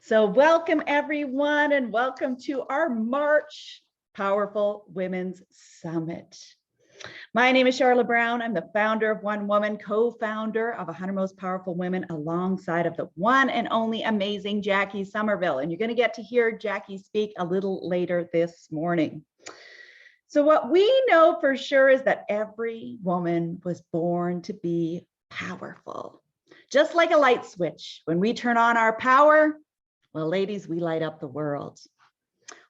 So welcome everyone and welcome to our March Powerful Women's Summit. My name is Charlotte Brown. I'm the founder of One Woman, co-founder of 100 Most Powerful Women alongside of the one and only amazing Jackie Somerville. And you're going to get to hear Jackie speak a little later this morning. So what we know for sure is that every woman was born to be powerful. Just like a light switch, when we turn on our power, well, ladies, we light up the world.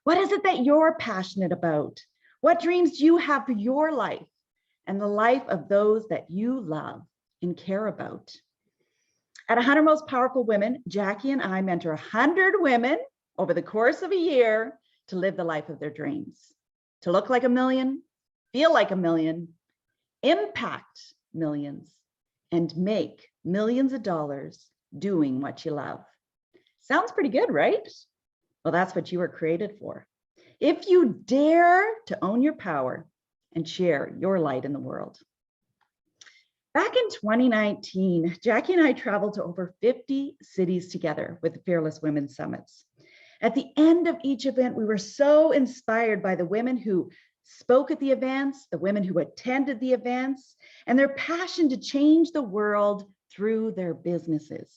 What is it that you're passionate about? What dreams do you have for your life and the life of those that you love and care about? At 100 Most Powerful Women, Jackie and I mentor 100 women over the course of a year to live the life of their dreams, to look like a million, feel like a million, impact millions, and make millions of dollars doing what you love. Sounds pretty good, right? Well, that's what you were created for. If you dare to own your power and share your light in the world. Back in 2019, Jackie and I traveled to over 50 cities together with the Fearless Women Summits. At the end of each event, we were so inspired by the women who spoke at the events, the women who attended the events, and their passion to change the world through their businesses.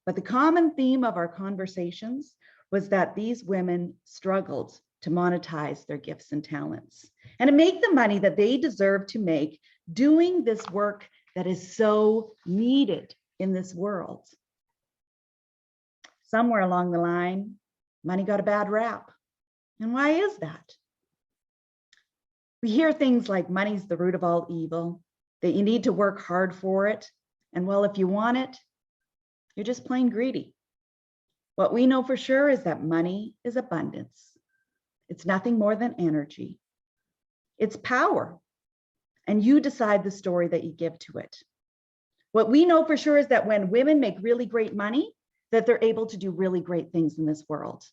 But the common theme of our conversations was that these women struggled to monetize their gifts and talents and to make the money that they deserve to make doing this work that is so needed in this world. Somewhere along the line, money got a bad rap. And why is that? We hear things like money's the root of all evil, that you need to work hard for it. And well, if you want it, you're just plain greedy. What we know for sure is that money is abundance. It's nothing more than energy. It's power. And you decide the story that you give to it. What we know for sure is that when women make really great money, that they're able to do really great things in this world.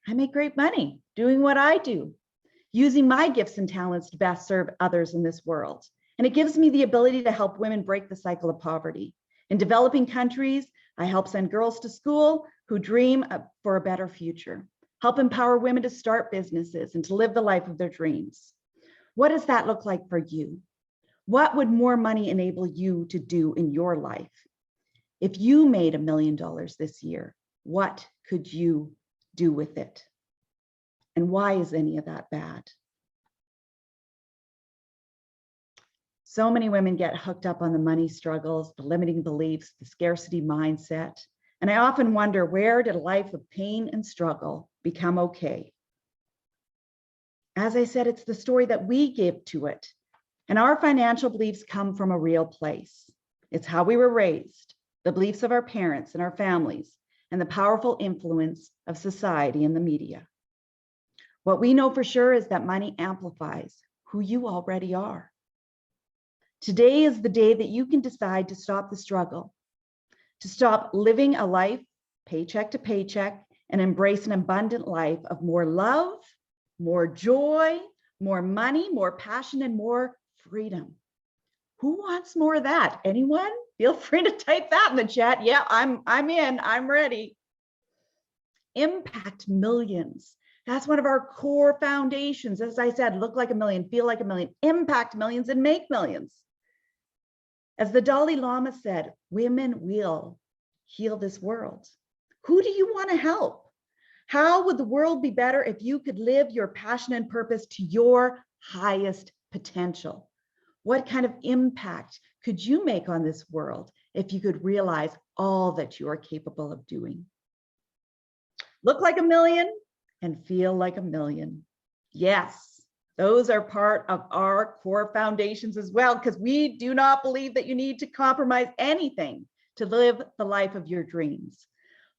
I make great money doing what I do, using my gifts and talents to best serve others in this world. And it gives me the ability to help women break the cycle of poverty. In developing countries, I help send girls to school who dream for a better future, help empower women to start businesses and to live the life of their dreams. What does that look like for you? What would more money enable you to do in your life? If you made $1 million this year, what could you do with it? And why is any of that bad? So many women get hooked up on the money struggles, the limiting beliefs, the scarcity mindset. And I often wonder, where did a life of pain and struggle become okay? As I said, it's the story that we give to it. And our financial beliefs come from a real place. It's how we were raised, the beliefs of our parents and our families, and the powerful influence of society and the media. What we know for sure is that money amplifies who you already are. Today is the day that you can decide to stop the struggle, to stop living a life paycheck to paycheck and embrace an abundant life of more love, more joy, more money, more passion, and more freedom. Who wants more of that? Anyone? Feel free to type that in the chat. Yeah, I'm in, I'm ready. Impact millions. That's one of our core foundations. As I said, look like a million, feel like a million, impact millions, and make millions. As the Dalai Lama said, women will heal this world. Who do you want to help? How would the world be better if you could live your passion and purpose to your highest potential? What kind of impact could you make on this world if you could realize all that you are capable of doing? Look like a million and feel like a million. Yes. Those are part of our core foundations as well, because we do not believe that you need to compromise anything to live the life of your dreams.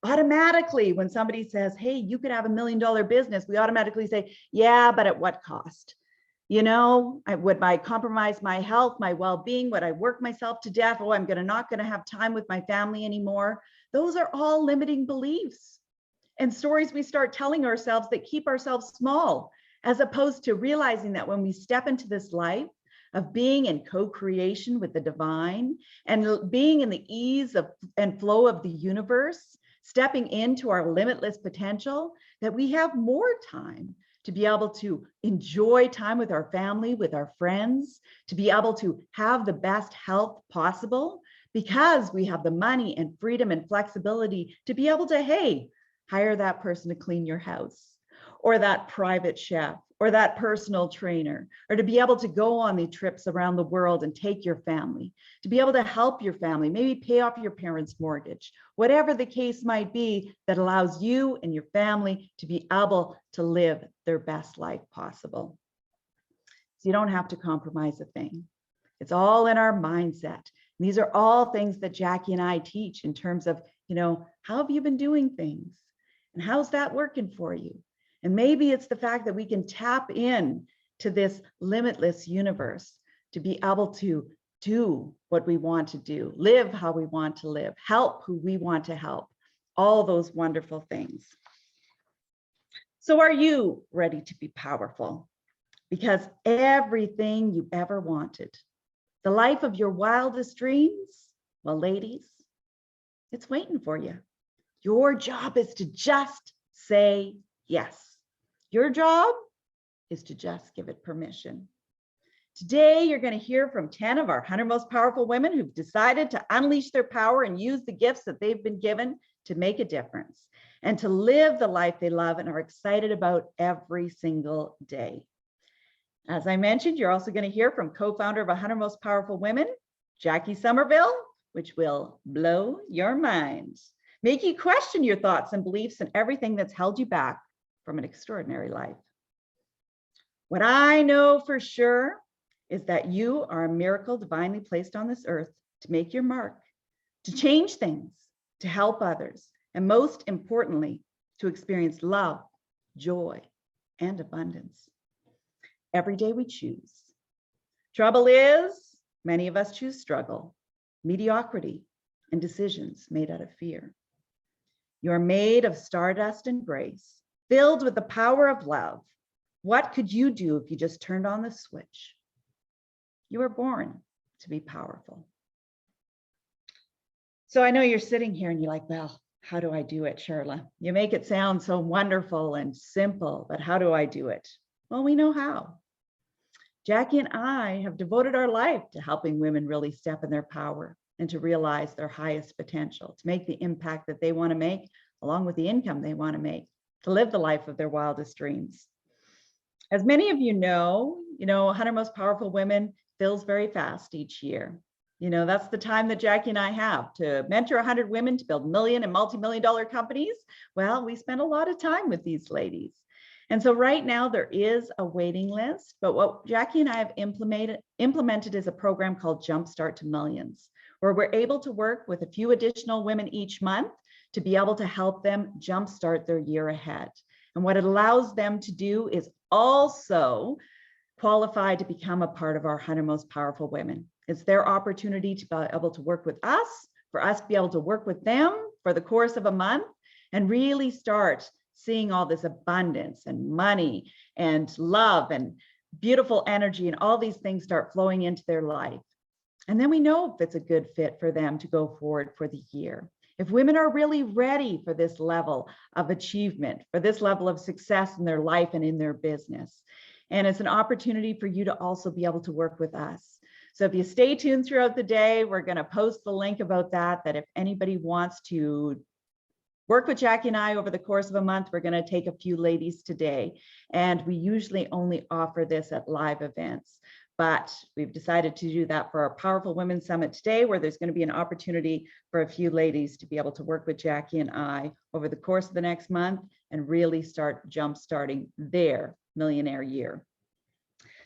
Automatically, when somebody says, hey, you could have $1 million business, we automatically say, yeah, but at what cost? You know, would I compromise my health, my well-being? Would I work myself to death? Oh, I'm not gonna have time with my family anymore. Those are all limiting beliefs and stories we start telling ourselves that keep ourselves small, as opposed to realizing that when we step into this life of being in co-creation with the divine and being in the ease of and flow of the universe, stepping into our limitless potential, that we have more time to be able to enjoy time with our family, with our friends, to be able to have the best health possible, because we have the money and freedom and flexibility to be able to, hey, hire that person to clean your house, or that private chef, or that personal trainer, or to be able to go on the trips around the world and take your family, to be able to help your family, maybe pay off your parents' mortgage, whatever the case might be, that allows you and your family to be able to live their best life possible. So you don't have to compromise a thing. It's all in our mindset. These are all things that Jackie and I teach in terms of, how have you been doing things? And how's that working for you? And maybe it's the fact that we can tap in to this limitless universe to be able to do what we want to do, live how we want to live, help who we want to help, all those wonderful things. So are you ready to be powerful? Because everything you ever wanted, the life of your wildest dreams, well, ladies, it's waiting for you. Your job is to just say yes. Your job is to just give it permission. Today, you're going to hear from 10 of our 100 most powerful women who've decided to unleash their power and use the gifts that they've been given to make a difference and to live the life they love and are excited about every single day. As I mentioned, you're also going to hear from co-founder of 100 Most Powerful Women, Jackie Somerville, which will blow your mind, make you question your thoughts and beliefs and everything that's held you back from an extraordinary life. What I know for sure is that you are a miracle divinely placed on this earth to make your mark, to change things, to help others, and most importantly, to experience love, joy, and abundance. Every day we choose. Trouble is, many of us choose struggle, mediocrity, and decisions made out of fear. You're made of stardust and grace, filled with the power of love. What could you do if you just turned on the switch? You were born to be powerful. So I know you're sitting here and you're like, well, how do I do it, Charla? You make it sound so wonderful and simple, but how do I do it? Well, we know how. Jackie and I have devoted our life to helping women really step in their power and to realize their highest potential, to make the impact that they want to make, along with the income they want to make, to live the life of their wildest dreams. As many of you know, 100 Most Powerful Women fills very fast each year. That's the time that Jackie and I have to mentor 100 women to build million and multi-million dollar companies. Well, we spend a lot of time with these ladies. And so right now there is a waiting list, but what Jackie and I have implemented is a program called Jumpstart to Millions, where we're able to work with a few additional women each month to be able to help them jumpstart their year ahead. And what it allows them to do is also qualify to become a part of our 100 Most Powerful Women. It's their opportunity to be able to work with us, for us to be able to work with them for the course of a month and really start seeing all this abundance and money and love and beautiful energy and all these things start flowing into their life. And then we know if it's a good fit for them to go forward for the year. If women are really ready for this level of achievement, for this level of success in their life and in their business. And it's an opportunity for you to also be able to work with us. So if you stay tuned throughout the day, we're going to post the link about that if anybody wants to work with Jackie and I over the course of a month, we're going to take a few ladies today. And we usually only offer this at live events. But we've decided to do that for our Powerful Women Summit today, where there's going to be an opportunity for a few ladies to be able to work with Jackie and I over the course of the next month and really start jumpstarting their millionaire year.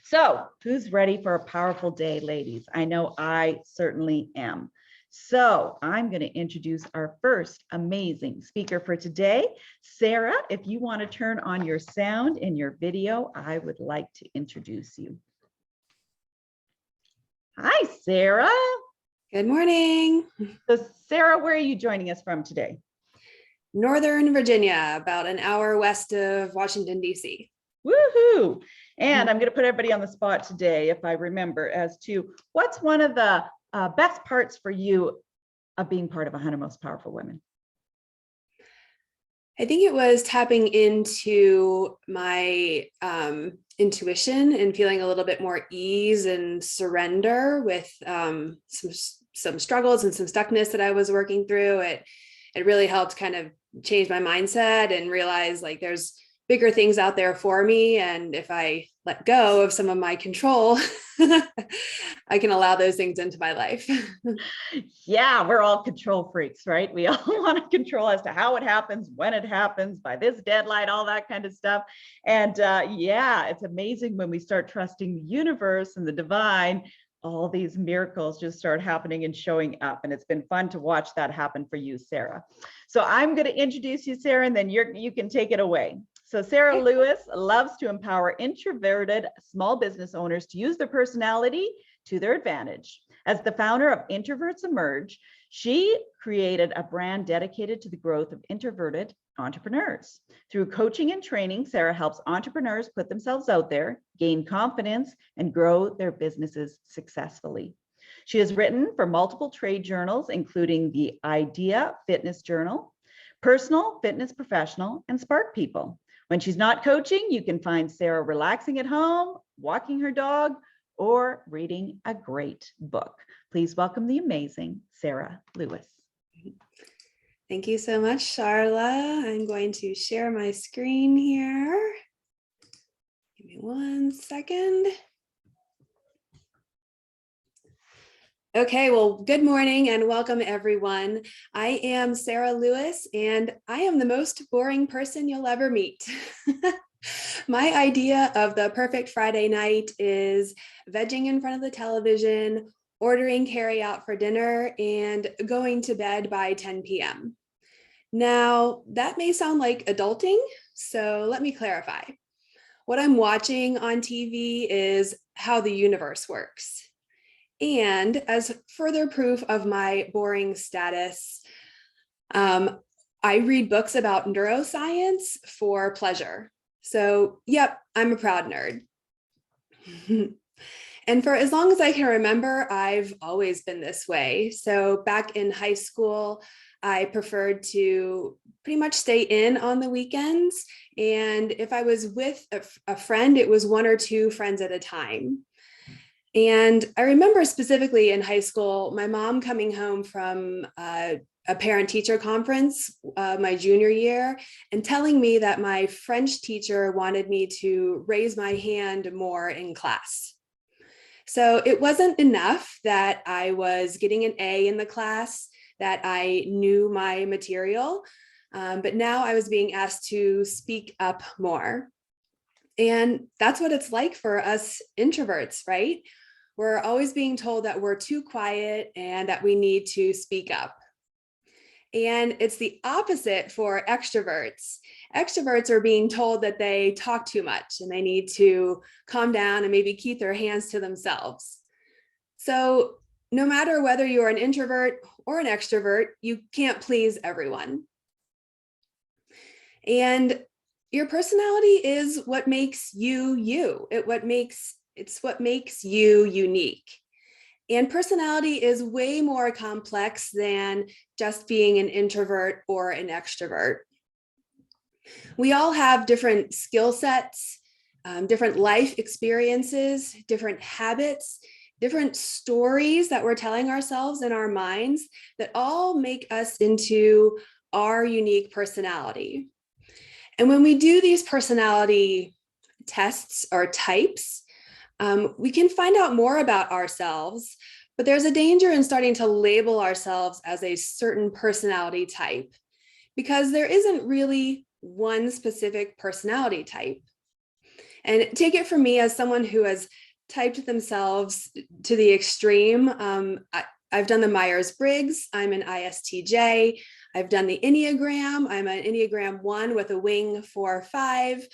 So who's ready for a powerful day, ladies? I know I certainly am. So I'm going to introduce our first amazing speaker for today. Sarah, if you want to turn on your sound in your video, I would like to introduce you. Hi, Sarah. Good morning. So Sarah, where are you joining us from today? Northern Virginia, about an hour west of Washington, D.C. Woohoo! And I'm going to put everybody on the spot today, if I remember, as to what's one of the best parts for you of being part of 100 Most Powerful Women? I think it was tapping into my intuition and feeling a little bit more ease and surrender with some struggles and some stuckness that I was working through. It really helped kind of change my mindset and realize like there's bigger things out there for me. And if I let go of some of my control, I can allow those things into my life. Yeah, we're all control freaks, right? We all want to control as to how it happens, when it happens, by this deadline, all that kind of stuff. And yeah, it's amazing when we start trusting the universe and the divine, all these miracles just start happening and showing up. And it's been fun to watch that happen for you, Sarah. So I'm going to introduce you, Sarah, and then you can take it away. So Sarah Lewis loves to empower introverted small business owners to use their personality to their advantage. As the founder of Introverts Emerge, she created a brand dedicated to the growth of introverted entrepreneurs. Through coaching and training, Sarah helps entrepreneurs put themselves out there, gain confidence, and grow their businesses successfully. She has written for multiple trade journals, including the Idea Fitness Journal, Personal Fitness Professional, and Spark People. When she's not coaching, you can find Sarah relaxing at home, walking her dog, or reading a great book. Please welcome the amazing Sarah Lewis. Thank you so much, Charla. I'm going to share my screen here. Give me 1 second. Okay, well, good morning and welcome everyone. I am Sarah Lewis and I am the most boring person you'll ever meet. My idea of the perfect Friday night is vegging in front of the television, ordering carry out for dinner, and going to bed by 10 p.m. Now, that may sound like adulting, so let me clarify. What I'm watching on TV is how the universe works. And as further proof of my boring status, I read books about neuroscience for pleasure. So, yep, I'm a proud nerd. And for as long as I can remember, I've always been this way. So back in high school, I preferred to pretty much stay in on the weekends. And if I was with a friend, it was 1 or 2 friends at a time. And I remember specifically in high school, my mom coming home from a parent-teacher conference my junior year and telling me that my French teacher wanted me to raise my hand more in class. So it wasn't enough that I was getting an A in the class, that I knew my material, but now I was being asked to speak up more. And that's what it's like for us introverts, right? We're always being told that we're too quiet and that we need to speak up. And it's the opposite for extroverts. Extroverts are being told that they talk too much and they need to calm down and maybe keep their hands to themselves. So no matter whether you're an introvert or an extrovert, you can't please everyone. And your personality is what makes you you. It's what makes you unique. And personality is way more complex than just being an introvert or an extrovert. We all have different skill sets, different life experiences, different habits, different stories that we're telling ourselves in our minds that all make us into our unique personality. And when we do these personality tests or types, we can find out more about ourselves, but there's a danger in starting to label ourselves as a certain personality type because there isn't really one specific personality type. And take it from me as someone who has typed themselves to the extreme. I've done the Myers-Briggs, I'm an ISTJ. I've done the Enneagram, I'm an Enneagram 1 with a wing 4-5.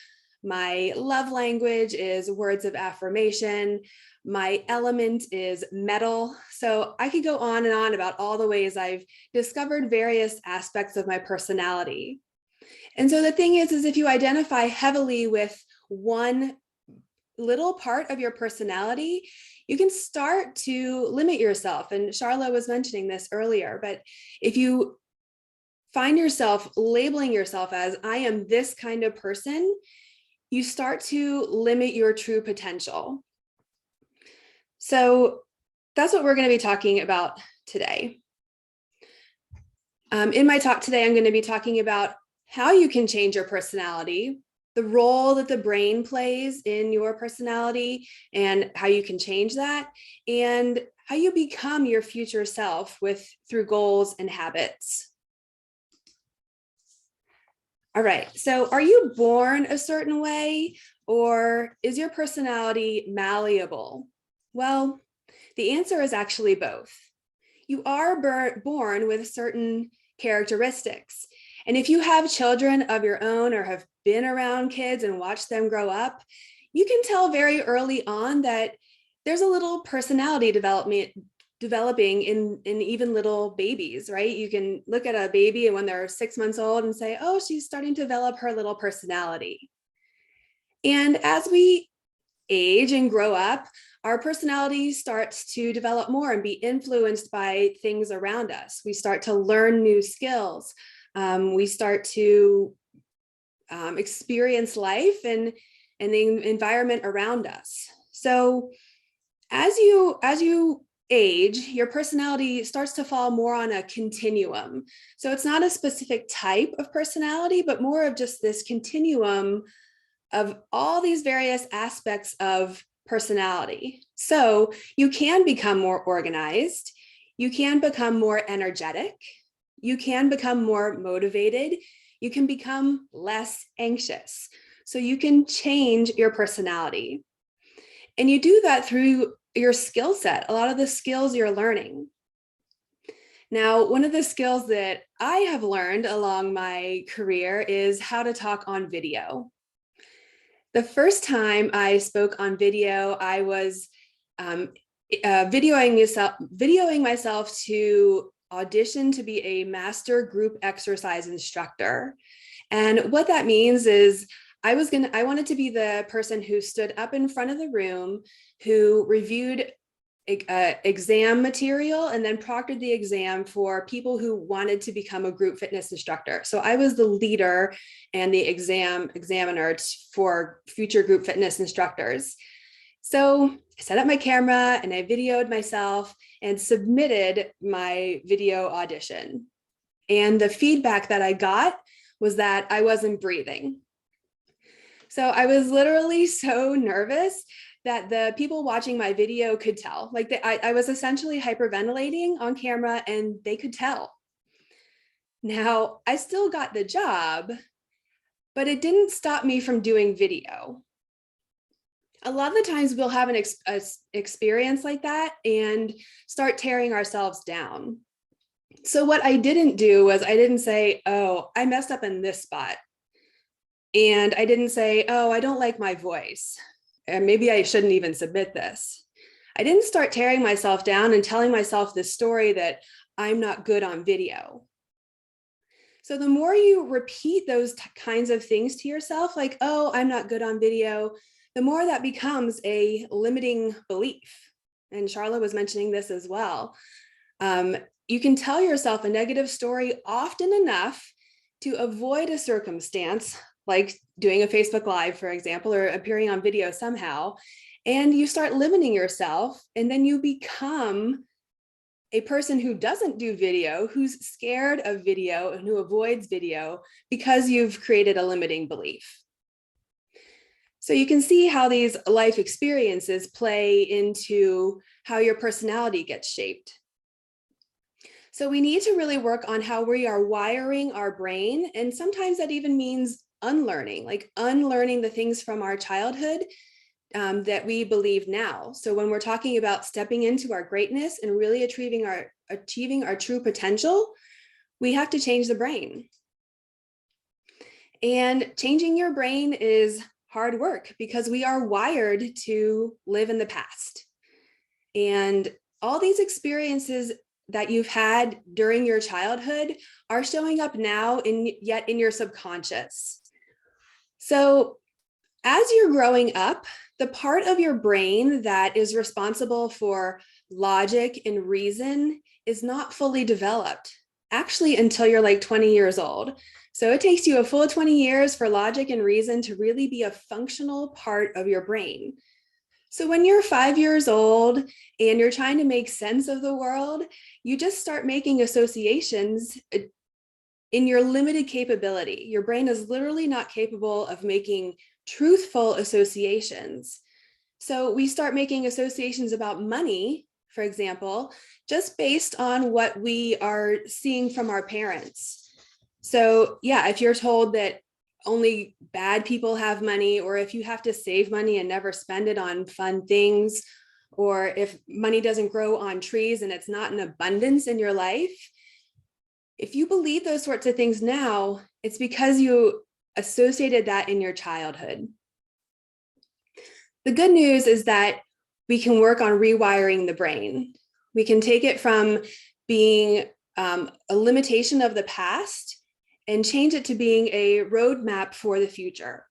My love language is words of affirmation. My element is metal. So I could go on and on about all the ways I've discovered various aspects of my personality. And so the thing is if you identify heavily with one little part of your personality, you can start to limit yourself. And Charla was mentioning this earlier, but if you find yourself labeling yourself as, I am this kind of person, you start to limit your true potential. So that's what we're going to be talking about today. In my talk today, I'm going to be talking about how you can change your personality, the role that the brain plays in your personality and how you can change that, and how you become your future self through goals and habits. All right, so are you born a certain way, or is your personality malleable? Well, the answer is actually both. You are born with certain characteristics. And if you have children of your own or have been around kids and watched them grow up, you can tell very early on that there's a little personality developing in even little babies, right? You can look at a baby and when they're 6 months old and say, oh, she's starting to develop her little personality. And as we age and grow up, our personality starts to develop more and be influenced by things around us. We start to learn new skills. We start to experience life and the environment around us. So as you age, your personality starts to fall more on a continuum. So it's not a specific type of personality, but more of just this continuum of all these various aspects of personality. So you can become more organized, you can become more energetic, you can become more motivated, you can become less anxious. So you can change your personality. And you do that through your skill set, a lot of the skills you're learning. Now, one of the skills that I have learned along my career is how to talk on video. The first time I spoke on video, I was videoing myself to audition to be a master group exercise instructor. And what that means is I wanted to be the person who stood up in front of the room, who reviewed exam material and then proctored the exam for people who wanted to become a group fitness instructor. So I was the leader and the examiner for future group fitness instructors. So I set up my camera and I videoed myself and submitted my video audition. And the feedback that I got was that I wasn't breathing. So I was literally so nervous that the people watching my video could tell. Like I was essentially hyperventilating on camera and they could tell. Now, I still got the job, but it didn't stop me from doing video. A lot of the times we'll have an experience like that and start tearing ourselves down. So what I didn't do was I didn't say, oh, I messed up in this spot. And I didn't say, oh, I don't like my voice. And maybe I shouldn't even submit this. I didn't start tearing myself down and telling myself this story that I'm not good on video. So the more you repeat those kinds of things to yourself, like, oh, I'm not good on video, the more that becomes a limiting belief. And Charla was mentioning this as well. You can tell yourself a negative story often enough to avoid a circumstance, like doing a Facebook Live, for example, or appearing on video somehow, and you start limiting yourself, and then you become a person who doesn't do video, who's scared of video and who avoids video because you've created a limiting belief. So you can see how these life experiences play into how your personality gets shaped. So we need to really work on how we are wiring our brain. And sometimes that even means unlearning, like unlearning the things from our childhood that we believe now. So when we're talking about stepping into our greatness and really achieving our true potential, we have to change the brain. And changing your brain is hard work because we are wired to live in the past. And all these experiences that you've had during your childhood are showing up now yet in your subconscious. So as you're growing up, the part of your brain that is responsible for logic and reason is not fully developed. actually until you're like 20 years old. So it takes you a full 20 years for logic and reason to really be a functional part of your brain. So when you're 5 years old and you're trying to make sense of the world, you just start making associations in your limited capability. Your brain is literally not capable of making truthful associations. So we start making associations about money, for example, just based on what we are seeing from our parents. So yeah, if you're told that only bad people have money, or if you have to save money and never spend it on fun things, or if money doesn't grow on trees and it's not in abundance in your life, if you believe those sorts of things now, it's because you associated that in your childhood. The good news is that we can work on rewiring the brain. We can take it from being a limitation of the past and change it to being a roadmap for the future.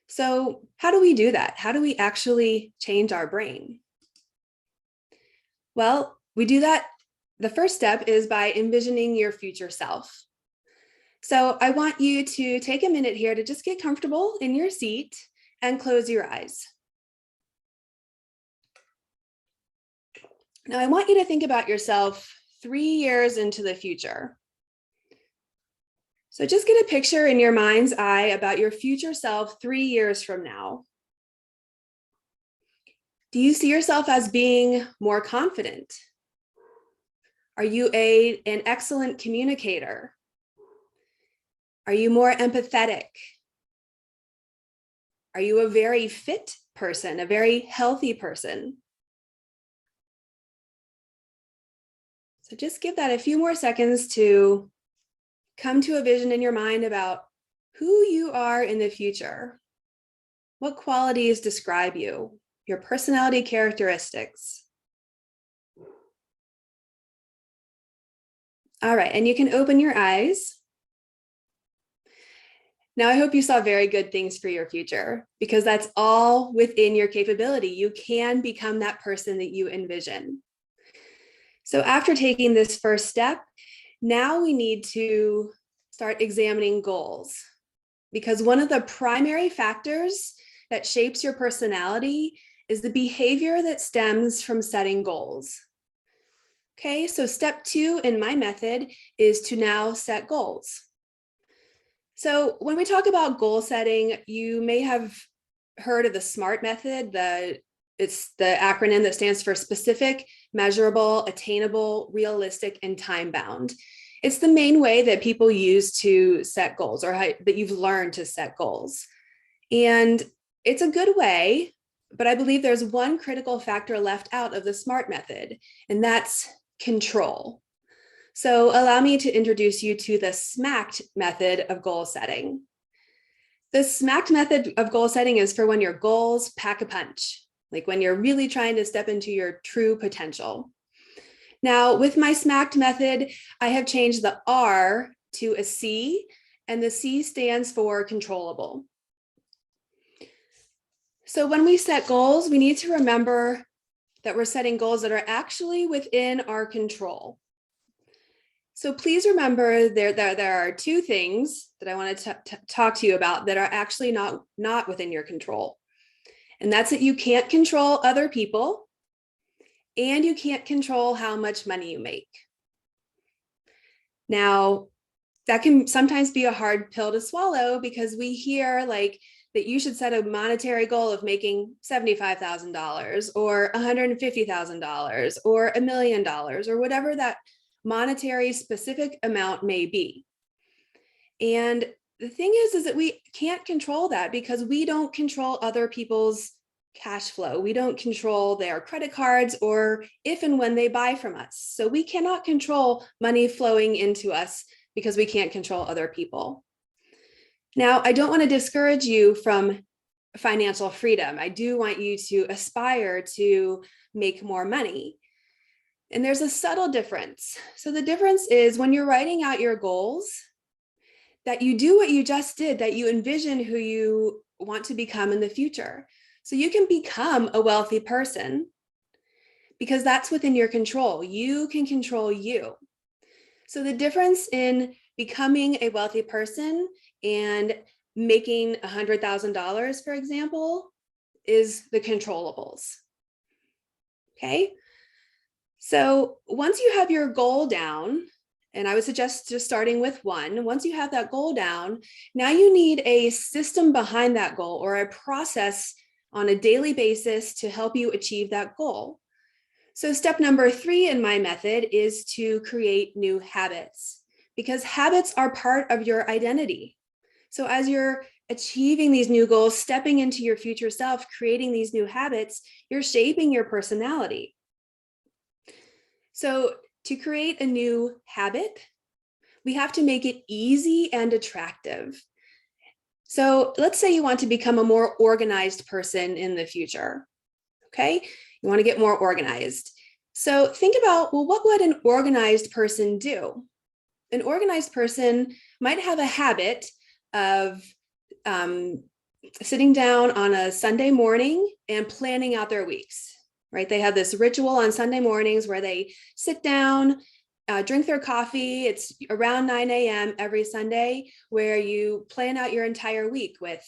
So how do we do that? How do we actually change our brain? Well, we do that. The first step is by envisioning your future self. So I want you to take a minute here to just get comfortable in your seat and close your eyes. Now I want you to think about yourself 3 years into the future. So just get a picture in your mind's eye about your future self 3 years from now. Do you see yourself as being more confident? Are you an excellent communicator? Are you more empathetic? Are you a very fit person, a very healthy person? So just give that a few more seconds to come to a vision in your mind about who you are in the future. What qualities describe you, your personality characteristics? All right, and you can open your eyes. Now, I hope you saw very good things for your future, because that's all within your capability. You can become that person that you envision. So after taking this first step, now we need to start examining goals, because one of the primary factors that shapes your personality is the behavior that stems from setting goals. Okay, so step 2 in my method is to now set goals. So when we talk about goal setting, you may have heard of the SMART method. It's the acronym that stands for specific, measurable, attainable, realistic, and time-bound. It's the main way that people use to set goals, or that you've learned to set goals. And it's a good way, but I believe there's one critical factor left out of the SMART method, and that's control. So allow me to introduce you to the SMACT method of goal setting. The SMACT method of goal setting is for when your goals pack a punch, like when you're really trying to step into your true potential. Now, with my SMACT method, I have changed the R to a C, and the C stands for controllable. So when we set goals, we need to remember that we're setting goals that are actually within our control. So please remember there are 2 things that I want to talk to you about that are actually not within your control. And that's that you can't control other people, and you can't control how much money you make. Now, that can sometimes be a hard pill to swallow, because we hear like that you should set a monetary goal of making $75,000 or $150,000 or $1 million, or whatever that monetary specific amount may be. And the thing is that we can't control that, because we don't control other people's cash flow. We don't control their credit cards or if and when they buy from us. So we cannot control money flowing into us, because we can't control other people. Now, I don't want to discourage you from financial freedom. I do want you to aspire to make more money. And there's a subtle difference. So the difference is when you're writing out your goals, that you do what you just did, that you envision who you want to become in the future. So you can become a wealthy person, because that's within your control. You can control you. So the difference in becoming a wealthy person and making $100,000, for example, is the controllables. Okay. So once you have your goal down, and I would suggest just starting with one, once you have that goal down, now you need a system behind that goal or a process on a daily basis to help you achieve that goal. So step number 3 in my method is to create new habits, because habits are part of your identity. So as you're achieving these new goals, stepping into your future self, creating these new habits, you're shaping your personality. So to create a new habit, we have to make it easy and attractive. So let's say you want to become a more organized person in the future. Okay, you want to get more organized. So think about, well, what would an organized person do? An organized person might have a habit of sitting down on a Sunday morning and planning out their weeks, right? They have this ritual on Sunday mornings where they sit down, drink their coffee. It's around 9 a.m. every Sunday, where you plan out your entire week with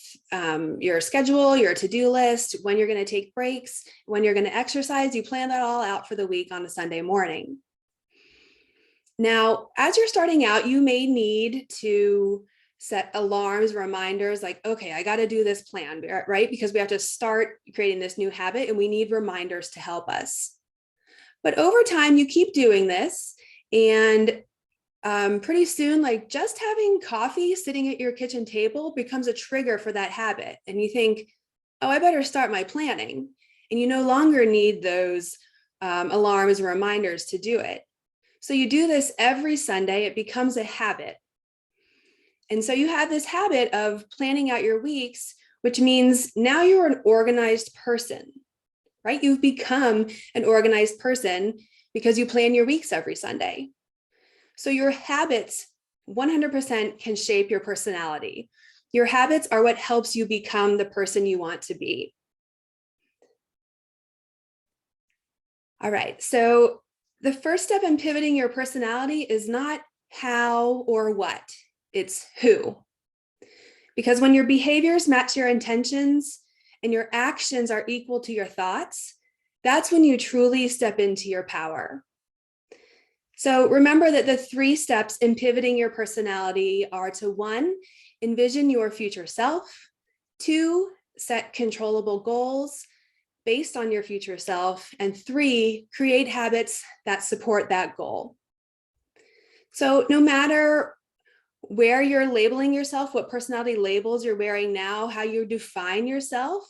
your schedule, your to-do list, when you're going to take breaks, when you're going to exercise. You plan that all out for the week on a Sunday morning. Now, as you're starting out, you may need to set alarms, reminders, like, okay, I got to do this plan, right? Because we have to start creating this new habit and we need reminders to help us. But over time, you keep doing this, and pretty soon, like just having coffee sitting at your kitchen table becomes a trigger for that habit. And you think, oh, I better start my planning. And you no longer need those alarms or reminders to do it. So you do this every Sunday, it becomes a habit. And so you have this habit of planning out your weeks, which means now you're an organized person, right? You've become an organized person because you plan your weeks every Sunday. So your habits 100% can shape your personality. Your habits are what helps you become the person you want to be. All right, so the first step in pivoting your personality is not how or what, it's who. Because when your behaviors match your intentions and your actions are equal to your thoughts, that's when you truly step into your power. So remember that the 3 steps in pivoting your personality are to 1, envision your future self, 2, set controllable goals based on your future self, and 3, create habits that support that goal. So no matter where you're labeling yourself, what personality labels you're wearing now, how you define yourself,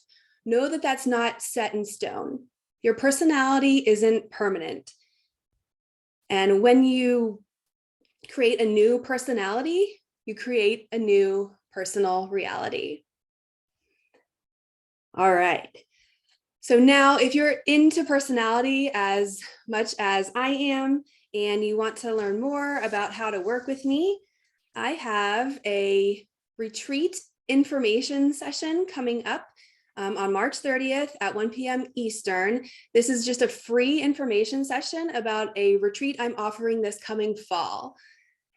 know that that's not set in stone. Your personality isn't permanent. And when you create a new personality, you create a new personal reality. All right. So now if you're into personality as much as I am, and you want to learn more about how to work with me, I have a retreat information session coming up on March 30th at 1 p.m. Eastern. This is just a free information session about a retreat I'm offering this coming fall.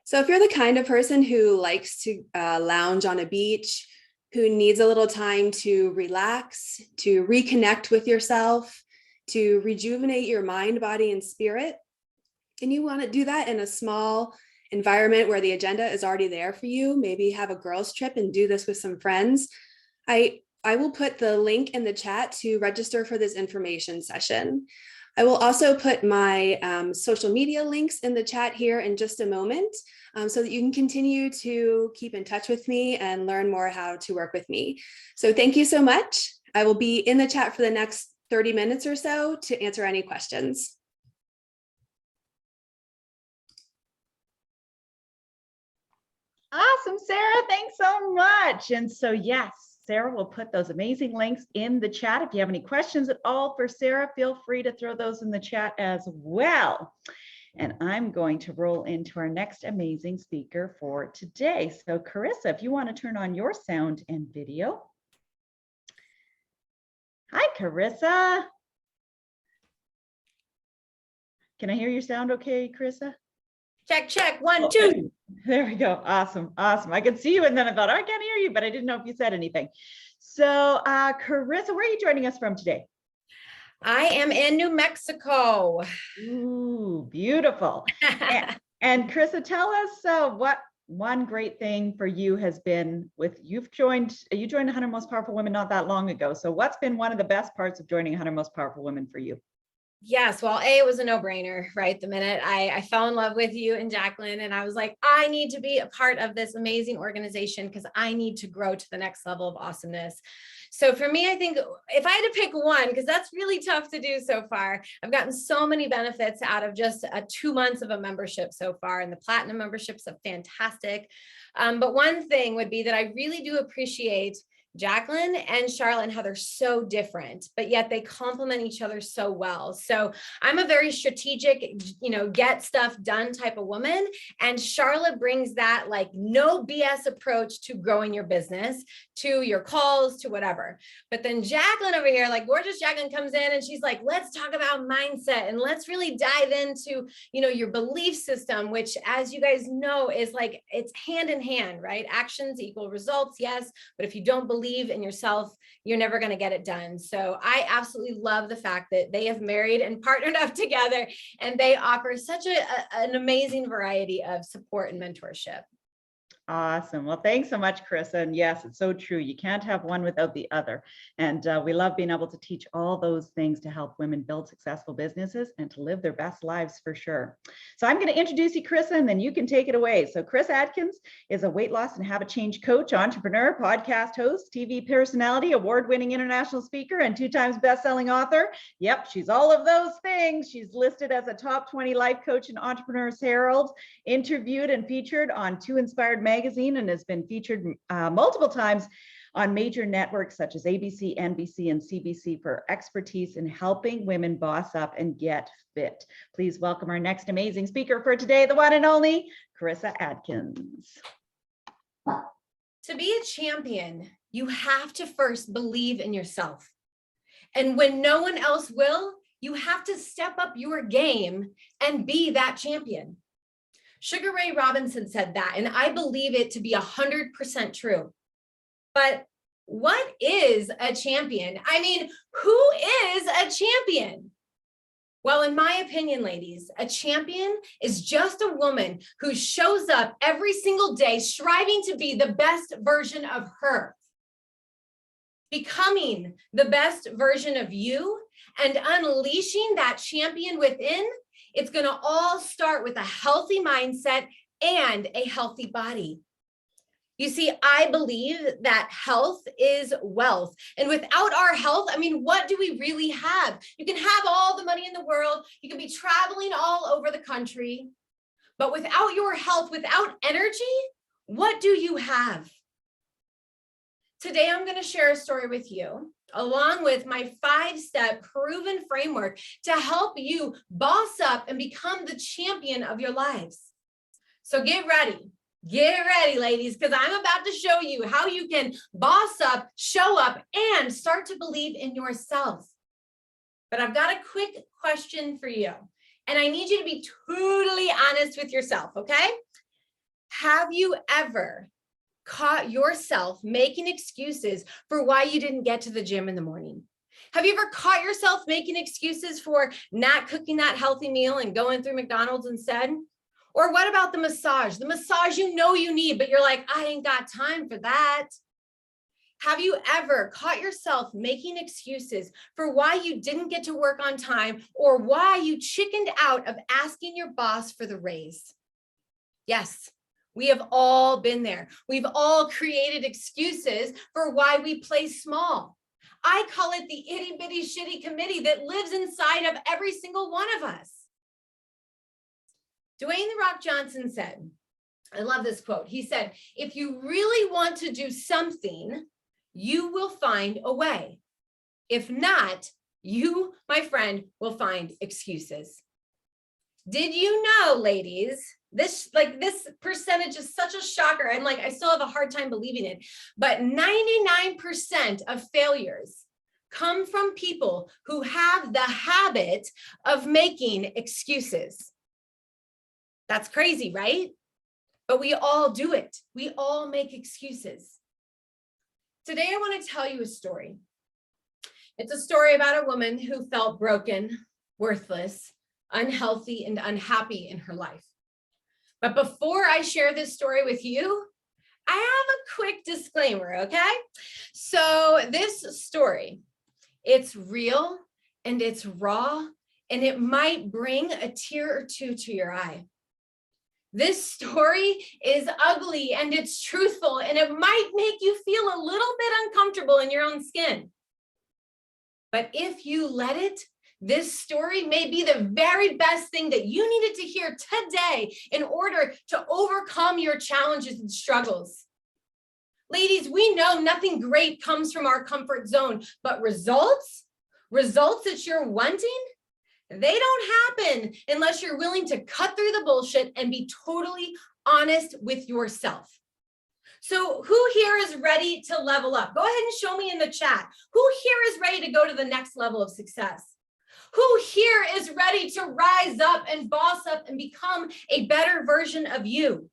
So if you're the kind of person who likes to lounge on a beach, who needs a little time to relax, to reconnect with yourself, to rejuvenate your mind, body, and spirit, and you want to do that in a small environment where the agenda is already there for you, maybe have a girls' trip and do this with some friends, I will put the link in the chat to register for this information session. I will also put my social media links in the chat here in just a moment, so that you can continue to keep in touch with me and learn more how to work with me. So thank you so much. I will be in the chat for the next 30 minutes or so to answer any questions. Awesome, Sarah. Thanks so much. And so, yes, Sarah will put those amazing links in the chat. If you have any questions at all for Sarah, feel free to throw those in the chat as well. And I'm going to roll into our next amazing speaker for today. So Carissa, if you want to turn on your sound and video. Hi, Carissa. Can I hear your sound okay, Carissa? Check, check. One, Oh, two. there we go. Awesome. Awesome. I could see you and then I thought, oh, I can't hear you, but I didn't know if you said anything. So Carissa, where are you joining us from today? I am in New Mexico. Ooh, beautiful. And Carissa, tell us what one great thing for you has been with you joined 100 Most Powerful Women not that long ago. So what's been one of the best parts of joining 100 Most Powerful Women for you? Yes, well, it was a no-brainer, right? The minute I fell in love with you and Jacqueline, and I was like, I need to be a part of this amazing organization because I need to grow to the next level of awesomeness. So for me, I think if I had to pick one, because that's really tough to do so far, I've gotten so many benefits out of just 2 months of a membership so far, and the platinum memberships are fantastic. But one thing would be that I really do appreciate Jacqueline and Charlotte and how they're so different, but yet they complement each other so well. So I'm a very strategic, get stuff done type of woman. And Charlotte brings that like no BS approach to growing your business, to your calls, to whatever. But then Jacqueline over here, like gorgeous Jacqueline comes in and she's like, let's talk about mindset and let's really dive into, your belief system, which as you guys know, is like, it's hand in hand, right? Actions equal results. Yes. But if you don't believe in yourself, you're never going to get it done. So I absolutely love the fact that they have married and partnered up together, and they offer such an amazing variety of support and mentorship. Awesome. Well, thanks so much, Carissa. And yes, it's so true. You can't have one without the other. And we love being able to teach all those things to help women build successful businesses and to live their best lives for sure. So I'm going to introduce you, Carissa, and then you can take it away. So Chris Adkins is a weight loss and habit change coach, entrepreneur, podcast host, TV personality, award-winning international speaker, and 2 times best-selling author. Yep, she's all of those things. She's listed as a top 20 life coach in Entrepreneur's Herald, interviewed and featured on 2 Inspired magazine, and has been featured multiple times on major networks such as ABC, NBC, and CBC for expertise in helping women boss up and get fit. Please welcome our next amazing speaker for today, the one and only Carissa Adkins. To be a champion, you have to first believe in yourself. And when no one else will, you have to step up your game and be that champion. Sugar Ray Robinson said that, and I believe it to be 100% true. But what is a champion? I mean, who is a champion? Well, in my opinion, ladies, a champion is just a woman who shows up every single day striving to be the best version of her. Becoming the best version of you and unleashing that champion within. It's going to all start with a healthy mindset and a healthy body. You see, I believe that health is wealth. And without our health, I mean, what do we really have? You can have all the money in the world. You can be traveling all over the country. But without your health, without energy, what do you have? Today, I'm going to share a story with you, along with my 5-step proven framework to help you boss up and become the champion of your lives. So get ready, ladies, because I'm about to show you how you can boss up, show up, and start to believe in yourself. But I've got a quick question for you, and I need you to be totally honest with yourself, okay? Have you ever caught yourself making excuses for why you didn't get to the gym in the morning? Have you ever caught yourself making excuses for not cooking that healthy meal and going through McDonald's instead? Or what about the massage? The massage you know you need, but you're like, I ain't got time for that. Have you ever caught yourself making excuses for why you didn't get to work on time or why you chickened out of asking your boss for the raise? Yes. We have all been there. We've all created excuses for why we play small. I call it the itty bitty shitty committee that lives inside of every single one of us. Dwayne "The Rock" Johnson said, I love this quote. He said, if you really want to do something, you will find a way. If not, you, my friend, will find excuses. Did you know, ladies, this percentage is such a shocker. And I still have a hard time believing it, but 99% of failures come from people who have the habit of making excuses. That's crazy, right? But we all do it. We all make excuses. Today, I want to tell you a story. It's a story about a woman who felt broken, worthless, unhealthy, and unhappy in her life. But before I share this story with you, I have a quick disclaimer, okay? So this story, it's real and it's raw, and it might bring a tear or two to your eye. This story is ugly and it's truthful, and it might make you feel a little bit uncomfortable in your own skin. But if you let it, this story may be the very best thing that you needed to hear today in order to overcome your challenges and struggles. Ladies, we know nothing great comes from our comfort zone, but results that you're wanting, they don't happen unless you're willing to cut through the bullshit and be totally honest with yourself. So who here is ready to level up? Go ahead and show me in the chat. Who here is ready to go to the next level of success? Who here is ready to rise up and boss up and become a better version of you?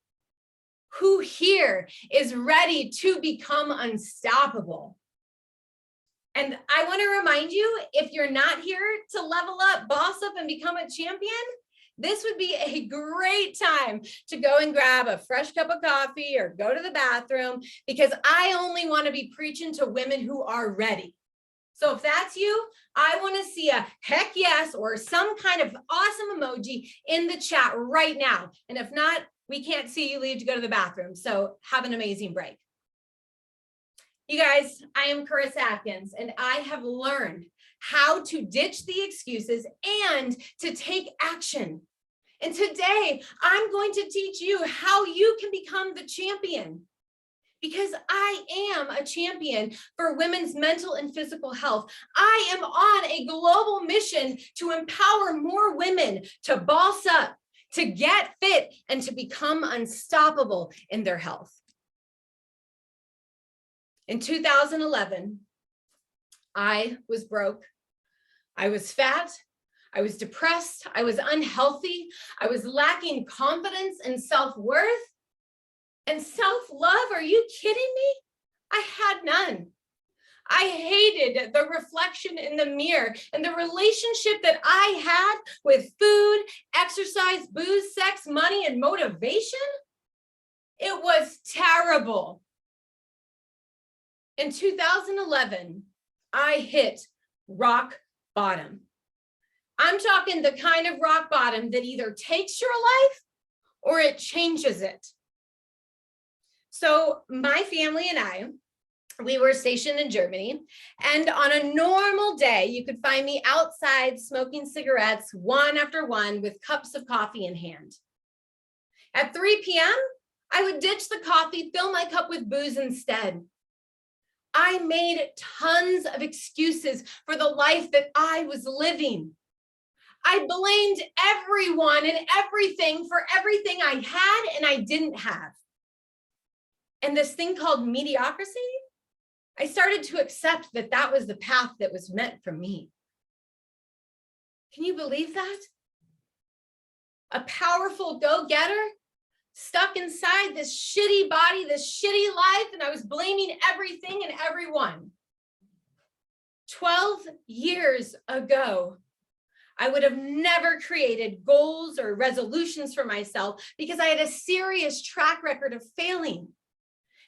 Who here is ready to become unstoppable? And I want to remind you, if you're not here to level up, boss up, and become a champion, this would be a great time to go and grab a fresh cup of coffee or go to the bathroom, because I only want to be preaching to women who are ready. So if that's you, I want to see a heck yes or some kind of awesome emoji in the chat right now. And if not, we can't see you leave to go to the bathroom. So have an amazing break. You guys, I am Carissa Atkins, and I have learned how to ditch the excuses and to take action. And today, I'm going to teach you how you can become the champion, because I am a champion for women's mental and physical health. I am on a global mission to empower more women to boss up, to get fit, and to become unstoppable in their health. In 2011, I was broke. I was fat. I was depressed. I was unhealthy. I was lacking confidence and self-worth and self-love. Are you kidding me? I had none. I hated the reflection in the mirror and the relationship that I had with food, exercise, booze, sex, money, and motivation. It was terrible. In 2011, I hit rock bottom. I'm talking the kind of rock bottom that either takes your life or it changes it. So my family and I, we were stationed in Germany, and on a normal day, you could find me outside smoking cigarettes, one after one, with cups of coffee in hand. At 3 p.m., I would ditch the coffee, fill my cup with booze instead. I made tons of excuses for the life that I was living. I blamed everyone and everything for everything I had and I didn't have. And this thing called mediocrity, I started to accept that that was the path that was meant for me. Can you believe that? A powerful go-getter stuck inside this shitty body, this shitty life, and I was blaming everything and everyone. 12 years ago, I would have never created goals or resolutions for myself because I had a serious track record of failing.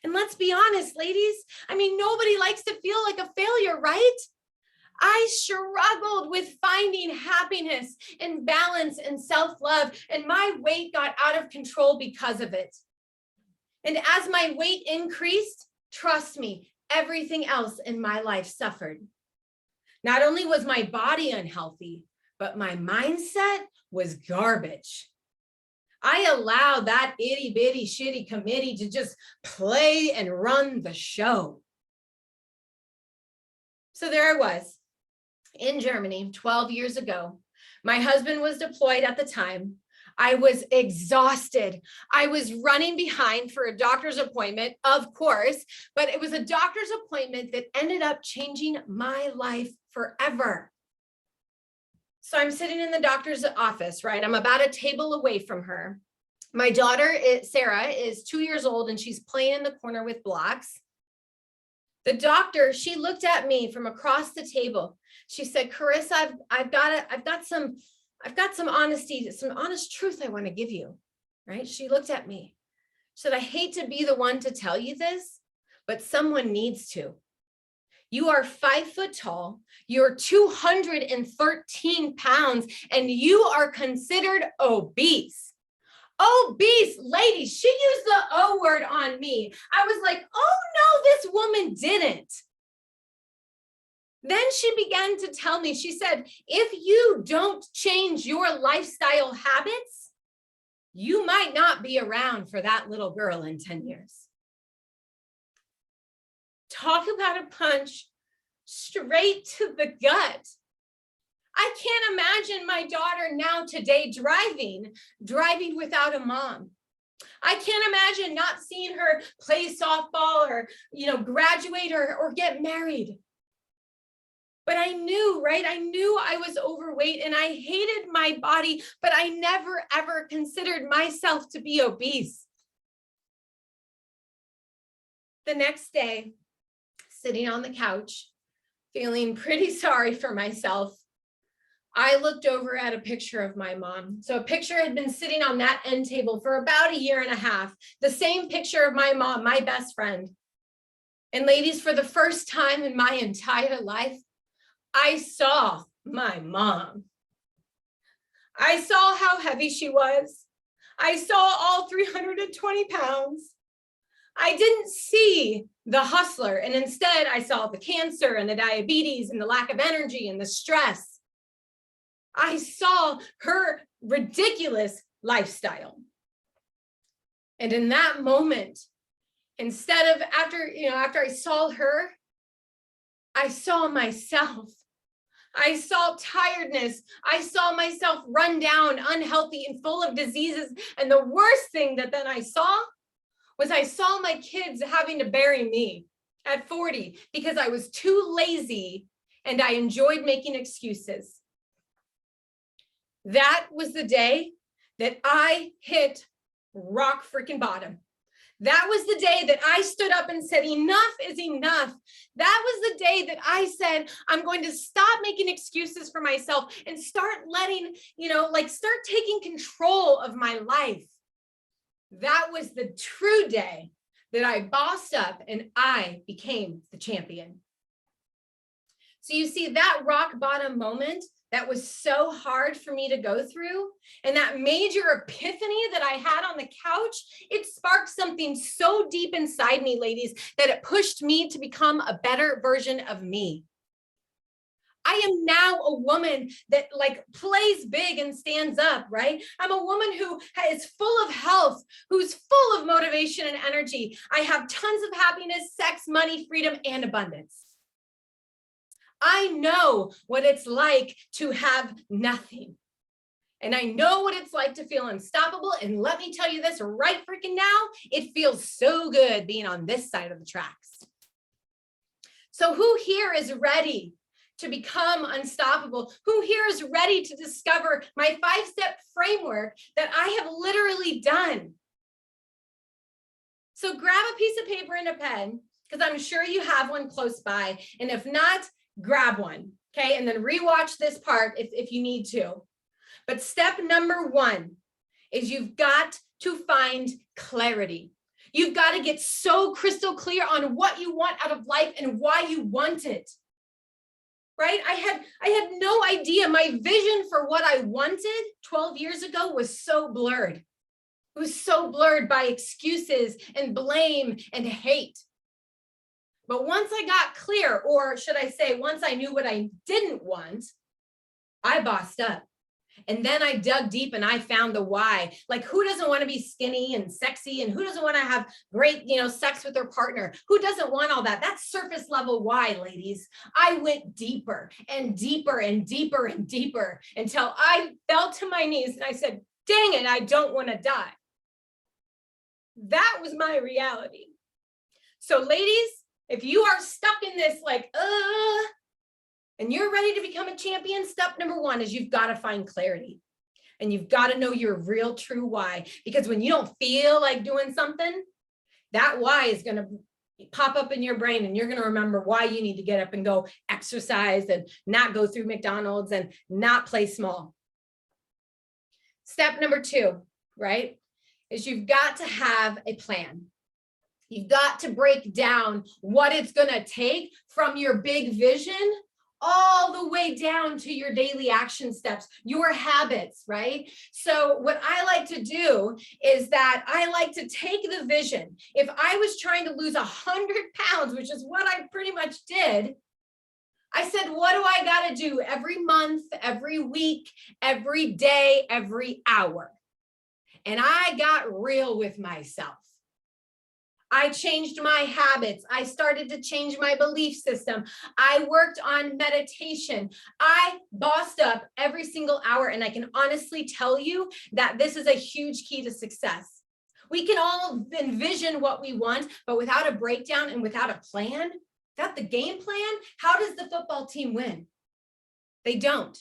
And let's be honest, ladies, I mean, nobody likes to feel like a failure, right? I struggled with finding happiness and balance and self-love, and my weight got out of control because of it. And as my weight increased, trust me, everything else in my life suffered. Not only was my body unhealthy, but my mindset was garbage. I allowed that itty bitty shitty committee to just play and run the show. So there I was in Germany 12 years ago. My husband was deployed at the time. I was exhausted. I was running behind for a doctor's appointment, of course, but it was a doctor's appointment that ended up changing my life forever. So I'm sitting in the doctor's office, right? I'm about a table away from her. My daughter, Sarah, is 2 years old and she's playing in the corner with blocks. The doctor, she looked at me from across the table. She said, Carissa, I've got some honesty, some honest truth I want to give you, right? She looked at me. She said, I hate to be the one to tell you this, but someone needs to. You are 5 foot tall, you're 213 pounds, and you are considered obese. Obese, ladies, she used the O word on me. I was like, oh no, this woman didn't. Then she began to tell me, she said, if you don't change your lifestyle habits, you might not be around for that little girl in 10 years. Talk about a punch straight to the gut. I can't imagine my daughter now today driving without a mom. I can't imagine not seeing her play softball or, graduate or get married. But I knew, right? I knew I was overweight and I hated my body, but I never, ever considered myself to be obese. The next day, sitting on the couch, feeling pretty sorry for myself, I looked over at a picture of my mom. So a picture had been sitting on that end table for about 1.5 years. The same picture of my mom, my best friend. And ladies, for the first time in my entire life, I saw my mom. I saw how heavy she was. I saw all 320 pounds. I didn't see the hustler, and instead I saw the cancer and the diabetes and the lack of energy and the stress. I saw her ridiculous lifestyle. And in that moment, instead of after I saw her, I saw myself. I saw tiredness. I saw myself run down, unhealthy and full of diseases. And the worst thing that then I saw was I saw my kids having to bury me at 40 because I was too lazy and I enjoyed making excuses. That was the day that I hit rock freaking bottom. That was the day that I stood up and said, enough is enough. That was the day that I said, I'm going to stop making excuses for myself and start letting, start taking control of my life. That was the true day that I bossed up and I became the champion. So you see, that rock bottom moment that was so hard for me to go through, and that major epiphany that I had on the couch, it sparked something so deep inside me, ladies, that it pushed me to become a better version of me. I am now a woman that plays big and stands up, right? I'm a woman who is full of health, who's full of motivation and energy. I have tons of happiness, sex, money, freedom, and abundance. I know what it's like to have nothing. And I know what it's like to feel unstoppable. And let me tell you this right freaking now, it feels so good being on this side of the tracks. So who here is ready to become unstoppable? Who here is ready to discover my 5-step framework that I have literally done? So grab a piece of paper and a pen, because I'm sure you have one close by. And if not, grab one, okay? And then rewatch this part if you need to. But step number 1 is you've got to find clarity. You've got to get so crystal clear on what you want out of life and why you want it. Right? I had no idea. My vision for what I wanted 12 years ago was so blurred. It was so blurred by excuses and blame and hate. But once I got clear, or should I say, once I knew what I didn't want, I bossed up. And then I dug deep and I found the why. Like, who doesn't want to be skinny and sexy? And who doesn't want to have great, sex with their partner? Who doesn't want all that? That's surface level why, ladies. I went deeper and deeper and deeper and deeper until I fell to my knees and I said, dang it, I don't want to die. That was my reality. So ladies, if you are stuck in this and you're ready to become a champion, step number 1 is you've got to find clarity. And you've got to know your real true why, because when you don't feel like doing something, that why is going to pop up in your brain and you're going to remember why you need to get up and go exercise and not go through McDonald's and not play small. Step number 2, right, is you've got to have a plan. You've got to break down what it's going to take from your big vision all the way down to your daily action steps, your habits, right? So what I like to do is that I like to take the vision. If I was trying to lose 100 pounds, which is what I pretty much did, I said, what do I got to do every month, every week, every day, every hour? And I got real with myself. I changed my habits. I started to change my belief system. I worked on meditation. I bossed up every single hour. And I can honestly tell you that this is a huge key to success. We can all envision what we want, but without a breakdown and without a plan, without the game plan, how does the football team win? They don't.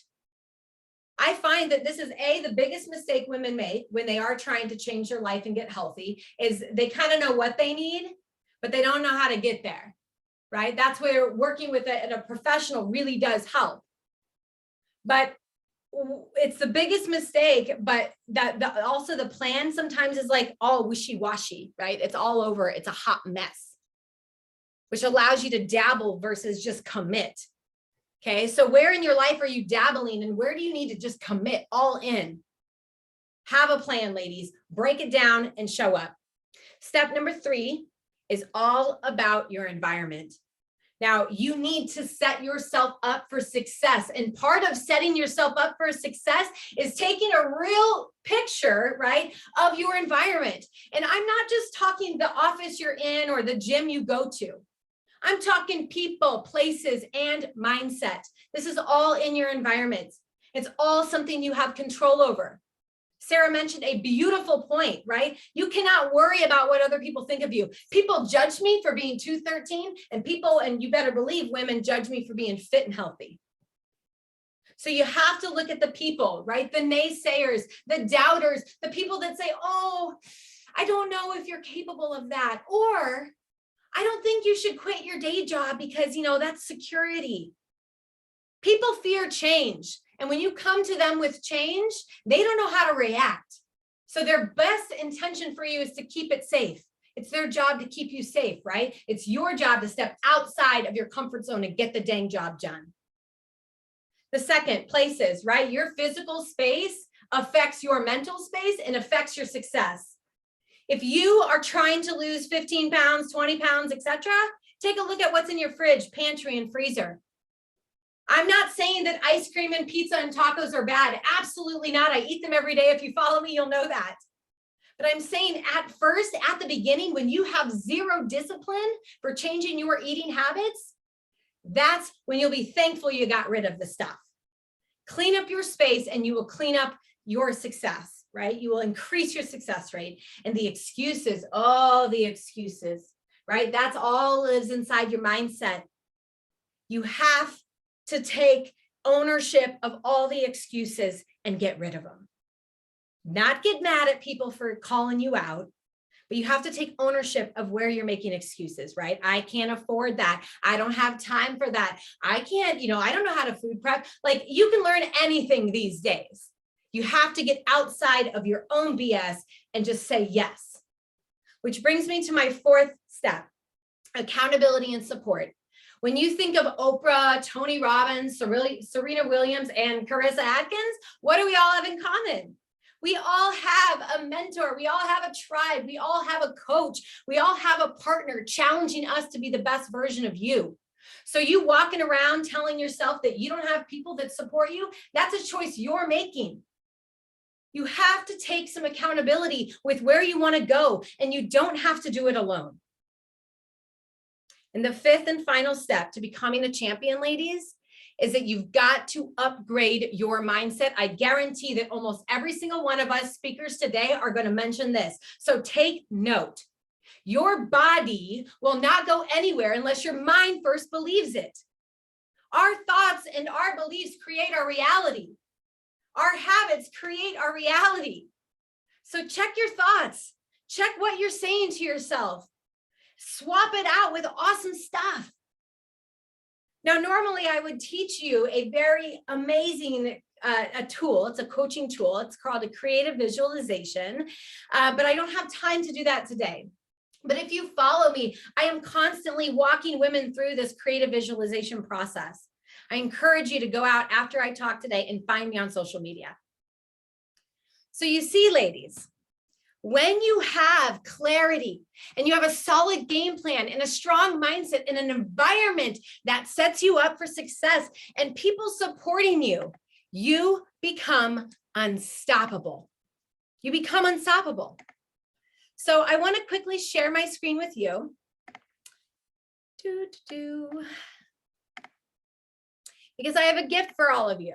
I find that this is the biggest mistake women make when they are trying to change their life and get healthy, is they kind of know what they need, but they don't know how to get there, right? That's where working with a professional really does help. But it's the biggest mistake, but also the plan sometimes is like all wishy-washy, right? It's all over. It's a hot mess, which allows you to dabble versus just commit. Okay, so where in your life are you dabbling and where do you need to just commit all in? Have a plan, ladies. Break it down and show up. Step number 3 is all about your environment. Now, you need to set yourself up for success. And part of setting yourself up for success is taking a real picture, right, of your environment. And I'm not just talking the office you're in or the gym you go to. I'm talking people, places, and mindset. This is all in your environment. It's all something you have control over. Sarah mentioned a beautiful point, right? You cannot worry about what other people think of you. People judge me for being 213, and you better believe women judge me for being fit and healthy. So you have to look at the people, right? The naysayers, the doubters, the people that say, oh, I don't know if you're capable of that. Or I don't think you should quit your day job because, that's security. People fear change. And when you come to them with change, they don't know how to react. So their best intention for you is to keep it safe. It's their job to keep you safe, right? It's your job to step outside of your comfort zone and get the dang job done. The second, places, right? Your physical space affects your mental space and affects your success. If you are trying to lose 15 pounds, 20 pounds, etc., take a look at what's in your fridge, pantry, and freezer. I'm not saying that ice cream and pizza and tacos are bad. Absolutely not. I eat them every day. If you follow me, you'll know that. But I'm saying at the beginning, when you have zero discipline for changing your eating habits, that's when you'll be thankful you got rid of the stuff. Clean up your space and you will clean up your success, right? You will increase your success rate. And the excuses, all the excuses, right? That's all lives inside your mindset. You have to take ownership of all the excuses and get rid of them. Not get mad at people for calling you out, but you have to take ownership of where you're making excuses, right? I can't afford that. I don't have time for that. I can't, I don't know how to food prep. Like, you can learn anything these days. You have to get outside of your own BS and just say yes. Which brings me to my 4th step, accountability and support. When you think of Oprah, Tony Robbins, Serena Williams, and Carissa Atkins, what do we all have in common? We all have a mentor. We all have a tribe. We all have a coach. We all have a partner challenging us to be the best version of you. So you walking around telling yourself that you don't have people that support you, that's a choice you're making. You have to take some accountability with where you want to go, and you don't have to do it alone. And the 5th and final step to becoming a champion, ladies, is that you've got to upgrade your mindset. I guarantee that almost every single one of us speakers today are going to mention this. So take note. Your body will not go anywhere unless your mind first believes it. Our thoughts and our beliefs create our reality. Our habits create our reality. So check your thoughts. Check what you're saying to yourself. Swap it out with awesome stuff. Now, normally I would teach you a very amazing a tool. It's a coaching tool. It's called a creative visualization, but I don't have time to do that today. But if you follow me, I am constantly walking women through this creative visualization process. I encourage you to go out after I talk today and find me on social media. So you see, ladies, when you have clarity and you have a solid game plan and a strong mindset and an environment that sets you up for success and people supporting you, you become unstoppable. You become unstoppable. So I want to quickly share my screen with you. Because I have a gift for all of you,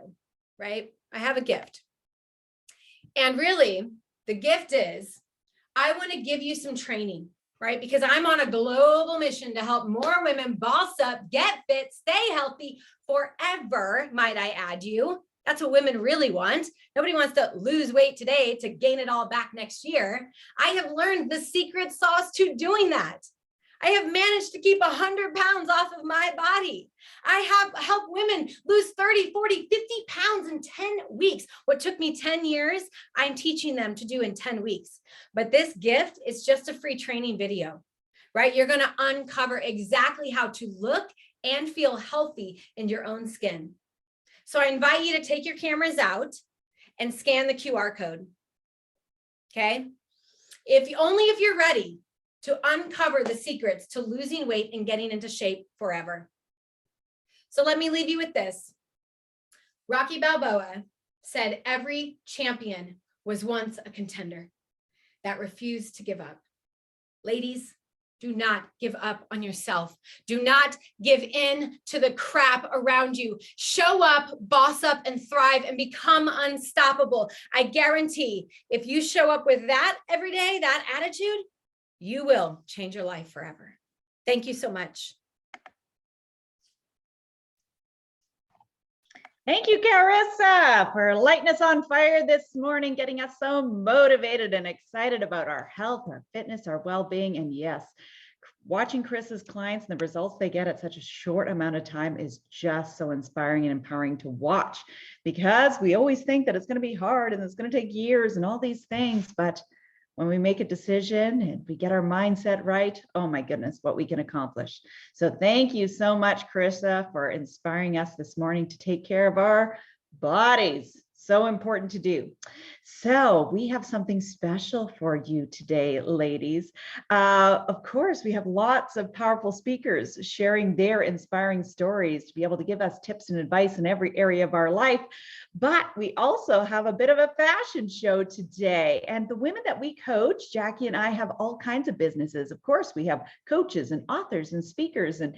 right? I have a gift. And really, the gift is, I want to give you some training, right? Because I'm on a global mission to help more women boss up, get fit, stay healthy forever, might I add you. That's what women really want. Nobody wants to lose weight today to gain it all back next year. I have learned the secret sauce to doing that. I have managed to keep 100 pounds off of my body. I have helped women lose 30, 40, 50 pounds in 10 weeks. What took me 10 years, I'm teaching them to do in 10 weeks. But this gift is just a free training video, right? You're going to uncover exactly how to look and feel healthy in your own skin. So I invite you to take your cameras out and scan the QR code. Okay? Only if you're ready to uncover the secrets to losing weight and getting into shape forever. So let me leave you with this. Rocky Balboa said every champion was once a contender that refused to give up. Ladies, do not give up on yourself. Do not give in to the crap around you. Show up, boss up, and thrive and become unstoppable. I guarantee if you show up with that every day, that attitude, you will change your life forever. Thank you so much. Thank you, Carissa, for lighting us on fire this morning, getting us so motivated and excited about our health, our fitness, our well-being. And yes, watching Carissa's clients and the results they get at such a short amount of time is just so inspiring and empowering to watch, because we always think that it's going to be hard and it's going to take years and all these things. But when we make a decision and we get our mindset right, oh my goodness, what we can accomplish. So thank you so much, Carissa, for inspiring us this morning to take care of our bodies. So important to do. So we have something special for you today, ladies. Of course, we have lots of powerful speakers sharing their inspiring stories to be able to give us tips and advice in every area of our life. But we also have a bit of a fashion show today. And the women that we coach, Jackie and I, have all kinds of businesses. Of course, we have coaches and authors and speakers, and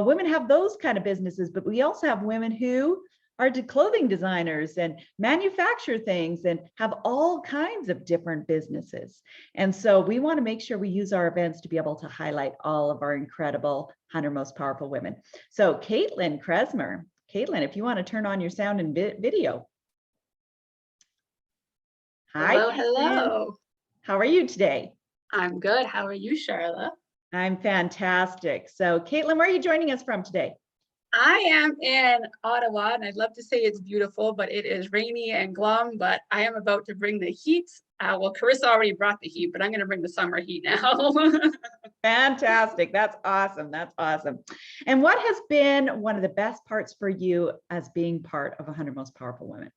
women have those kind of businesses. But we also have women who are clothing designers and manufacture things and have all kinds of different businesses. And so we want to make sure we use our events to be able to highlight all of our incredible 100 most powerful women. So Caitlin Kresmer, Caitlin, if you want to turn on your sound and video. Hi. Hello, hello. How are you today? I'm good. How are you, Charla? I'm fantastic. So Caitlin, where are you joining us from today? I am in Ottawa, and I'd love to say it's beautiful, but it is rainy and glum, but I am about to bring the heat. Well, Carissa already brought the heat, but I'm going to bring the summer heat now. Fantastic. That's awesome. That's awesome. And what has been one of the best parts for you as being part of 100 Most Powerful Women?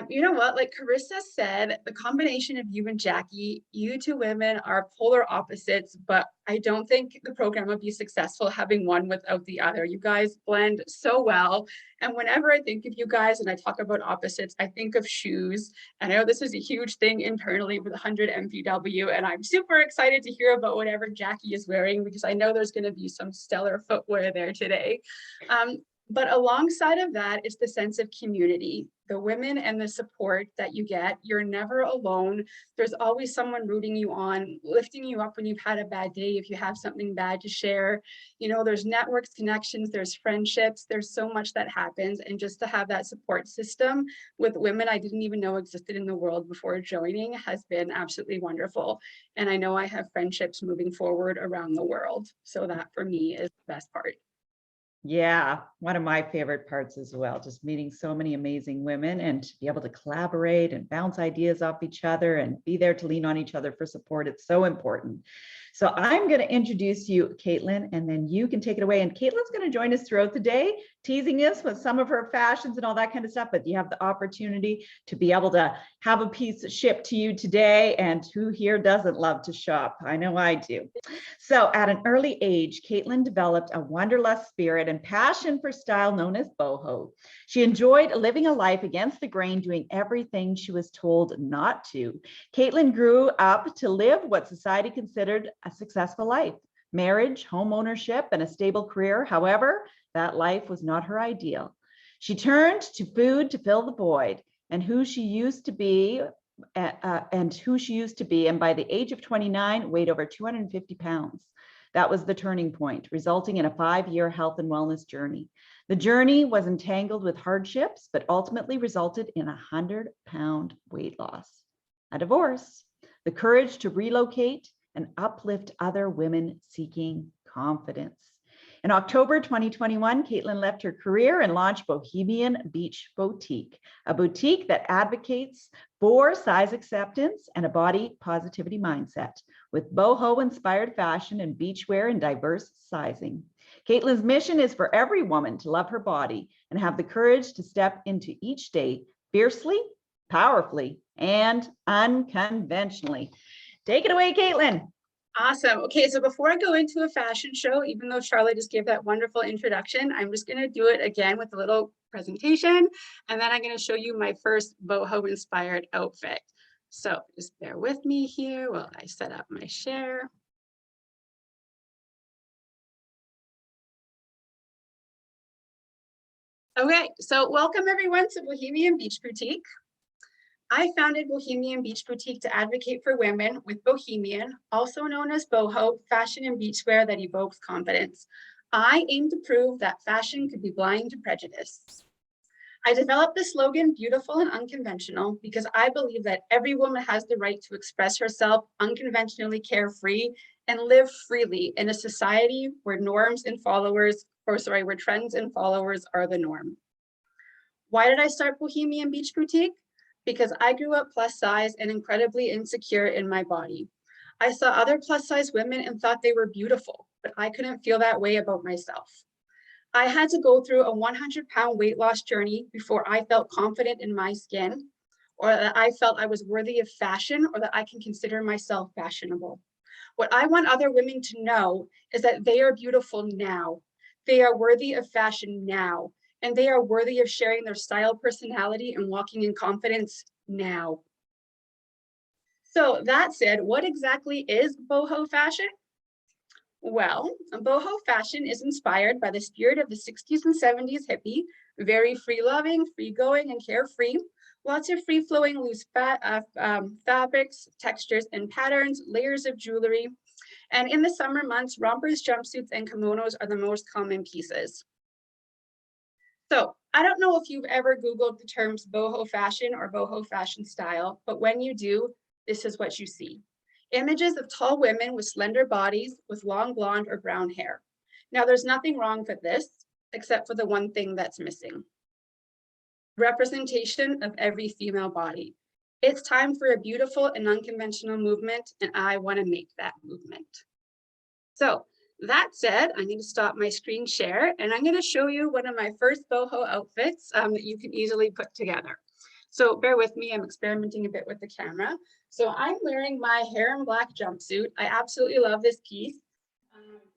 You know what, like Carissa said, the combination of you and Jackie, you two women are polar opposites, but I don't think the program would be successful having one without the other. You guys blend so well. And whenever I think of you guys and I talk about opposites, I think of shoes. And I know this is a huge thing internally with 100 MPW, and I'm super excited to hear about whatever Jackie is wearing, because I know there's going to be some stellar footwear there today. But alongside of that, it's the sense of community. the women and the support that you get. You're never alone. There's always someone rooting you on, lifting you up when you've had a bad day, if you have something bad to share. You know, there's networks, connections, there's friendships, there's so much that happens. And just to have that support system with women I didn't even know existed in the world before joining has been absolutely wonderful. And I know I have friendships moving forward around the world. So that for me is the best part. Yeah, one of my favorite parts as well, just meeting so many amazing women and to be able to collaborate and bounce ideas off each other and be there to lean on each other for support. It's so important. So I'm going to introduce you, Caitlin, and then you can take it away. And Caitlin's going to join us throughout the day, teasing us with some of her fashions and all that kind of stuff. But you have the opportunity to be able to have a piece shipped to you today. And who here doesn't love to shop? I know I do. So at an early age, Caitlin developed a wanderlust spirit and passion for style known as boho. She enjoyed living a life against the grain, doing everything she was told not to. Caitlin grew up to live what society considered a successful life: marriage, home ownership, and a stable career. However, that life was not her ideal. She turned to food to fill the void and who she used to be, and by the age of 29, weighed over 250 pounds. That was the turning point, resulting in a 5-year health and wellness journey. The journey was entangled with hardships, but ultimately resulted in a 100-pound weight loss, a divorce, the courage to relocate and uplift other women seeking confidence. In October 2021, Caitlin left her career and launched Bohemian Beach Boutique, a boutique that advocates for size acceptance and a body positivity mindset, with boho-inspired fashion and beachwear in diverse sizing. Caitlin's mission is for every woman to love her body and have the courage to step into each day fiercely, powerfully, and unconventionally. Take it away, Caitlin. Awesome. Okay, so before I go into a fashion show, even though Charlotte just gave that wonderful introduction, I'm just going to do it again with a little presentation, and then I'm going to show you my first boho inspired outfit. So just bear with me here while I set up my share. Okay, so welcome everyone to Bohemian Beach Boutique. I founded Bohemian Beach Boutique to advocate for women with bohemian, also known as boho, fashion and beachwear that evokes confidence. I aim to prove that fashion could be blind to prejudice. I developed the slogan, beautiful and unconventional, because I believe that every woman has the right to express herself unconventionally, carefree, and live freely in a society where norms and followers, where trends and followers are the norm. Why did I start Bohemian Beach Boutique? Because I grew up plus size and incredibly insecure in my body. I saw other plus size women and thought they were beautiful, but I couldn't feel that way about myself. I had to go through a 100-pound weight loss journey before I felt confident in my skin, or that I felt I was worthy of fashion, or that I can consider myself fashionable. What I want other women to know is that they are beautiful now. They are worthy of fashion now. And they are worthy of sharing their style, personality, and walking in confidence now. So that said, what exactly is boho fashion? Well, boho fashion is inspired by the spirit of the 60s and 70s hippie, very free-loving, free-going, and carefree. Lots of free-flowing loose fabrics, textures, and patterns, layers of jewelry. And in the summer months, rompers, jumpsuits, and kimonos are the most common pieces. So I don't know if you've ever Googled the terms boho fashion or boho fashion style, but when you do, this is what you see. Images of tall women with slender bodies with long blonde or brown hair. Now there's nothing wrong with this, except for the one thing that's missing. Representation of every female body. It's time for a beautiful and unconventional movement, and I want to make that movement. So that said, I need to stop my screen share, and I'm going to show you one of my first boho outfits that you can easily put together. So bear with me, I'm experimenting a bit with the camera. So I'm wearing my hair and black jumpsuit. I absolutely love this piece.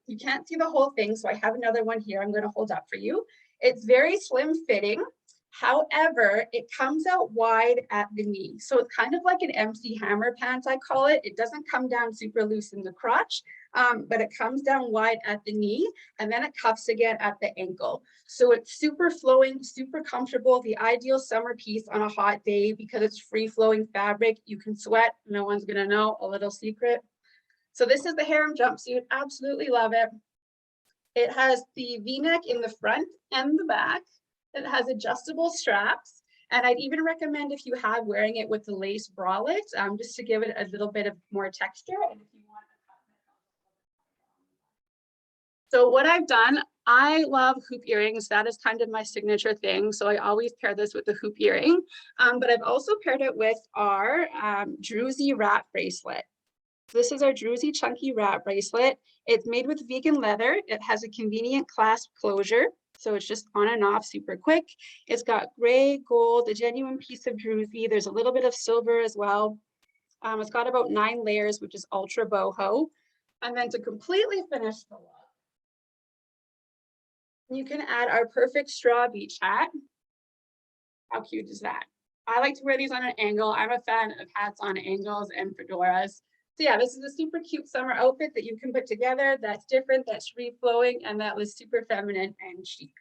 You can't see the whole thing, so I have another one here I'm going to hold up for you. It's very slim fitting. However, it comes out wide at the knee. So it's kind of like an MC Hammer pants, I call it. It doesn't come down super loose in the crotch, but it comes down wide at the knee, and then it cuffs again at the ankle. So it's super flowing, super comfortable, the ideal summer piece on a hot day because it's free flowing fabric. You can sweat, no one's gonna know, a little secret. So this is the harem jumpsuit, absolutely love it. It has the V-neck in the front and the back. It has adjustable straps. And I'd even recommend if you have wearing it with the lace bralette, just to give it a little bit of more texture. And if you want So what I've done, I love hoop earrings. That is kind of my signature thing. So I always pair this with the hoop earring. But I've also paired it with our Druzy wrap bracelet. This is our Druzy chunky wrap bracelet. It's made with vegan leather. It has a convenient clasp closure. So it's just on and off super quick. It's got gray, gold, a genuine piece of Druzy. There's a little bit of silver as well. It's got about 9 layers, which is ultra boho. And then to completely finish the look, you can add our perfect straw beach hat. How cute is that? I like to wear these on an angle. I'm a fan of hats on angles and fedoras. So yeah, this is a super cute summer outfit that you can put together that's different, that's free flowing, and that was super feminine and chic.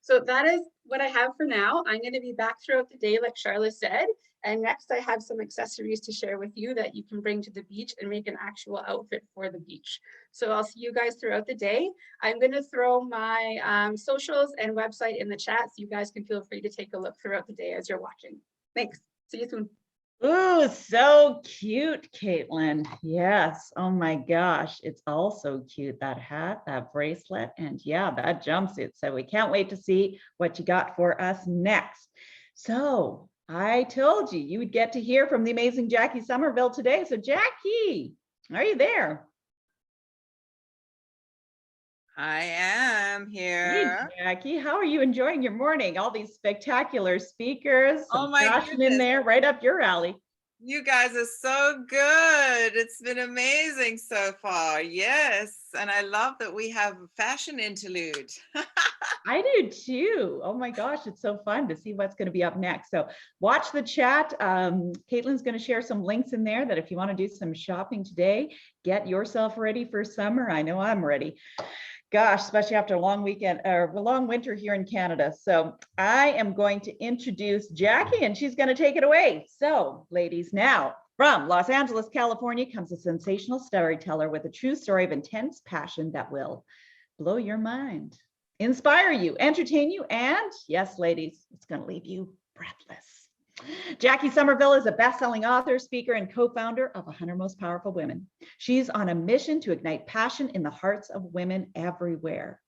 So that is what I have for now. I'm going to be back throughout the day, like Charlotte said. And next I have some accessories to share with you that you can bring to the beach and make an actual outfit for the beach. So I'll see you guys throughout the day. I'm going to throw my socials and website in the chat so you guys can feel free to take a look throughout the day as you're watching. Thanks. See you soon. Ooh, so cute, Caitlin. Yes. Oh my gosh. It's all so cute. That hat, that bracelet, and yeah, that jumpsuit. So we can't wait to see what you got for us next. So I told you you would get to hear from the amazing Jackie Somerville today. So Jackie, are you there? I am Hey, here. Jackie, how are you enjoying your morning? All these spectacular speakers, Oh some my fashion in goodness. there, right up your alley. You guys are so good. It's been amazing so far. Yes. And I love that we have a fashion interlude. I do too. Oh my gosh, it's so fun to see what's going to be up next. So watch the chat. Caitlin's going to share some links in there that if you want to do some shopping today, get yourself ready for summer. I know I'm ready. Gosh, especially after a long weekend or a long winter here in Canada. So I am going to introduce Jackie and she's going to take it away. So ladies, now from Los Angeles, California comes a sensational storyteller with a true story of intense passion that will blow your mind, inspire you, entertain you, and yes, ladies, it's going to leave you breathless. Jackie Somerville is a best-selling author, speaker, and co-founder of 100 Most Powerful Women. She's on a mission to ignite passion in the hearts of women everywhere.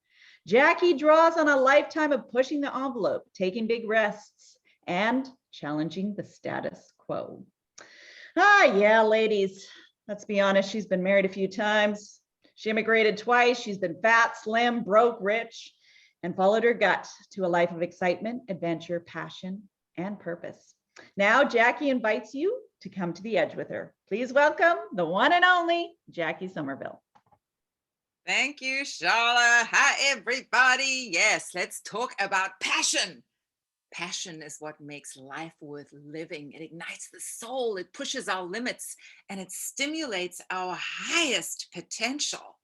Jackie draws on a lifetime of pushing the envelope, taking big risks, and challenging the status quo. Yeah, ladies, let's be honest, she's been married a few times. She immigrated twice. She's been fat, slim, broke, rich, and followed her gut to a life of excitement, adventure, passion, and purpose. Now, Jackie invites you to come to the edge with her. Please welcome the one and only Jackie Somerville. Thank you, Charlotte. Hi, everybody. Yes, let's talk about passion. Passion is what makes life worth living. It ignites the soul, it pushes our limits, and it stimulates our highest potential.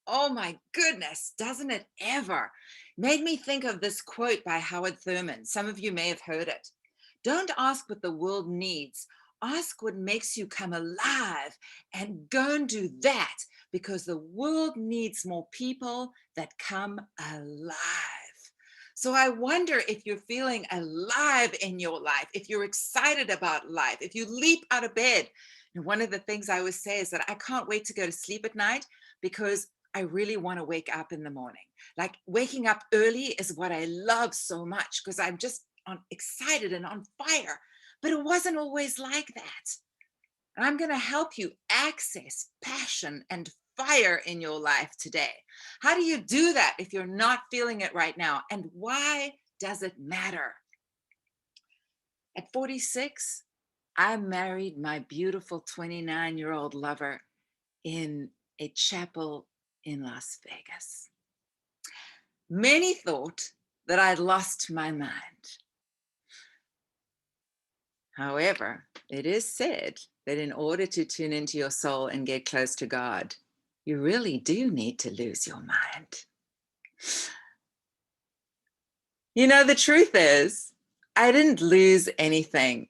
Oh my goodness, doesn't it ever? Made me think of this quote by Howard Thurman. Some of you may have heard it. Don't ask what the world needs. Ask what makes you come alive and go and do that, because the world needs more people that come alive. So I wonder if you're feeling alive in your life, if you're excited about life, if you leap out of bed. And one of the things I always say is that I can't wait to go to sleep at night because I really want to wake up in the morning. Like waking up early is what I love so much because I'm just excited and on fire. But it wasn't always like that. And I'm going to help you access passion and fire in your life today. How do you do that if you're not feeling it right now? And why does it matter? At 46, I married my beautiful 29-year-old lover in a chapel in Las Vegas. Many thought that I'd lost my mind. However, it is said that in order to tune into your soul and get close to God, you really do need to lose your mind. You know, the truth is, I didn't lose anything.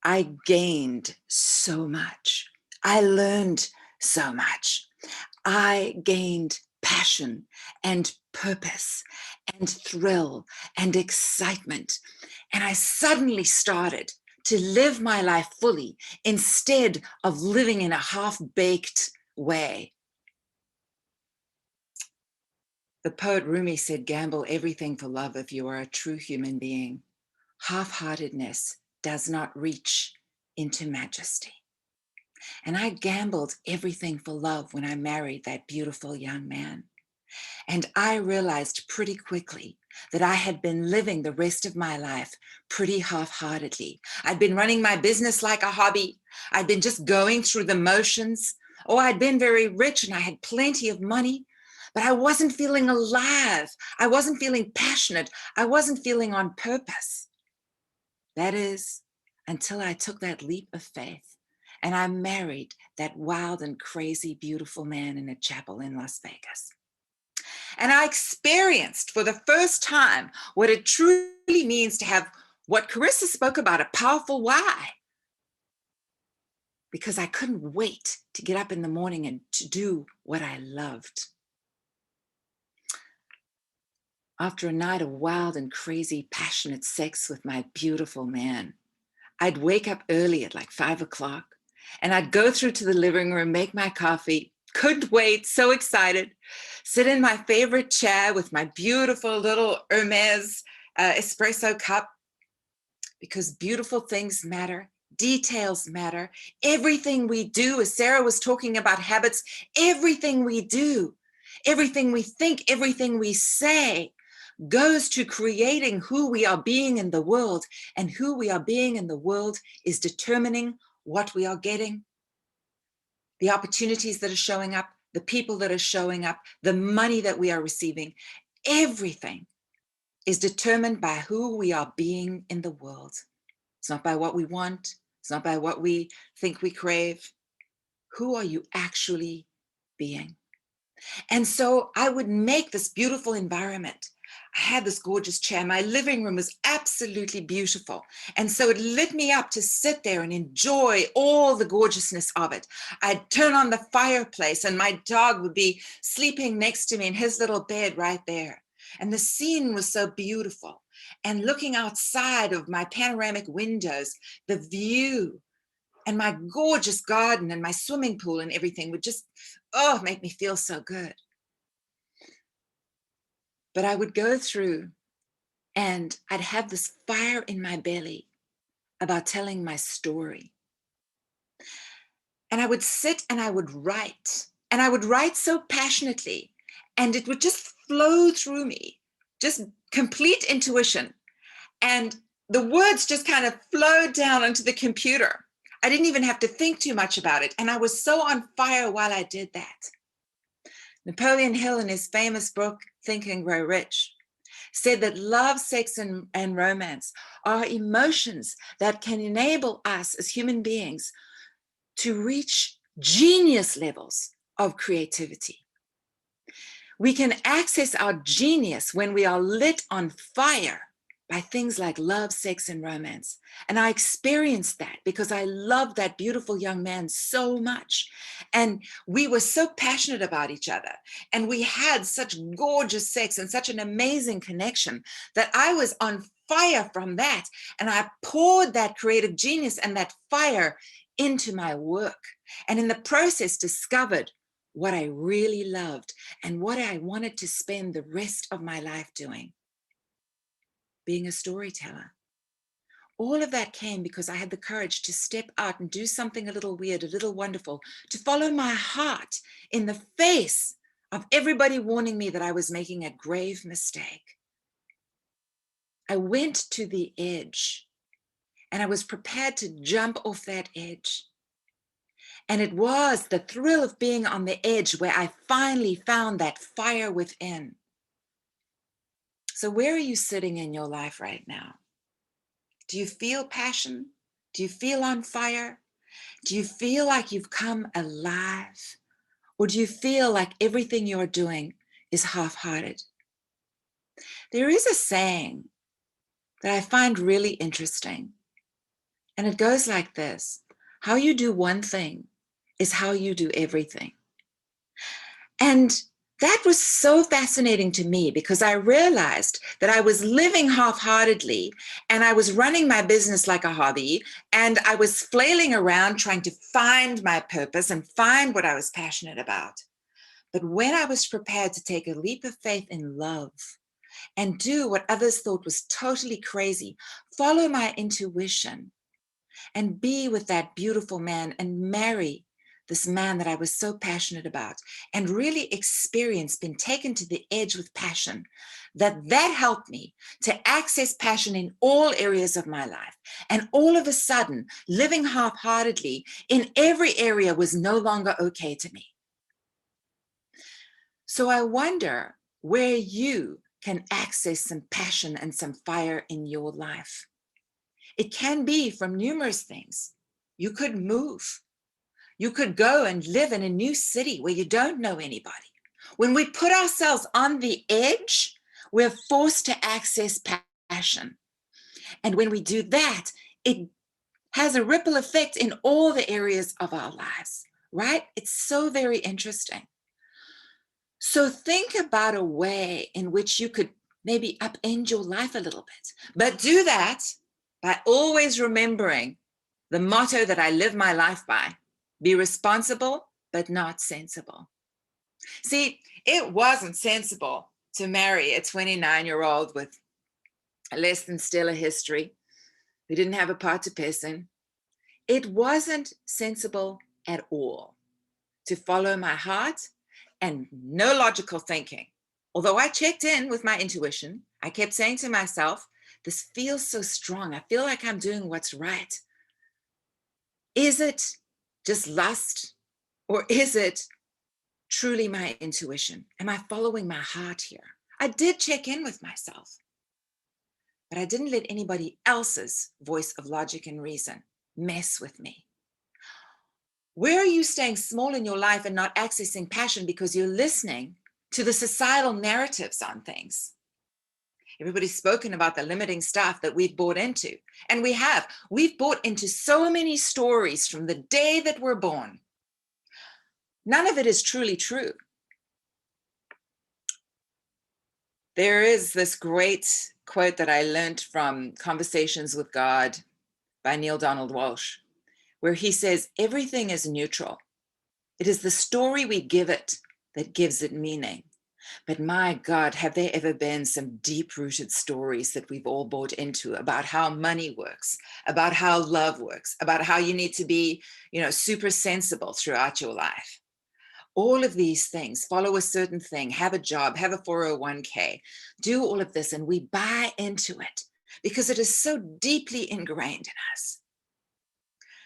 I gained so much. I learned so much. I gained passion and purpose and thrill and excitement. And I suddenly started to live my life fully instead of living in a half-baked way. The poet Rumi said, gamble everything for love if you are a true human being. Half-heartedness does not reach into majesty. And I gambled everything for love when I married that beautiful young man. And I realized pretty quickly that I had been living the rest of my life pretty half-heartedly. I'd been running my business like a hobby. I'd been just going through the motions. Oh, I'd been very rich and I had plenty of money, but I wasn't feeling alive. I wasn't feeling passionate. I wasn't feeling on purpose. That is, until I took that leap of faith and I married that wild and crazy, beautiful man in a chapel in Las Vegas. And I experienced for the first time what it truly means to have what Carissa spoke about, a powerful why. Because I couldn't wait to get up in the morning and to do what I loved. After a night of wild and crazy, passionate sex with my beautiful man, I'd wake up early at like 5 o'clock and I'd go through to the living room, make my coffee, couldn't wait, so excited, sit in my favorite chair with my beautiful little Hermes espresso cup, because beautiful things matter, details matter. Everything we do, as Sarah was talking about habits, everything we do, everything we think, everything we say goes to creating who we are being in the world, and who we are being in the world is determining what we are getting, the opportunities that are showing up, the people that are showing up, the money that we are receiving. Everything is determined by who we are being in the world. It's not by what we want. It's not by what we think we crave. Who are you actually being? And so I would make this beautiful environment. I had this gorgeous chair. My living room was absolutely beautiful. And so it lit me up to sit there and enjoy all the gorgeousness of it. I'd turn on the fireplace and my dog would be sleeping next to me in his little bed right there. And the scene was so beautiful. And looking outside of my panoramic windows, the view and my gorgeous garden and my swimming pool and everything would just, oh, make me feel so good. But I would go through and I'd have this fire in my belly about telling my story. And I would sit and I would write. And I would write so passionately, and it would just flow through me, just complete intuition. And the words just kind of flowed down onto the computer. I didn't even have to think too much about it. And I was so on fire while I did that. Napoleon Hill, in his famous book, Think and Grow Rich, said that love, sex, and romance are emotions that can enable us as human beings to reach genius levels of creativity. We can access our genius when we are lit on fire by things like love, sex, and romance. And I experienced that because I loved that beautiful young man so much. And we were so passionate about each other. And we had such gorgeous sex and such an amazing connection that I was on fire from that. And I poured that creative genius and that fire into my work. And in the process, discovered what I really loved and what I wanted to spend the rest of my life doing. Being a storyteller. All of that came because I had the courage to step out and do something a little weird, a little wonderful, to follow my heart in the face of everybody warning me that I was making a grave mistake. I went to the edge and I was prepared to jump off that edge. And it was the thrill of being on the edge where I finally found that fire within. So where are you sitting in your life right now? Do you feel passion? Do you feel on fire? Do you feel like you've come alive? Or do you feel like everything you're doing is half-hearted? There is a saying that I find really interesting, and it goes like this: how you do one thing is how you do everything. And that was so fascinating to me because I realized that I was living half-heartedly and I was running my business like a hobby, and I was flailing around trying to find my purpose and find what I was passionate about. But when I was prepared to take a leap of faith in love and do what others thought was totally crazy, follow my intuition and be with that beautiful man and marry this man that I was so passionate about, and really experience being taken to the edge with passion, that helped me to access passion in all areas of my life. And all of a sudden, living half-heartedly in every area was no longer okay to me. So I wonder where you can access some passion and some fire in your life. It can be from numerous things. You could move. You could go and live in a new city where you don't know anybody. When we put ourselves on the edge, we're forced to access passion. And when we do that, it has a ripple effect in all the areas of our lives, right? It's so very interesting. So think about a way in which you could maybe upend your life a little bit, but do that by always remembering the motto that I live my life by: be responsible, but not sensible. See, it wasn't sensible to marry a 29-year-old with a less than stellar history who didn't have a pot to piss in. It wasn't sensible at all to follow my heart and no logical thinking. Although I checked in with my intuition, I kept saying to myself, this feels so strong. I feel like I'm doing what's right. Is it just lust, or is it truly my intuition? Am I following my heart here? I did check in with myself, but I didn't let anybody else's voice of logic and reason mess with me. Where are you staying small in your life and not accessing passion because you're listening to the societal narratives on things? Everybody's spoken about the limiting stuff that we've bought into, and we've bought into so many stories from the day that we're born. None of it is truly true. There is this great quote that I learned from Conversations with God by Neale Donald Walsch, where he says, everything is neutral. It is the story we give it that gives it meaning. But my God, have there ever been some deep-rooted stories that we've all bought into about how money works, about how love works, about how you need to be, super sensible throughout your life. All of these things, follow a certain thing, have a job, have a 401k, do all of this, and we buy into it because it is so deeply ingrained in us.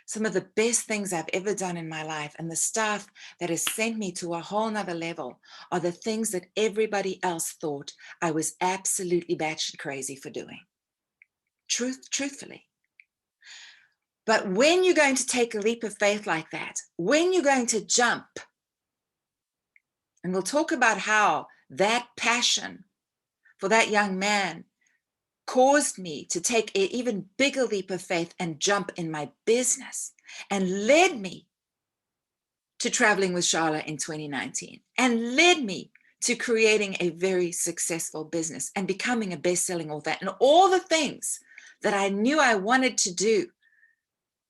Some of the best things I've ever done in my life and the stuff that has sent me to a whole nother level are the things that everybody else thought I was absolutely batshit crazy for doing. Truthfully. But when you're going to take a leap of faith like that, when you're going to jump, and we'll talk about how that passion for that young man caused me to take an even bigger leap of faith and jump in my business, and led me to traveling with Charla in 2019, and led me to creating a very successful business and becoming a best-selling author, and all the things that I knew I wanted to do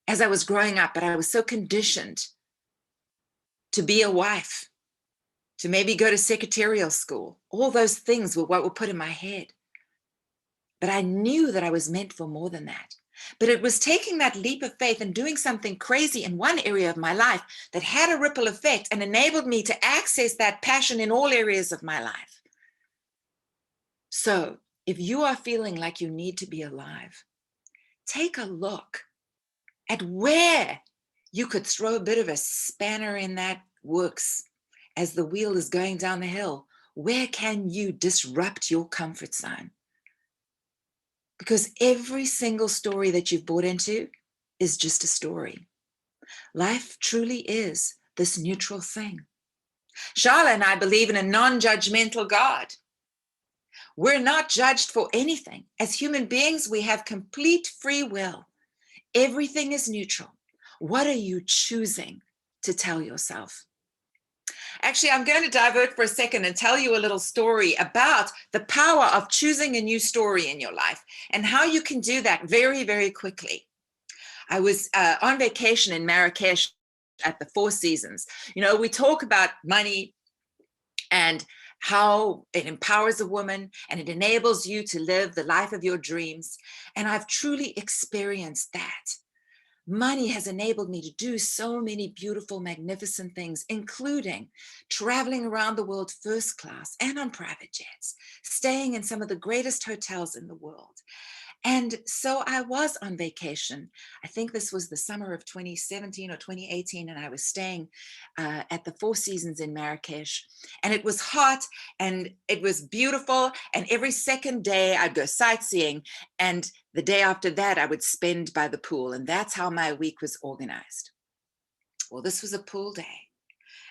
as I was growing up, but I was so conditioned to be a wife, to maybe go to secretarial school. All those things were what were put in my head. But I knew that I was meant for more than that. But it was taking that leap of faith and doing something crazy in one area of my life that had a ripple effect and enabled me to access that passion in all areas of my life. So if you are feeling like you need to be alive, take a look at where you could throw a bit of a spanner in that works as the wheel is going down the hill. Where can you disrupt your comfort zone? Because every single story that you've bought into is just a story. Life truly is this neutral thing. Charla and I believe in a non-judgmental God. We're not judged for anything. As human beings, we have complete free will. Everything is neutral. What are you choosing to tell yourself? Actually, I'm going to divert for a second and tell you a little story about the power of choosing a new story in your life and how you can do that very, very quickly. I was on vacation in Marrakesh at the Four Seasons. You know, we talk about money and how it empowers a woman and it enables you to live the life of your dreams. And I've truly experienced that. Money has enabled me to do so many beautiful, magnificent things, including traveling around the world first class and on private jets, staying in some of the greatest hotels in the world. And so I was on vacation. I think this was the summer of 2017 or 2018, and I was staying at the Four Seasons in Marrakesh. And it was hot and it was beautiful. And every second day I'd go sightseeing. And the day after that, I would spend by the pool. And that's how my week was organized. Well, this was a pool day.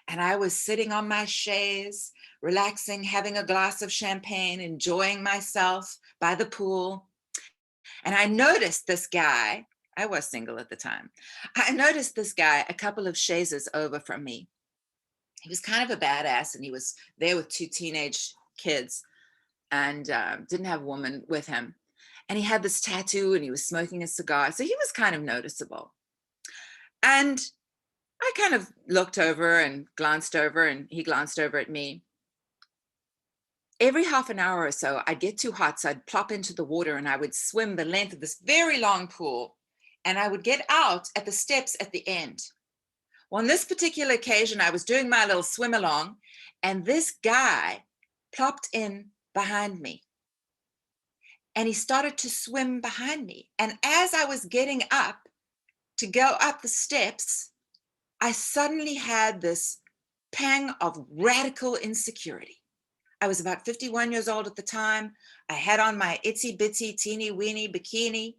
And I was sitting on my chaise, relaxing, having a glass of champagne, enjoying myself by the pool. And I noticed this guy, I was single at the time. I noticed this guy a couple of chaises over from me. He was kind of a badass and he was there with two teenage kids and didn't have a woman with him. And he had this tattoo and he was smoking a cigar. So he was kind of noticeable. And I kind of looked over and glanced over and he glanced over at me. Every half an hour or so, I'd get too hot, so I'd plop into the water and I would swim the length of this very long pool. And I would get out at the steps at the end. Well, on this particular occasion, I was doing my little swim along and this guy plopped in behind me. And he started to swim behind me. And as I was getting up to go up the steps, I suddenly had this pang of radical insecurity. I was about 51 years old at the time. I had on my itsy bitsy teeny weeny bikini.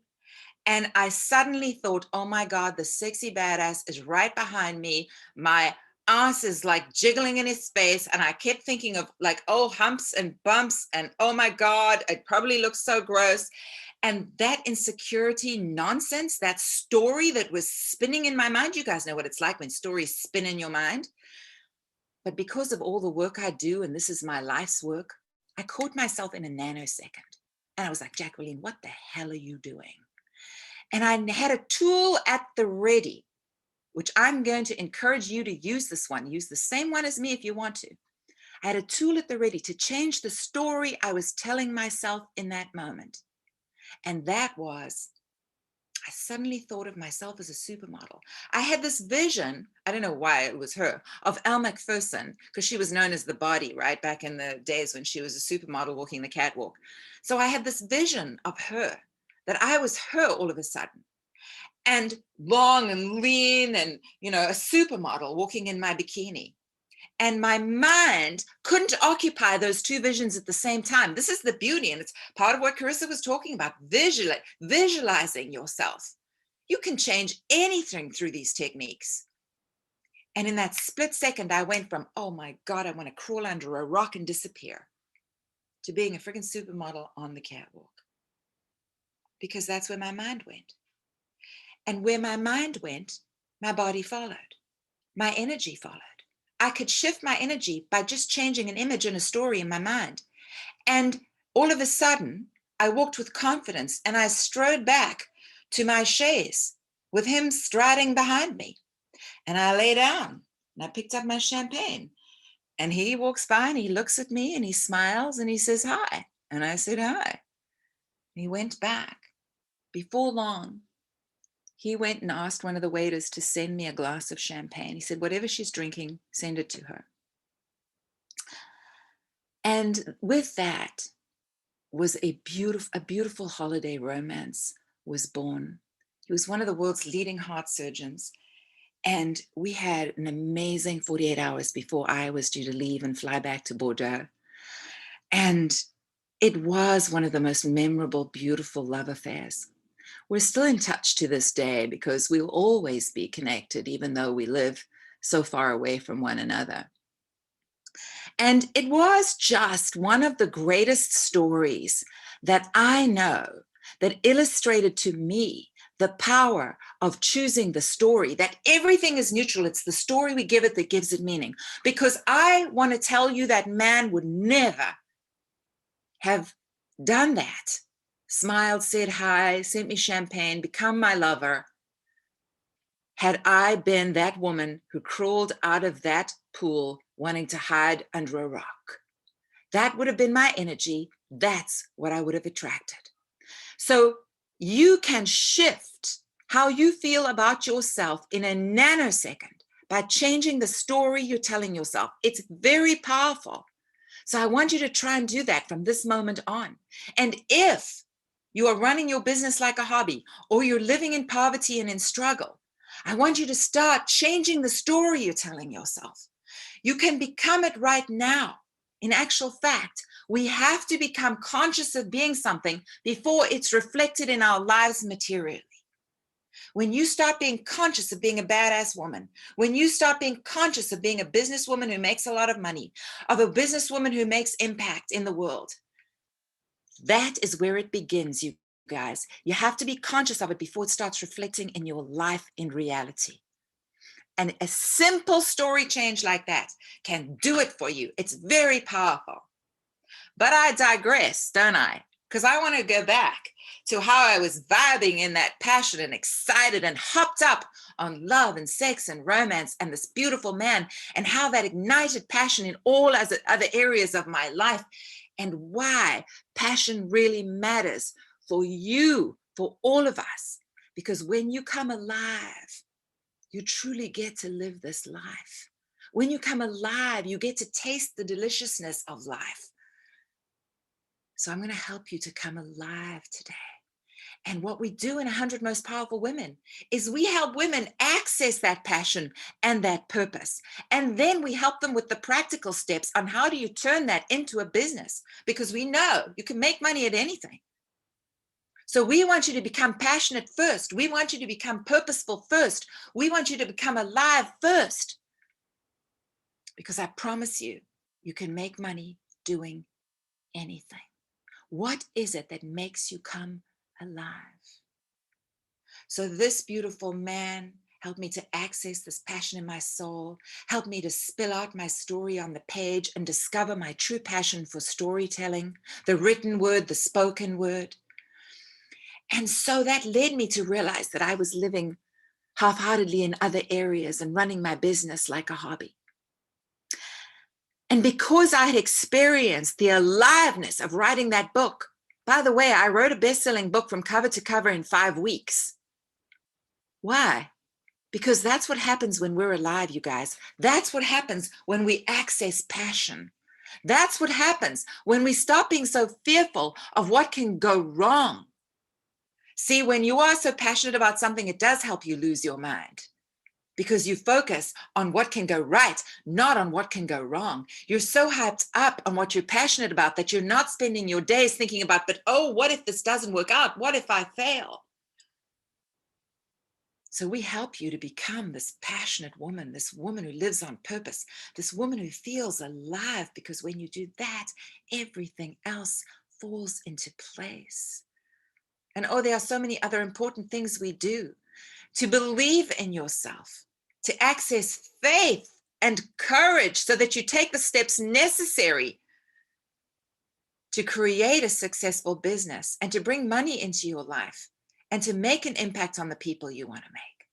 And I suddenly thought, oh my God, the sexy badass is right behind me. My ass is like jiggling in his face. And I kept thinking of like, oh, humps and bumps. And oh my God, it probably looks so gross. And that insecurity nonsense, that story that was spinning in my mind, you guys know what it's like when stories spin in your mind. But because of all the work I do, and this is my life's work, I caught myself in a nanosecond. And I was like, Jacqueline, what the hell are you doing? And I had a tool at the ready, which I'm going to encourage you to use this one. Use the same one as me if you want to. I had a tool at the ready to change the story I was telling myself in that moment. And that was, I suddenly thought of myself as a supermodel. I had this vision, I don't know why it was her, of Elle Macpherson, because she was known as the body, right? Back in the days when she was a supermodel walking the catwalk. So I had this vision of her, that I was her all of a sudden. And long and lean and, you know, a supermodel walking in my bikini. And my mind couldn't occupy those two visions at the same time. This is the beauty, and it's part of what Carissa was talking about, visualizing yourself. You can change anything through these techniques. And in that split second, I went from, oh my God, I want to crawl under a rock and disappear, to being a freaking supermodel on the catwalk. Because that's where my mind went. And where my mind went, my body followed. My energy followed. I could shift my energy by just changing an image and a story in my mind. And all of a sudden, I walked with confidence and I strode back to my chaise with him striding behind me. And I lay down and I picked up my champagne. And he walks by and he looks at me and he smiles and he says, hi. And I said, hi. He went back. Before long, he went and asked one of the waiters to send me a glass of champagne. He said, whatever she's drinking, send it to her. And with that was a beautiful holiday romance was born. He was one of the world's leading heart surgeons. And we had an amazing 48 hours before I was due to leave and fly back to Bordeaux. And it was one of the most memorable, beautiful love affairs. We're still in touch to this day because we'll always be connected, even though we live so far away from one another. And it was just one of the greatest stories that I know that illustrated to me the power of choosing the story, that everything is neutral. It's the story we give it that gives it meaning. Because I want to tell you that man would never have done that. Smiled, said hi, sent me champagne, become my lover, had I been that woman who crawled out of that pool wanting to hide under a rock. That would have been my energy. That's what I would have attracted. So you can shift how you feel about yourself in a nanosecond by changing the story you're telling yourself. It's very powerful. So I want you to try and do that from this moment on. And if you are running your business like a hobby, or you're living in poverty and in struggle, I want you to start changing the story you're telling yourself. You can become it right now. In actual fact, we have to become conscious of being something before it's reflected in our lives materially. When you start being conscious of being a badass woman, when you start being conscious of being a businesswoman who makes a lot of money, of a businesswoman who makes impact in the world, that is where it begins, you guys. You have to be conscious of it before it starts reflecting in your life in reality. And a simple story change like that can do it for you. It's very powerful. But I digress, don't I? Because I want to go back to how I was vibing in that passion and excited and hopped up on love and sex and romance and this beautiful man, and how that ignited passion in all other areas of my life, and why passion really matters for you, for all of us. Because when you come alive, you truly get to live this life. When you come alive, you get to taste the deliciousness of life. So I'm going to help you to come alive today. And what we do in 100 Most Powerful Women is we help women access that passion and that purpose. And then we help them with the practical steps on how do you turn that into a business, because we know you can make money at anything. So we want you to become passionate first. We want you to become purposeful first. We want you to become alive first. Because I promise you, you can make money doing anything. What is it that makes you come alive? So this beautiful man helped me to access this passion in my soul, helped me to spill out my story on the page and discover my true passion for storytelling, the written word, the spoken word. And so that led me to realize that I was living half-heartedly in other areas and running my business like a hobby. And because I had experienced the aliveness of writing that book, by the way, I wrote a best-selling book from cover to cover in 5 weeks. Why? Because that's what happens when we're alive, you guys. That's what happens when we access passion. That's what happens when we stop being so fearful of what can go wrong. See, when you are so passionate about something, it does help you lose your mind, because you focus on what can go right, not on what can go wrong. You're so hyped up on what you're passionate about that you're not spending your days thinking about, but oh, what if this doesn't work out? What if I fail? So we help you to become this passionate woman, this woman who lives on purpose, this woman who feels alive, because when you do that, everything else falls into place. And oh, there are so many other important things we do. To believe in yourself, to access faith and courage so that you take the steps necessary to create a successful business and to bring money into your life and to make an impact on the people you want to make.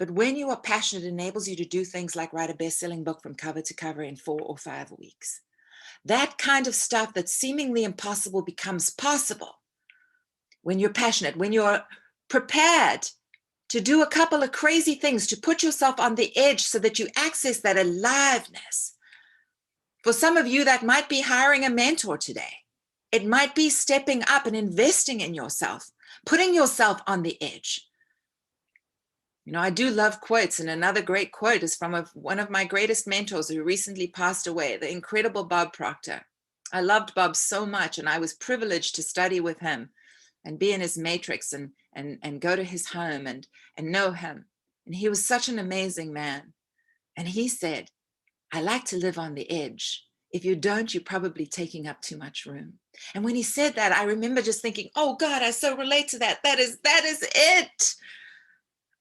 But when you are passionate, it enables you to do things like write a best-selling book from cover to cover in 4 or 5 weeks. That kind of stuff that's seemingly impossible becomes possible when you're passionate, when you're prepared to do a couple of crazy things, to put yourself on the edge so that you access that aliveness. For some of you, that might be hiring a mentor today. It might be stepping up and investing in yourself, putting yourself on the edge. You know, I do love quotes, and another great quote is from one of my greatest mentors who recently passed away, the incredible Bob Proctor. I loved Bob so much, and I was privileged to study with him and be in his matrix and go to his home and know him. And he was such an amazing man. And he said, I like to live on the edge. If you don't, you're probably taking up too much room. And when he said that, I remember just thinking, oh God, I so relate to that. That is it.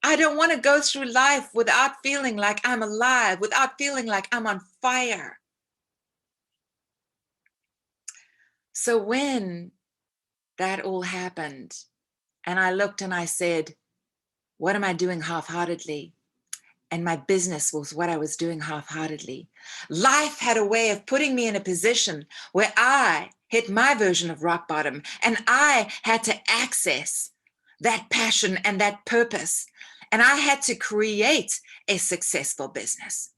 I don't want to go through life without feeling like I'm alive, without feeling like I'm on fire. So when that all happened, and I looked and I said, what am I doing half-heartedly? And my business was what I was doing half-heartedly. Life had a way of putting me in a position where I hit my version of rock bottom, and I had to access that passion and that purpose. And I had to create a successful business.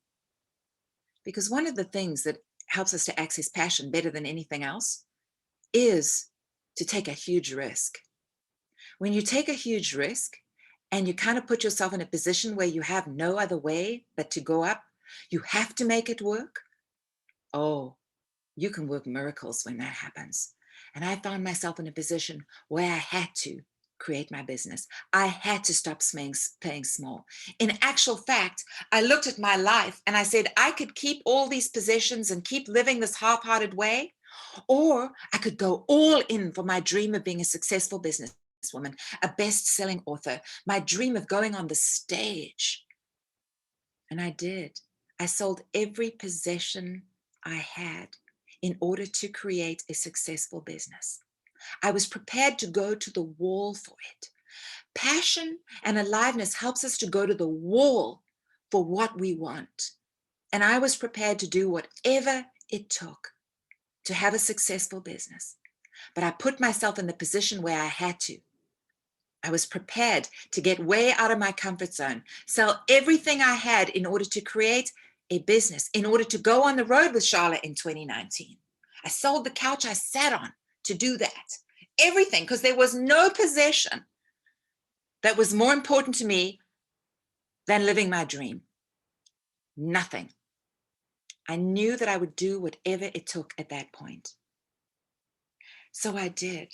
Because one of the things that helps us to access passion better than anything else is to take a huge risk. When you take a huge risk and you kind of put yourself in a position where you have no other way but to go up, you have to make it work. Oh, you can work miracles when that happens. And I found myself in a position where I had to create my business. I had to stop playing small. In actual fact, I looked at my life and I said, I could keep all these possessions and keep living this half-hearted way, or I could go all in for my dream of being a successful businesswoman, a best-selling author, my dream of going on the stage. And I did. I sold every possession I had in order to create a successful business. I was prepared to go to the wall for it. Passion and aliveness helps us to go to the wall for what we want. And I was prepared to do whatever it took to have a successful business. But I put myself in the position where I had to. I was prepared to get way out of my comfort zone, sell everything I had in order to create a business, in order to go on the road with Charlotte in 2019. I sold the couch I sat on to do that. Everything, because there was no possession that was more important to me than living my dream. Nothing. I knew that I would do whatever it took at that point. So I did.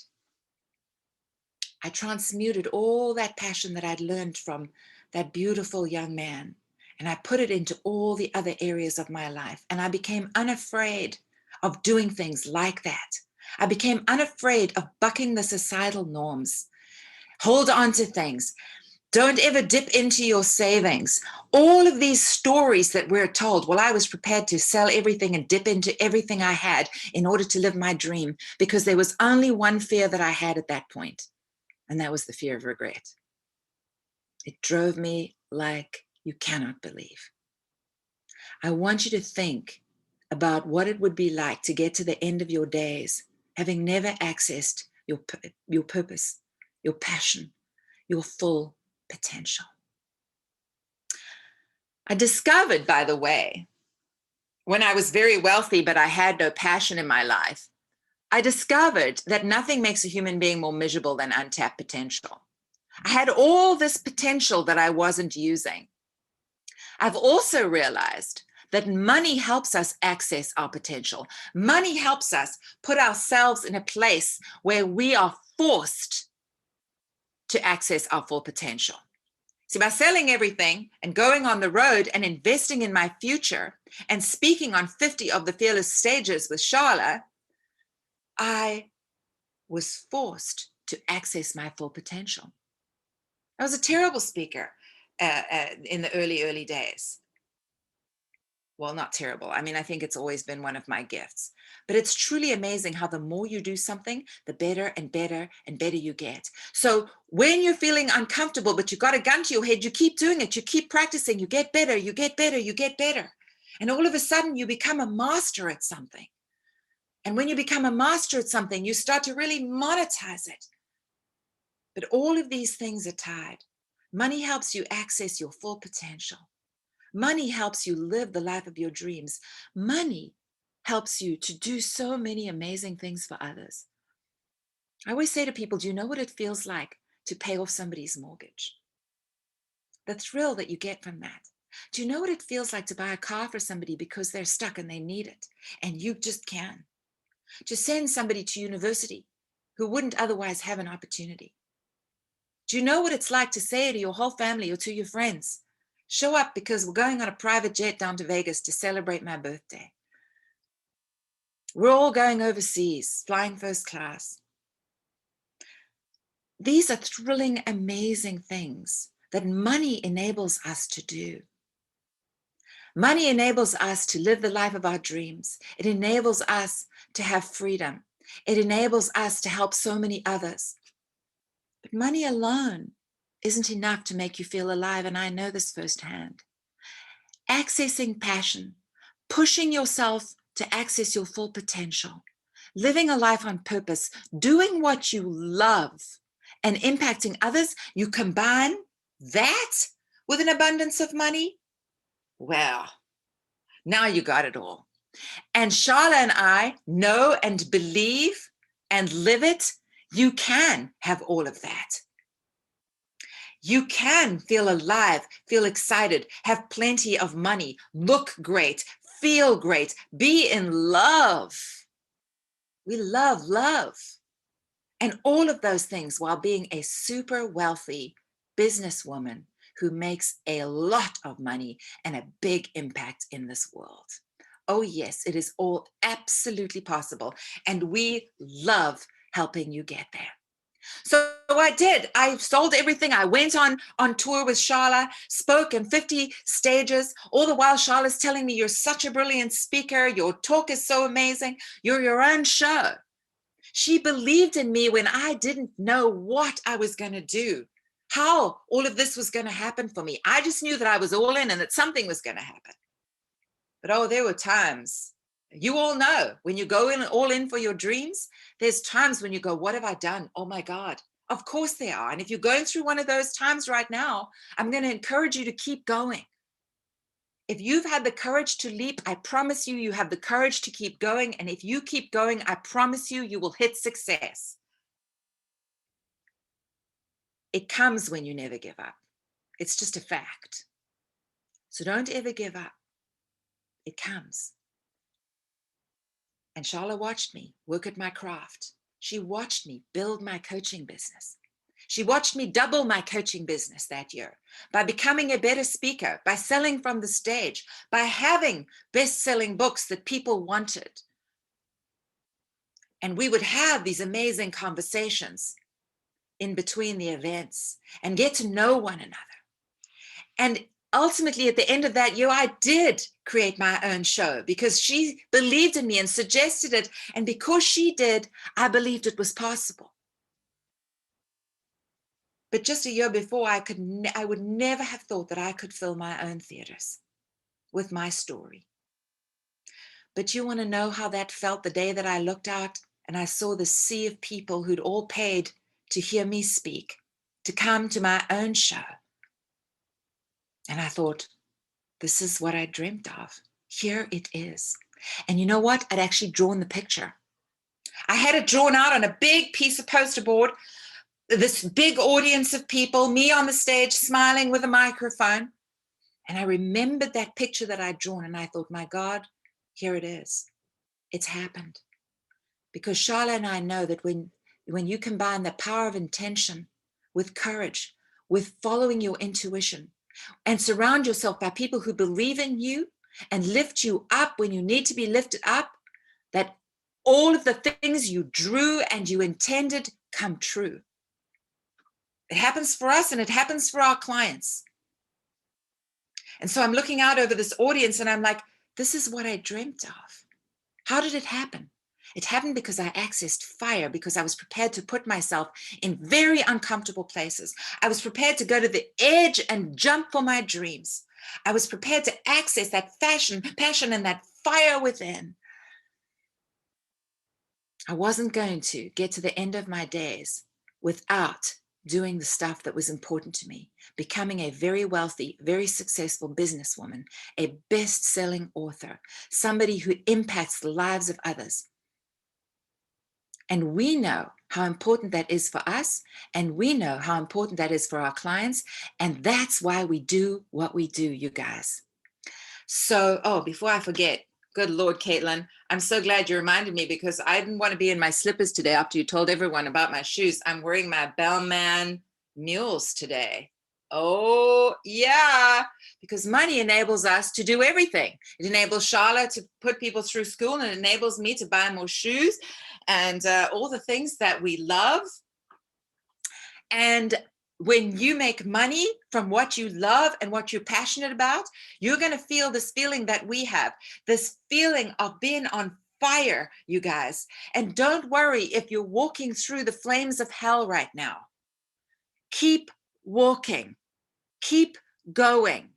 I transmuted all that passion that I'd learned from that beautiful young man, and I put it into all the other areas of my life. And I became unafraid of doing things like that. I became unafraid of bucking the societal norms. Hold on to things. Don't ever dip into your savings. All of these stories that we're told, well, I was prepared to sell everything and dip into everything I had in order to live my dream, because there was only one fear that I had at that point, and that was the fear of regret. It drove me like you cannot believe. I want you to think about what it would be like to get to the end of your days having never accessed your purpose, your passion, your full potential. I discovered, by the way, when I was very wealthy, but I had no passion in my life, I discovered that nothing makes a human being more miserable than untapped potential. I had all this potential that I wasn't using. I've also realized that money helps us access our potential. Money helps us put ourselves in a place where we are forced to access our full potential. See, by selling everything and going on the road and investing in my future and speaking on 50 of the Fearless stages with Charla, I was forced to access my full potential. I was a terrible speaker in the early days. Well, not terrible. I mean, I think it's always been one of my gifts. But it's truly amazing how the more you do something, the better and better and better you get. So when you're feeling uncomfortable, but you got a gun to your head, you keep doing it, you keep practicing, you get better, you get better, you get better. And all of a sudden you become a master at something. And when you become a master at something, you start to really monetize it. But all of these things are tied. Money helps you access your full potential. Money helps you live the life of your dreams. Money helps you to do so many amazing things for others. I always say to people, do you know what it feels like to pay off somebody's mortgage? The thrill that you get from that. Do you know what it feels like to buy a car for somebody because they're stuck and they need it, and you just can? To send somebody to university who wouldn't otherwise have an opportunity? Do you know what it's like to say to your whole family or to your friends, show up because we're going on a private jet down to Vegas to celebrate my birthday. We're all going overseas, flying first class. These are thrilling, amazing things that money enables us to do. Money enables us to live the life of our dreams. It enables us to have freedom. It enables us to help so many others. But money alone isn't enough to make you feel alive, and I know this firsthand. Accessing passion, pushing yourself to access your full potential, living a life on purpose, doing what you love, and impacting others, you combine that with an abundance of money, well, now you got it all. And Charla and I know and believe and live it. You can have all of that. You can feel alive, feel excited, have plenty of money, look great, feel great, be in love. We love love. And all of those things while being a super wealthy businesswoman who makes a lot of money and a big impact in this world. Oh yes, it is all absolutely possible. And we love helping you get there. So I did. I sold everything. I went on tour with Charla, spoke in 50 stages. All the while, Charla's telling me, you're such a brilliant speaker. Your talk is so amazing. You're your own show. She believed in me when I didn't know what I was going to do, how all of this was going to happen for me. I just knew that I was all in and that something was going to happen. But oh, there were times, you all know, when you go in all in for your dreams, there's times when you go, what have I done? Oh my God. Of course there are. And if you're going through one of those times right now, I'm going to encourage you to keep going. If you've had the courage to leap, I promise you, you have the courage to keep going. And if you keep going, I promise you, you will hit success. It comes when you never give up. It's just a fact. So don't ever give up. It comes. And Charla watched me work at my craft. She watched me build my coaching business. She watched me double my coaching business that year by becoming a better speaker, by selling from the stage, by having best-selling books that people wanted. And we would have these amazing conversations in between the events and get to know one another. And ultimately, at the end of that year, I did create my own show because she believed in me and suggested it. And because she did, I believed it was possible. But just a year before, I would never have thought that I could fill my own theaters with my story. But you want to know how that felt the day that I looked out and I saw the sea of people who'd all paid to hear me speak, to come to my own show. And I thought, this is what I dreamt of. Here it is. And you know what? I'd actually drawn the picture. I had it drawn out on a big piece of poster board, this big audience of people, me on the stage smiling with a microphone. And I remembered that picture that I'd drawn and I thought, my God, here it is. It's happened. Because Charla and I know that when you combine the power of intention with courage, with following your intuition, and surround yourself by people who believe in you and lift you up when you need to be lifted up, that all of the things you drew and you intended come true. It happens for us and it happens for our clients. And so I'm looking out over this audience and I'm like, this is what I dreamt of. How did it happen? It happened because I accessed fire, because I was prepared to put myself in very uncomfortable places. I was prepared to go to the edge and jump for my dreams. I was prepared to access that passion and that fire within. I wasn't going to get to the end of my days without doing the stuff that was important to me, becoming a very wealthy, very successful businesswoman, a best-selling author, somebody who impacts the lives of others. And we know how important that is for us, and we know how important that is for our clients, and that's why we do what we do, you guys. So, before I forget, Good Lord, Caitlin. I'm so glad you reminded me because I didn't want to be in my slippers today after you told everyone about my shoes. I'm wearing my Bellman mules today. Oh, yeah, because money enables us to do everything. It enables Charlotte to put people through school, and it enables me to buy more shoes and all the things that we love. And when you make money from what you love and what you're passionate about, you're going to feel this feeling that we have, this feeling of being on fire, you guys. And don't worry if you're walking through the flames of hell right now. Keep walking, keep going.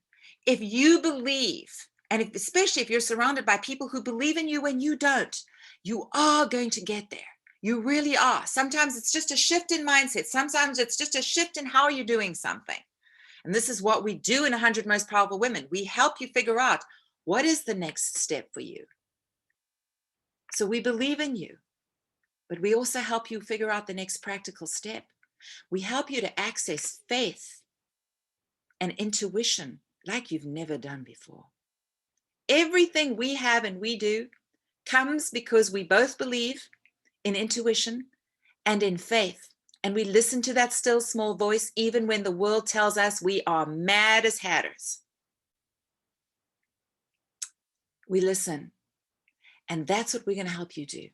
If you believe, and especially if you're surrounded by people who believe in you when you don't, you are going to get there. You really are. Sometimes it's just a shift in mindset. Sometimes it's just a shift in how you're doing something. And this is what we do in 100 Most Powerful Women. We help you figure out what is the next step for you. So we believe in you, but we also help you figure out the next practical step. We help you to access faith and intuition like you've never done before. Everything we have and we do comes because we both believe in intuition and in faith. And we listen to that still small voice, even when the world tells us we are mad as hatters. We listen. And that's what we're going to help you do.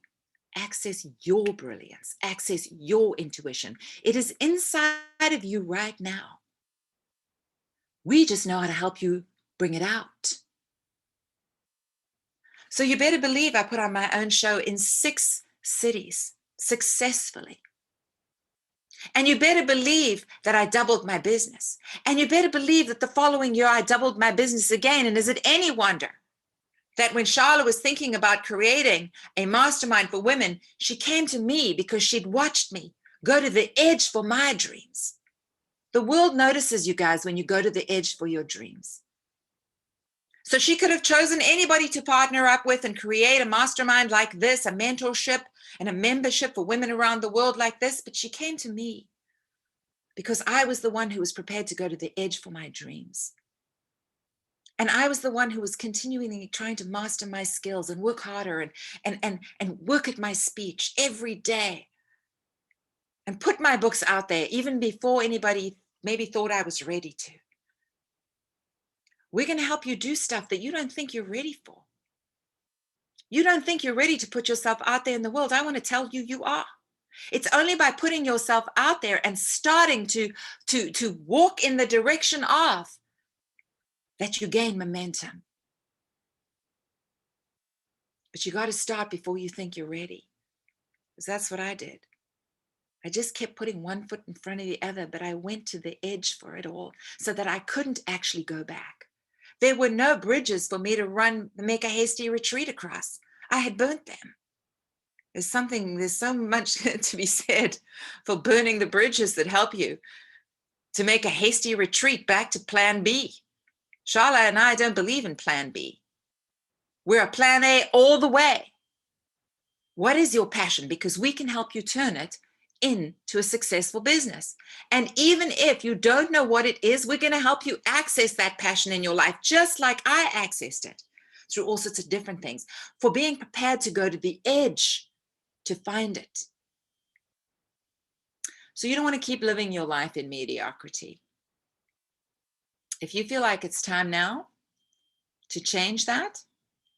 Access your brilliance, access your intuition. It is inside of you right now. We just know how to help you bring it out. So you better believe I put on my own show in 6 cities successfully. And you better believe that I doubled my business. And you better believe that the following year I doubled my business again. And is it any wonder that when Charlotte was thinking about creating a mastermind for women, she came to me because she'd watched me go to the edge for my dreams. The world notices you guys when you go to the edge for your dreams. So she could have chosen anybody to partner up with and create a mastermind like this, a mentorship and a membership for women around the world like this, but she came to me because I was the one who was prepared to go to the edge for my dreams. And I was the one who was continually trying to master my skills and work harder and work at my speech every day and put my books out there even before anybody maybe thought I was ready to. We're going to help you do stuff that you don't think you're ready for. You don't think you're ready to put yourself out there in the world. I want to tell you, you are. It's only by putting yourself out there and starting to walk in the direction of that you gain momentum. But you got to start before you think you're ready. Because that's what I did. I just kept putting one foot in front of the other, but I went to the edge for it all so that I couldn't actually go back. There were no bridges for me to make a hasty retreat across. I had burnt them. There's so much to be said for burning the bridges that help you to make a hasty retreat back to plan B. Charlotte and I don't believe in plan B. We're a plan A all the way. What is your passion? Because we can help you turn it into a successful business. And even if you don't know what it is, we're going to help you access that passion in your life, just like I accessed it through all sorts of different things, for being prepared to go to the edge to find it. So you don't want to keep living your life in mediocrity. If you feel like it's time now to change that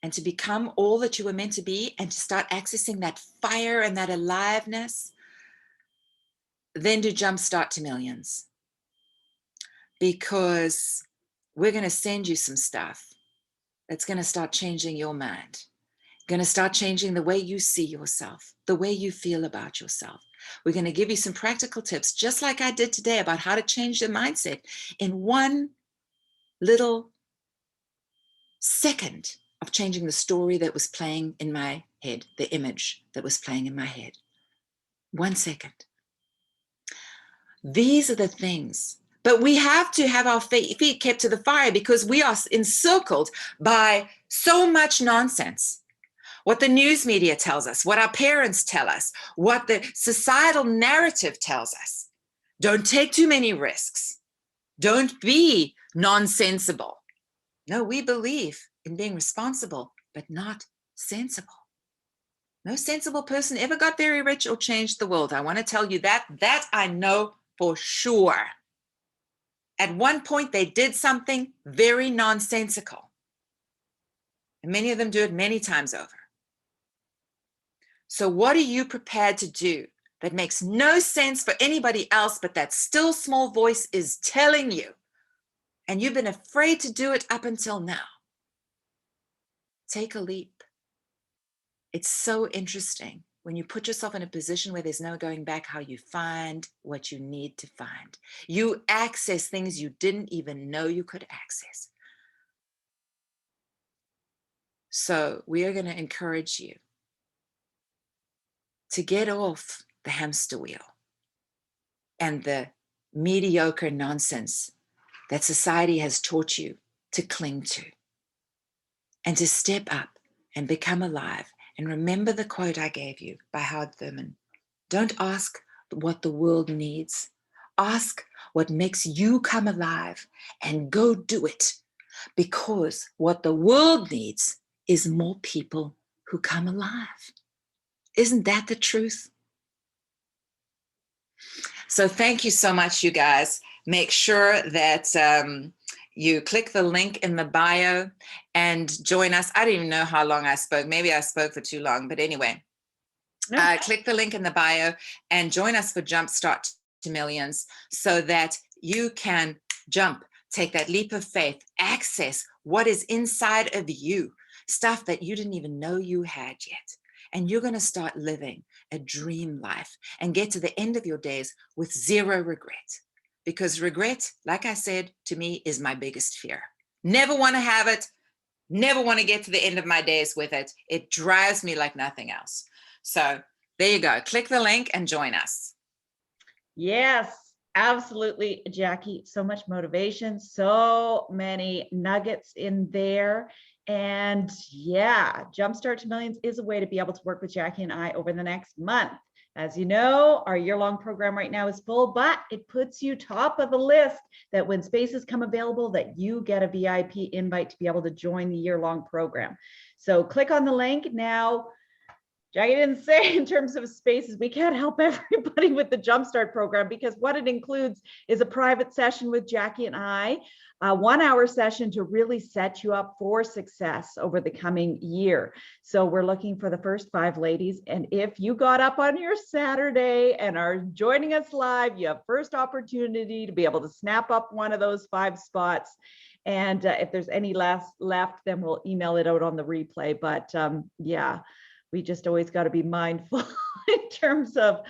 and to become all that you were meant to be and to start accessing that fire and that aliveness, then do Jumpstart to Millions, because we're going to send you some stuff that's going to start changing your mind, going to start changing the way you see yourself, the way you feel about yourself. We're going to give you some practical tips, just like I did today, about how to change your mindset in one little second of changing the story that was playing in my head, the image that was playing in my head. 1 second. These are the things. But we have to have our feet kept to the fire because we are encircled by so much nonsense. What the news media tells us, what our parents tell us, what the societal narrative tells us. Don't take too many risks. Don't be nonsensible. No, we believe in being responsible, but not sensible. No sensible person ever got very rich or changed the world. I want to tell you that. That I know for sure. At one point, they did something very nonsensical. And many of them do it many times over. So what are you prepared to do that makes no sense for anybody else, but that still small voice is telling you, and you've been afraid to do it up until now? Take a leap. It's so interesting when you put yourself in a position where there's no going back, how you find what you need to find. You access things you didn't even know you could access. So we are going to encourage you to get off the hamster wheel and the mediocre nonsense that society has taught you to cling to, and to step up and become alive. And remember the quote I gave you by Howard Thurman. Don't ask what the world needs. Ask what makes you come alive, and go do it. Because what the world needs is more people who come alive. Isn't that the truth? So thank you so much, you guys. Make sure that you click the link in the bio and join us. I don't even know how long I spoke. Maybe I spoke for too long, but anyway, click the link in the bio and join us for Jumpstart to Millions, so that you can jump, take that leap of faith, access what is inside of you, stuff that you didn't even know you had yet. And you're going to start living a dream life and get to the end of your days with zero regret. Because regret, like I said, to me is my biggest fear. Never want to have it. Never want to get to the end of my days with it. It drives me like nothing else. So there you go. Click the link and join us. Yes, absolutely, Jackie. So much motivation, so many nuggets in there. And yeah, Jumpstart to Millions is a way to be able to work with Jackie and I over the next month. As you know, our year-long program right now is full, but it puts you top of the list that when spaces come available, that you get a VIP invite to be able to join the year-long program. So click on the link now. Jackie didn't say in terms of spaces, we can't help everybody with the Jumpstart program, because what it includes is a private session with Jackie and I, a 1-hour session to really set you up for success over the coming year. So we're looking for the first 5 ladies. And if you got up on your Saturday and are joining us live, you have first opportunity to be able to snap up one of those 5 spots. And if there's any left, then we'll email it out on the replay. But yeah. We just always got to be mindful in terms of,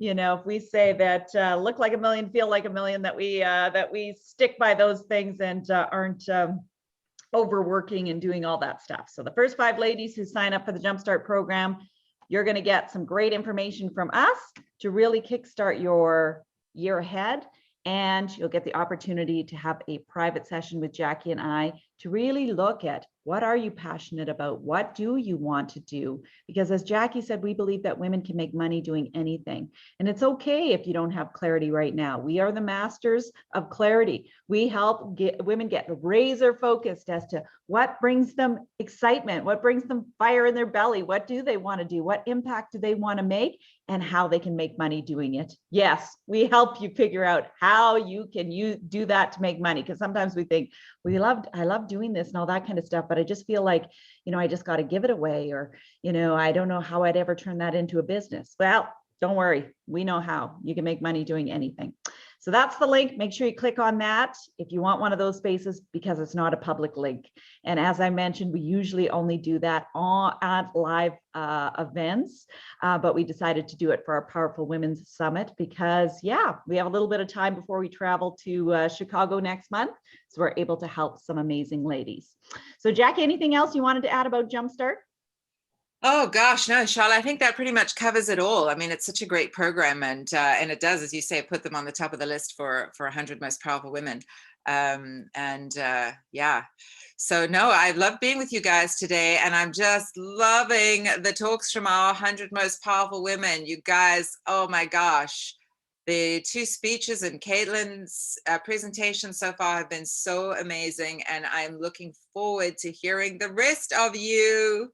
you know, if we say that look like a million, feel like a million, that we stick by those things and aren't overworking and doing all that stuff. So the first 5 ladies who sign up for the Jumpstart program, you're going to get some great information from us to really kickstart your year ahead. And you'll get the opportunity to have a private session with Jackie and I to really look at, what are you passionate about? What do you want to do? Because as Jackie said, we believe that women can make money doing anything. And it's okay if you don't have clarity right now. We are the masters of clarity. We help women get razor focused as to what brings them excitement, what brings them fire in their belly, what do they want to do, what impact do they want to make, and how they can make money doing it. Yes, we help you figure out how you can do that to make money. Because sometimes we think, I love doing this and all that kind of stuff, but I just feel like, you know, I just got to give it away, or, you know, I don't know how I'd ever turn that into a business. Well, don't worry. We know how. You can make money doing anything. So that's the link. Make sure you click on that if you want one of those spaces, because it's not a public link. And as I mentioned, we usually only do that at live events, but we decided to do it for our Powerful Women's Summit because, yeah, we have a little bit of time before we travel to Chicago next month. So we're able to help some amazing ladies. So Jackie, anything else you wanted to add about Jumpstart? Oh gosh, no, Charlotte, I think that pretty much covers it all. I mean, it's such a great program, and it does, as you say, put them on the top of the list for 100 most powerful women. Yeah, so no, I love being with you guys today, and I'm just loving the talks from our 100 most powerful women. You guys, oh my gosh, The two speeches and Caitlin's presentation so far have been so amazing, and I'm looking forward to hearing the rest of you.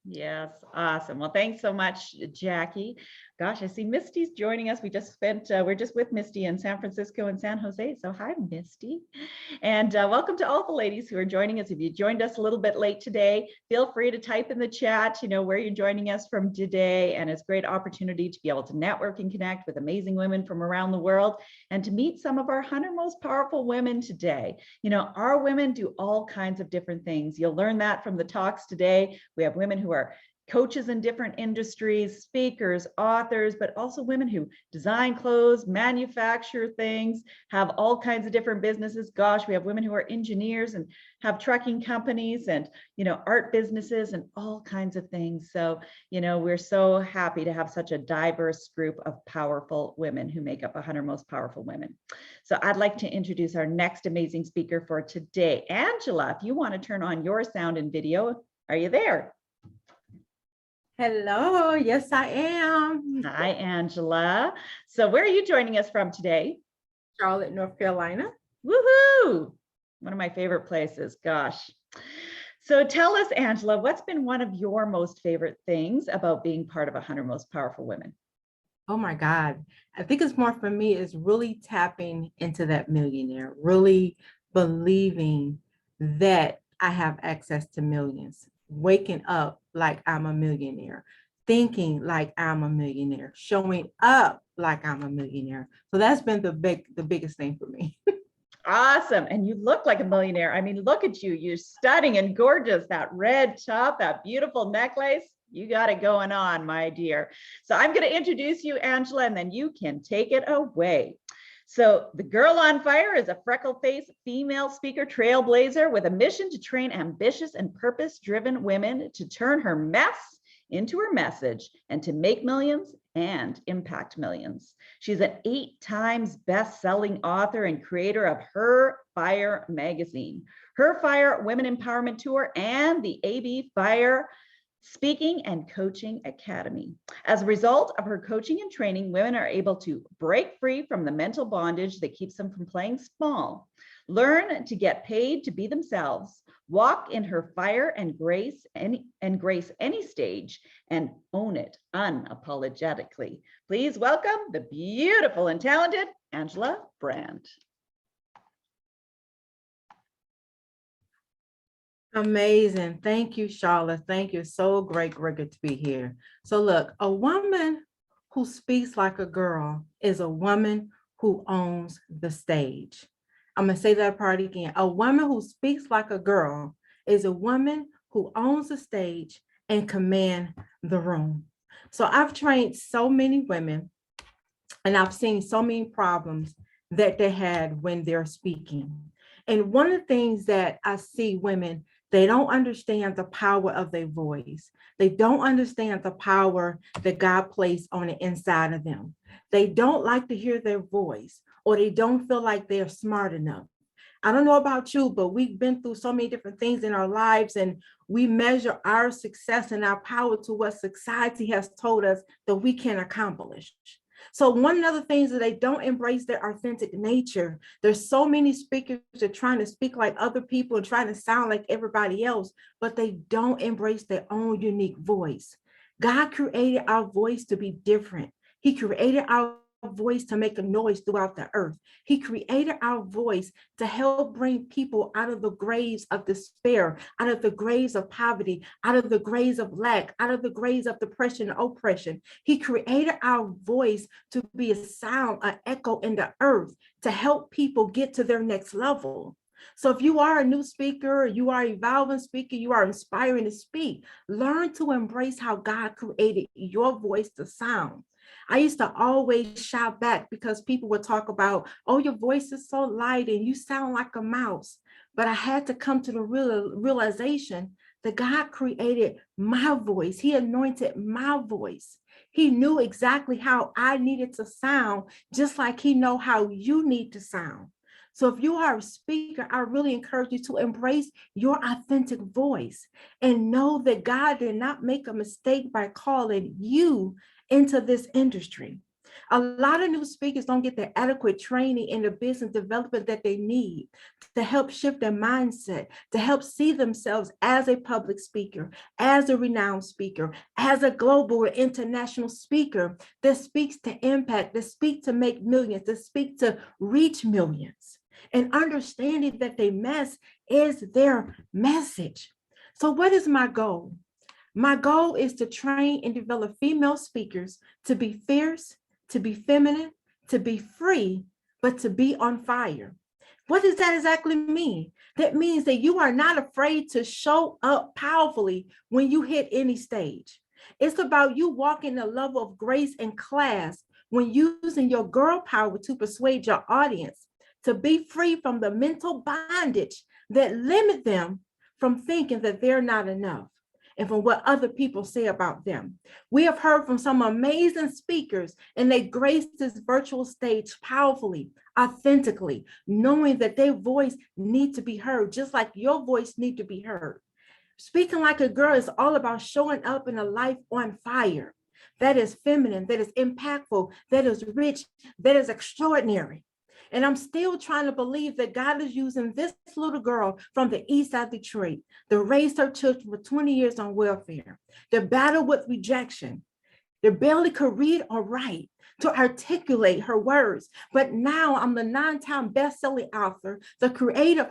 Yes, awesome. Well, thanks so much, Jackie. Gosh, I see Misty's joining us. We're just with Misty in San Francisco and San Jose. So hi, Misty. And welcome to all the ladies who are joining us. If you joined us a little bit late today, feel free to type in the chat, where you're joining us from today. And it's a great opportunity to be able to network and connect with amazing women from around the world and to meet some of our 100 most powerful women today. Our women do all kinds of different things. You'll learn that from the talks today. We have women who are coaches in different industries, speakers, authors, but also women who design clothes, manufacture things, have all kinds of different businesses. Gosh, we have women who are engineers and have trucking companies and, art businesses and all kinds of things. So, we're so happy to have such a diverse group of powerful women who make up 100 most powerful women. So I'd like to introduce our next amazing speaker for today. Angela, if you want to turn on your sound and video, are you there? Hello, yes, I am. Hi, Angela. So where are you joining us from today? Charlotte, North Carolina. Woohoo! One of my favorite places, gosh. So tell us, Angela, what's been one of your most favorite things about being part of 100 Most Powerful Women? Oh my God. I think it's more for me is really tapping into that millionaire, really believing that I have access to millions, waking up like I'm a millionaire, thinking like I'm a millionaire, showing up like I'm a millionaire. So that's been the biggest thing for me. Awesome. And you look like a millionaire. I mean, look at you. You're stunning and gorgeous. That red top, that beautiful necklace. You got it going on, my dear. So I'm going to introduce you, Angela, and then you can take it away. So the Girl on Fire is a freckle-faced female speaker trailblazer with a mission to train ambitious and purpose-driven women to turn her mess into her message and to make millions and impact millions. She's an 8 times best-selling author and creator of Her Fire magazine, Her Fire Women Empowerment Tour, and the AB Fire Speaking and Coaching Academy. As a result of her coaching and training, women are able to break free from the mental bondage that keeps them from playing small, learn to get paid to be themselves, walk in her fire and grace any stage, and own it unapologetically. Please welcome the beautiful and talented Angela Brand. Amazing. Thank you, Charlotte. Thank you. So great to be here. So look, a woman who speaks like a girl is a woman who owns the stage. I'm going to say that part again. A woman who speaks like a girl is a woman who owns the stage and command the room. So I've trained so many women and I've seen so many problems that they had when they're speaking. And one of the things that I see women, they don't understand the power of their voice. They don't understand the power that God placed on the inside of them. They don't like to hear their voice, or they don't feel like they're smart enough. I don't know about you, but we've been through so many different things in our lives, and we measure our success and our power to what society has told us that we can accomplish. So one of the things that they don't embrace their authentic nature. There's so many speakers that are trying to speak like other people and trying to sound like everybody else, but they don't embrace their own unique voice. God created our voice to be different. He created our voice to make a noise throughout the earth. He created our voice to help bring people out of the graves of despair, out of the graves of poverty, out of the graves of lack, out of the graves of depression and oppression. He created our voice to be a sound, an echo in the earth, to help people get to their next level. So if you are a new speaker, you are an evolving speaker, you are inspiring to speak, learn to embrace how God created your voice to sound. I used to always shout back because people would talk about, oh, your voice is so light and you sound like a mouse. But I had to come to the realization that God created my voice. He anointed my voice. He knew exactly how I needed to sound, just like he knows how you need to sound. So if you are a speaker, I really encourage you to embrace your authentic voice and know that God did not make a mistake by calling you into this industry. A lot of new speakers don't get the adequate training in the business development that they need to help shift their mindset, to help see themselves as a public speaker, as a renowned speaker, as a global or international speaker that speaks to impact, that speaks to make millions, that speak to reach millions, and understanding that their mess is their message. So what is my goal? My goal is to train and develop female speakers to be fierce, to be feminine, to be free, but to be on fire. What does that exactly mean? That means that you are not afraid to show up powerfully when you hit any stage. It's about you walking a level of grace and class when using your girl power to persuade your audience to be free from the mental bondage that limit them from thinking that they're not enough and from what other people say about them. We have heard from some amazing speakers, and they graced this virtual stage powerfully, authentically, knowing that their voice needs to be heard, just like your voice needs to be heard. Speaking like a girl is all about showing up in a life on fire that is feminine, that is impactful, that is rich, that is extraordinary. And I'm still trying to believe that God is using this little girl from the east side of Detroit that raised her children for 20 years on welfare, to battle with rejection, that barely could read or write, to articulate her words. But now I'm the 9-time best-selling author, the creator of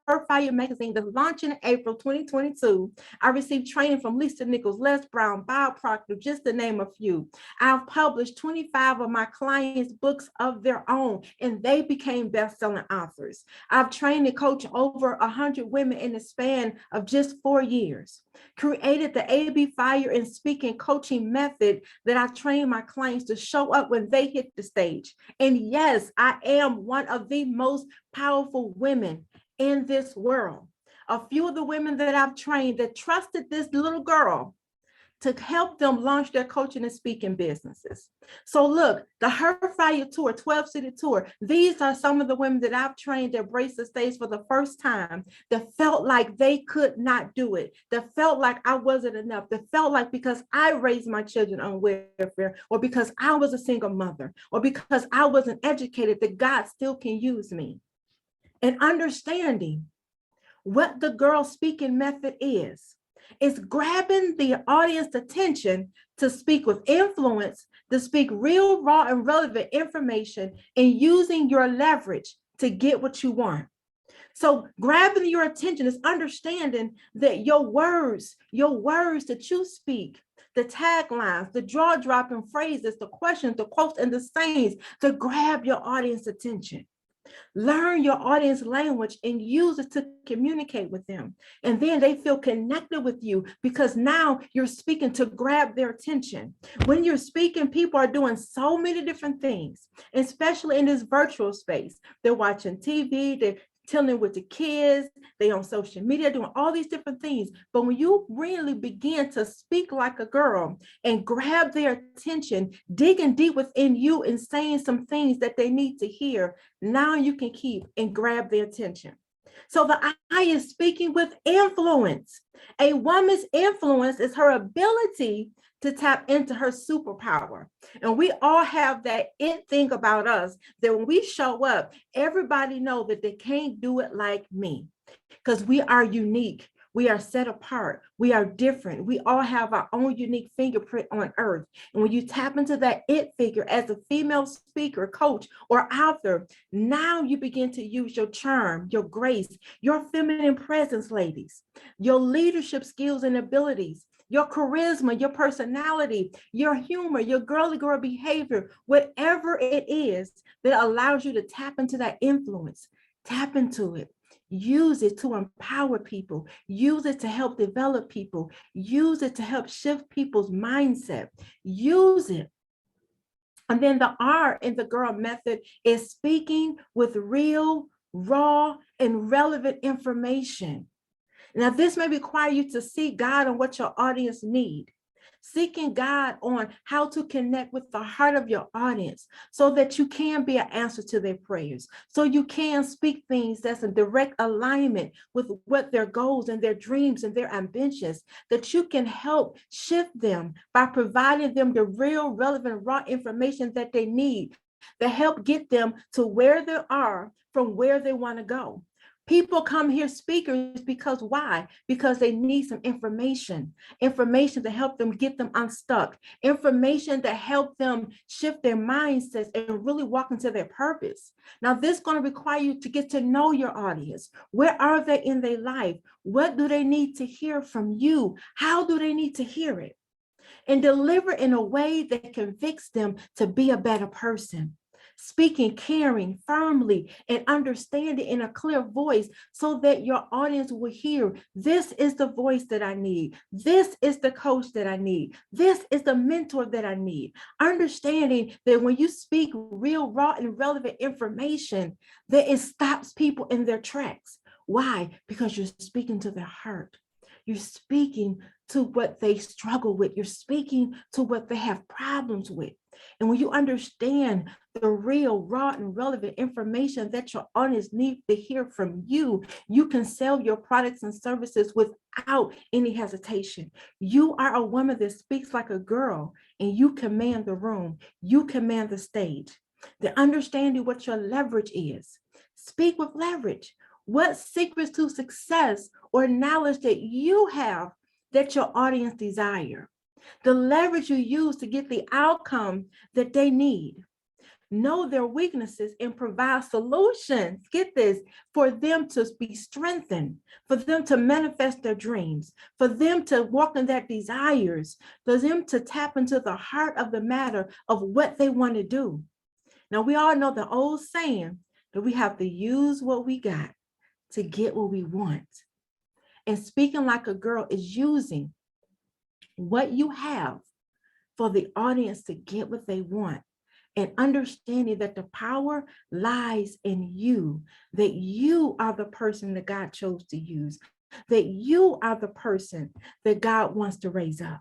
Her Fire magazine that's launching in April 2022. I received training from Lisa Nichols, Les Brown, Bob Proctor, just to name a few. I've published 25 of my clients' books of their own, and they became best-selling authors. I've trained and coached over 100 women in the span of just 4 years. Created the AB Fire and Speaking coaching method that I train my clients to show up when they hit the stage. And yes, I am one of the most powerful women in this world. A few of the women that I've trained that trusted this little girl to help them launch their coaching and speaking businesses. So look, the Her Fire Tour, 12-city tour, these are some of the women that I've trained that embraced the stage for the first time, that felt like they could not do it, that felt like I wasn't enough, that felt like because I raised my children on welfare, or because I was a single mother, or because I wasn't educated, that God still can use me. And understanding what the girl speaking method is grabbing the audience attention to speak with influence, to speak real, raw, and relevant information, and using your leverage to get what you want. So grabbing your attention is understanding that your words that you speak, the taglines, the jaw-dropping phrases, the questions, the quotes, and the sayings to grab your audience attention. Learn your audience language and use it to communicate with them. And then they feel connected with you because now you're speaking to grab their attention. When you're speaking, people are doing so many different things, especially in this virtual space. They're watching TV, they're telling with the kids, they on social media, doing all these different things. But when you really begin to speak like a girl and grab their attention, digging deep within you and saying some things that they need to hear, now you can keep and grab their attention. So the I is speaking with influence. A woman's influence is her ability to tap into her superpower. And we all have that it thing about us that when we show up, everybody knows that they can't do it like me because we are unique. We are set apart. We are different. We all have our own unique fingerprint on earth. And when you tap into that it figure as a female speaker, coach, or author, now you begin to use your charm, your grace, your feminine presence, ladies, your leadership skills and abilities, your charisma, your personality, your humor, your girly girl behavior, whatever it is that allows you to tap into that influence, tap into it. Use it to empower people. Use it to help develop people. Use it to help shift people's mindset. Use it. And then the R in the girl method is speaking with real, raw, and relevant information. Now, this may require you to see God on what your audience need. seeking God on how to connect with the heart of your audience so that you can be an answer to their prayers, so you can speak things that's in direct alignment with what their goals and their dreams and their ambitions, that you can help shift them by providing them the real, relevant, raw information that they need to help get them to where they are from where they want to go. People come here speakers because why? Because they need some information to help them get them unstuck, information to help them shift their mindsets and really walk into their purpose. Now, this is going to require you to get to know your audience. Where are they in their life? What do they need to hear from you? How do they need to hear it? And deliver in a way that convicts them to be a better person. Speaking caring, firmly, and understanding in a clear voice so that your audience will hear, this is the voice that I need. This is the coach that I need. This is the mentor that I need. Understanding that when you speak real, raw, and relevant information, that it stops people in their tracks. Why? Because you're speaking to their heart. You're speaking to what they struggle with. You're speaking to what they have problems with. And when you understand the real, raw, and relevant information that your audience needs to hear from you, you can sell your products and services without any hesitation. You are a woman that speaks like a girl, and you command the room. You command the stage. The understanding what your leverage is. Speak with leverage. What secrets to success or knowledge that you have that your audience desire? The leverage you use to get the outcome that they need. Know their weaknesses and provide solutions, get this, for them to be strengthened, for them to manifest their dreams, for them to walk in their desires, for them to tap into the heart of the matter of what they want to do. Now, we all know the old saying that we have to use what we got to get what we want. And speaking like a girl is using what you have for the audience to get what they want, and understanding that the power lies in you, that you are the person that God chose to use, that you are the person that God wants to raise up.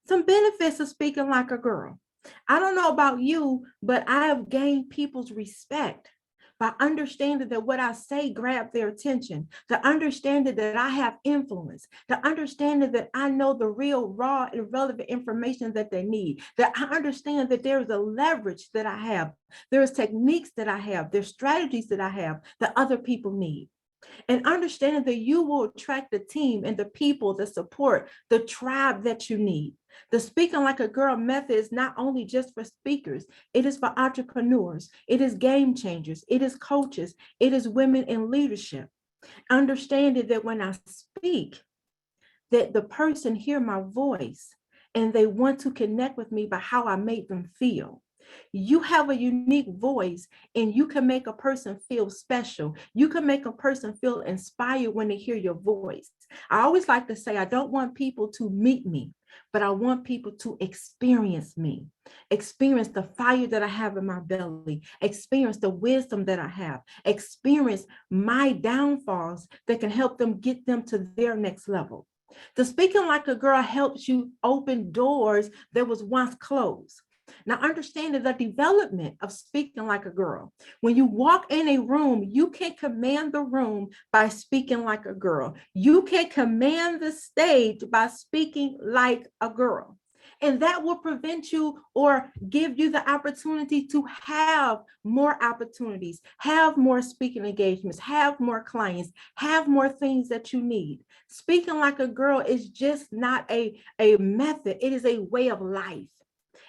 Some benefits of speaking like a girl. I don't know about you, but I have gained people's respect by understanding that what I say grabbed their attention, the understanding that I have influence, the understanding that I know the real, raw, and relevant information that they need, that I understand that there is a leverage that I have, there's techniques that I have, there's strategies that I have that other people need. And understanding that you will attract the team and the people, the support, the tribe that you need. The Speaking Like a Girl method is not only just for speakers, it is for entrepreneurs, it is game changers, it is coaches, it is women in leadership. Understanding that when I speak, that the person hear my voice and they want to connect with me by how I made them feel. You have a unique voice and you can make a person feel special. You can make a person feel inspired when they hear your voice. I always like to say, I don't want people to meet me, but I want people to experience me, experience the fire that I have in my belly, experience the wisdom that I have, experience my downfalls that can help them get them to their next level. The Speaking Like a Girl helps you open doors that was once closed. Now, understanding the development of speaking like a girl. When you walk in a room, you can command the room by speaking like a girl. You can command the stage by speaking like a girl. And that will prevent you or give you the opportunity to have more opportunities, have more speaking engagements, have more clients, have more things that you need. Speaking like a girl is just not a method, it is a way of life.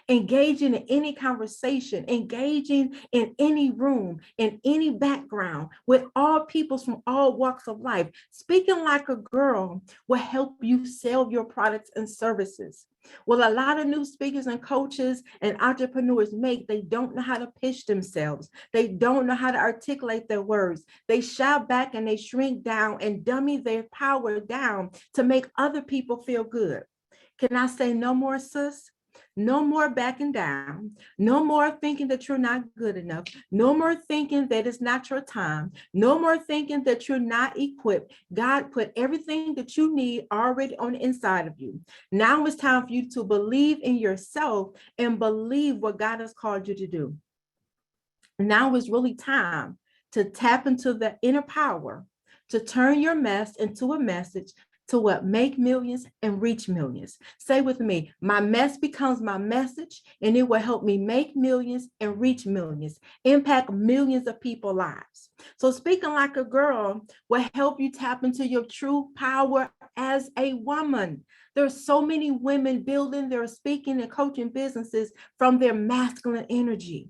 Engaging in any conversation, engaging in any room, in any background, with all peoples from all walks of life. Speaking like a girl will help you sell your products and services. Well, a lot of new speakers and coaches and entrepreneurs they don't know how to pitch themselves. They don't know how to articulate their words. They shout back and they shrink down and dummy their power down to make other people feel good. Can I say no more, sis? No more backing down. No more thinking that you're not good enough. No more thinking that it's not your time. No more thinking that you're not equipped. God put everything that you need already on the inside of you. Now it's time for you to believe in yourself and believe what God has called you to do. Now is really time to tap into the inner power, to turn your mess into a message, to what? Make millions and reach millions. Say with me, my mess becomes my message, and it will help me make millions and reach millions, impact millions of people's lives. So speaking like a girl will help you tap into your true power as a woman. There's so many women building their speaking and coaching businesses from their masculine energy.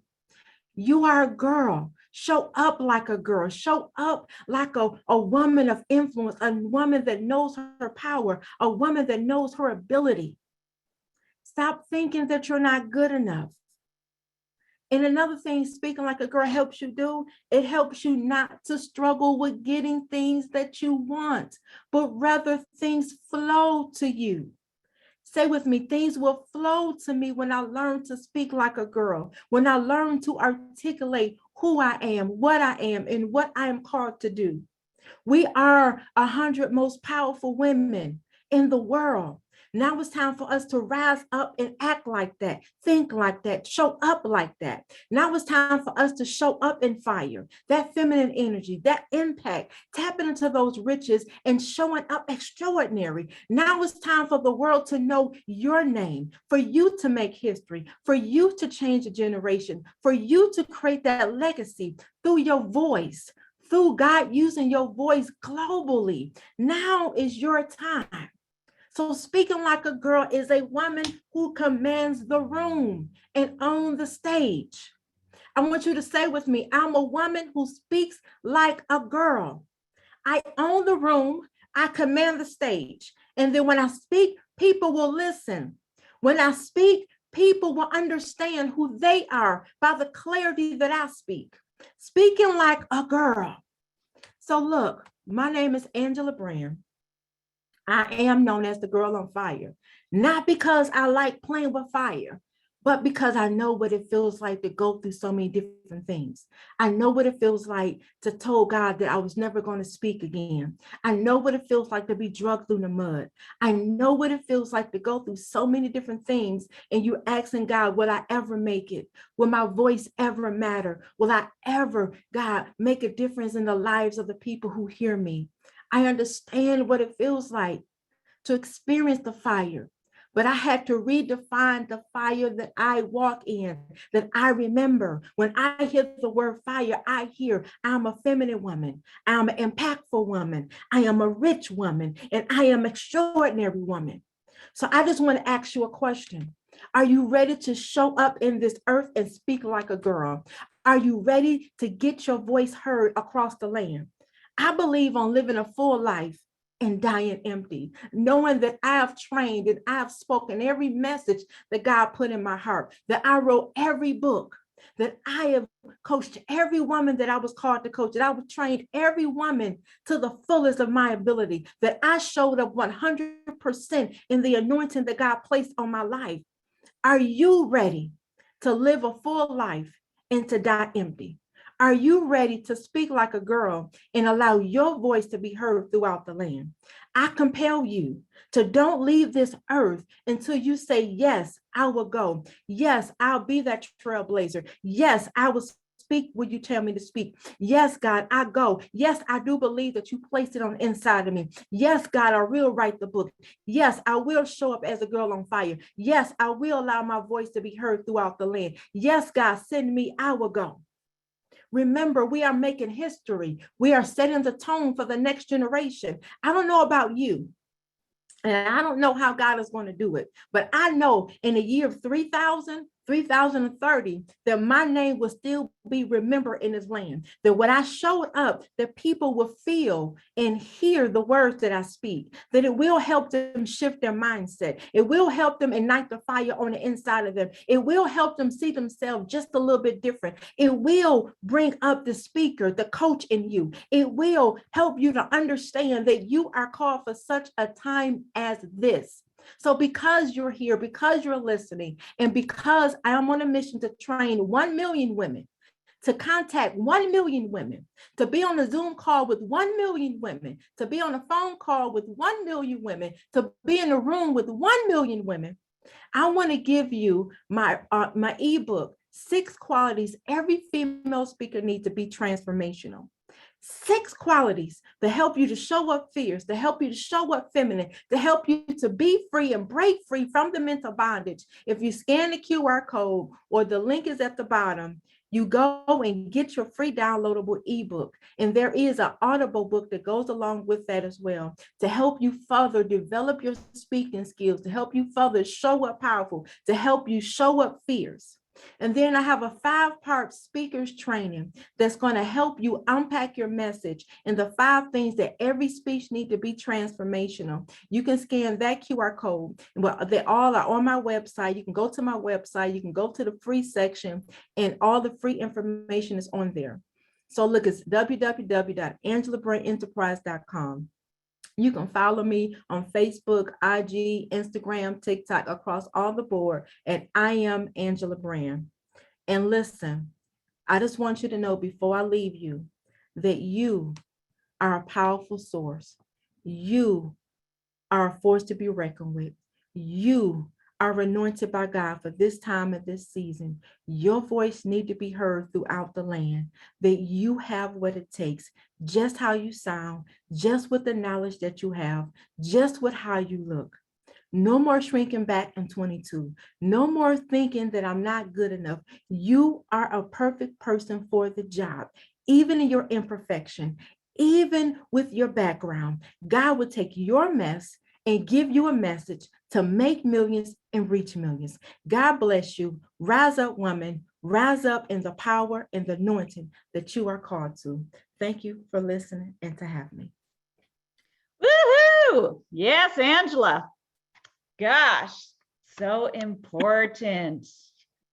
You are a girl. Show up like a girl. Show up like a woman of influence, a woman that knows her power, a woman that knows her ability. Stop thinking that you're not good enough. And another thing, speaking like a girl helps you do, it helps you not to struggle with getting things that you want, but rather things flow to you. Say with me, things will flow to me when I learn to speak like a girl, when I learn to articulate who I am, and what I am called to do. We are 100 most powerful women in the world. Now it's time for us to rise up and act like that, think like that, show up like that. Now it's time for us to show up in fire, that feminine energy, that impact, tapping into those riches and showing up extraordinary. Now it's time for the world to know your name, for you to make history, for you to change a generation, for you to create that legacy through your voice, through God using your voice globally. Now is your time. So speaking like a girl is a woman who commands the room and owns the stage. I want you to say with me, I'm a woman who speaks like a girl. I own the room, I command the stage. And then when I speak, people will listen. When I speak, people will understand who they are by the clarity that I speak. Speaking like a girl. So look, my name is Angela Brand. I am known as the girl on fire, not because I like playing with fire, but because I know what it feels like to go through so many different things. I know what it feels like to tell God that I was never going to speak again. I know what it feels like to be drugged through the mud. I know what it feels like to go through so many different things, and you're asking God, will I ever make it? Will my voice ever matter? Will I ever, God, make a difference in the lives of the people who hear me? I understand what it feels like to experience the fire, but I had to redefine the fire that I walk in, that I remember. When I hear the word fire, I hear I'm a feminine woman, I'm an impactful woman, I am a rich woman, and I am an extraordinary woman. So I just want to ask you a question. Are you ready to show up in this earth and speak like a girl? Are you ready to get your voice heard across the land? I believe on living a full life and dying empty, knowing that I have trained and I have spoken every message that God put in my heart, that I wrote every book, that I have coached every woman that I was called to coach, that I have trained every woman to the fullest of my ability, that I showed up 100% in the anointing that God placed on my life. Are you ready to live a full life and to die empty? Are you ready to speak like a girl and allow your voice to be heard throughout the land? I compel you to don't leave this earth until you say, yes, I will go. Yes, I'll be that trailblazer. Yes, I will speak when you tell me to speak. Yes, God, I go. Yes, I do believe that you placed it on the inside of me. Yes, God, I will write the book. Yes, I will show up as a girl on fire. Yes, I will allow my voice to be heard throughout the land. Yes, God, send me, I will go. Remember, we are making history. We are setting the tone for the next generation. I don't know about you, and I don't know how God is going to do it, but I know in the year of 3030, that my name will still be remembered in this land. That when I showed up, that people will feel and hear the words that I speak, that it will help them shift their mindset. It will help them ignite the fire on the inside of them. It will help them see themselves just a little bit different. It will bring up the speaker, the coach in you. It will help you to understand that you are called for such a time as this. So because you're here, because you're listening, and because I am on a mission to train 1 million women, to contact 1 million women, to be on a Zoom call with 1 million women, to be on a phone call with 1 million women, to be in a room with 1 million women, I want to give you my ebook, 6 qualities every female speaker needs to be transformational. 6 qualities to help you to show up fierce, to help you to show up feminine, to help you to be free and break free from the mental bondage. If you scan the QR code or the link is at the bottom, you go and get your free downloadable ebook. And there is an Audible book that goes along with that as well to help you further develop your speaking skills, to help you further show up powerful, to help you show up fierce. And then I have a 5-part speakers training that's going to help you unpack your message and the 5 things that every speech need to be transformational. You can scan that QR code. Well, they all are on my website. You can go to my website. You can go to the free section and all the free information is on there. So look, it's www.angelabraienterprise.com. You can follow me on Facebook, IG, Instagram, TikTok, across all the board, and I am Angela Brand. And listen, I just want you to know before I leave you that you are a powerful source. You are a force to be reckoned with. You are anointed by God for this time and this season. Your voice needs to be heard throughout the land, that you have what it takes, just how you sound, just with the knowledge that you have, just with how you look. No more shrinking back in 22. No more thinking that I'm not good enough. You are a perfect person for the job, even in your imperfection, even with your background. God will take your mess and give you a message to make millions and reach millions. God bless you. Rise up, woman. Rise up in the power and the anointing that you are called to. Thank you for listening and to have me. Woohoo! Yes, Angela. Gosh, so important.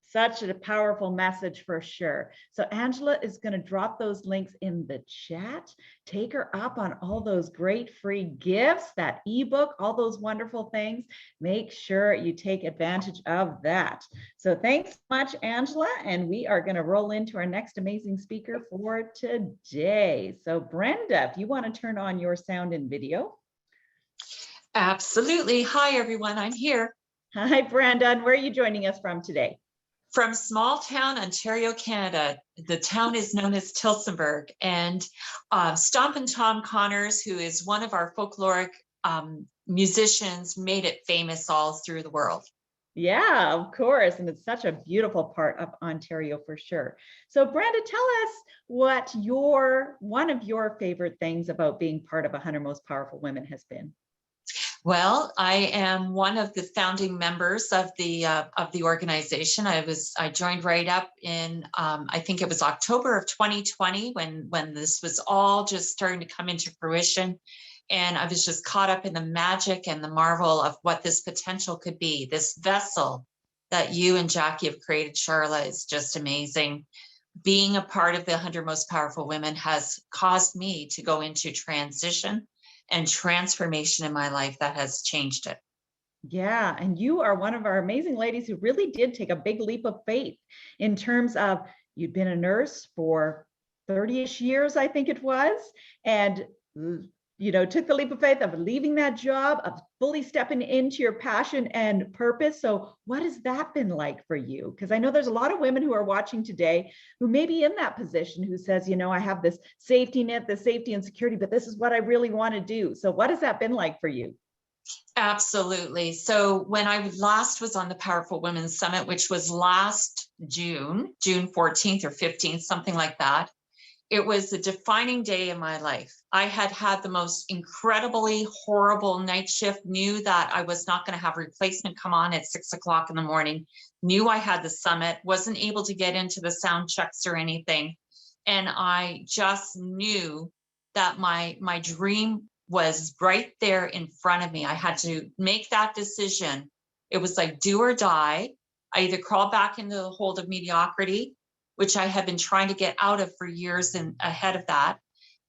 Such a powerful message for sure. So Angela is going to drop those links in the chat. Take her up on all those great free gifts, that ebook, all those wonderful things. Make sure you take advantage of that. So thanks so much, Angela. And we are going to roll into our next amazing speaker for today. So Brenda, if you want to turn on your sound and video. Absolutely. Hi, everyone. I'm here. Hi, Brenda. And where are you joining us from today? From small town Ontario, Canada. The town is known as Tillsonburg, and Stompin' Tom Connors, who is one of our folkloric musicians, made it famous all through the world. Yeah, of course. And it's such a beautiful part of Ontario for sure. So Brenda, tell us what one of your favorite things about being part of 100 Most Powerful Women has been. Well, I am one of the founding members of the organization. I joined right up in I think it was October of 2020 when this was all just starting to come into fruition, and I was just caught up in the magic and the marvel of what this potential could be. This vessel that you and Jackie have created, Charla, is just amazing. Being a part of the 100 Most Powerful Women has caused me to go into transition and transformation in my life that has changed it. Yeah, and you are one of our amazing ladies who really did take a big leap of faith in terms of you'd been a nurse for 30-ish years, I think it was, and took the leap of faith of leaving that job, of fully stepping into your passion and purpose. So what has that been like for you? Because I know there's a lot of women who are watching today who may be in that position who says, I have this safety net, the safety and security, but this is what I really want to do. So what has that been like for you? Absolutely. So when I last was on the Powerful Women Summit, which was last June 14th or 15th, something like that, it was a defining day in my life. I had had the most incredibly horrible night shift, knew that I was not going to have replacement come on at 6 o'clock in the morning, knew I had the summit, wasn't able to get into the sound checks or anything. And I just knew that my dream was right there in front of me. I had to make that decision. It was like do or die. I either crawl back into the hold of mediocrity, which I had been trying to get out of for years and ahead of that.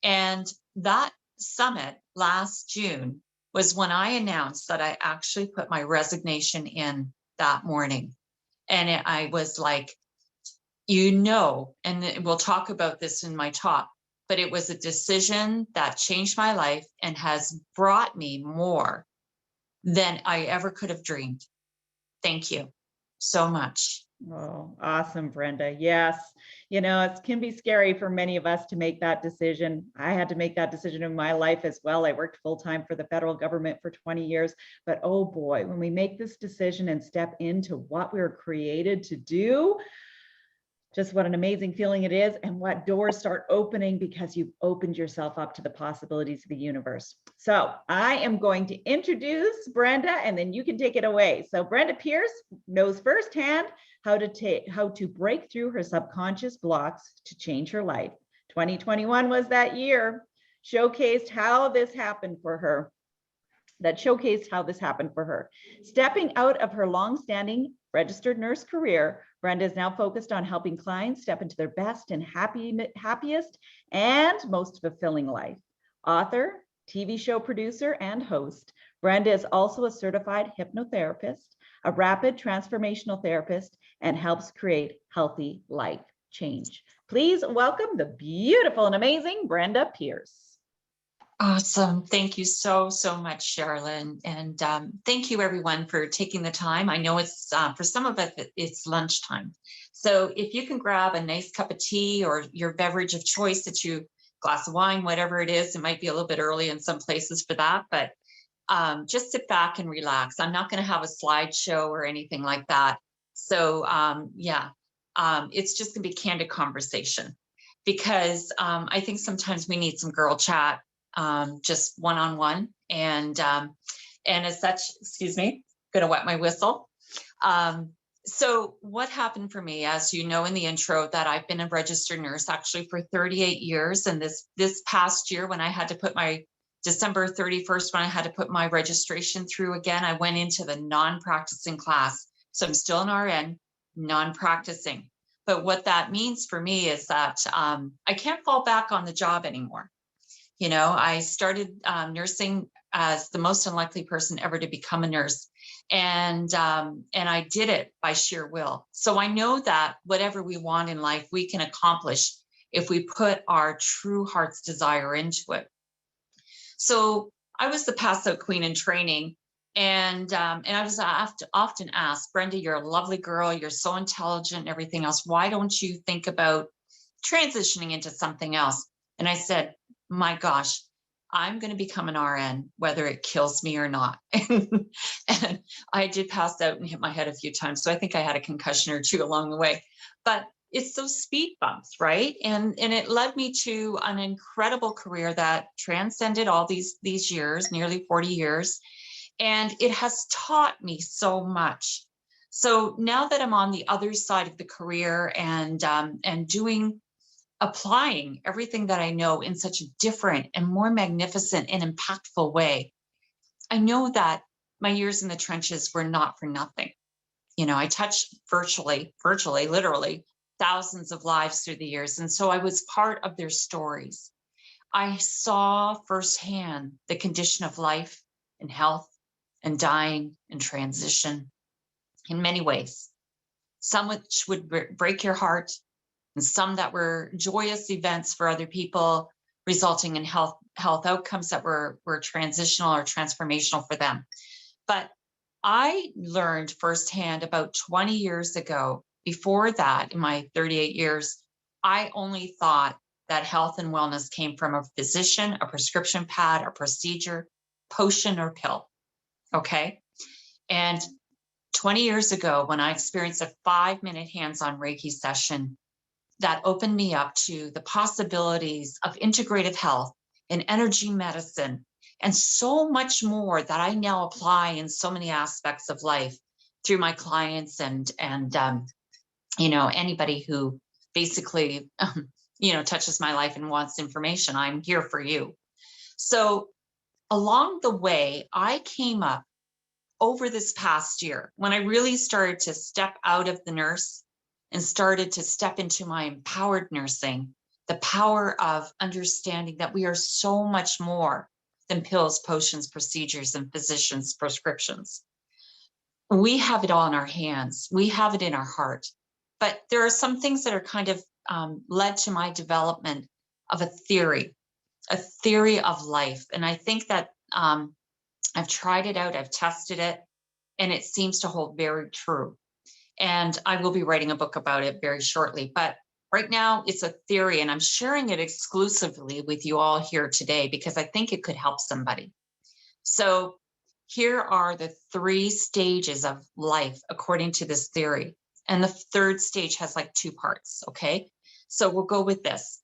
And that summit last June was when I announced that I actually put my resignation in that morning. And I was like, and we'll talk about this in my talk, but it was a decision that changed my life and has brought me more than I ever could have dreamed. Thank you so much. Oh, awesome, Brenda. Yes. It can be scary for many of us to make that decision. I had to make that decision in my life as well. I worked full time for the federal government for 20 years, but oh boy, when we make this decision and step into what we were created to do, just what an amazing feeling it is, and what doors start opening because you've opened yourself up to the possibilities of the universe. So I am going to introduce Brenda, and then you can take it away. So Brenda Pierce knows firsthand how to break through her subconscious blocks to change her life. 2021 was that year, showcased how this happened for her. Stepping out of her long-standing registered nurse career, Brenda is now focused on helping clients step into their best and happiest and most fulfilling life. Author, TV show producer, and host, Brenda is also a certified hypnotherapist, a rapid transformational therapist, and helps create healthy life change. Please welcome the beautiful and amazing Brenda Pierce. Awesome. Thank you so much, Sherilyn. And thank you everyone for taking the time. I know it's for some of us, it's lunchtime. So if you can grab a nice cup of tea or your beverage of choice glass of wine, whatever it is, it might be a little bit early in some places for that, but just sit back and relax. I'm not going to have a slideshow or anything like that. So it's just gonna be candid conversation, because I think sometimes we need some girl chat, just one-on-one, and as such, excuse me, gonna wet my whistle. So what happened for me, as you know in the intro, that I've been a registered nurse actually for 38 years, and this past year, when I had to put my December 31st, when I had to put my registration through again, I went into the non-practicing class. So I'm still an RN, non-practicing. But what that means for me is that I can't fall back on the job anymore. I started nursing as the most unlikely person ever to become a nurse. And I did it by sheer will. So I know that whatever we want in life, we can accomplish if we put our true heart's desire into it. So I was the pass out queen in training. And I was often asked, Brenda, you're a lovely girl. You're so intelligent and everything else. Why don't you think about transitioning into something else? And I said, my gosh, I'm going to become an RN, whether it kills me or not. And I did pass out and hit my head a few times. So I think I had a concussion or two along the way. But it's those speed bumps, right? And it led me to an incredible career that transcended all these years, nearly 40 years. And it has taught me so much. So now that I'm on the other side of the career and applying everything that I know in such a different and more magnificent and impactful way, I know that my years in the trenches were not for nothing. I touched virtually, literally thousands of lives through the years. And so I was part of their stories. I saw firsthand the condition of life and health and dying and transition in many ways, some which would break your heart, and some that were joyous events for other people, resulting in health outcomes that were transitional or transformational for them. But I learned firsthand about 20 years ago. Before that, in my 38 years, I only thought that health and wellness came from a physician, a prescription pad, a procedure, potion, or pill. Okay. And 20 years ago, when I experienced a 5-minute hands-on Reiki session that opened me up to the possibilities of integrative health and energy medicine and so much more that I now apply in so many aspects of life through my clients and anybody who basically, touches my life and wants information, I'm here for you. So along the way, I came up over this past year when I really started to step out of the nurse and started to step into my empowered nursing, the power of understanding that we are so much more than pills, potions, procedures, and physicians' prescriptions. We have it all in our hands. We have it in our heart. But there are some things that are kind of led to my development of a theory of life. And I think that I've tried it out, I've tested it, and it seems to hold very true. And I will be writing a book about it very shortly. But right now it's a theory, and I'm sharing it exclusively with you all here today because I think it could help somebody. So here are the 3 stages of life according to this theory. And the third stage has like 2 parts, okay? So we'll go with this.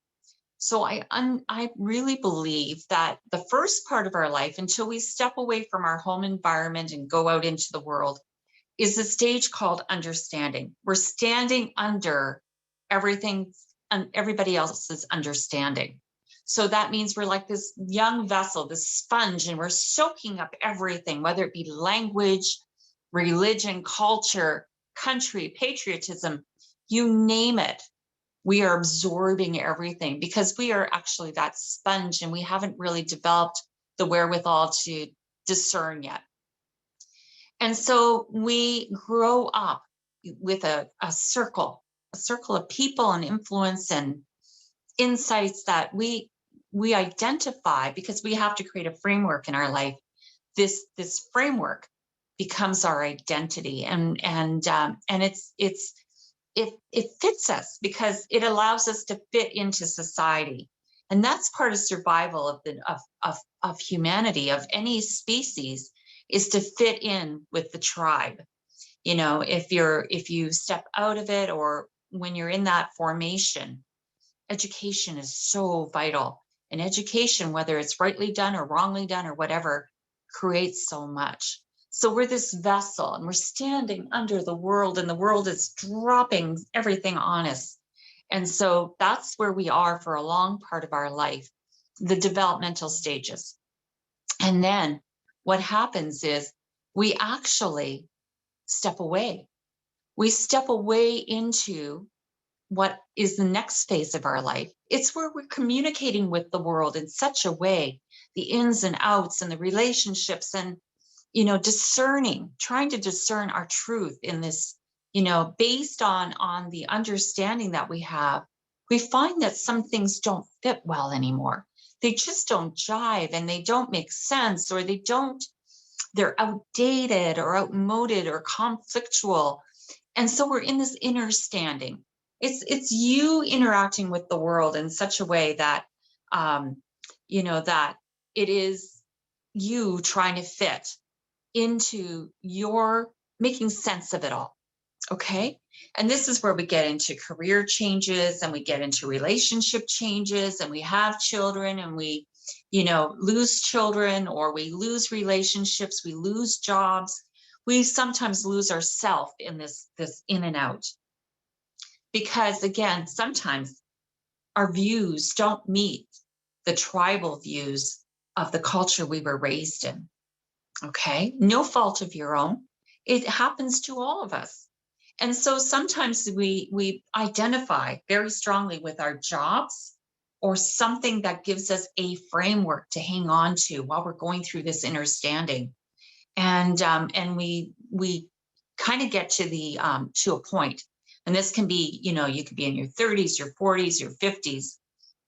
So I really believe that the first part of our life, until we step away from our home environment and go out into the world, is the stage called understanding. We're standing under everything and everybody else's understanding. So that means we're like this young vessel, this sponge, and we're soaking up everything, whether it be language, religion, culture, country, patriotism, you name it. We are absorbing everything because we are actually that sponge, and we haven't really developed the wherewithal to discern yet. And so we grow up with a circle of people and influence and insights that we identify because we have to create a framework in our life. This framework becomes our identity, and it fits us because it allows us to fit into society. And that's part of survival of humanity, of any species, is to fit in with the tribe. You know, if you step out of it, or when you're in that formation, education is so vital. And education, whether it's rightly done or wrongly done or whatever, creates so much. So we're this vessel, and we're standing under the world, and the world is dropping everything on us. And so that's where we are for a long part of our life, the developmental stages. And then what happens is we actually step away. We step away into what is the next phase of our life. It's where we're communicating with the world in such a way, the ins and outs and the relationships, and trying to discern our truth in this, based on the understanding that we have. We find that some things don't fit well anymore. They just don't jive, and they don't make sense, or they're outdated or outmoded or conflictual. And so we're in this inner standing. It's you interacting with the world in such a way that, that it is you trying to fit into your making sense of it all. Okay. And this is where we get into career changes, and we get into relationship changes, and we have children, and we, lose children, or we lose relationships, we lose jobs. We sometimes lose ourselves in this in and out. Because again, sometimes our views don't meet the tribal views of the culture we were raised in. Okay, no fault of your own. It happens to all of us. And so sometimes we identify very strongly with our jobs, or something that gives us a framework to hang on to while we're going through this understanding. And we kind of get to a point. And this can be, you could be in your 30s, your 40s, your 50s,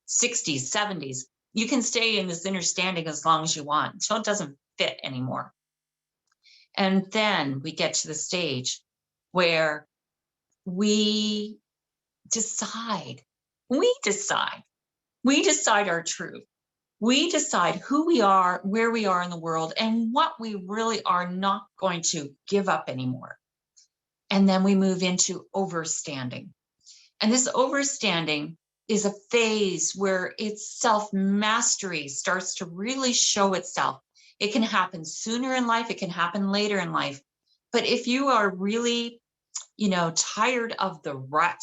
60s, 70s. You can stay in this understanding as long as you want until it doesn't fit anymore. And then we get to the stage where we decide our truth. We decide who we are, where we are in the world, and what we really are not going to give up anymore. And then we move into overstanding. And this overstanding is a phase where its self-mastery starts to really show itself. It can happen sooner in life, it can happen later in life. But if you are really, tired of the rut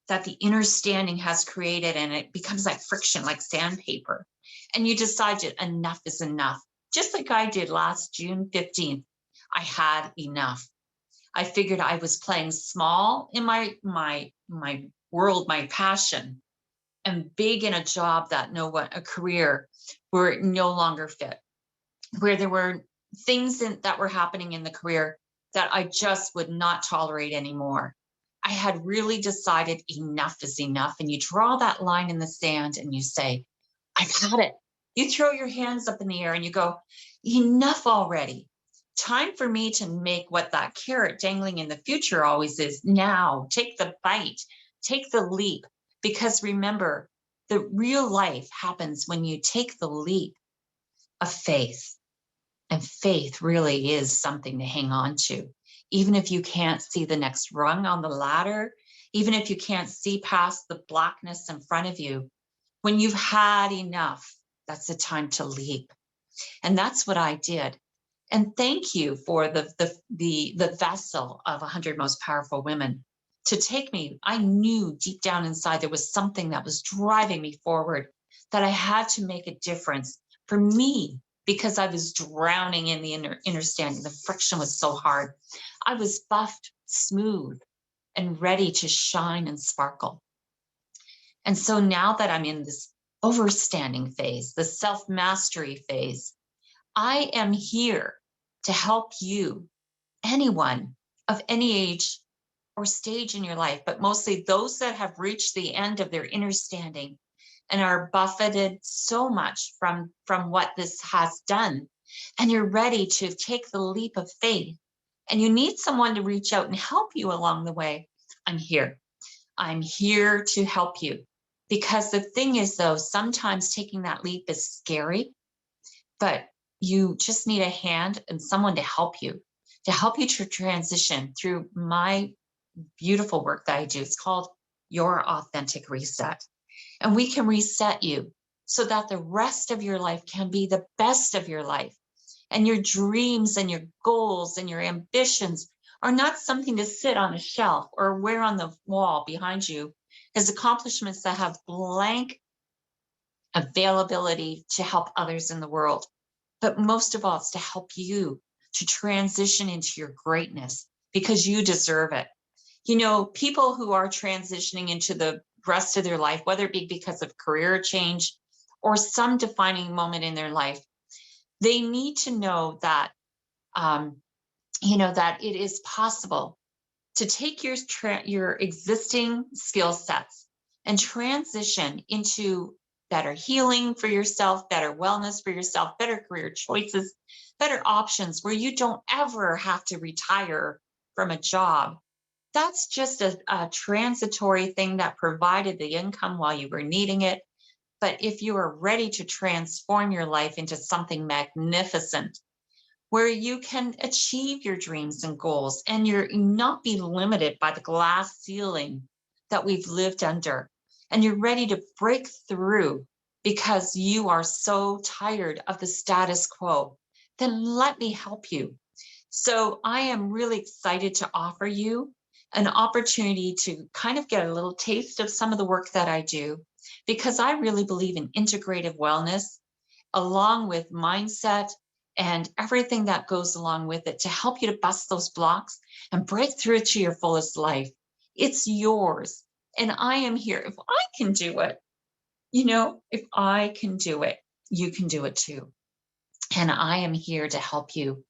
that the inner standing has created, and it becomes like friction, like sandpaper, and you decide that enough is enough, just like I did last June 15th, I had enough. I figured I was playing small in my world, my passion, and big in a job that a career where it no longer fit, where there were things that were happening in the career that I just would not tolerate anymore. I had really decided enough is enough. And you draw that line in the sand and you say, I've had it. You throw your hands up in the air and you go, enough already. Time for me to make what that carrot dangling in the future always is now. Take the bite, take the leap. Because remember, the real life happens when you take the leap of faith. And faith really is something to hang on to. Even if you can't see the next rung on the ladder, even if you can't see past the blackness in front of you, when you've had enough, that's the time to leap. And that's what I did. And thank you for the vessel of 100 Most Powerful Women to take me. I knew deep down inside there was something that was driving me forward, that I had to make a difference for me, because I was drowning in the understanding. The friction was so hard. I was buffed, smooth, and ready to shine and sparkle. And so now that I'm in this overstanding phase, the self-mastery phase, I am here to help you, anyone of any age or stage in your life, but mostly those that have reached the end of their understanding and are buffeted so much from what this has done. And you're ready to take the leap of faith, and you need someone to reach out and help you along the way. I'm here. I'm here to help you. Because the thing is, though, sometimes taking that leap is scary, but you just need a hand and someone to help you to transition through my beautiful work that I do. It's called Your Authentic Reset. And we can reset you so that the rest of your life can be the best of your life. And your dreams and your goals and your ambitions are not something to sit on a shelf or wear on the wall behind you as accomplishments that have blank availability to help others in the world. But most of all, it's to help you to transition into your greatness, because you deserve it. You know, people who are transitioning into the rest of their life, whether it be because of career change or some defining moment in their life, they need to know that, that it is possible to take your existing skill sets and transition into better healing for yourself, better wellness for yourself, better career choices, better options where you don't ever have to retire from a job. That's just a transitory thing that provided the income while you were needing it. But if you are ready to transform your life into something magnificent, where you can achieve your dreams and goals and you're not be limited by the glass ceiling that we've lived under, and you're ready to break through because you are so tired of the status quo, then let me help you. So I am really excited to offer you an opportunity to kind of get a little taste of some of the work that I do, because I really believe in integrative wellness along with mindset and everything that goes along with it to help you to bust those blocks and break through to your fullest life. It's yours. And I am here. If I can do it, if I can do it, you can do it too. And I am here to help you.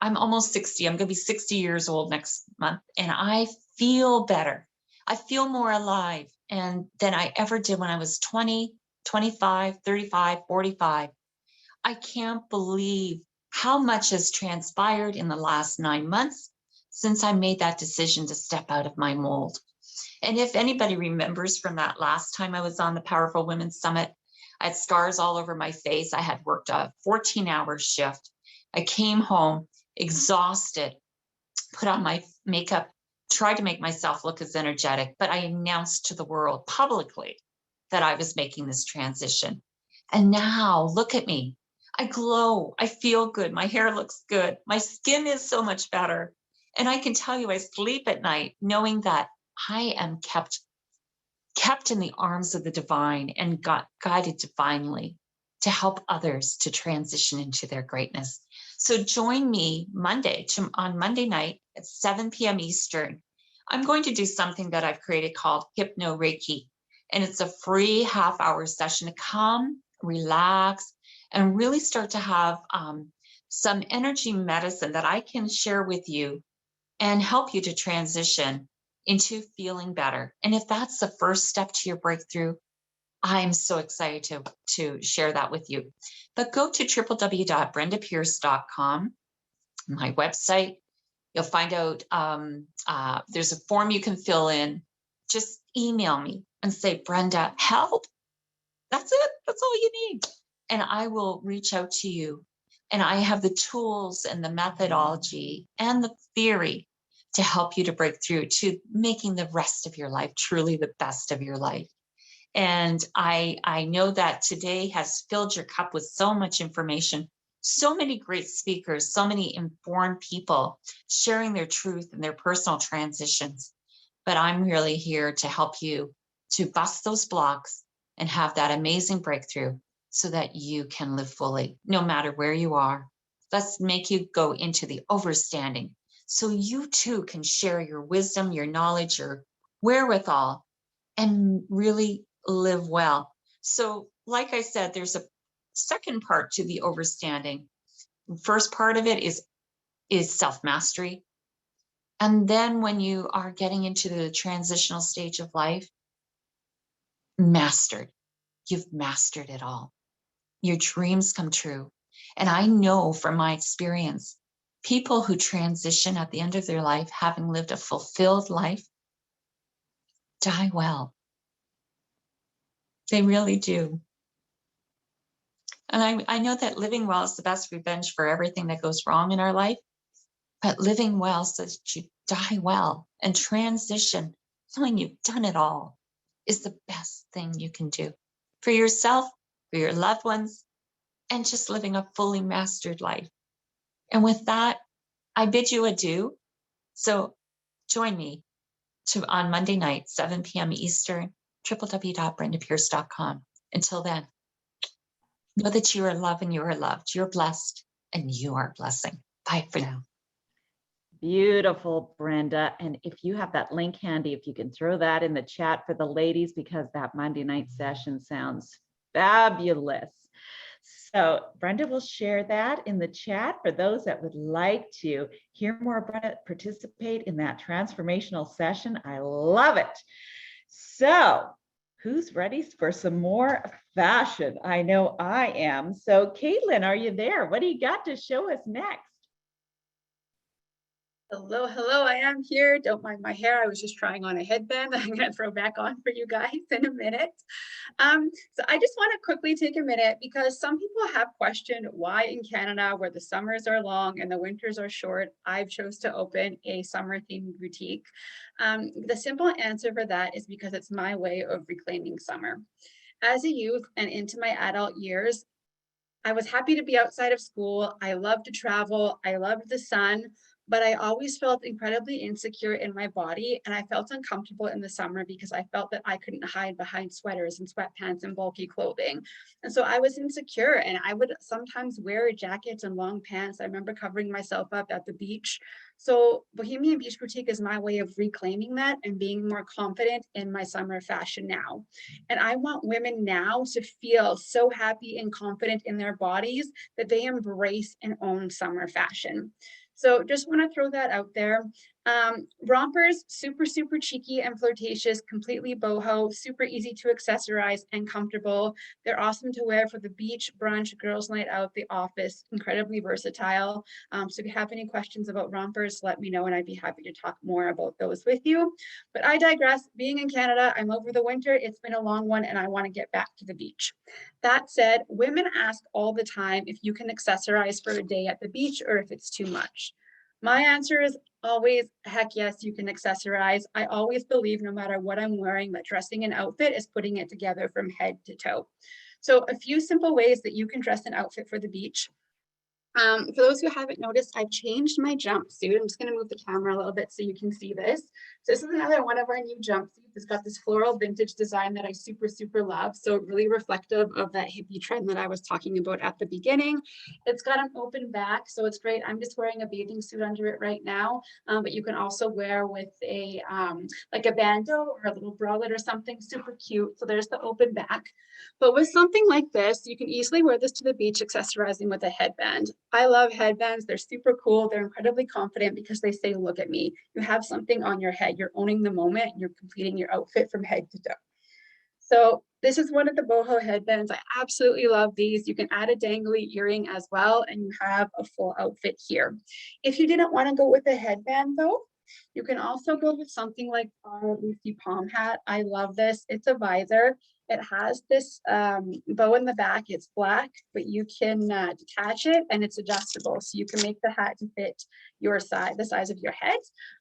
I'm almost 60. I'm going to be 60 years old next month. And I feel better. I feel more alive than I ever did when I was 20, 25, 35, 45. I can't believe how much has transpired in the last 9 months since I made that decision to step out of my mold. And if anybody remembers from that last time I was on the Powerful Women's Summit, I had scars all over my face. I had worked a 14-hour shift. I came home exhausted, put on my makeup, tried to make myself look as energetic, but I announced to the world publicly that I was making this transition. And now look at me. I glow. I feel good. My hair looks good. My skin is so much better. And I can tell you, I sleep at night knowing that I am kept in the arms of the divine and guided divinely to help others to transition into their greatness. So join me on Monday night at 7 p.m. Eastern. I'm going to do something that I've created called Hypno Reiki. And it's a free half-hour session to come, relax, and really start to have some energy medicine that I can share with you and help you to transition into feeling better. And if that's the first step to your breakthrough, I'm so excited to share that with you. But go to www.brendapierce.com, my website. You'll find out there's a form you can fill in. Just email me and say, Brenda, help. That's it. That's all you need. And I will reach out to you. And I have the tools and the methodology and the theory to help you to break through to making the rest of your life truly the best of your life. And I know that today has filled your cup with so much information, so many great speakers, so many informed people sharing their truth and their personal transitions. But I'm really here to help you to bust those blocks and have that amazing breakthrough so that you can live fully, no matter where you are. Let's make you go into the overstanding so you too can share your wisdom, your knowledge, your wherewithal, and really live well. So, like I said, there's a second part to the overstanding. First part of it is self-mastery. And then when you are getting into the transitional stage of life, mastered. You've mastered it all. Your dreams come true. And I know from my experience, people who transition at the end of their life, having lived a fulfilled life, die well. They really do. And I know that living well is the best revenge for everything that goes wrong in our life, but living well so that you die well and transition, knowing you've done it all, is the best thing you can do for yourself, for your loved ones, and just living a fully mastered life. And with that, I bid you adieu. So join me on Monday night, 7 p.m. Eastern, www.brendapierce.com. Until then, know that you are loved and you are loved. You're blessed and you are a blessing. Bye for now. Beautiful, Brenda. And if you have that link handy, if you can throw that in the chat for the ladies, because that Monday night session sounds fabulous. So Brenda will share that in the chat for those that would like to hear more Brenda participate in that transformational session. I love it. So who's ready for some more fashion? I know I am. So Caitlin, are you there? What do you got to show us next? Hello, hello, I am here. Don't mind my hair. I was just trying on a headband that I'm going to throw back on for you guys in a minute. So I just want to quickly take a minute because some people have questioned why in Canada, where the summers are long and the winters are short, I've chose to open a summer themed boutique. The simple answer for that is because it's my way of reclaiming summer. As a youth and into my adult years, I was happy to be outside of school. I loved to travel. I loved the sun. But I always felt incredibly insecure in my body, and I felt uncomfortable in the summer because I felt that I couldn't hide behind sweaters and sweatpants and bulky clothing. And so I was insecure, and I would sometimes wear jackets and long pants. I remember covering myself up at the beach. So Bohemian Beach Boutique is my way of reclaiming that and being more confident in my summer fashion now. And I want women now to feel so happy and confident in their bodies that they embrace and own summer fashion. So just want to throw that out there. Rompers, super, super cheeky and flirtatious, completely boho, super easy to accessorize and comfortable. They're awesome to wear for the beach, brunch, girls' night out, the office, incredibly versatile. So if you have any questions about rompers, let me know and I'd be happy to talk more about those with you. But I digress. Being in Canada, I'm over the winter. It's been a long one and I want to get back to the beach. That said, women ask all the time if you can accessorize for a day at the beach or if it's too much. My answer is always, heck yes, you can accessorize. I always believe no matter what I'm wearing, that dressing an outfit is putting it together from head to toe. So a few simple ways that you can dress an outfit for the beach. For those who haven't noticed, I've changed my jumpsuit. I'm just going to move the camera a little bit so you can see this. So this is another one of our new jumpsuits. It's got this floral vintage design that I super, super love. So really reflective of that hippie trend that I was talking about at the beginning. It's got an open back, so it's great. I'm just wearing a bathing suit under it right now, but you can also wear with a like a bandeau or a little bralette or something, super cute. So there's the open back. But with something like this, you can easily wear this to the beach, accessorizing with a headband. I love headbands. They're super cool. They're incredibly confident because they say, look at me. You have something on your head. You're owning the moment. You're completing your outfit from head to toe. So this is one of the boho headbands. I absolutely love these. You can add a dangly earring as well, and you have a full outfit here. If you didn't want to go with a headband though, you can also go with something like our Lucy Palm hat. I love this. It's a visor. It has this bow in the back. It's black, but you can detach it and it's adjustable. So you can make the hat to fit your size, the size of your head.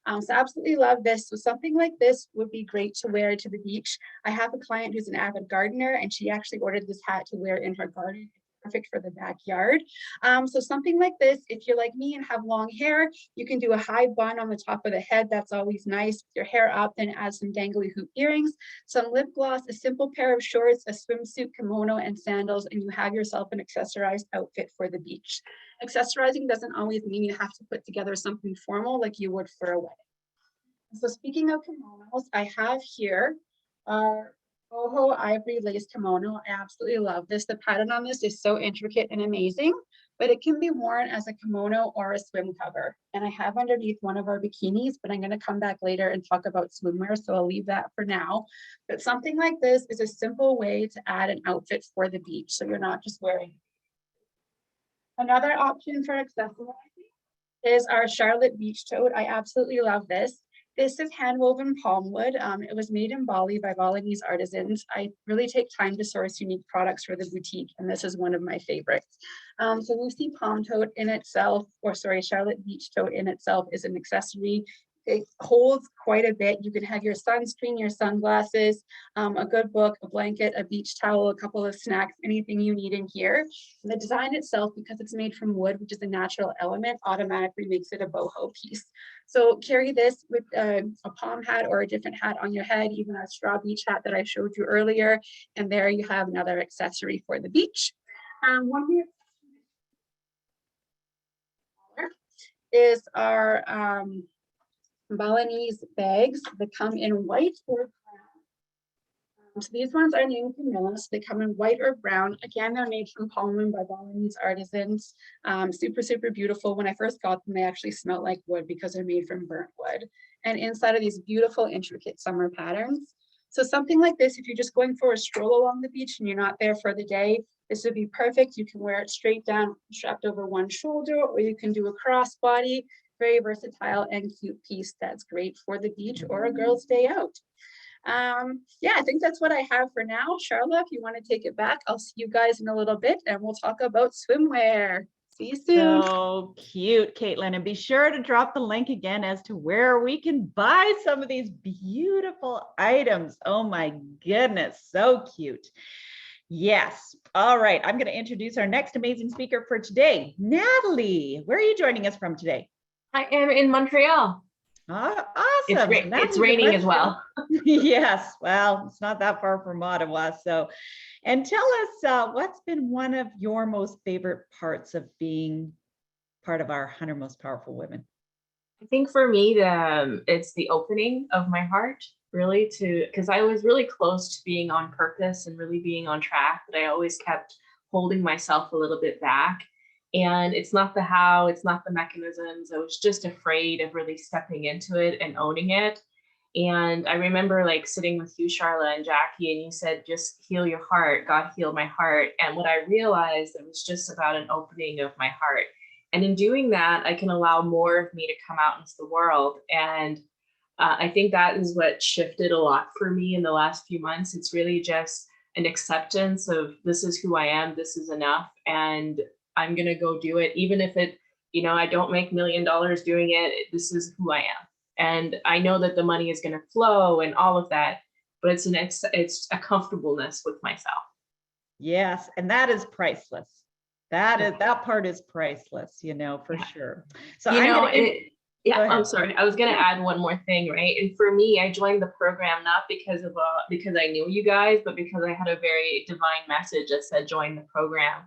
So absolutely love this. So something like this would be great to wear to the beach. I have a client who's an avid gardener and she actually ordered this hat to wear in her garden. Perfect for the backyard. So something like this, if you're like me and have long hair, you can do a high bun on the top of the head. That's always nice. With your hair up, then add some dangly hoop earrings, some lip gloss, a simple pair of shorts, a swimsuit, kimono, and sandals, and you have yourself an accessorized outfit for the beach. Accessorizing doesn't always mean you have to put together something formal like you would for a wedding. So speaking of kimonos, I have here our boho ivory lace kimono. I absolutely love this. The pattern on this is so intricate and amazing, but it can be worn as a kimono or a swim cover. And I have underneath one of our bikinis, but I'm going to come back later and talk about swimwear, so I'll leave that for now. But something like this is a simple way to add an outfit for the beach, so you're not just wearing. Another option for accessorizing is our Charlotte Beach Tote. I absolutely love this. This is hand-woven palm wood. It was made in Bali by Balinese artisans. I really take time to source unique products for the boutique, and this is one of my favorites. So Lucy Palm Tote in itself, or sorry, Charlotte Beach Tote in itself is an accessory. It holds quite a bit. You can have your sunscreen, your sunglasses, a good book, a blanket, a beach towel, a couple of snacks, anything you need in here. And the design itself, because it's made from wood, which is a natural element, automatically makes it a boho piece. So carry this with a palm hat or a different hat on your head, even a straw beach hat that I showed you earlier. And there you have another accessory for the beach. One here is our Balinese bags that come in white or brown. So these ones are named Camilla, so they come in white or brown. Again, they're made from palm by Balinese artisans. Super, super beautiful. When I first got them, they actually smelled like wood because they're made from burnt wood. And inside of these beautiful, intricate summer patterns. So something like this, if you're just going for a stroll along the beach and you're not there for the day, this would be perfect. You can wear it straight down, strapped over one shoulder, or you can do a crossbody. Very versatile and cute piece that's great for the beach or a girl's day out. Yeah, I think that's what I have for now. Charlotte, if you want to take it back, I'll see you guys in a little bit and we'll talk about swimwear. See you soon. So cute, Caitlin. And be sure to drop the link again as to where we can buy some of these beautiful items. Oh my goodness, so cute. Yes. All right. I'm going to introduce our next amazing speaker for today. Natalie, where are you joining us from today? I am in Montreal. Awesome. It's raining as well. Yes. Well, it's not that far from Ottawa. So, and tell us what's been one of your most favorite parts of being part of our 100 Most Powerful Women? I think for me, it's the opening of my heart, really, because I was really close to being on purpose and really being on track, but I always kept holding myself a little bit back. And it's not the how, it's not the mechanisms. I was just afraid of really stepping into it and owning it. And I remember like sitting with you, Charla and Jackie, and you said, just heal your heart. God healed my heart. And what I realized, it was just about an opening of my heart. And in doing that, I can allow more of me to come out into the world. And I think that is what shifted a lot for me in the last few months. It's really just an acceptance of this is who I am, this is enough. And I'm going to go do it. Even if it, I don't make $1 million doing it, this is who I am. And I know that the money is going to flow and all of that, but it's a comfortableness with myself. Yes. And that is priceless. That part is priceless, for Yeah. sure. So You I'm know, gonna, yeah, go ahead. I'm sorry. I was gonna add one more thing, right? And for me, I joined the program not because of because I knew you guys, but because I had a very divine message that said join the program.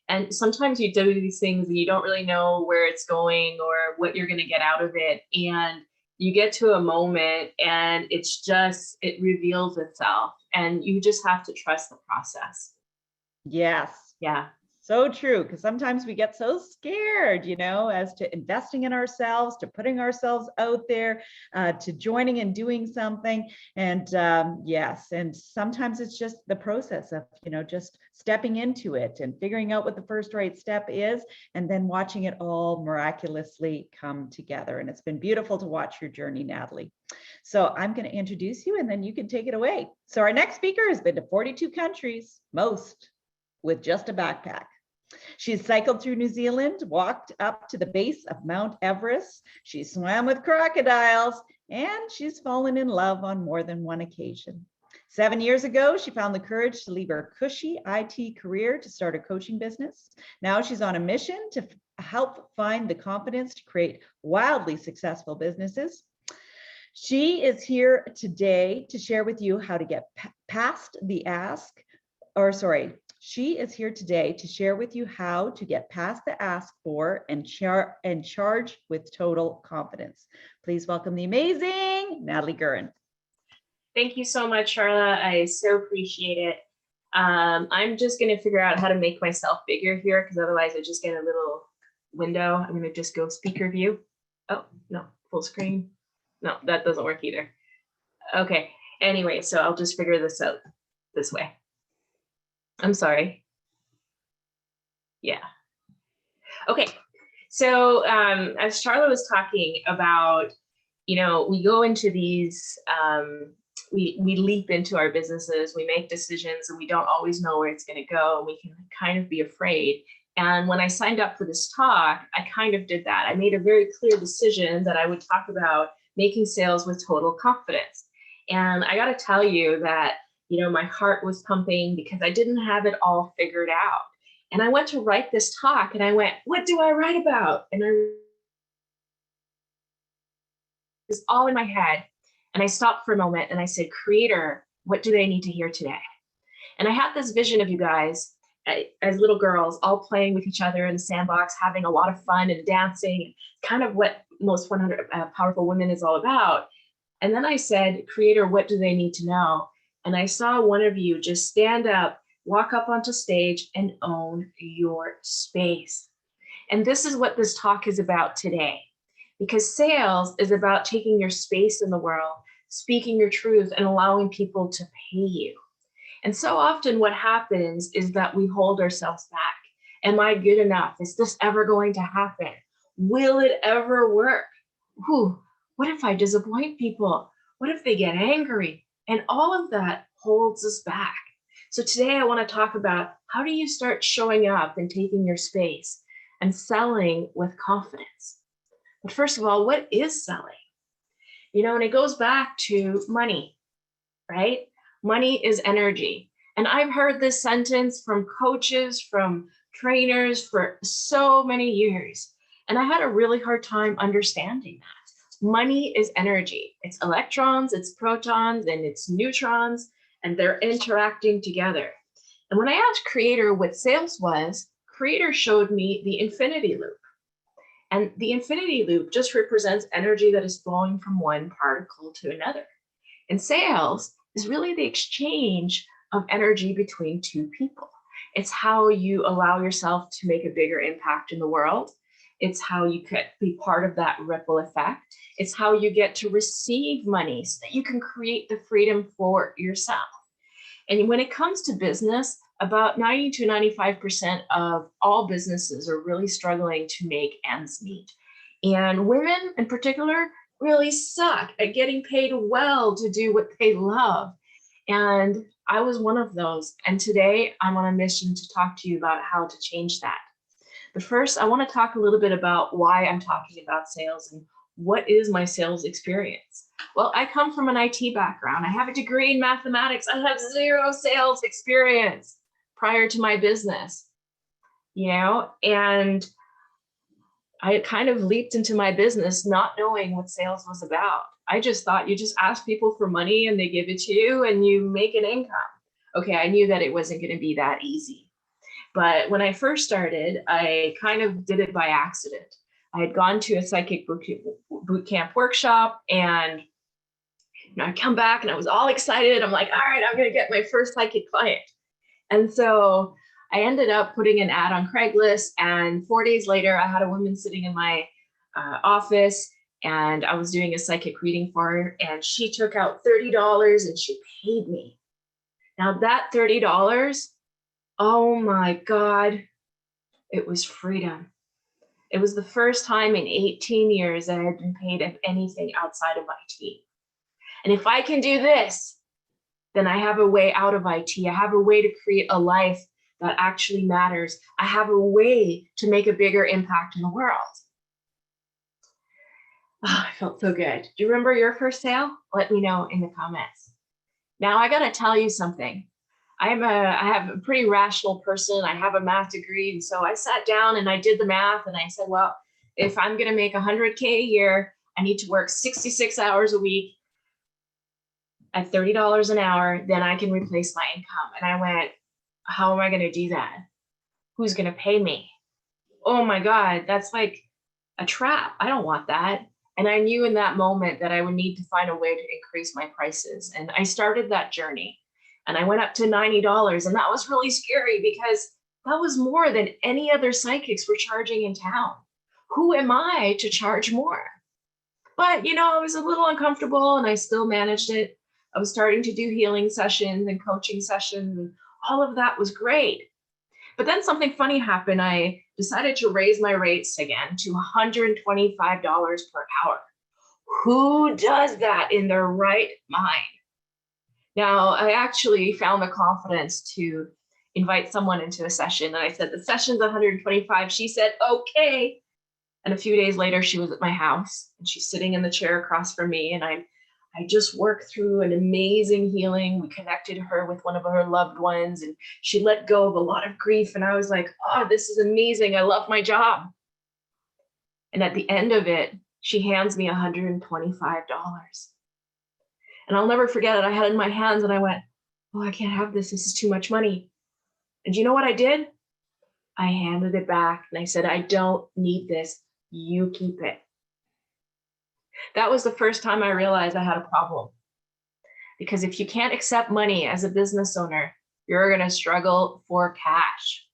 And sometimes you do these things and you don't really know where it's going or what you're gonna get out of it. And you get to a moment and it reveals itself and you just have to trust the process. Yes. Yeah. So true, because sometimes we get so scared, as to investing in ourselves, to putting ourselves out there, to joining and doing something. And yes, and sometimes it's just the process of, just stepping into it and figuring out what the first right step is, and then watching it all miraculously come together. And it's been beautiful to watch your journey, Natalie. So I'm going to introduce you and then you can take it away. So our next speaker has been to 42 countries, most with just a backpack. She's cycled through New Zealand, walked up to the base of Mount Everest. She swam with crocodiles, and she's fallen in love on more than one occasion. 7 years ago, she found the courage to leave her cushy IT career to start a coaching business. Now she's on a mission to help find the confidence to create wildly successful businesses. She is here today to share with you how to get past the ask, she is here today to share with you how to get past the ask for and charge with total confidence. Please welcome the amazing Natalie Gurin. Thank you so much, Charla. I so appreciate it. I'm just going to figure out how to make myself bigger here because otherwise I just get a little window. I'm going to just go speaker view. Oh, no, full screen. No, that doesn't work either. Okay. Anyway, so I'll just figure this out this way. I'm sorry. Yeah. Okay. So as Charla was talking about, we go into these, we leap into our businesses, we make decisions and we don't always know where it's going to go. And we can kind of be afraid. And when I signed up for this talk, I kind of did that. I made a very clear decision that I would talk about making sales with total confidence. And I got to tell you that my heart was pumping because I didn't have it all figured out. And I went to write this talk and I went, what do I write about? And it was all in my head. And I stopped for a moment and I said, Creator, what do they need to hear today? And I had this vision of you guys as little girls, all playing with each other in the sandbox, having a lot of fun and dancing, kind of what most 100 Powerful Women is all about. And then I said, Creator, what do they need to know? And I saw one of you just stand up, walk up onto stage and own your space. And this is what this talk is about today, because sales is about taking your space in the world, speaking your truth and allowing people to pay you. And so often what happens is that we hold ourselves back. Am I good enough? Is this ever going to happen? Will it ever work? What if I disappoint people? What if they get angry? And all of that holds us back. So today I want to talk about how do you start showing up and taking your space and selling with confidence. But first of all, what is selling? And it goes back to money, right? Money is energy. And I've heard this sentence from coaches, from trainers for so many years. And I had a really hard time understanding that. Money is energy. It's electrons, it's protons, and it's neutrons, and they're interacting together. And when I asked Creator what sales was, Creator showed me the infinity loop. And the infinity loop just represents energy that is flowing from one particle to another. And sales is really the exchange of energy between two people. It's how you allow yourself to make a bigger impact in the world. It's how you could be part of that ripple effect. It's how you get to receive money so that you can create the freedom for yourself. And when it comes to business, about 90 to 95% of all businesses are really struggling to make ends meet. And women in particular really suck at getting paid well to do what they love. And I was one of those. And today I'm on a mission to talk to you about how to change that. But first, I want to talk a little bit about why I'm talking about sales and what is my sales experience. Well, I come from an IT background. I have a degree in mathematics. I have zero sales experience prior to my business. and I kind of leaped into my business not knowing what sales was about. I just thought you just ask people for money and they give it to you and you make an income. Okay, I knew that it wasn't going to be that easy. But when I first started, I kind of did it by accident. I had gone to a psychic boot camp workshop, and I come back and I was all excited. I'm like, all right, I'm going to get my first psychic client. And so I ended up putting an ad on Craigslist, and 4 days later, I had a woman sitting in my office, and I was doing a psychic reading for her, and she took out $30 and she paid me. Now that $30, oh my God, it was freedom. It was the first time in 18 years that I had been paid anything outside of IT. And if I can do this, then I have a way out of IT. I have a way to create a life that actually matters. I have a way to make a bigger impact in the world. Oh, I felt so good. Do you remember your first sale? Let me know in the comments. Now I gotta tell you something. I have a pretty rational person. I have a math degree. And so I sat down and I did the math and I said, well, if I'm gonna make 100K a year, I need to work 66 hours a week at $30 an hour, then I can replace my income. And I went, how am I gonna do that? Who's gonna pay me? Oh my God, that's like a trap. I don't want that. And I knew in that moment that I would need to find a way to increase my prices. And I started that journey. And I went up to $90. And that was really scary because that was more than any other psychics were charging in town. Who am I to charge more? But, I was a little uncomfortable and I still managed it. I was starting to do healing sessions and coaching sessions, and all of that was great. But then something funny happened. I decided to raise my rates again to $125 per hour. Who does that in their right mind? Now, I actually found the confidence to invite someone into a session. And I said, the session's 125. She said, okay. And a few days later, she was at my house and she's sitting in the chair across from me. And I just worked through an amazing healing. We connected her with one of her loved ones and she let go of a lot of grief. And I was like, oh, this is amazing. I love my job. And at the end of it, she hands me $125. And I'll never forget it. I had it in my hands and I went, oh, I can't have this. This is too much money. And you know what I did? I handed it back and I said, I don't need this. You keep it. That was the first time I realized I had a problem. Because if you can't accept money as a business owner, you're going to struggle for cash.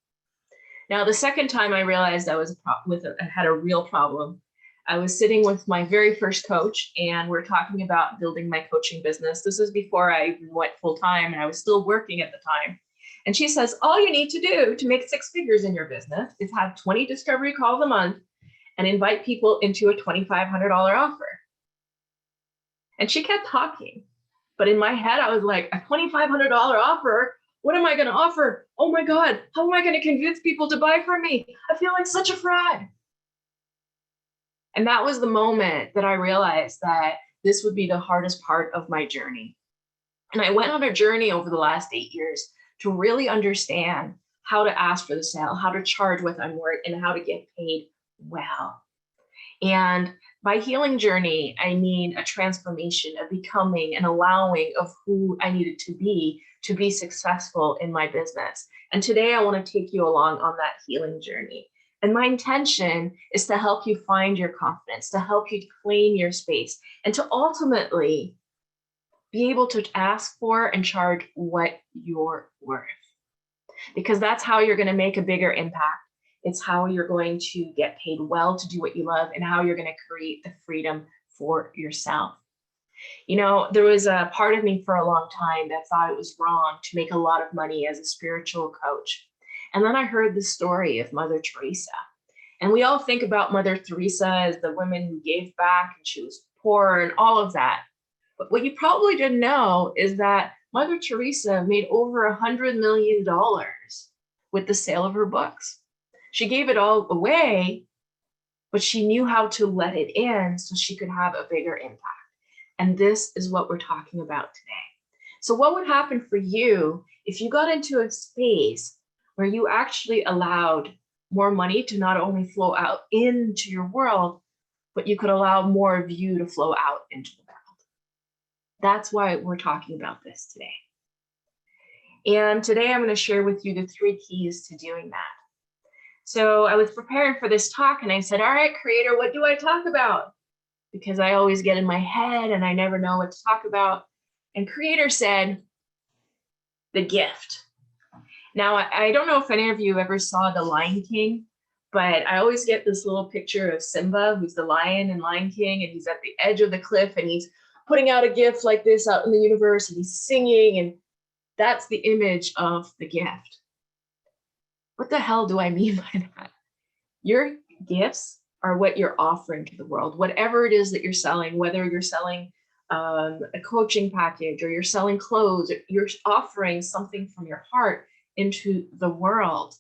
Now, the second time I realized I had a real problem, I was sitting with my very first coach and we're talking about building my coaching business. This is before I even went full time and I was still working at the time. And she says, all you need to do to make 6 figures in your business is have 20 discovery calls a month and invite people into a $2,500 offer. And she kept talking. But in my head, I was like, a $2,500 offer? What am I going to offer? Oh my God, how am I going to convince people to buy from me? I feel like such a fraud. And that was the moment that I realized that this would be the hardest part of my journey. And I went on a journey over the last 8 years to really understand how to ask for the sale, how to charge what I'm worth, and how to get paid well. And by healing journey, I mean a transformation, a becoming, and allowing of who I needed to be successful in my business. And today I want to take you along on that healing journey. And my intention is to help you find your confidence, to help you claim your space, and to ultimately be able to ask for and charge what you're worth. Because that's how you're going to make a bigger impact. It's how you're going to get paid well to do what you love and how you're going to create the freedom for yourself. There was a part of me for a long time that thought it was wrong to make a lot of money as a spiritual coach. And then I heard the story of Mother Teresa. And we all think about Mother Teresa as the woman who gave back and she was poor and all of that. But what you probably didn't know is that Mother Teresa made over $100 million with the sale of her books. She gave it all away, but she knew how to let it in so she could have a bigger impact. And this is what we're talking about today. So what would happen for you if you got into a space where you actually allowed more money to not only flow out into your world, but you could allow more of you to flow out into the world. That's why we're talking about this today. And today I'm going to share with you the 3 keys to doing that. So I was preparing for this talk and I said, all right, creator, what do I talk about? Because I always get in my head and I never know what to talk about. And creator said, the gift. Now, I don't know if any of you ever saw The Lion King, but I always get this little picture of Simba, who's the lion in Lion King, and he's at the edge of the cliff and he's putting out a gift like this out in the universe and he's singing, and that's the image of the gift. What the hell do I mean by that? Your gifts are what you're offering to the world, whatever it is that you're selling, whether you're selling a coaching package or you're selling clothes, you're offering something from your heart into the world.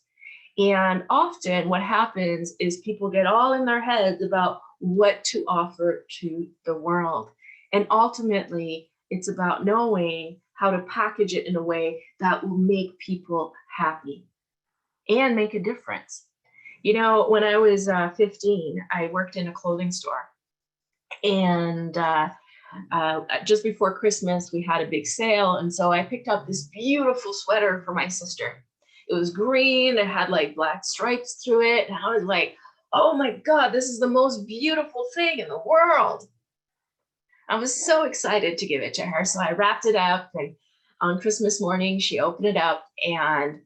And often what happens is people get all in their heads about what to offer to the world. And ultimately, it's about knowing how to package it in a way that will make people happy and make a difference. You know, when I was 15, I worked in a clothing store. And just before Christmas, we had a big sale. And so I picked up this beautiful sweater for my sister. It was green, it had like black stripes through it. And I was like, oh my God, this is the most beautiful thing in the world. I was so excited to give it to her. So I wrapped it up, and on Christmas morning, she opened it up and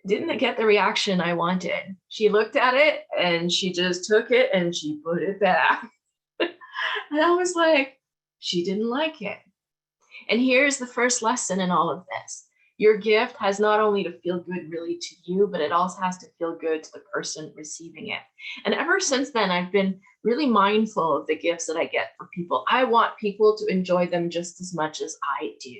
didn't get the reaction I wanted. She looked at it and she just took it and she put it back. And I was like, she didn't like it. And here's the first lesson in all of this. Your gift has not only to feel good really to you, but it also has to feel good to the person receiving it. And ever since then, I've been really mindful of the gifts that I get for people. I want people to enjoy them just as much as I do.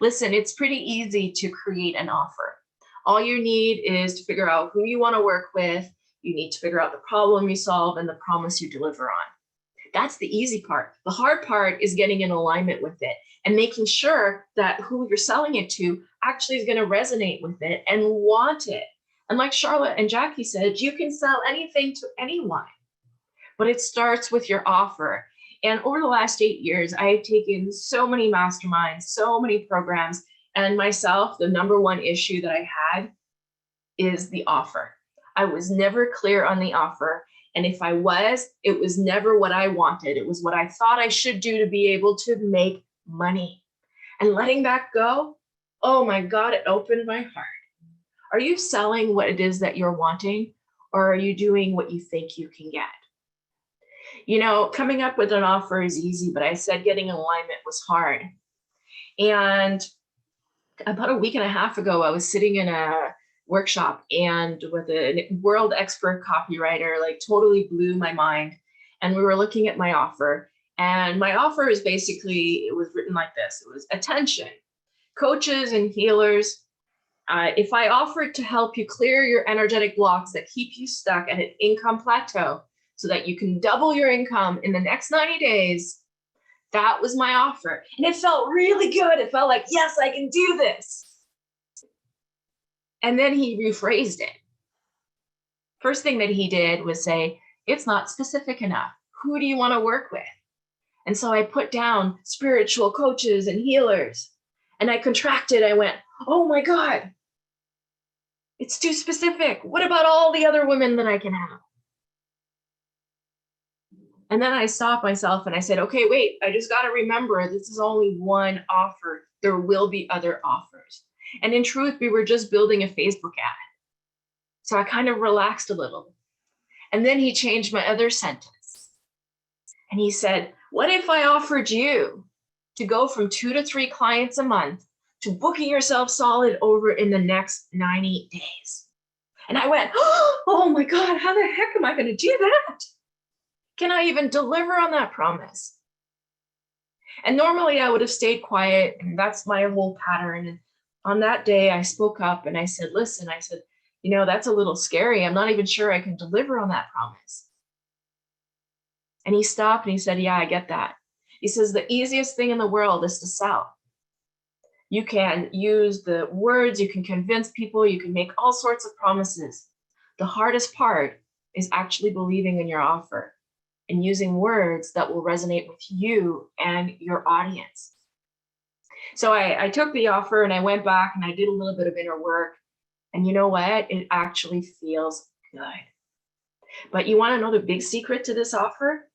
Listen, it's pretty easy to create an offer. All you need is to figure out who you want to work with. You need to figure out the problem you solve and the promise you deliver on. That's the easy part. The hard part is getting in alignment with it and making sure that who you're selling it to actually is going to resonate with it and want it. And like Charlotte and Jackie said, you can sell anything to anyone, but it starts with your offer. And over the last 8 years, I've taken so many masterminds, so many programs, and myself, the number one issue that I had is the offer. I was never clear on the offer. And if I was, it was never what I wanted. It was what I thought I should do to be able to make money. And letting that go, oh my God, it opened my heart. Are you selling what it is that you're wanting, or are you doing what you think you can get? You know, coming up with an offer is easy, but I said getting in alignment was hard. And about a week and a half ago, I was sitting in a workshop and with a world expert copywriter, like totally blew my mind. And we were looking at my offer, and my offer is basically, it was written like this. It was attention, coaches and healers. If I offered to help you clear your energetic blocks that keep you stuck at an income plateau so that you can double your income in the next 90 days, that was my offer. And it felt really good. It felt like, yes, I can do this. And then he rephrased it. First thing that he did was say, it's not specific enough. Who do you want to work with? And so I put down spiritual coaches and healers. And I contracted. I went, oh my God, it's too specific. What about all the other women that I can have? And then I stopped myself and I said, okay, wait, I just got to remember this is only one offer. There will be other offers. And in truth, we were just building a Facebook ad. So I kind of relaxed a little. And then he changed my other sentence. And he said, what if I offered you to go from 2 to 3 clients a month to booking yourself solid over in the next 90 days? And I went, oh my God, how the heck am I going to do that? Can I even deliver on that promise? And normally I would have stayed quiet, and that's my whole pattern. And on that day, I spoke up and I said, listen, I said, you know, that's a little scary. I'm not even sure I can deliver on that promise. And he stopped and he said, yeah, I get that. He says, the easiest thing in the world is to sell. You can use the words, you can convince people, you can make all sorts of promises. The hardest part is actually believing in your offer and using words that will resonate with you and your audience. So I took the offer and I went back and I did a little bit of inner work. And you know what? It actually feels good. But you want to know the big secret to this offer?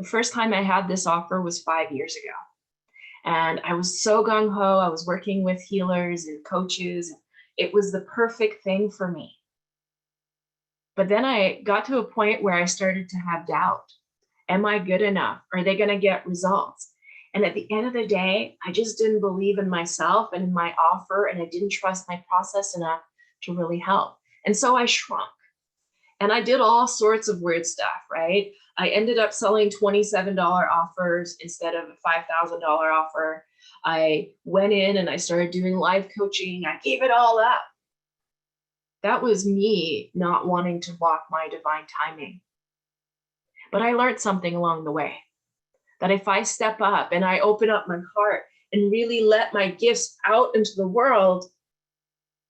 The first time I had this offer was 5 years ago. And I was so gung-ho. I was working with healers and coaches. It was the perfect thing for me. But then I got to a point where I started to have doubt. Am I good enough? Are they going to get results? And at the end of the day, I just didn't believe in myself and in my offer, and I didn't trust my process enough to really help. And so I shrunk. And I did all sorts of weird stuff, right? I ended up selling $27 offers instead of a $5,000 offer. I went in and I started doing live coaching. I gave it all up. That was me not wanting to walk my divine timing. But I learned something along the way, that if I step up and I open up my heart and really let my gifts out into the world,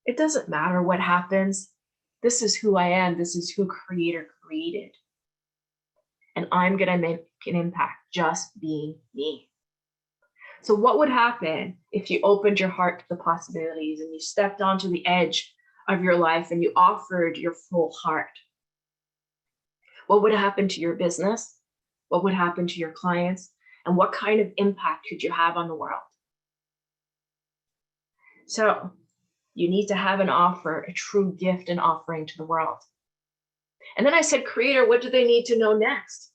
it doesn't matter what happens. This is who I am. This is who Creator created. And I'm going to make an impact just being me. So what would happen if you opened your heart to the possibilities and you stepped onto the edge of your life and you offered your full heart? What would happen to your business? What would happen to your clients? And what kind of impact could you have on the world? So you need to have an offer, a true gift and offering to the world. And then I said, Creator, what do they need to know next?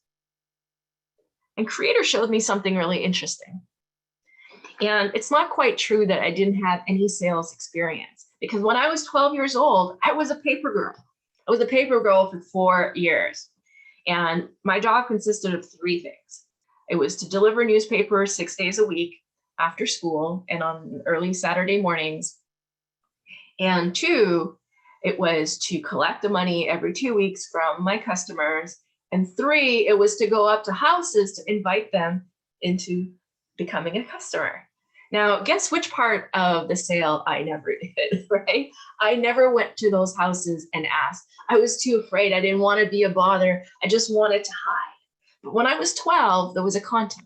And Creator showed me something really interesting. And it's not quite true that I didn't have any sales experience, because when I was 12 years old, I was a paper girl. I was a paper girl for 4 years. And my job consisted of 3 things. It was to deliver newspapers 6 days a week after school and on early Saturday mornings. And 2, it was to collect the money every 2 weeks from my customers. And 3, it was to go up to houses to invite them into becoming a customer. Now, guess which part of the sale I never did, right? I never went to those houses and asked. I was too afraid. I didn't want to be a bother. I just wanted to hide. But when I was 12, there was a contest.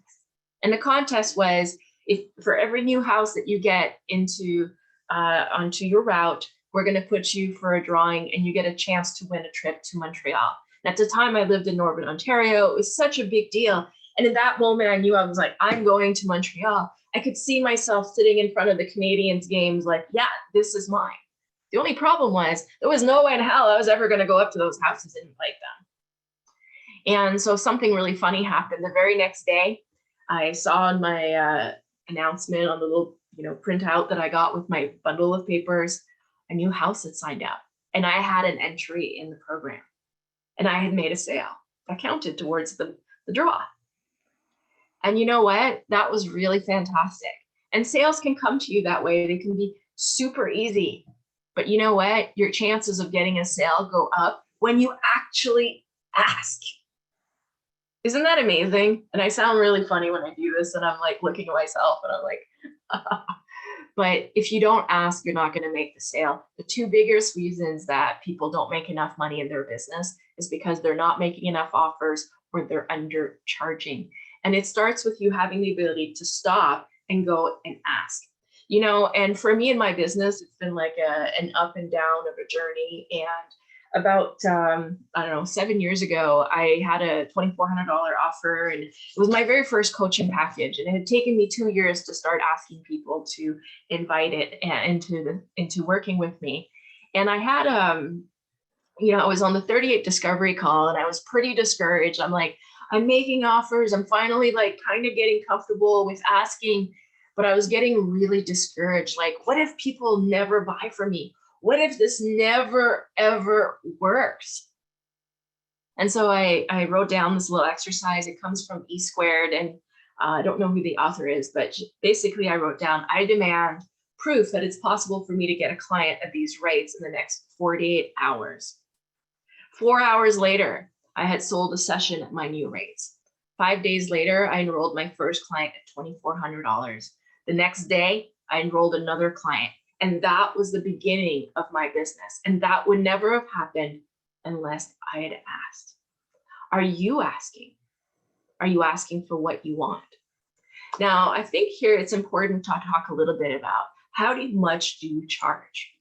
And the contest was, if for every new house that you get into onto your route, we're going to put you for a drawing and you get a chance to win a trip to Montreal. And at the time I lived in Northern Ontario, it was such a big deal. And in that moment, I knew I was like, I'm going to Montreal. I could see myself sitting in front of the Canadiens games like, yeah, this is mine. The only problem was there was no way in hell I was ever going to go up to those houses and invite them. And so something really funny happened. The very next day, I saw on my announcement on the little printout that I got with my bundle of papers, a new house had signed up. And I had an entry in the program. And I had made a sale. I counted towards the draw. And you know what? That was really fantastic. And sales can come to you that way. They can be super easy. But you know what? Your chances of getting a sale go up when you actually ask. Isn't that amazing? And I sound really funny when I do this, and I'm like looking at myself and I'm like, but if you don't ask, you're not going to make the sale. The 2 biggest reasons that people don't make enough money in their business is because they're not making enough offers or they're undercharging. And it starts with you having the ability to stop and go and ask. And for me in my business, it's been like an up and down of a journey. And about, 7 years ago, I had a $2,400 offer, and it was my very first coaching package. And it had taken me 2 years to start asking people to invite it into working with me. And I had, I was on the 38 discovery call, and I was pretty discouraged. I'm like, I'm making offers. I'm finally like kind of getting comfortable with asking, but I was getting really discouraged. Like, what if people never buy from me? What if this never, ever works? And so I wrote down this little exercise. It comes from E Squared, and I don't know who the author is, but basically I wrote down, I demand proof that it's possible for me to get a client at these rates in the next 48 hours. 4 hours later, I had sold a session at my new rates. 5 days later, I enrolled my first client at $2,400. The next day, I enrolled another client. And that was the beginning of my business. And that would never have happened unless I had asked. Are you asking? Are you asking for what you want? Now, I think here it's important to talk a little bit about how much do you charge,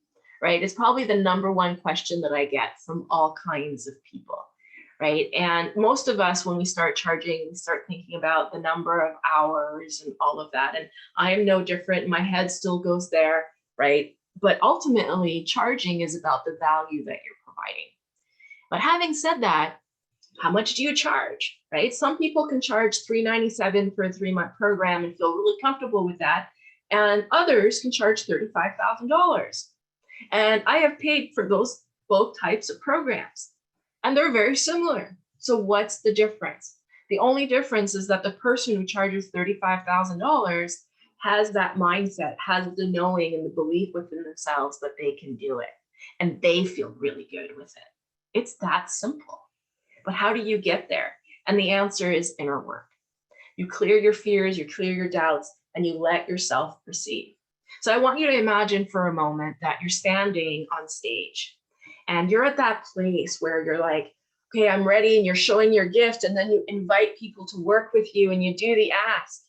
right? It's probably the number one question that I get from all kinds of people, right? And most of us, when we start charging, we start thinking about the number of hours and all of that. And I am no different. My head still goes there, right? But ultimately, charging is about the value that you're providing. But having said that, how much do you charge, right? Some people can charge $397 for a 3-month program and feel really comfortable with that. And others can charge $35,000. And I have paid for those both types of programs, and they're very similar. So what's the difference? The only difference is that the person who charges $35,000 has that mindset, has the knowing and the belief within themselves that they can do it, and they feel really good with it. It's that simple. But how do you get there? And the answer is inner work. You clear your fears, you clear your doubts, and you let yourself proceed. So I want you to imagine for a moment that you're standing on stage and you're at that place where you're like, okay, I'm ready, and you're showing your gift, and then you invite people to work with you and you do the ask.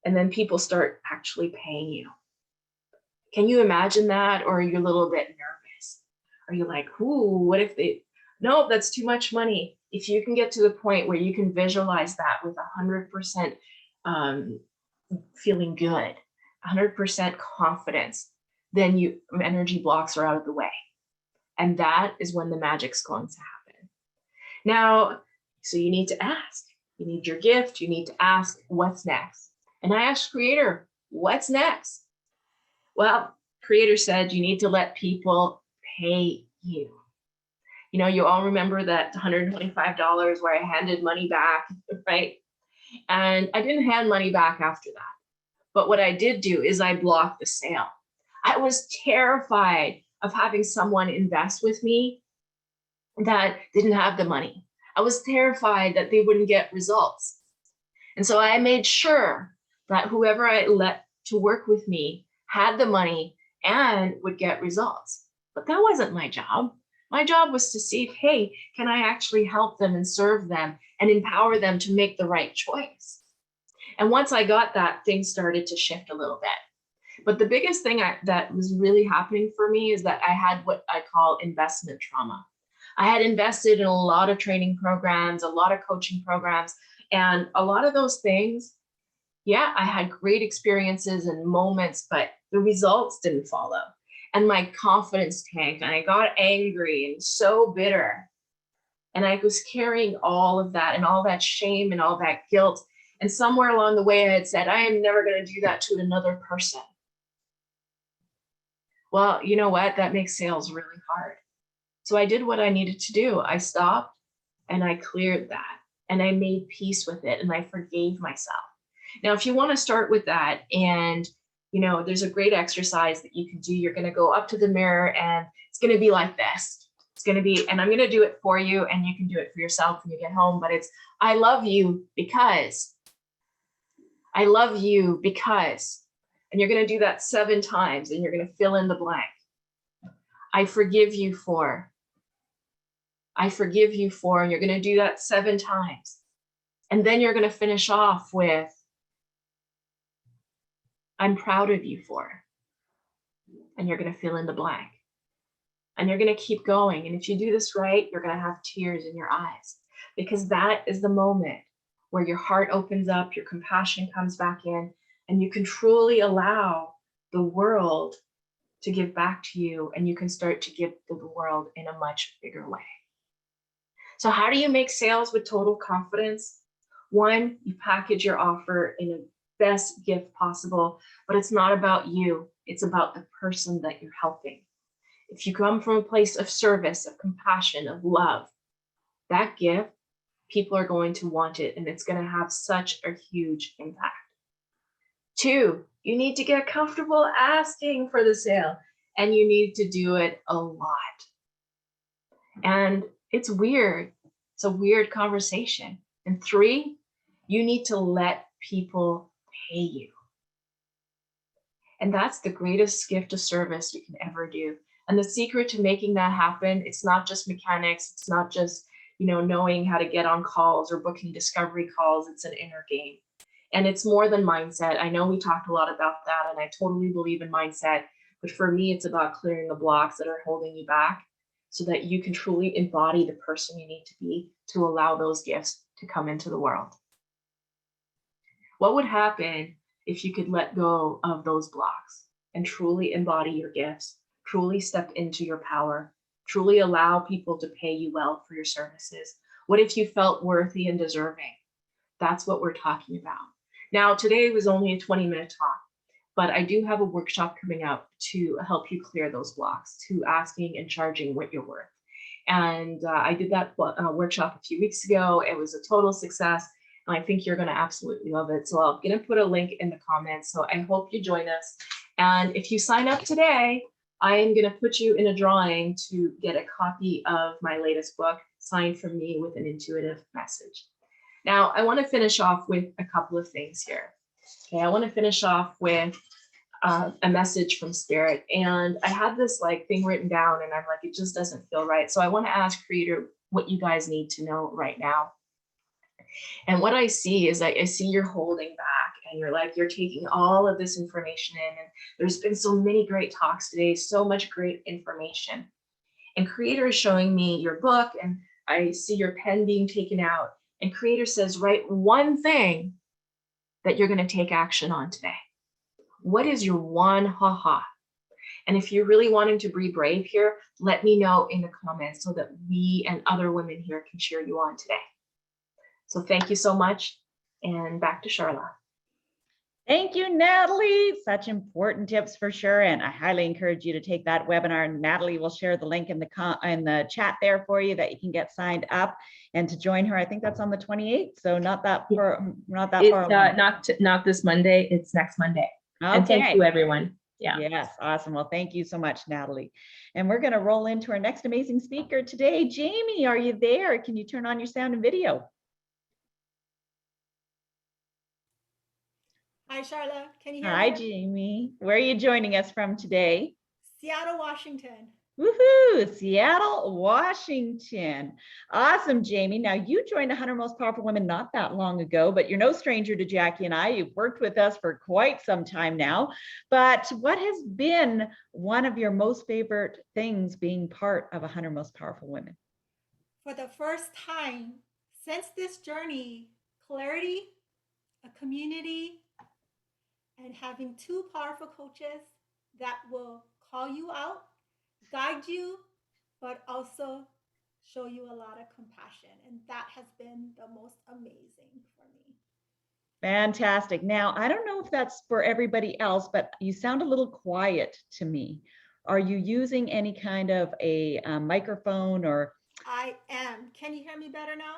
And then people start actually paying you. Can you imagine that? Or are you a little bit nervous? Are you like, ooh, what if they, no, that's too much money. If you can get to the point where you can visualize that with 100% feeling good, 100% confidence, then energy blocks are out of the way. And that is when the magic's going to happen. Now, so you need to ask. You need your gift. You need to ask, what's next? And I asked Creator, what's next? Well, Creator said you need to let people pay you. You know, you all remember that $125 where I handed money back, right? And I didn't hand money back after that. But what I did do is I blocked the sale. I was terrified of having someone invest with me that didn't have the money. I was terrified that they wouldn't get results. And so I made sure that whoever I let to work with me had the money and would get results. But that wasn't my job. My job was to see, hey, can I actually help them and serve them and empower them to make the right choice? And once I got that, things started to shift a little bit. But the biggest thing that was really happening for me is that I had what I call investment trauma. I had invested in a lot of training programs, a lot of coaching programs, and a lot of those things, yeah, I had great experiences and moments, but the results didn't follow. And my confidence tanked, and I got angry and so bitter. And I was carrying all of that and all that shame and all that guilt. And somewhere along the way, I had said, I am never going to do that to another person. Well, you know what? That makes sales really hard. So I did what I needed to do. I stopped and I cleared that, and I made peace with it, and I forgave myself. Now, if you want to start with that, and you know, there's a great exercise that you can do. You're going to go up to the mirror, and it's going to be like this. It's going to be, and I'm going to do it for you, and you can do it for yourself when you get home, but it's, I love you because, I love you because, and you're going to do that 7 times, and you're going to fill in the blank. I forgive you for, I forgive you for, and you're going to do that 7 times. And then you're going to finish off with, I'm proud of you for, and you're going to fill in the blank. And you're going to keep going. And if you do this right, you're going to have tears in your eyes, because that is the moment where your heart opens up, your compassion comes back in, and you can truly allow the world to give back to you, and you can start to give to the world in a much bigger way. So how do you make sales with total confidence? 1, you package your offer in the best gift possible, but it's not about you. It's about the person that you're helping. If you come from a place of service, of compassion, of love, that gift, people are going to want it, and it's going to have such a huge impact. 2, you need to get comfortable asking for the sale, and you need to do it a lot. And it's weird. It's a weird conversation. And 3, you need to let people pay you. And that's the greatest gift of service you can ever do. And the secret to making that happen, it's not just mechanics, it's not just, knowing how to get on calls or booking discovery calls, it's an inner game. And it's more than mindset. I know we talked a lot about that, and I totally believe in mindset. But for me, it's about clearing the blocks that are holding you back so that you can truly embody the person you need to be to allow those gifts to come into the world. What would happen if you could let go of those blocks and truly embody your gifts, truly step into your power, truly allow people to pay you well for your services? What if you felt worthy and deserving? That's what we're talking about. Now, today was only a 20-minute talk, but I do have a workshop coming up to help you clear those blocks, to asking and charging what you're worth. And I did that workshop a few weeks ago. It was a total success, and I think you're going to absolutely love it. So I'm going to put a link in the comments. So I hope you join us. And if you sign up today, I am going to put you in a drawing to get a copy of my latest book, signed from me with an intuitive message. Now, I want to finish off with a couple of things here. Okay, I want to finish off with a message from Spirit. And I had this thing written down, and I'm like, it just doesn't feel right. So I want to ask Creator what you guys need to know right now. And what I see is I see you're holding back, and you're taking all of this information in. And there's been so many great talks today, so much great information. And Creator is showing me your book, and I see your pen being taken out. And Creator says, write one thing that you're going to take action on today. What is your one ha-ha? And if you're really wanting to be brave here, let me know in the comments so that we and other women here can cheer you on today. So thank you so much. And back to Charla. Thank you, Natalie. Such important tips for sure. And I highly encourage you to take that webinar. Natalie will share the link in the chat there for you that you can get signed up and to join her. I think that's on the 28th. So not that far. It's not this Monday. It's next Monday. Okay. And thank you, everyone. Yeah. Yes. Awesome. Well, thank you so much, Natalie. And we're going to roll into our next amazing speaker today. Jamie, are you there? Can you turn on your sound and video? Hi, Charla. Can you hear Hi, me? Jamie. Where are you joining us from today? Seattle, Washington. Woohoo! Seattle, Washington. Awesome, Jamie. Now, you joined 100 Most Powerful Women not that long ago, but you're no stranger to Jackie and I. You've worked with us for quite some time now. But what has been one of your most favorite things being part of 100 Most Powerful Women? For the first time since this journey, clarity, a community, and having two powerful coaches that will call you out, guide you, but also show you a lot of compassion. And that has been the most amazing for me. Fantastic. Now, I don't know if that's for everybody else, but you sound a little quiet to me. Are you using any kind of a microphone or? I am. Can you hear me better now?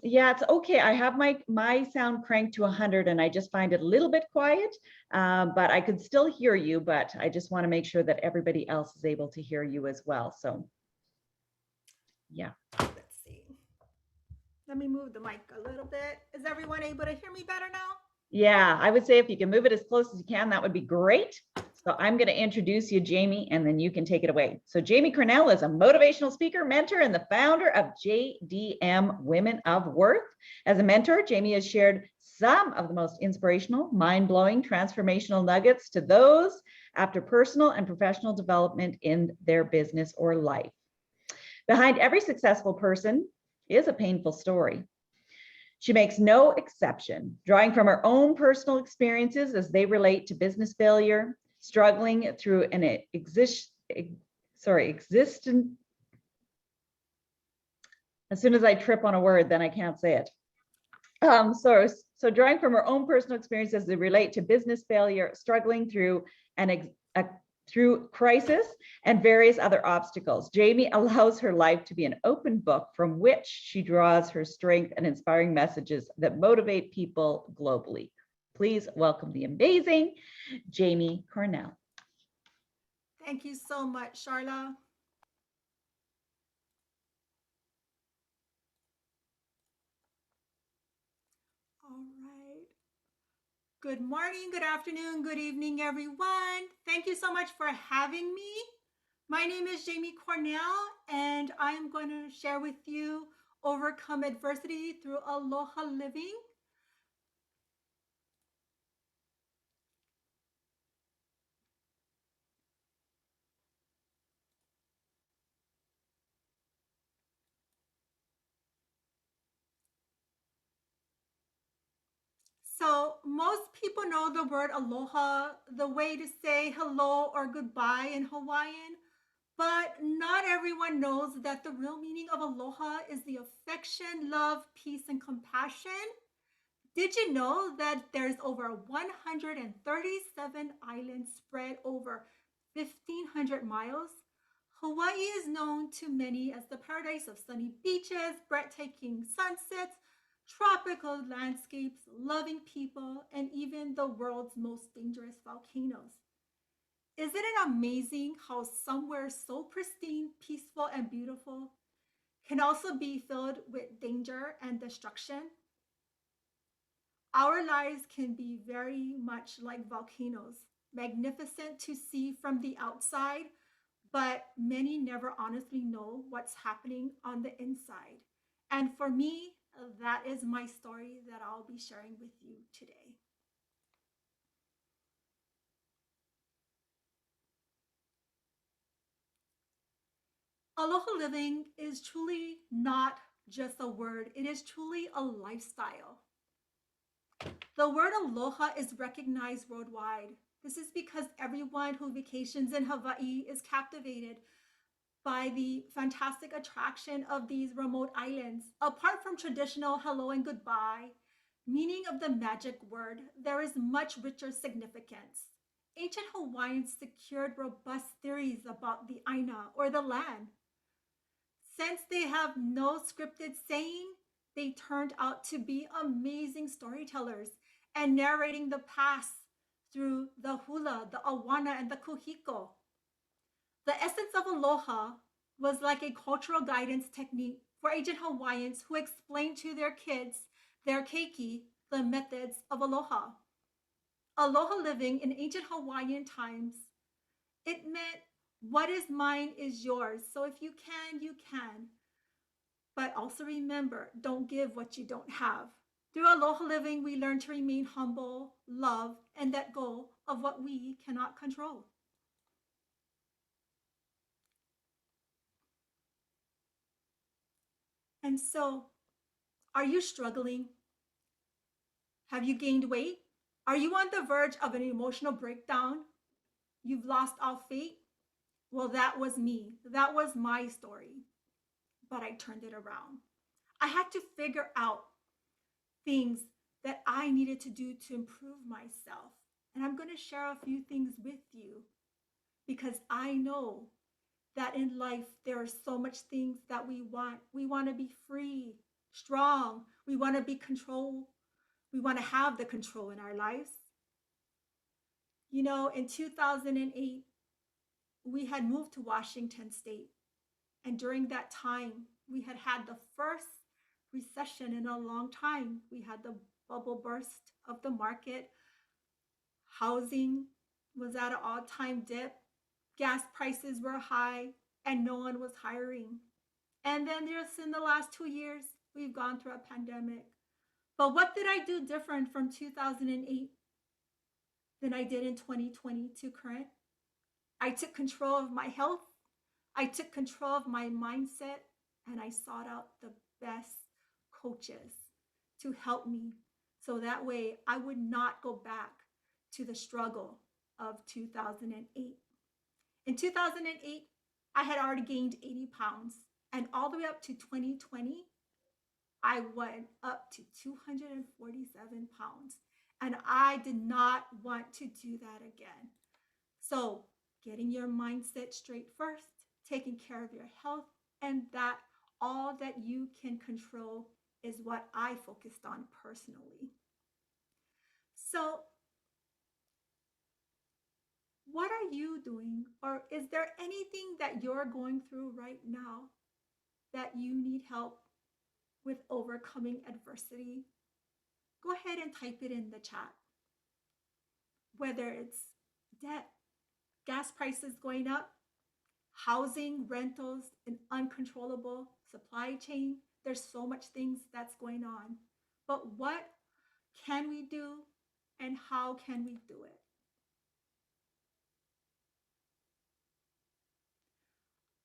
Yeah, it's okay. I have my sound cranked to 100 and I just find it a little bit quiet, but I could still hear you, but I just want to make sure that everybody else is able to hear you as well. So yeah. Let's see. Let me move the mic a little bit. Is everyone able to hear me better now? Yeah, I would say if you can move it as close as you can, that would be great. So I'm going to introduce you, Jamie, and then you can take it away. So Jamie Cornell is a motivational speaker, mentor, and the founder of JDM Women of Worth. As a mentor, Jamie has shared some of the most inspirational, mind-blowing, transformational nuggets to those after personal and professional development in their business or life. Behind every successful person is a painful story. She makes no exception, drawing from her own personal experiences as they relate to business failure, struggling through an existence. As soon as I trip on a word, then I can't say it. So drawing from her own personal experiences as they relate to business failure, struggling through through crisis and various other obstacles, Jamie allows her life to be an open book from which she draws her strength and inspiring messages that motivate people globally. Please welcome the amazing Jamie Cornell. Thank you so much, Charla. All right. Good morning, good afternoon, good evening, everyone. Thank you so much for having me. My name is Jamie Cornell, and I am going to share with you overcome adversity through aloha living. So most people know the word aloha, the way to say hello or goodbye in Hawaiian, but not everyone knows that the real meaning of aloha is the affection, love, peace, and compassion. Did you know that there's over 137 islands spread over 1,500 miles? Hawaii is known to many as the paradise of sunny beaches, breathtaking sunsets, tropical landscapes, loving people, and even the world's most dangerous volcanoes. Isn't it amazing how somewhere so pristine, peaceful, and beautiful can also be filled with danger and destruction? Our lives can be very much like volcanoes, magnificent to see from the outside, but many never honestly know what's happening on the inside. And for me, that is my story that I'll be sharing with you today. Aloha living is truly not just a word, it is truly a lifestyle. The word aloha is recognized worldwide. This is because everyone who vacations in Hawaii is captivated by the fantastic attraction of these remote islands. Apart from traditional hello and goodbye, meaning of the magic word, there is much richer significance. Ancient Hawaiians secured robust theories about the Aina or the land. Since they have no scripted saying, they turned out to be amazing storytellers and narrating the past through the hula, the awana, and the kuhiko. The essence of aloha was like a cultural guidance technique for ancient Hawaiians who explained to their kids, their keiki, the methods of aloha. Aloha living in ancient Hawaiian times, it meant what is mine is yours. So if you can, you can. But also remember, don't give what you don't have. Through aloha living, we learn to remain humble, love, and let go of what we cannot control. And so, are you struggling? Have you gained weight? Are you on the verge of an emotional breakdown? You've lost all faith? Well, that was me. That was my story. But I turned it around. I had to figure out things that I needed to do to improve myself. And I'm going to share a few things with you because I know that in life there are so much things that we want. We want to be free, strong. We want to be control. We want to have the control in our lives. You know, in 2008, we had moved to Washington State. And during that time, we had had the first recession in a long time. We had the bubble burst of the market. Housing was at an all-time dip. Gas prices were high and no one was hiring. And then just in the last 2 years, we've gone through a pandemic. But what did I do different from 2008 than I did in 2020 to current? I took control of my health. I took control of my mindset and I sought out the best coaches to help me so that way I would not go back to the struggle of 2008. In 2008, I had already gained 80 pounds, and all the way up to 2020, I went up to 247 pounds, and I did not want to do that again. So, getting your mindset straight first, taking care of your health, and that all that you can control is what I focused on personally. So, what are you doing? Or is there anything that you're going through right now that you need help with overcoming adversity? Go ahead and type it in the chat. whether it's debt, gas prices going up, housing, rentals, an uncontrollable supply chain. There's so much things that's going on. But what can we do and how can we do it?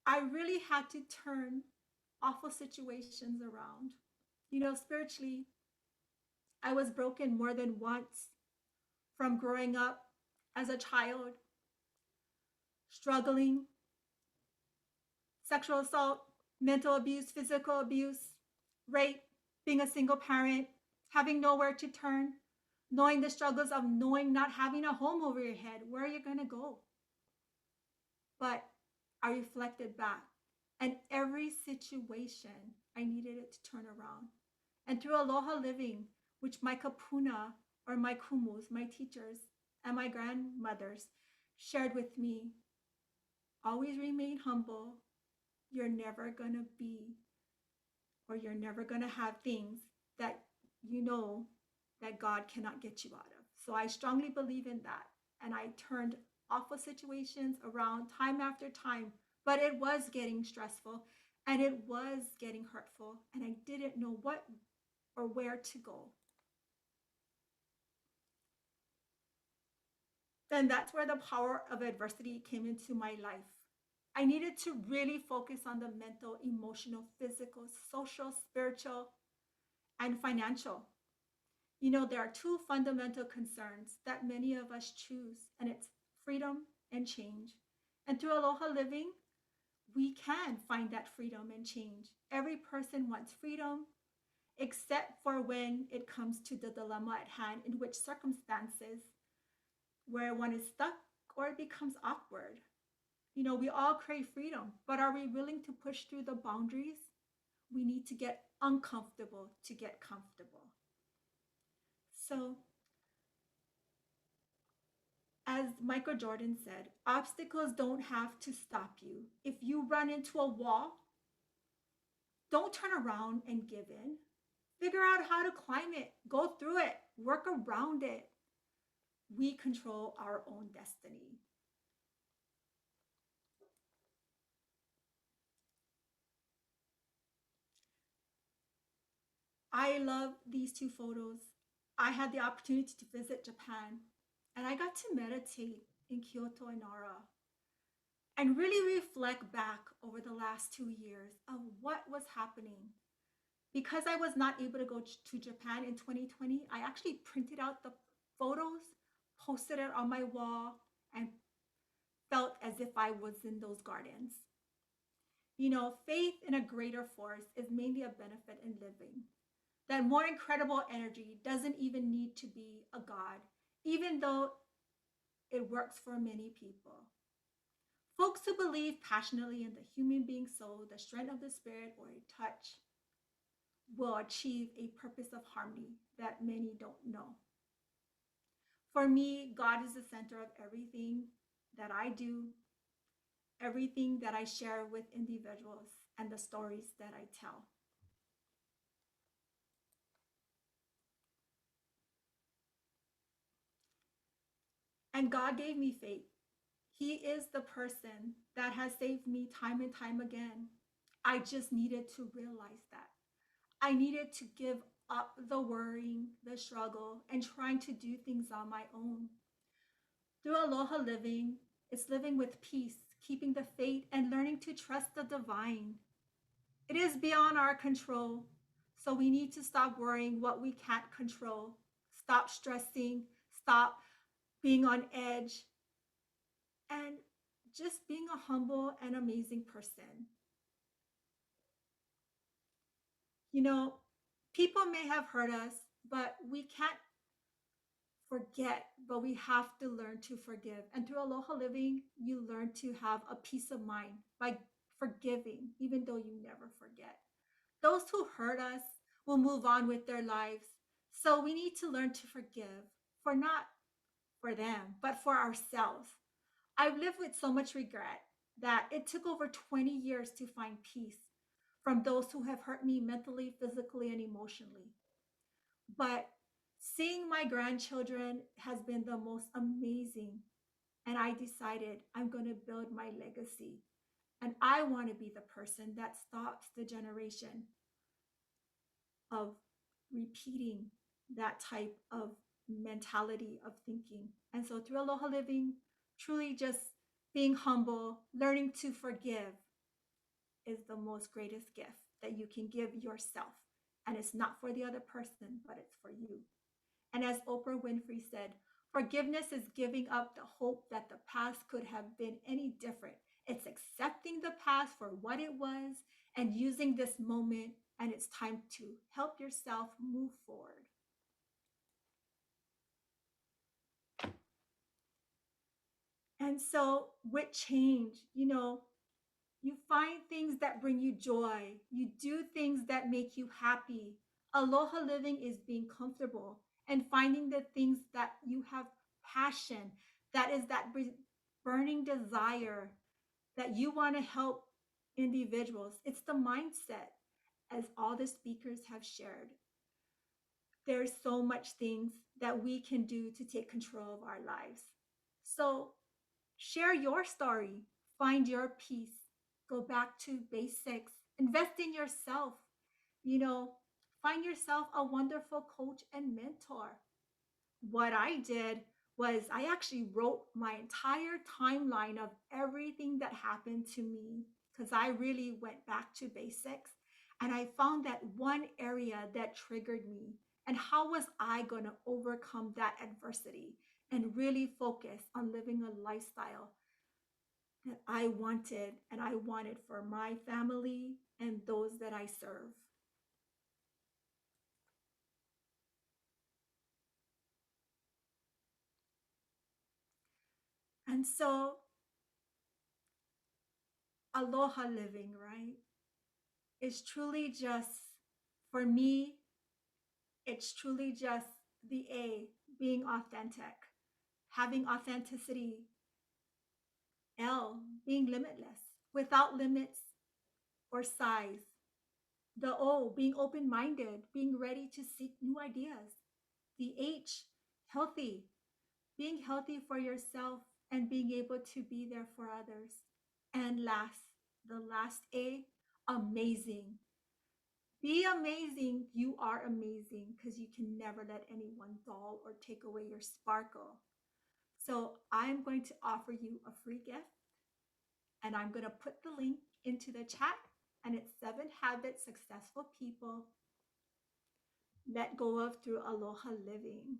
I really had to turn awful situations around. You know, spiritually, I was broken more than once from growing up as a child, struggling, sexual assault, mental abuse, physical abuse, rape, being a single parent, having nowhere to turn, knowing the struggles of knowing not having a home over your head. Where are you going to go? But I reflected back, and every situation I needed it to turn around. And through Aloha Living, which my kapuna or my kumus, my teachers, and my grandmothers shared with me, always remain humble. You're never going to be, or you're never going to have things that you know that God cannot get you out of. So I strongly believe in that. And I turned awful situations around time after time, but it was getting stressful and it was getting hurtful, and I didn't know what or where to go. Then that's where the power of adversity came into my life. I needed to really focus on the mental, emotional, physical, social, spiritual, and financial. You know, there are two fundamental concerns that many of us choose, and it's freedom and change. And through Aloha Living, we can find that freedom and change. Every person wants freedom, except for when it comes to the dilemma at hand, in which circumstances where one is stuck or it becomes awkward. You know, we all crave freedom, but are we willing to push through the boundaries? We need to get uncomfortable to get comfortable. So, as Michael Jordan said, obstacles don't have to stop you. If you run into a wall, don't turn around and give in. Figure out how to climb it, go through it, work around it. We control our own destiny. I love these two photos. I had the opportunity to visit Japan, and I got to meditate in Kyoto and Nara and really reflect back over the last 2 years of what was happening. Because I was not able to go to Japan in 2020, I actually printed out the photos, posted it on my wall, and felt as if I was in those gardens. You know, faith in a greater force is mainly a benefit in living. That more incredible energy doesn't even need to be a God, even though it works for many people. Folks who believe passionately in the human being soul, the strength of the spirit, or a touch will achieve a purpose of harmony that many don't know. For me, God is the center of everything that I do, everything that I share with individuals, and the stories that I tell. And God gave me faith. He is the person that has saved me time and time again. I just needed to realize that. I needed to give up the worrying, the struggle, and trying to do things on my own. Through Aloha Living, it's living with peace, keeping the faith, and learning to trust the divine. It is beyond our control, so we need to stop worrying what we can't control. Stop stressing, stop being on edge, and just being a humble and amazing person. You know, people may have hurt us, but we can't forget, but we have to learn to forgive. And through Aloha Living, you learn to have a peace of mind by forgiving, even though you never forget. Those who hurt us will move on with their lives. So we need to learn to forgive, for not for them, but for ourselves. I've lived with so much regret that it took over 20 years to find peace from those who have hurt me mentally, physically, and emotionally. But seeing my grandchildren has been the most amazing. And I decided I'm going to build my legacy. And I want to be the person that stops the generation of repeating that type of mentality of thinking. And so through Aloha Living, truly just being humble, learning to forgive is the most greatest gift that you can give yourself. And it's not for the other person, but it's for you. And as Oprah Winfrey said, forgiveness is giving up the hope that the past could have been any different. It's accepting the past for what it was and using this moment, and it's time to help yourself move forward. And so with change, you find things that bring you joy. You do things that make you happy. Aloha living is being comfortable and finding the things that you have passion, that is that burning desire that you want to help individuals. It's the mindset, as all the speakers have shared. There's so much things that we can do to take control of our lives. So share your story, find your peace, go back to basics, invest in yourself, find yourself a wonderful coach and mentor. What I did was I actually wrote my entire timeline of everything that happened to me because I really went back to basics and I found that one area that triggered me and how was I going to overcome that adversity and really focus on living a lifestyle that I wanted and I wanted for my family and those that I serve. And so, Aloha living, right, is truly just, for me, it's truly just the A, being authentic, having authenticity. L, being limitless, without limits or size. The O, being open-minded, being ready to seek new ideas. The H, healthy, being healthy for yourself and being able to be there for others. And last, the last A, amazing. Be amazing. You are amazing because you can never let anyone dull or take away your sparkle. So I'm going to offer you a free gift and I'm going to put the link into the chat and it's 7 habits successful people let go of through Aloha living.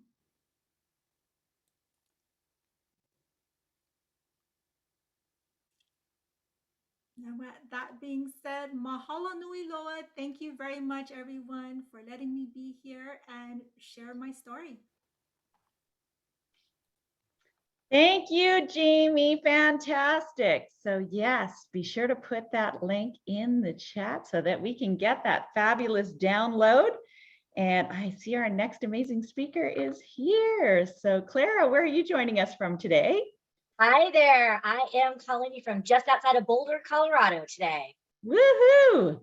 Now, with that being said, mahalo nui loa. Thank you very much, everyone, for letting me be here and share my story. Thank you, Jamie. Fantastic. So yes, be sure to put that link in the chat so that we can get that fabulous download. And I see our next amazing speaker is here. So Clara, where are you joining us from today? Hi there. I am calling you from just outside of Boulder, Colorado today. Woohoo!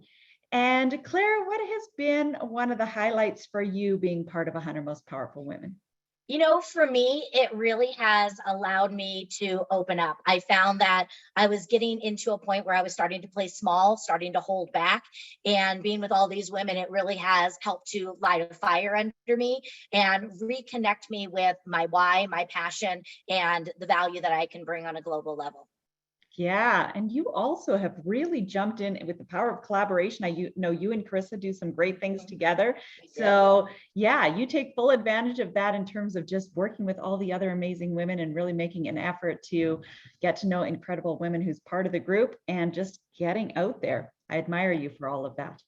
And Clara, what has been one of the highlights for you being part of 100 Most Powerful Women? For me, it really has allowed me to open up. I found that I was getting into a point where I was starting to play small, starting to hold back, and being with all these women, it really has helped to light a fire under me and reconnect me with my why, my passion, and the value that I can bring on a global level. Yeah, and you also have really jumped in with the power of collaboration. I know you and Carissa do some great things together. So yeah, you take full advantage of that in terms of just working with all the other amazing women and really making an effort to get to know incredible women who's part of the group and just getting out there. I admire you for all of that.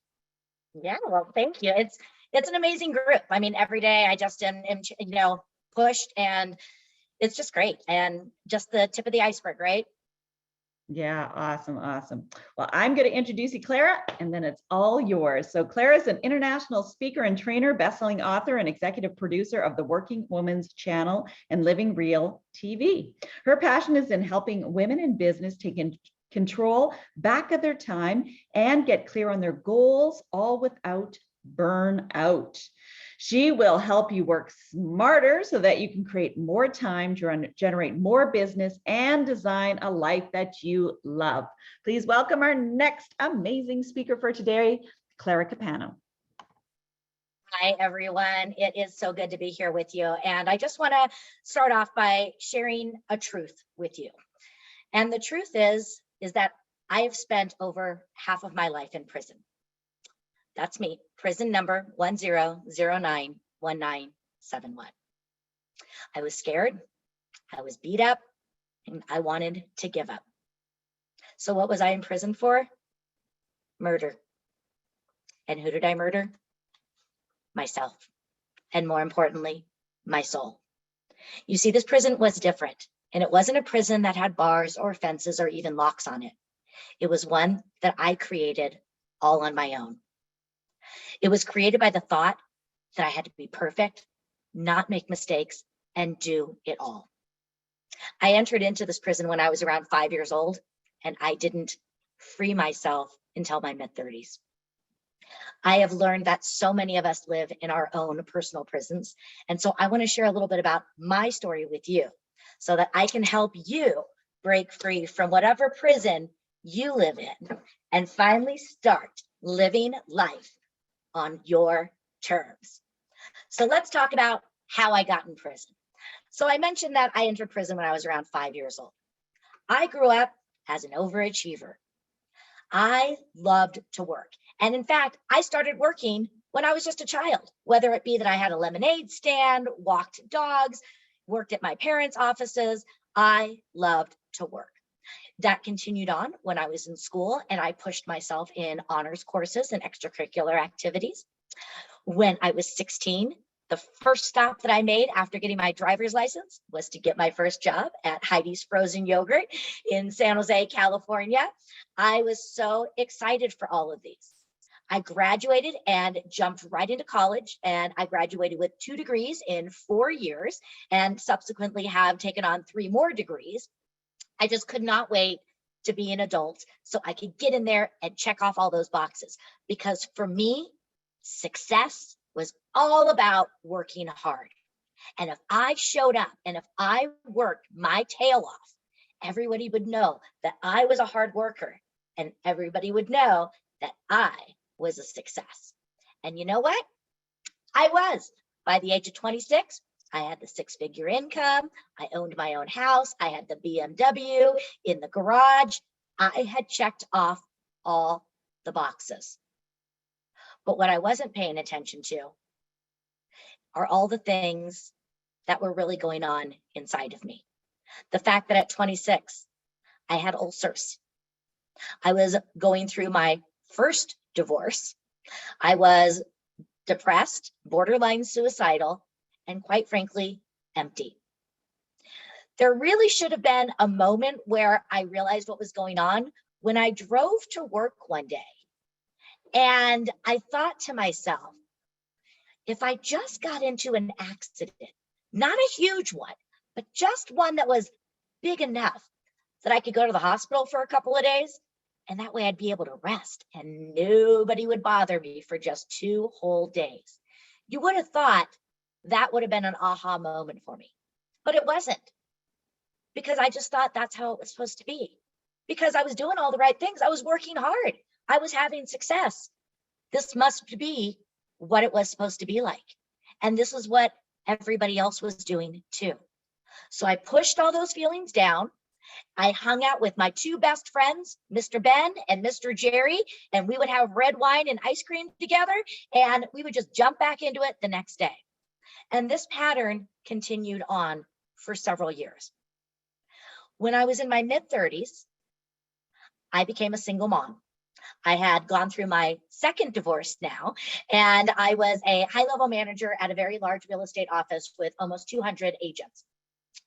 Yeah, well, thank you. It's an amazing group. I mean, every day I just am pushed and it's just great and just the tip of the iceberg, right? Yeah, awesome, awesome. Well, I'm going to introduce you, Clara, and then it's all yours. So Clara is an international speaker and trainer, best-selling author, and executive producer of the Working Woman's Channel and Living Real TV. Her passion is in helping women in business take control back of their time and get clear on their goals, all without burnout. She will help you work smarter so that you can create more time, generate more business, and design a life that you love. Please welcome our next amazing speaker for today, Clara Capano. Hi, everyone. It is so good to be here with you. And I just want to start off by sharing a truth with you. And the truth is that I have spent over half of my life in prison. That's me, prison number 10091971. I was scared, I was beat up, and I wanted to give up. So what was I in prison for? Murder. And who did I murder? Myself. And more importantly, my soul. You see, this prison was different. And it wasn't a prison that had bars or fences or even locks on it. It was one that I created all on my own. It was created by the thought that I had to be perfect, not make mistakes, and do it all. I entered into this prison when I was around 5 years old, and I didn't free myself until my mid-30s. I have learned that so many of us live in our own personal prisons. And so I want to share a little bit about my story with you so that I can help you break free from whatever prison you live in and finally start living life on your terms. So let's talk about how I got in prison. So I mentioned that I entered prison when I was around 5 years old. I grew up as an overachiever. I loved to work. And in fact, I started working when I was just a child, whether it be that I had a lemonade stand, walked dogs, worked at my parents' offices. I loved to work. That continued on when I was in school, and I pushed myself in honors courses and extracurricular activities. When I was 16, the first stop that I made after getting my driver's license was to get my first job at Heidi's Frozen Yogurt in San Jose, California. I was so excited for all of these. I graduated and jumped right into college, and I graduated with 2 degrees in 4 years and subsequently have taken on 3 more degrees. I just could not wait to be an adult so I could get in there and check off all those boxes. Because for me, success was all about working hard. And if I showed up and if I worked my tail off, everybody would know that I was a hard worker, and everybody would know that I was a success. And you know what? I was. By the age of 26, I had the 6-figure income. I owned my own house. I had the BMW in the garage. I had checked off all the boxes. But what I wasn't paying attention to are all the things that were really going on inside of me. The fact that at 26, I had ulcers. I was going through my first divorce. I was depressed, borderline suicidal, and quite frankly, empty. There really should have been a moment where I realized what was going on when I drove to work one day. And I thought to myself, if I just got into an accident, not a huge one, but just one that was big enough that I could go to the hospital for a couple of days, and that way I'd be able to rest and nobody would bother me for just 2 whole days. You would have thought that would have been an aha moment for me, but it wasn't, because I just thought that's how it was supposed to be, because I was doing all the right things. I was working hard. I was having success. This must be what it was supposed to be like. And this is what everybody else was doing too. So I pushed all those feelings down. I hung out with my 2 best friends, Mr. Ben and Mr. Jerry, and we would have red wine and ice cream together, and we would just jump back into it the next day. And this pattern continued on for several years. When I was in my mid-30s, I became a single mom. I had gone through my 2nd divorce now, and I was a high-level manager at a very large real estate office with almost 200 agents.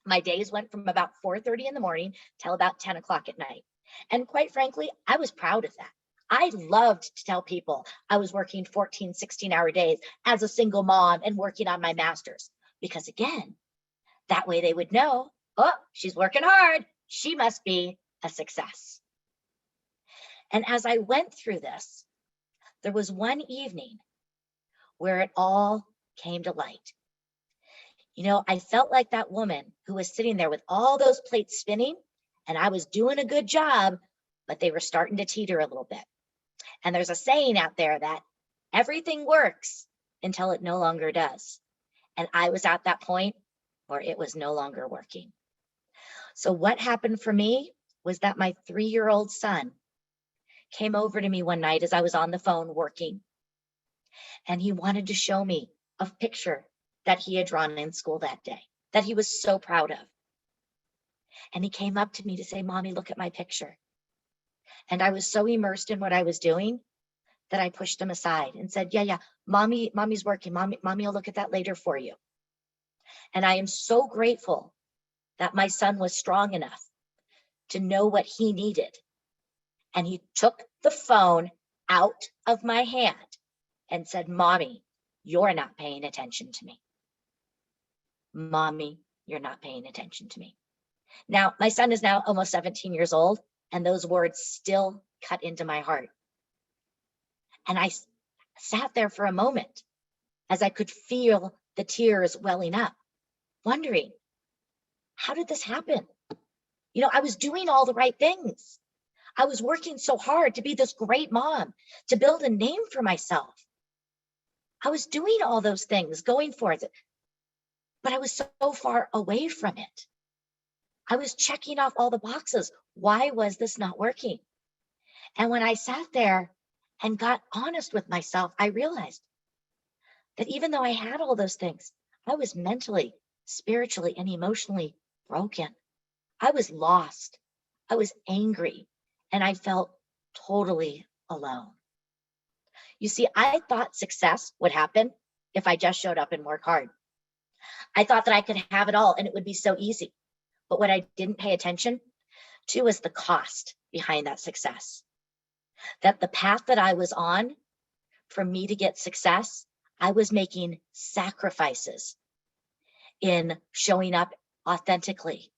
My days went from about 4:30 in the morning till about 10 o'clock at night. And quite frankly, I was proud of that. I loved to tell people I was working 14, 16-hour days as a single mom and working on my master's, because again, that way they would know, oh, she's working hard. She must be a success. And as I went through this, there was one evening where it all came to light. You know, I felt like that woman who was sitting there with all those plates spinning, and I was doing a good job, but they were starting to teeter a little bit. And there's a saying out there that everything works until it no longer does. And I was at that point where it was no longer working. So what happened for me was that my 3-year-old son came over to me one night as I was on the phone working. And he wanted to show me a picture that he had drawn in school that day, that he was so proud of. And he came up to me to say, "Mommy, look at my picture." And I was so immersed in what I was doing that I pushed him aside and said, yeah, mommy's working. Mommy will look at that later for you. And I am so grateful that my son was strong enough to know what he needed. And he took the phone out of my hand and said, "Mommy, you're not paying attention to me. Mommy, you're not paying attention to me." Now, my son is now almost 17 years old, and those words still cut into my heart. And I sat there for a moment as I could feel the tears welling up, wondering, how did this happen? You know, I was doing all the right things. I was working so hard to be this great mom, to build a name for myself. I was doing all those things, going for it, but I was so far away from it. I was checking off all the boxes. Why was this not working? And when I sat there and got honest with myself, I realized that even though I had all those things, I was mentally, spiritually, and emotionally broken. I was lost. I was angry, and I felt totally alone. You see, I thought success would happen if I just showed up and worked hard. I thought that I could have it all and it would be so easy. But what I didn't pay attention to was the cost behind that success. That the path that I was on for me to get success, I was making sacrifices in showing up authentically,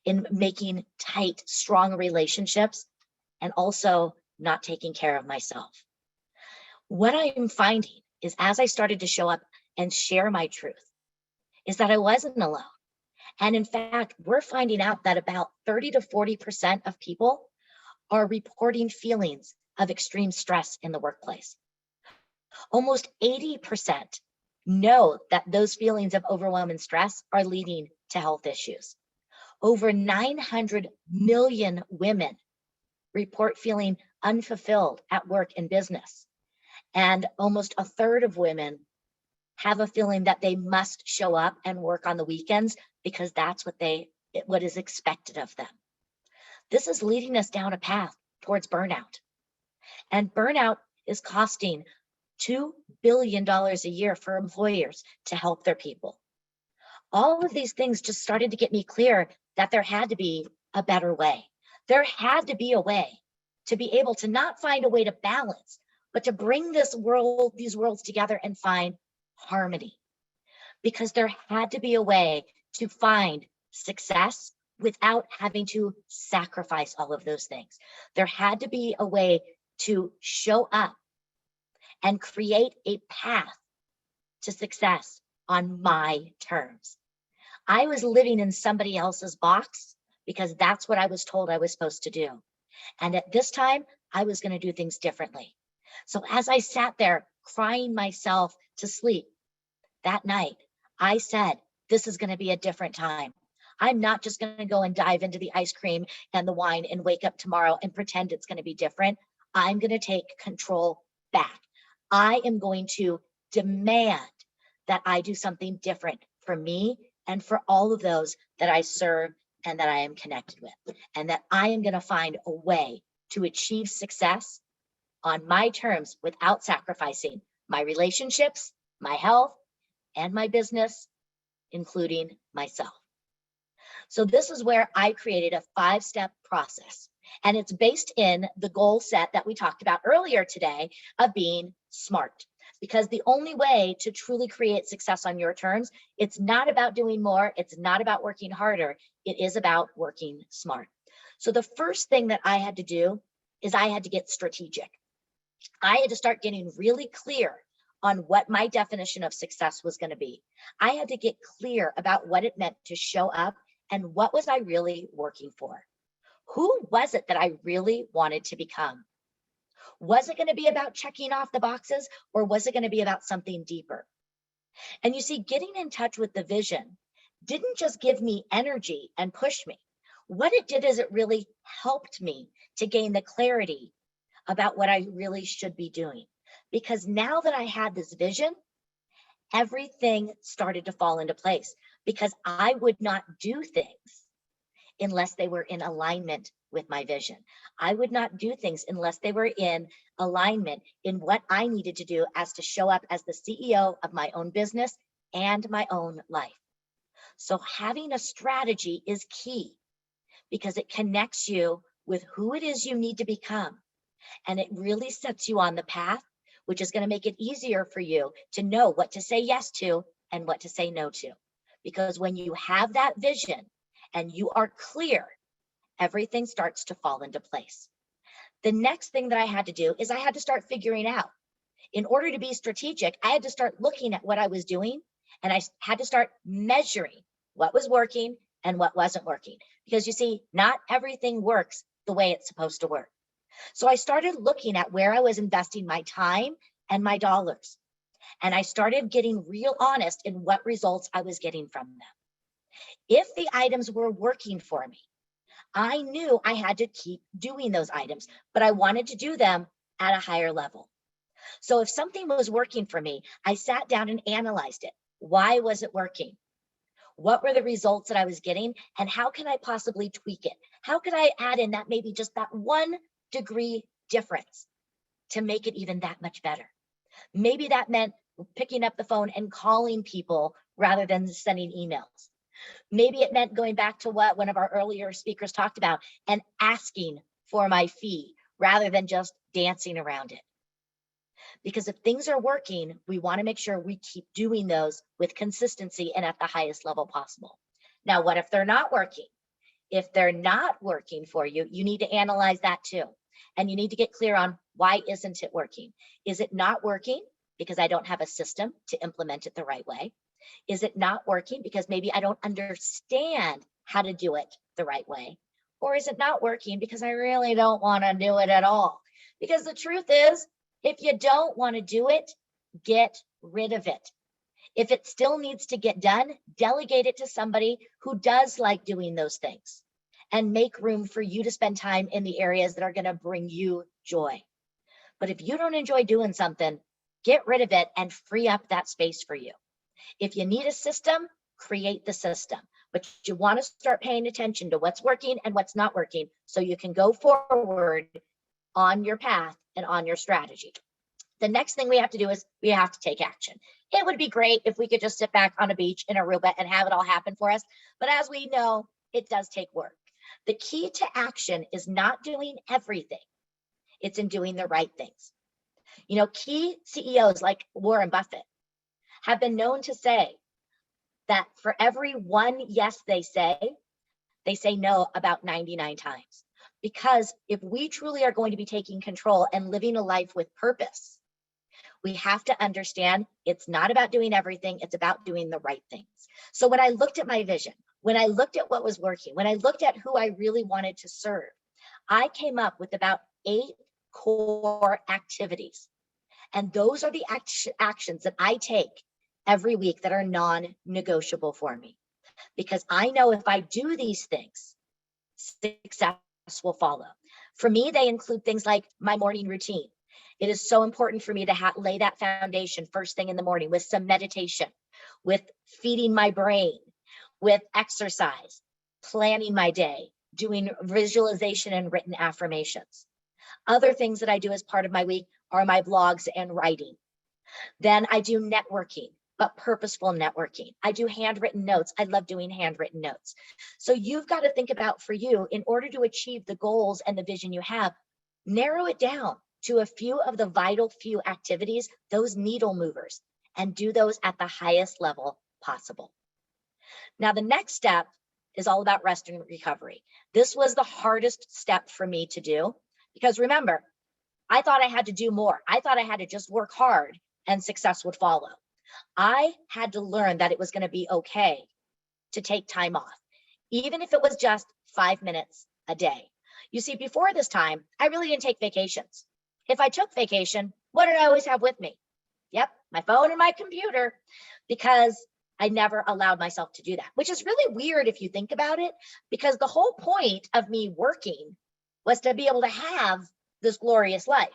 in making tight, strong relationships, and also not taking care of myself. What I am finding is as I started to show up and share my truth, is that I wasn't alone. And in fact, we're finding out that about 30 to 40% of people are reporting feelings of extreme stress in the workplace. Almost 80% know that those feelings of overwhelm and stress are leading to health issues. Over 900 million women report feeling unfulfilled at work and business. And almost a third of women have a feeling that they must show up and work on the weekends because that's what is expected of them. This is leading us down a path towards burnout. And burnout is costing $2 billion a year for employers to help their people. All of these things just started to get me clear that there had to be a better way. There had to be a way to be able to not find a way to balance, but to bring these worlds together and find harmony. Because there had to be a way to find success without having to sacrifice all of those things. There had to be a way to show up and create a path to success on my terms. I was living in somebody else's box because that's what I was told I was supposed to do. And at this time, I was going to do things differently. So as I sat there crying myself to sleep that night, I said, this is going to be a different time. I'm not just going to go and dive into the ice cream and the wine and wake up tomorrow and pretend it's going to be different. I'm going to take control back. I am going to demand that I do something different for me and for all of those that I serve and that I am connected with, and that I am going to find a way to achieve success on my terms without sacrificing my relationships, my health, and my business, including myself. So this is where I created a 5-step process, and it's based in the goal set that we talked about earlier today of being smart. Because the only way to truly create success on your terms, it's not about doing more, it's not about working harder, it is about working smart. So the first thing that I had to do is I had to get strategic. I had to start getting really clear on what my definition of success was going to be. I had to get clear about what it meant to show up and what was I really working for. Who was it that I really wanted to become? Was it going to be about checking off the boxes, or was it going to be about something deeper? And you see, getting in touch with the vision didn't just give me energy and push me. What it did is it really helped me to gain the clarity about what I really should be doing. Because now that I had this vision, everything started to fall into place, because I would not do things unless they were in alignment with my vision. I would not do things unless they were in alignment in what I needed to do as to show up as the CEO of my own business and my own life. So having a strategy is key, because it connects you with who it is you need to become. And it really sets you on the path, which is going to make it easier for you to know what to say yes to and what to say no to. Because when you have that vision and you are clear, everything starts to fall into place. The next thing that I had to do is I had to start figuring out, in order to be strategic, I had to start looking at what I was doing, and I had to start measuring what was working and what wasn't working. Because you see, not everything works the way it's supposed to work. So I started looking at where I was investing my time and my dollars. And I started getting real honest in what results I was getting from them. If the items were working for me, I knew I had to keep doing those items, but I wanted to do them at a higher level. So if something was working for me, I sat down and analyzed it. Why was it working? What were the results that I was getting? And how can I possibly tweak it? How could I add in that maybe just that 1 degree difference to make it even that much better? Maybe that meant picking up the phone and calling people rather than sending emails. Maybe it meant going back to what one of our earlier speakers talked about and asking for my fee rather than just dancing around it. Because if things are working, we want to make sure we keep doing those with consistency and at the highest level possible. Now, what if they're not working? If they're not working for you, you need to analyze that too. And you need to get clear on, why isn't it working? Is it not working because I don't have a system to implement it the right way? Is it not working because maybe I don't understand how to do it the right way? Or is it not working because I really don't want to do it at all? Because the truth is, if you don't want to do it, get rid of it. If it still needs to get done, delegate it to somebody who does like doing those things, and make room for you to spend time in the areas that are going to bring you joy. But if you don't enjoy doing something, get rid of it and free up that space for you. If you need a system, create the system. But you want to start paying attention to what's working and what's not working so you can go forward on your path and on your strategy. The next thing we have to do is we have to take action. It would be great if we could just sit back on a beach in Aruba and have it all happen for us. But as we know, it does take work. The key to action is not doing everything. It's in doing the right things. You know, key CEOs like Warren Buffett have been known to say that for every one yes they say no about 99 times. Because if we truly are going to be taking control and living a life with purpose, we have to understand it's not about doing everything, it's about doing the right things. So when I looked at my vision, when I looked at what was working, when I looked at who I really wanted to serve, I came up with about 8 core activities. And those are the actions that I take every week that are non-negotiable for me. Because I know if I do these things, success will follow. For me, they include things like my morning routine. It is so important for me to lay that foundation first thing in the morning with some meditation, with feeding my brain, with exercise, planning my day, doing visualization and written affirmations. Other things that I do as part of my week are my blogs and writing. Then I do networking, but purposeful networking. I do handwritten notes. I love doing handwritten notes. So you've got to think about, for you, in order to achieve the goals and the vision you have, narrow it down to a few of the vital few activities, those needle movers, and do those at the highest level possible. Now, the next step is all about rest and recovery. This was the hardest step for me to do, because remember, I thought I had to do more. I thought I had to just work hard and success would follow. I had to learn that it was going to be okay to take time off, even if it was just 5 minutes a day. You see, before this time, I really didn't take vacations. If I took vacation, what did I always have with me? Yep, my phone and my computer, because I never allowed myself to do that, which is really weird if you think about it, because the whole point of me working was to be able to have this glorious life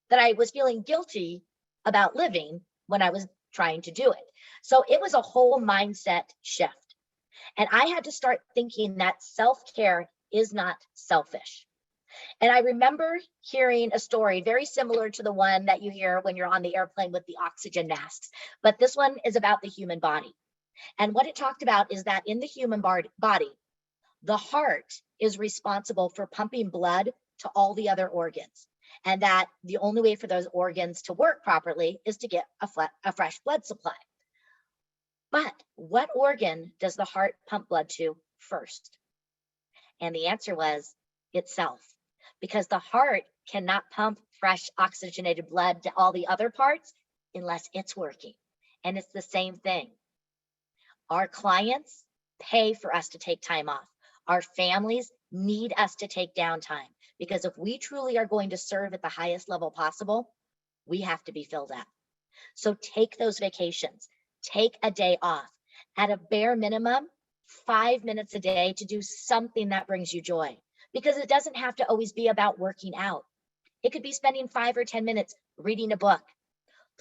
that I was feeling guilty about living when I was trying to do it. So it was a whole mindset shift. And I had to start thinking that self-care is not selfish. And I remember hearing a story very similar to the one that you hear when you're on the airplane with the oxygen masks, but this one is about the human body. And what it talked about is that in the human body, the heart is responsible for pumping blood to all the other organs. And that the only way for those organs to work properly is to get a fresh blood supply. But what organ does the heart pump blood to first? And the answer was itself, because the heart cannot pump fresh oxygenated blood to all the other parts unless it's working. And it's the same thing. Our clients pay for us to take time off. Our families need us to take downtime, because if we truly are going to serve at the highest level possible, we have to be filled up. So take those vacations, take a day off, at a bare minimum, 5 minutes a day to do something that brings you joy, because it doesn't have to always be about working out. It could be spending 5 or 10 minutes reading a book,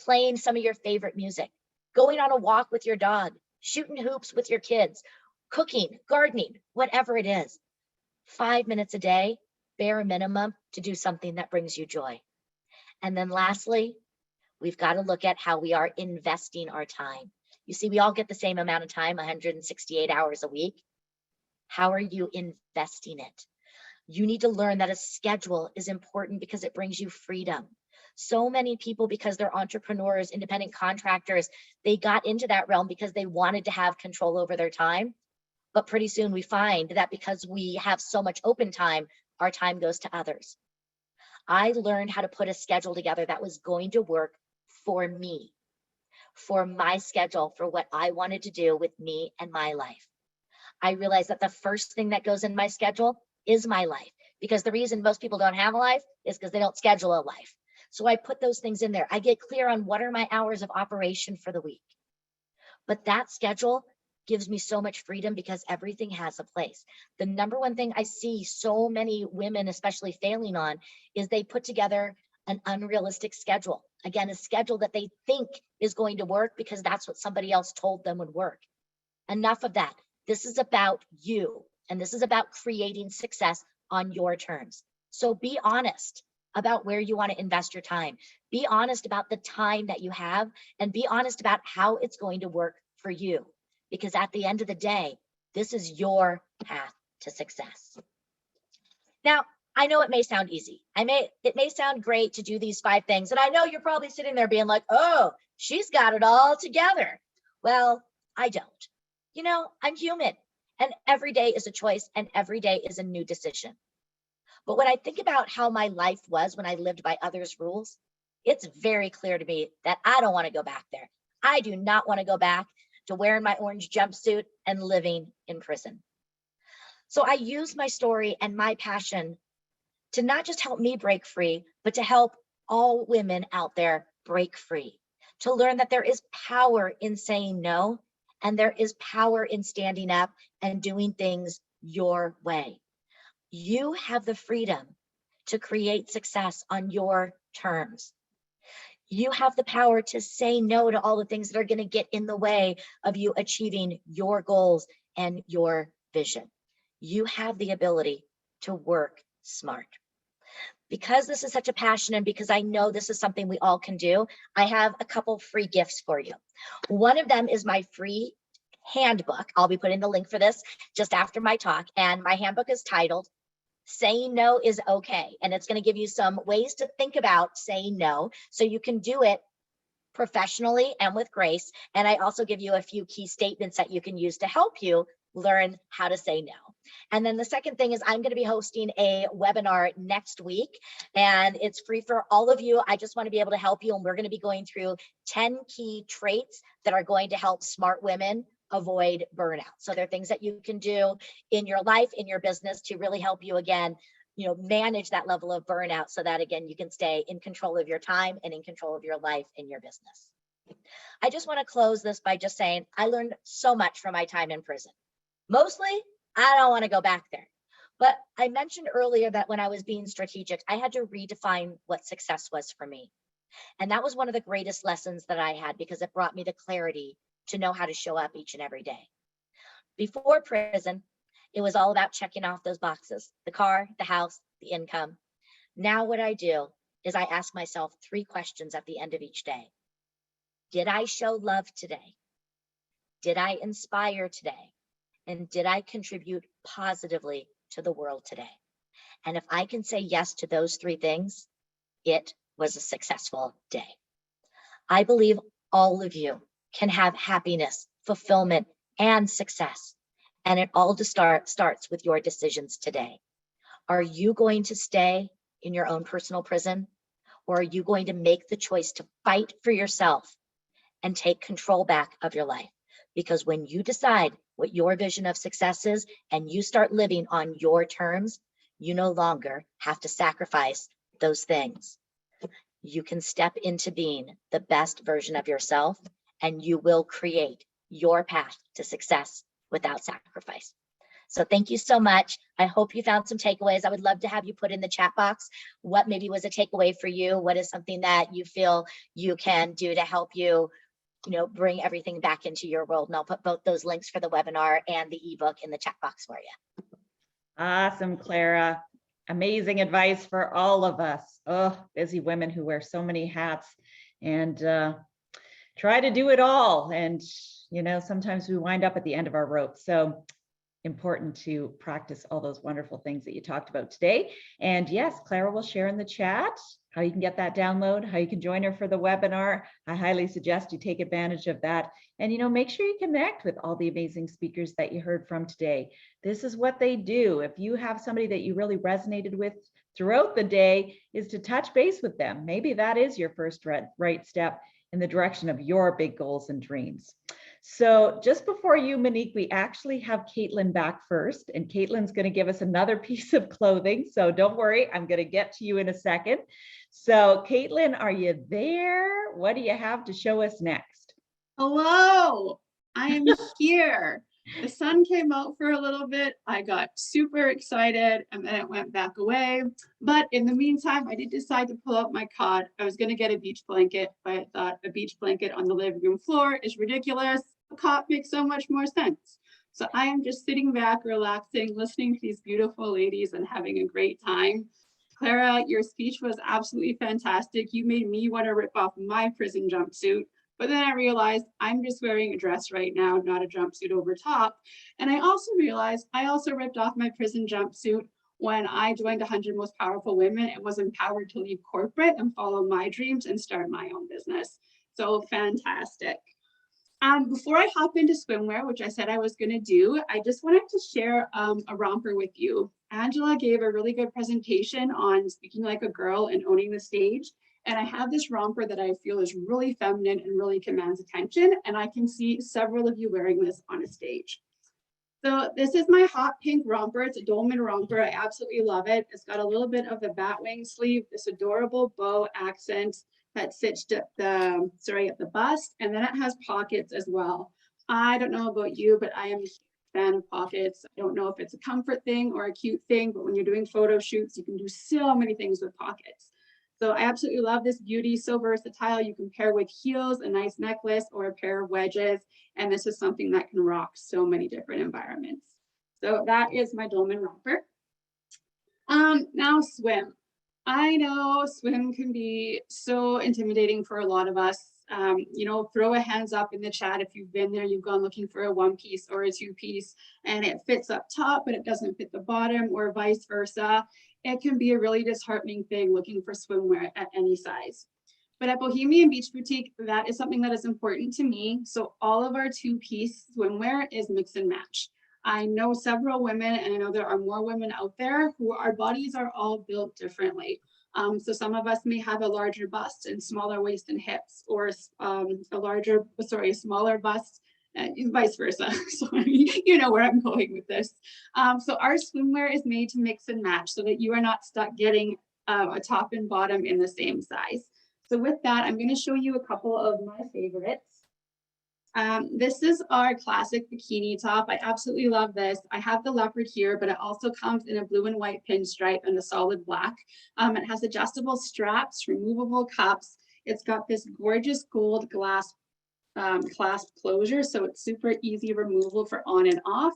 playing some of your favorite music, going on a walk with your dog, shooting hoops with your kids, cooking, gardening, whatever it is. 5 minutes a day, bare minimum, to do something that brings you joy. And then lastly, we've got to look at how we are investing our time. You see, we all get the same amount of time, 168 hours a week. How are you investing it? You need to learn that a schedule is important because it brings you freedom. So many people, because they're entrepreneurs, independent contractors, they got into that realm because they wanted to have control over their time. But pretty soon we find that because we have so much open time, our time goes to others. I learned how to put a schedule together that was going to work for me, for my schedule, for what I wanted to do with me and my life. I realized that the first thing that goes in my schedule is my life, because the reason most people don't have a life is because they don't schedule a life. So I put those things in there. I get clear on what are my hours of operation for the week. But that schedule gives me so much freedom because everything has a place. The number one thing I see so many women, especially failing on, is they put together an unrealistic schedule. Again, a schedule that they think is going to work because that's what somebody else told them would work. Enough of that. This is about you, and this is about creating success on your terms. So be honest about where you want to invest your time. Be honest about the time that you have, and be honest about how it's going to work for you. Because at the end of the day, this is your path to success. Now, I know it may sound easy. It may sound great to do these 5 things. And I know you're probably sitting there being like, oh, she's got it all together. Well, I don't. You know, I'm human, and every day is a choice, and every day is a new decision. But when I think about how my life was when I lived by others' rules, it's very clear to me that I don't want to go back there. I do not want to go back to wearing my orange jumpsuit and living in prison. So I use my story and my passion to not just help me break free, but to help all women out there break free, to learn that there is power in saying no, and there is power in standing up and doing things your way. You have the freedom to create success on your terms. You have the power to say no to all the things that are going to get in the way of you achieving your goals and your vision. You have the ability to work smart. Because this is such a passion, and because I know this is something we all can do, I have a couple free gifts for you. One of them is my free handbook. I'll be putting the link for this just after my talk. And my handbook is titled Saying No is Okay. And it's going to give you some ways to think about saying no so you can do it professionally and with grace. And I also give you a few key statements that you can use to help you learn how to say no. And then the second thing is I'm going to be hosting a webinar next week, and it's free for all of you. I just want to be able to help you. And we're going to be going through 10 key traits that are going to help smart women avoid burnout. So there are things that you can do in your life, in your business, to really help you, again, manage that level of burnout, so that, again, you can stay in control of your time and in control of your life and your business. I just want to close this by just saying I learned so much from my time in prison. Mostly, I don't want to go back there. But I mentioned earlier that when I was being strategic, I had to redefine what success was for me. And that was one of the greatest lessons that I had, because it brought me the clarity to know how to show up each and every day. Before prison, it was all about checking off those boxes: the car, the house, the income. Now what I do is I ask myself 3 questions at the end of each day. Did I show love today? Did I inspire today? And did I contribute positively to the world today? And if I can say yes to those 3 things, it was a successful day. I believe all of you can have happiness, fulfillment, and success. And it all starts with your decisions today. Are you going to stay in your own personal prison? Or are you going to make the choice to fight for yourself and take control back of your life? Because when you decide what your vision of success is and you start living on your terms, you no longer have to sacrifice those things. You can step into being the best version of yourself, and you will create your path to success without sacrifice. So thank you so much. I hope you found some takeaways. I would love to have you put in the chat box what maybe was a takeaway for you. What is something that you feel you can do to help you, bring everything back into your world? And I'll put both those links for the webinar and the ebook in the chat box for you. Awesome, Clara. Amazing advice for all of us. Oh, busy women who wear so many hats and try to do it all. And, sometimes we wind up at the end of our rope. So important to practice all those wonderful things that you talked about today. And yes, Clara will share in the chat how you can get that download, how you can join her for the webinar. I highly suggest you take advantage of that. And, make sure you connect with all the amazing speakers that you heard from today. This is what they do. If you have somebody that you really resonated with throughout the day, is to touch base with them. Maybe that is your first right step in the direction of your big goals and dreams. So just before you, Monique, we actually have Caitlin back first, and Caitlin's going to give us another piece of clothing. So don't worry, I'm going to get to you in a second. So Caitlin, are you there? What do you have to show us next? Hello, I am here. The sun came out for a little bit. I got super excited and then it went back away. But in the meantime, I did decide to pull out my cot. I was going to get a beach blanket, but I thought a beach blanket on the living room floor is ridiculous. A cot makes so much more sense. So I am just sitting back, relaxing, listening to these beautiful ladies and having a great time. Clara, your speech was absolutely fantastic. You made me want to rip off my prison jumpsuit. But then I realized I'm just wearing a dress right now, not a jumpsuit over top. And I also realized I also ripped off my prison jumpsuit when I joined 100 Most Powerful Women and was empowered to leave corporate and follow my dreams and start my own business. So fantastic. Before I hop into swimwear, which I said I was going to do, I just wanted to share a romper with you. Angela gave a really good presentation on speaking like a girl and owning the stage. And I have this romper that I feel is really feminine and really commands attention. And I can see several of you wearing this on a stage. So this is my hot pink romper. It's a dolman romper. I absolutely love it. It's got a little bit of the batwing sleeve, this adorable bow accent that's stitched at the bust. And then it has pockets as well. I don't know about you, but I am a fan of pockets. I don't know if it's a comfort thing or a cute thing, but when you're doing photo shoots, you can do so many things with pockets. So I absolutely love this beauty, so versatile. You can pair with heels, a nice necklace, or a pair of wedges. And this is something that can rock so many different environments. So that is my dolman romper. Now swim. I know swim can be so intimidating for a lot of us. Throw a hands up in the chat if you've been there, you've gone looking for a 1-piece or a 2-piece and it fits up top, but it doesn't fit the bottom, or vice versa. It can be a really disheartening thing looking for swimwear at any size. But at Bohemian Beach Boutique, that is something that is important to me. So all of our 2-piece swimwear is mix and match. I know several women, and I know there are more women out there who our bodies are all built differently. So some of us may have a larger bust and smaller waist and hips, or a smaller bust, vice versa. So you know where I'm going with this. So our swimwear is made to mix and match so that you are not stuck getting a top and bottom in the same size. So with that, I'm going to show you a couple of my favorites. This is our classic bikini top. I absolutely love this. I have the leopard here, but it also comes in a blue and white pinstripe and a solid black. It has adjustable straps, removable cups. It's got this gorgeous gold glass clasp closure, so it's super easy removal for on and off.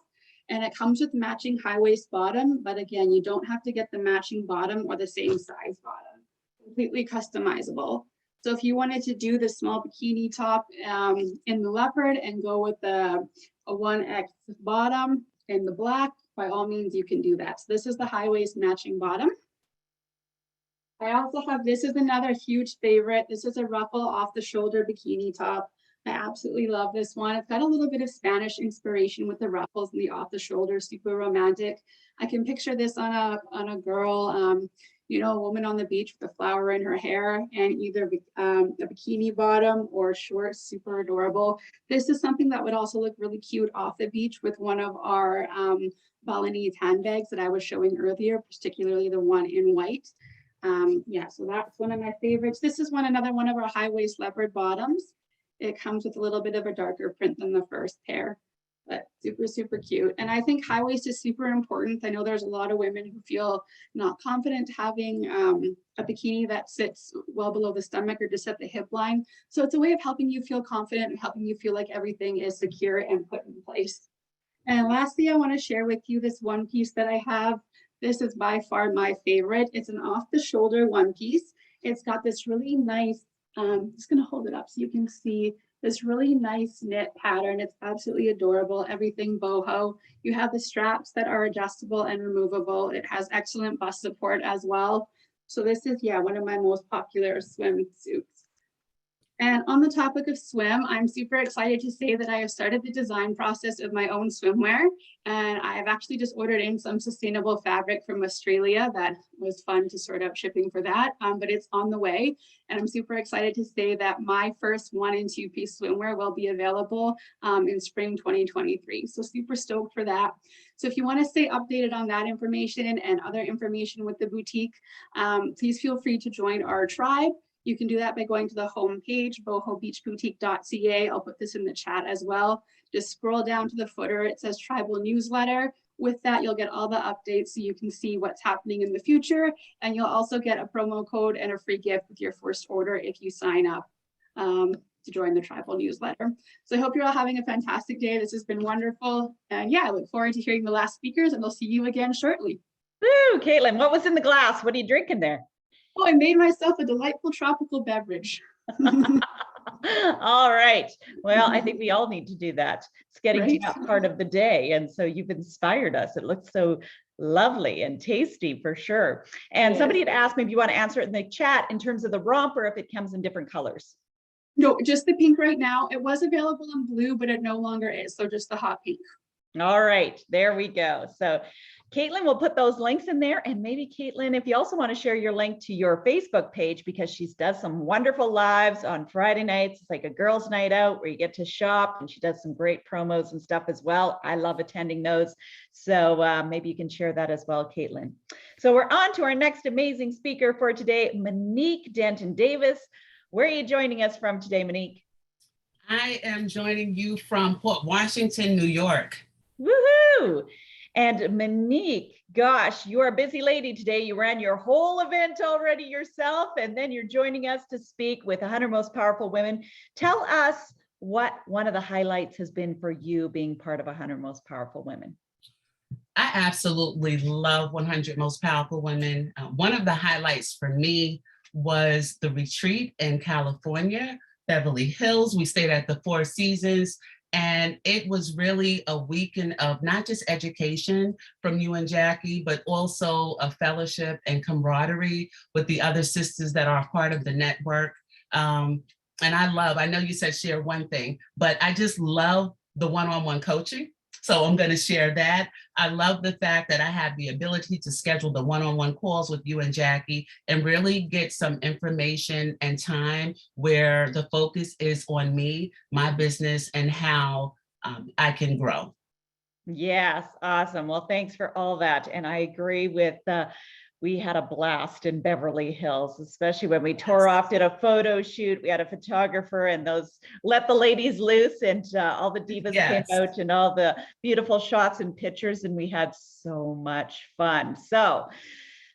And it comes with matching high waist bottom, but again, you don't have to get the matching bottom or the same size bottom. Completely customizable. So if you wanted to do the small bikini top in the leopard and go with a 1X bottom in the black, by all means, you can do that. So this is the high waist matching bottom. I also have, this is another huge favorite. This is a ruffle off the shoulder bikini top. I absolutely love this one. It's got a little bit of Spanish inspiration with the ruffles and the off the shoulder, super romantic. I can picture this on a girl, you know, a woman on the beach with a flower in her hair and either a bikini bottom or shorts, super adorable. This is something that would also look really cute off the beach with one of our Balinese handbags that I was showing earlier, particularly the one in white. Yeah, so that's one of my favorites. This is another one of our high waist leopard bottoms. It comes with a little bit of a darker print than the first pair, but super, super cute. And I think high waist is super important. I know there's a lot of women who feel not confident having a bikini that sits well below the stomach or just at the hip line. So it's a way of helping you feel confident and helping you feel like everything is secure and put in place. And lastly, I want to share with you this one piece that I have. This is by far my favorite. It's an off the shoulder one piece. It's got this really nice, I'm just going to hold it up so you can see this really nice knit pattern. It's absolutely adorable. Everything boho. You have the straps that are adjustable and removable. It has excellent bust support as well. So this is, yeah, one of my most popular swimsuits. And on the topic of swim, I'm super excited to say that I have started the design process of my own swimwear. And I have actually just ordered in some sustainable fabric from Australia. That was fun to sort out shipping for that, but it's on the way. And I'm super excited to say that my first 1- and 2-piece swimwear will be available in spring 2023. So super stoked for that. So if you want to stay updated on that information and other information with the boutique, please feel free to join our tribe. You can do that by going to the homepage, bohobeachboutique.ca. I'll put this in the chat as well. Just scroll down to the footer. It says tribal newsletter. With that, you'll get all the updates so you can see what's happening in the future. And you'll also get a promo code and a free gift with your first order if you sign up to join the tribal newsletter. So I hope you're all having a fantastic day. This has been wonderful. And yeah, I look forward to hearing the last speakers, and I'll see you again shortly. Woo, Caitlin, what was in the glass? What are you drinking there? Oh, I made myself a delightful tropical beverage. All right. Well, I think we all need to do that. It's getting Right. to that part of the day. And so you've inspired us. It looks so lovely and tasty for sure. And Yes. somebody had asked me if you want to answer it in the chat in terms of the romper, if it comes in different colors. No, just the pink right now. It was available in blue, but it no longer is. So just the hot pink. All right, there we go. So Caitlin will put those links in there, and maybe Caitlin, if you also want to share your link to your Facebook page, because she does some wonderful lives on Friday nights. It's like a girls' night out where you get to shop, and she does some great promos and stuff as well. I love attending those. So maybe you can share that as well, Caitlin. So we're on to our next amazing speaker for today, Monique Denton Davis. Where are you joining us from today, Monique? I am joining you from Port Washington, New York. Woohoo! And Monique, gosh, you're a busy lady today. You ran your whole event already yourself, and then you're joining us to speak with 100 Most Powerful Women. Tell us what one of the highlights has been for you being part of 100 Most Powerful Women. I absolutely love 100 Most Powerful Women. One of the highlights for me was the retreat in California, Beverly Hills. We stayed at the Four Seasons. And it was really a weekend of not just education from you and Jackie, but also a fellowship and camaraderie with the other sisters that are part of the network. And I know you said share one thing, but I just love the one-on-one coaching. So I'm going to share that. I love the fact that I have the ability to schedule the one-on-one calls with you and Jackie and really get some information and time where the focus is on me, my business, and how I can grow. Yes, awesome. Well, thanks for all that. And I agree with we had a blast in Beverly Hills, especially when we tore off, did a photo shoot. We had a photographer and those let the ladies loose, and all the divas came Yes. out and all the beautiful shots and pictures, and we had so much fun. So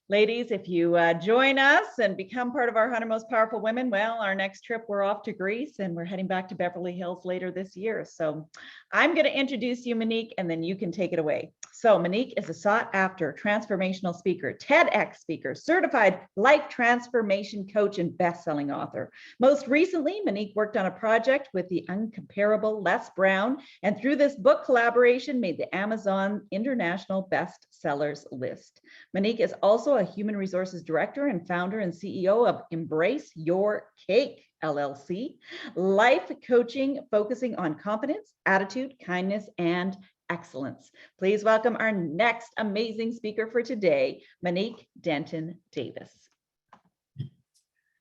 ladies, if you join us and become part of our 100 Most Powerful Women, well, our next trip, we're off to Greece and we're heading back to Beverly Hills later this year. So I'm going to introduce you, Monique, and then you can take it away. So Monique is a sought after transformational speaker, TEDx speaker, certified life transformation coach, and best-selling author. Most recently, Monique worked on a project with the uncomparable Les Brown, and through this book collaboration made the Amazon International Bestsellers list. Monique is also a human resources director and founder and CEO of Embrace Your Cake, LLC, life coaching focusing on confidence, attitude, kindness, and excellence. Please welcome our next amazing speaker for today, Monique Denton Davis.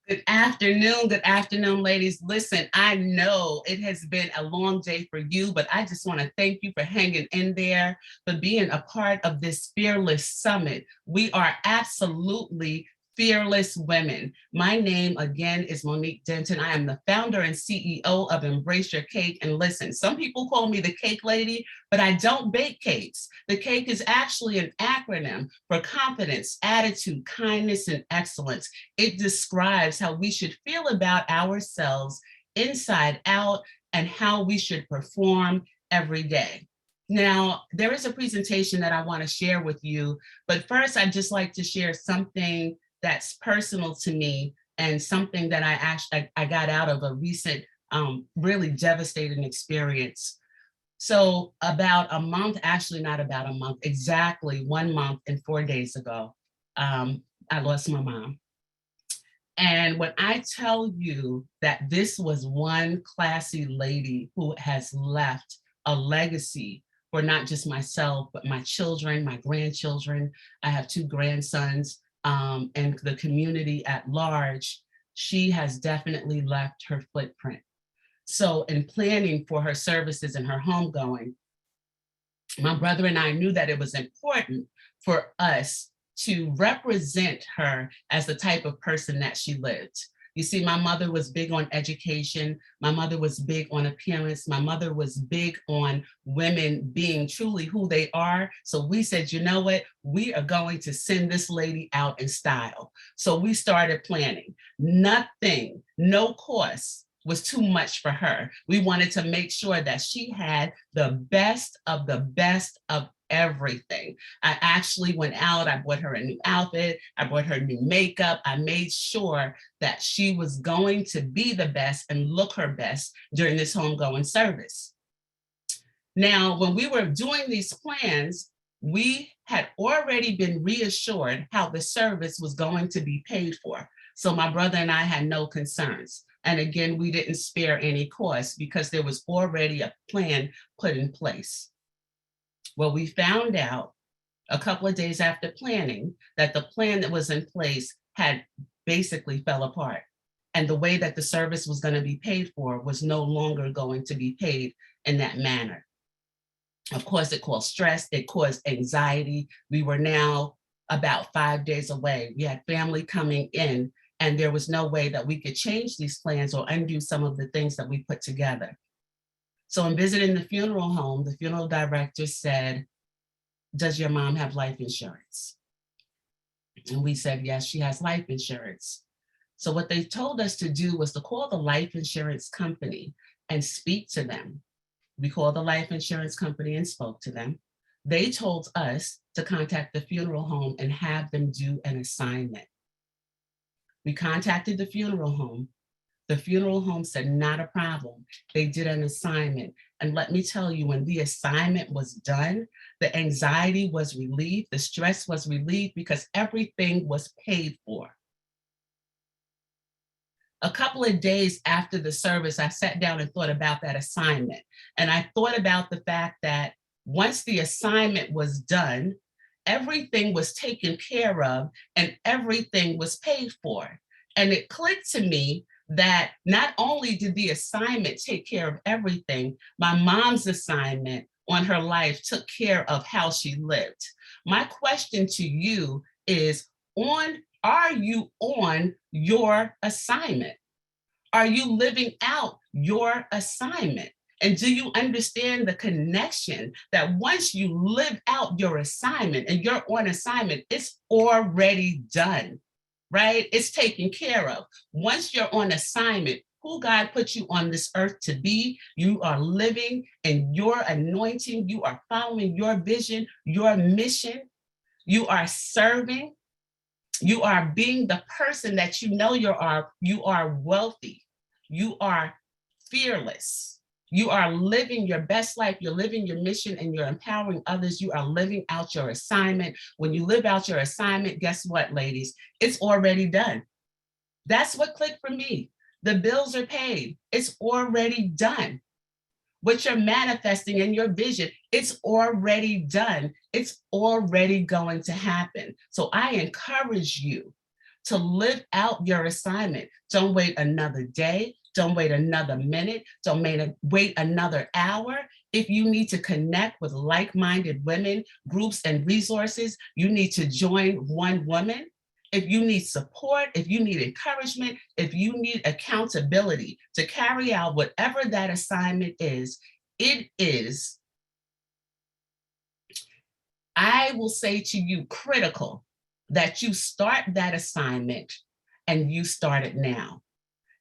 Good afternoon, ladies. Listen, I know it has been a long day for you, but I just want to thank you for hanging in there, for being a part of this Fearless Summit. We are absolutely fearless women. My name again is Monique Denton. I am the founder and CEO of Embrace Your Cake. And listen, some people call me the cake lady, but I don't bake cakes. The cake is actually an acronym for confidence, attitude, kindness, and excellence. It describes how we should feel about ourselves inside out and how we should perform every day. Now, there is a presentation that I want to share with you, but first I'd just like to share something that's personal to me and something that I got out of a recent really devastating experience. So about a month, actually not about a month, exactly 1 month and 4 days ago, I lost my mom. And when I tell you that this was one classy lady who has left a legacy for not just myself, but my children, my grandchildren, I have 2 grandsons, and the community at large, she has definitely left her footprint. So in planning for her services and her homegoing, my brother and I knew that it was important for us to represent her as the type of person that she lived. You see, my mother was big on education. My mother was big on appearance. My mother was big on women being truly who they are. So we said, you know what? We are going to send this lady out in style. So we started planning. Nothing, no cost was too much for her. We wanted to make sure that she had the best of everything. I actually went out, I bought her a new outfit, I bought her new makeup. I made sure that she was going to be the best and look her best during this homegoing service. Now, when we were doing these plans, we had already been reassured how the service was going to be paid for. So my brother and I had no concerns. And again, we didn't spare any costs because there was already a plan put in place. Well, we found out a couple of days after planning that the plan that was in place had basically fell apart. And the way that the service was going to be paid for was no longer going to be paid in that manner. Of course, it caused stress, it caused anxiety. We were now about 5 days away. We had family coming in, and there was no way that we could change these plans or undo some of the things that we put together. So in visiting the funeral home, the funeral director said, "Does your mom have life insurance?" And we said, "Yes, she has life insurance." So what they told us to do was to call the life insurance company and speak to them. We called the life insurance company and spoke to them. They told us to contact the funeral home and have them do an assignment. We contacted the funeral home. The funeral home said, not a problem. They did an assignment. And let me tell you, when the assignment was done, the anxiety was relieved, the stress was relieved because everything was paid for. A couple of days after the service, I sat down and thought about that assignment. And I thought about the fact that Once the assignment was done, everything was taken care of and everything was paid for. And it clicked to me that not only did the assignment take care of everything, my mom's assignment on her life took care of how she lived. My question to you is, are you on your assignment? Are you living out your assignment? And do you understand the connection that once you live out your assignment and you're on assignment, it's already done, right? It's taken care of. Once you're on assignment, who God put you on this earth to be, you are living in your anointing, you are following your vision, your mission, you are serving, you are being the person that you know you are wealthy, you are fearless. You are living your best life, you're living your mission, and you're empowering others. You are living out your assignment. When you live out your assignment, guess what, ladies? It's already done. That's what clicked for me. The bills are paid. It's already done. What you're manifesting in your vision, it's already done. It's already going to happen. So I encourage you to live out your assignment. Don't wait another day. Don't wait another minute. Don't wait another hour. If you need to connect with like-minded women, groups, and resources, you need to join One Woman. If you need support, if you need encouragement, if you need accountability to carry out whatever that assignment is, it is, I will say to you, critical that you start that assignment and you start it now.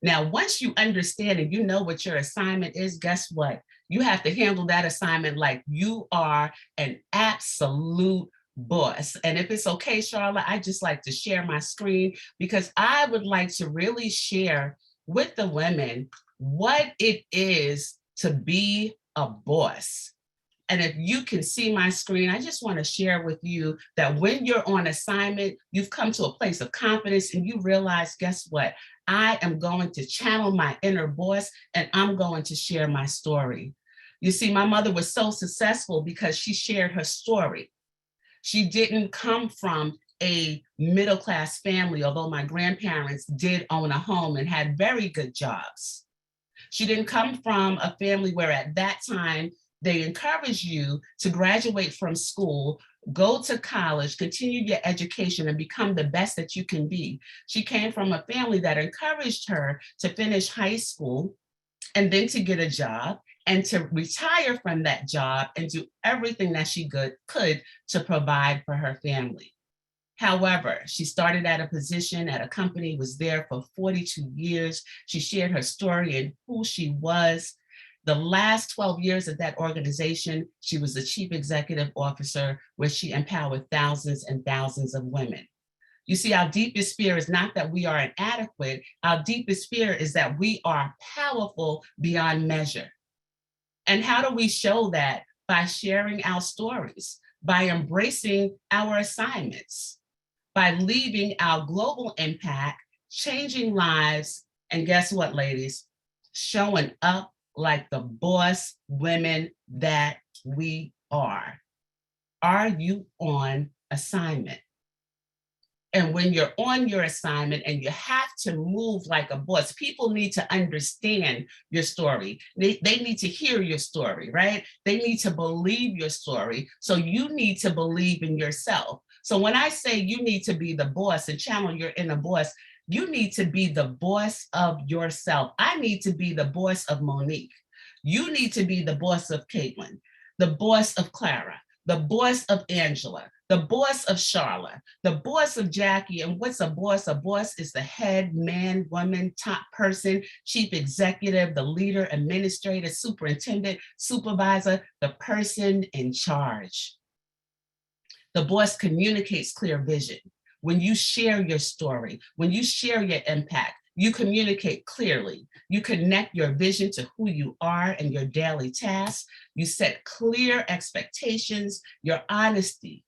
Now, once you understand and you know what your assignment is, guess what? You have to handle that assignment like you are an absolute boss. And if it's okay, Charlotte, I just like to share my screen because I would like to really share with the women what it is to be a boss. And if you can see my screen, I just want to share with you that when you're on assignment, you've come to a place of confidence and you realize, guess what? I am going to channel my inner voice and I'm going to share my story. You see, my mother was so successful because she shared her story. She didn't come from a middle-class family, although my grandparents did own a home and had very good jobs. She didn't come from a family where at that time, they encourage you to graduate from school, go to college, continue your education, and become the best that you can be. She came from a family that encouraged her to finish high school and then to get a job and to retire from that job and do everything that she could to provide for her family. However, she started at a position at a company, was there for 42 years. She shared her story and who she was. The last 12 years of that organization, she was the chief executive officer where she empowered thousands and thousands of women. You see, our deepest fear is not that we are inadequate. Our deepest fear is that we are powerful beyond measure. And how do we show that? By sharing our stories, by embracing our assignments, by leaving our global impact, changing lives, and guess what, ladies? Showing up like the boss women that we are. Are you on assignment? And when you're on your assignment and you have to move like a boss, people need to understand your story. They need to hear your story, right? They need to believe your story. So you need to believe in yourself. So when I say you need to be the boss and channel your inner boss, you need to be the boss of yourself. I need to be the boss of Monique. You need to be the boss of Caitlin, the boss of Clara, the boss of Angela, the boss of Charlotte, the boss of Jackie. And what's a boss? A boss is the head man, woman, top person, chief executive, the leader, administrator, superintendent, supervisor, the person in charge. The boss communicates clear vision. When you share your story, when you share your impact, you communicate clearly. You connect your vision to who you are and your daily tasks. You set clear expectations, your honesty.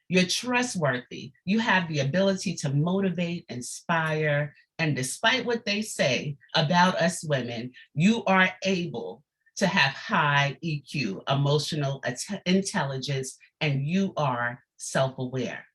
You're trustworthy. You have the ability to motivate, inspire, and despite what they say about us women, you are able to have high EQ, emotional intelligence, and you are self-aware.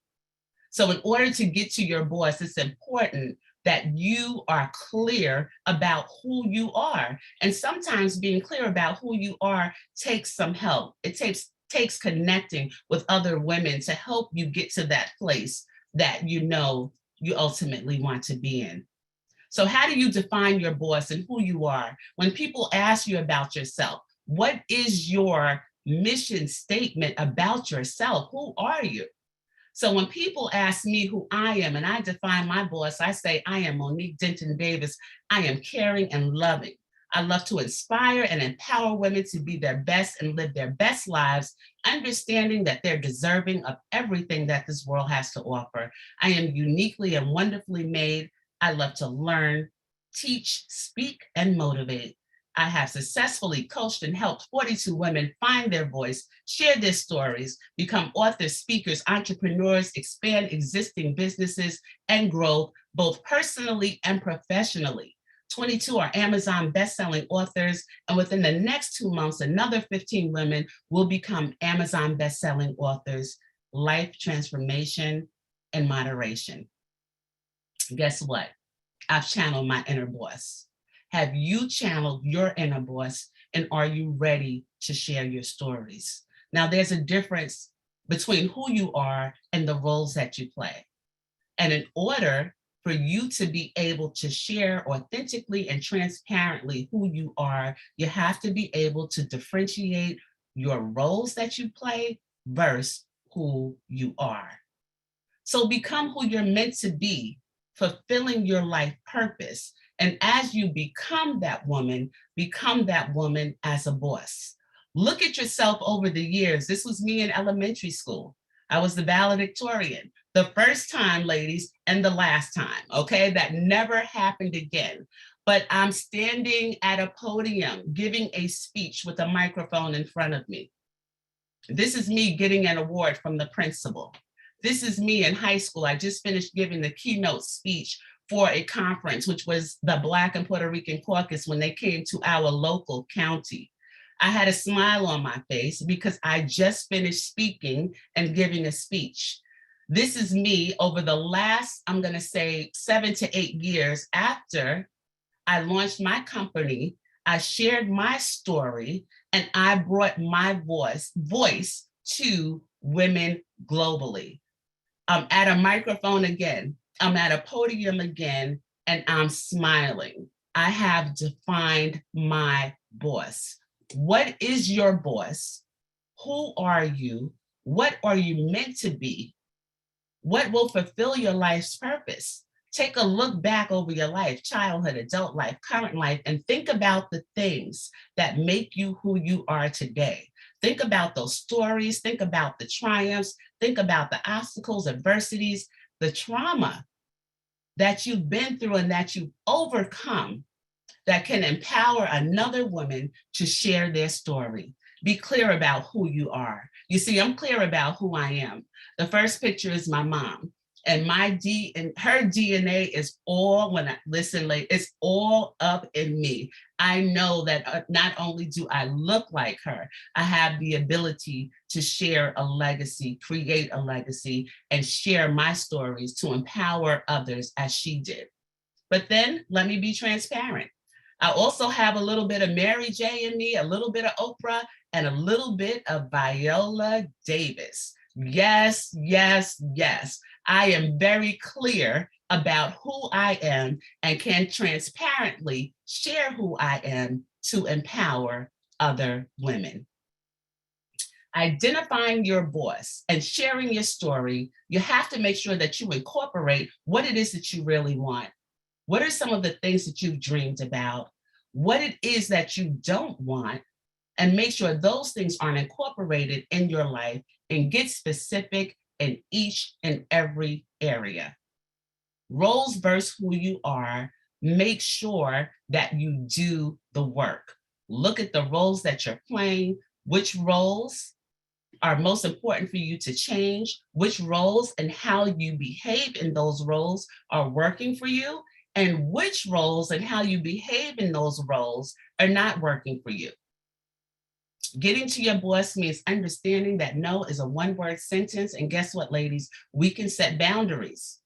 So in order to get to your boss, it's important that you are clear about who you are. And sometimes being clear about who you are takes some help. It takes connecting with other women to help you get to that place that you know you ultimately want to be in. So how do you define your boss and who you are? When people ask you about yourself, what is your mission statement about yourself? Who are you? So when people ask me who I am and I define my boss, I say, I am Monique Denton Davis. I am caring and loving. I love to inspire and empower women to be their best and live their best lives, understanding that they're deserving of everything that this world has to offer. I am uniquely and wonderfully made. I love to learn, teach, speak, and motivate. I have successfully coached and helped 42 women find their voice, share their stories, become authors, speakers, entrepreneurs, expand existing businesses, and grow both personally and professionally. 22 are Amazon bestselling authors, and within the next 2 months, another 15 women will become Amazon bestselling authors. Life transformation and moderation. Guess what? I've channeled my inner boss. Have you channeled your inner boss, and are you ready to share your stories? Now, there's a difference between who you are and the roles that you play. And in order for you to be able to share authentically and transparently who you are, you have to be able to differentiate your roles that you play versus who you are. So become who you're meant to be, fulfilling your life purpose. And as you become that woman as a boss. Look at yourself over the years. This was me in elementary school. I was the valedictorian. The first time, ladies, and the last time, okay? That never happened again. But I'm standing at a podium, giving a speech with a microphone in front of me. This is me getting an award from the principal. This is me in high school. I just finished giving the keynote speech for a conference, which was the Black and Puerto Rican Caucus when they came to our local county. I had a smile on my face because I just finished speaking and giving a speech. This is me over the last, I'm gonna say 7 to 8 years after I launched my company. I shared my story and I brought my voice to women globally. I'm at a microphone again. I'm at a podium again, and I'm smiling. I have defined my boss. What is your boss? Who are you? What are you meant to be? What will fulfill your life's purpose? Take a look back over your life, childhood, adult life, current life, and think about the things that make you who you are today. Think about those stories, think about the triumphs, think about the obstacles, adversities, the trauma that you've been through and that you've overcome that can empower another woman to share their story. Be clear about who you are. You see, I'm clear about who I am. The first picture is my mom, and her DNA is all, it's all up in me. I know that not only do I look like her, I have the ability to share a legacy, create a legacy, and share my stories to empower others as she did. But then let me be transparent. I also have a little bit of Mary J in me, a little bit of Oprah, and a little bit of Viola Davis. Yes, yes, yes. I am very clear about who I am and can transparently share who I am to empower other women. Identifying your voice and sharing your story, you have to make sure that you incorporate what it is that you really want. What are some of the things that you've dreamed about? What it is that you don't want, and make sure those things aren't incorporated in your life, and get specific in each and every area. Roles versus who you are, make sure that you do the work. Look at the roles that you're playing, which roles are most important for you to change, which roles and how you behave in those roles are working for you, and which roles and how you behave in those roles are not working for you. Getting to your boss means understanding that no is a one-word sentence. And guess what, ladies? We can set boundaries.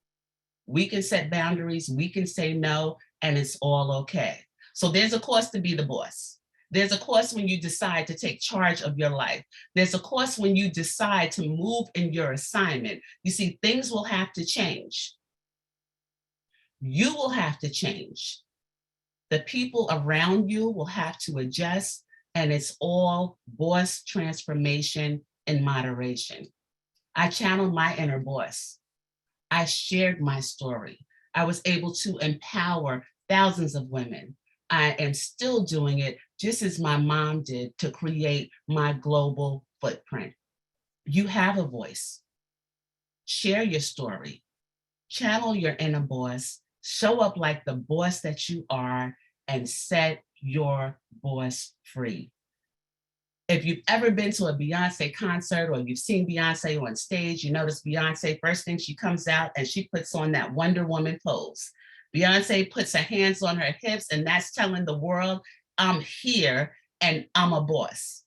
We can set boundaries. We can say no, and it's all okay. So there's a cost to be the boss. There's a cost when you decide to take charge of your life. There's a cost when you decide to move in your assignment. You see, things will have to change. You will have to change. The people around you will have to adjust, and it's all boss transformation in moderation. I channeled my inner boss. I shared my story. I was able to empower thousands of women. I am still doing it just as my mom did to create my global footprint. You have a voice. Share your story. Channel your inner boss. Show up like the boss that you are and set your boss free. If you've ever been to a Beyonce concert or you've seen Beyonce on stage, you notice Beyonce, first thing she comes out and she puts on that Wonder Woman pose. Beyonce puts her hands on her hips, and that's telling the world, I'm here and I'm a boss.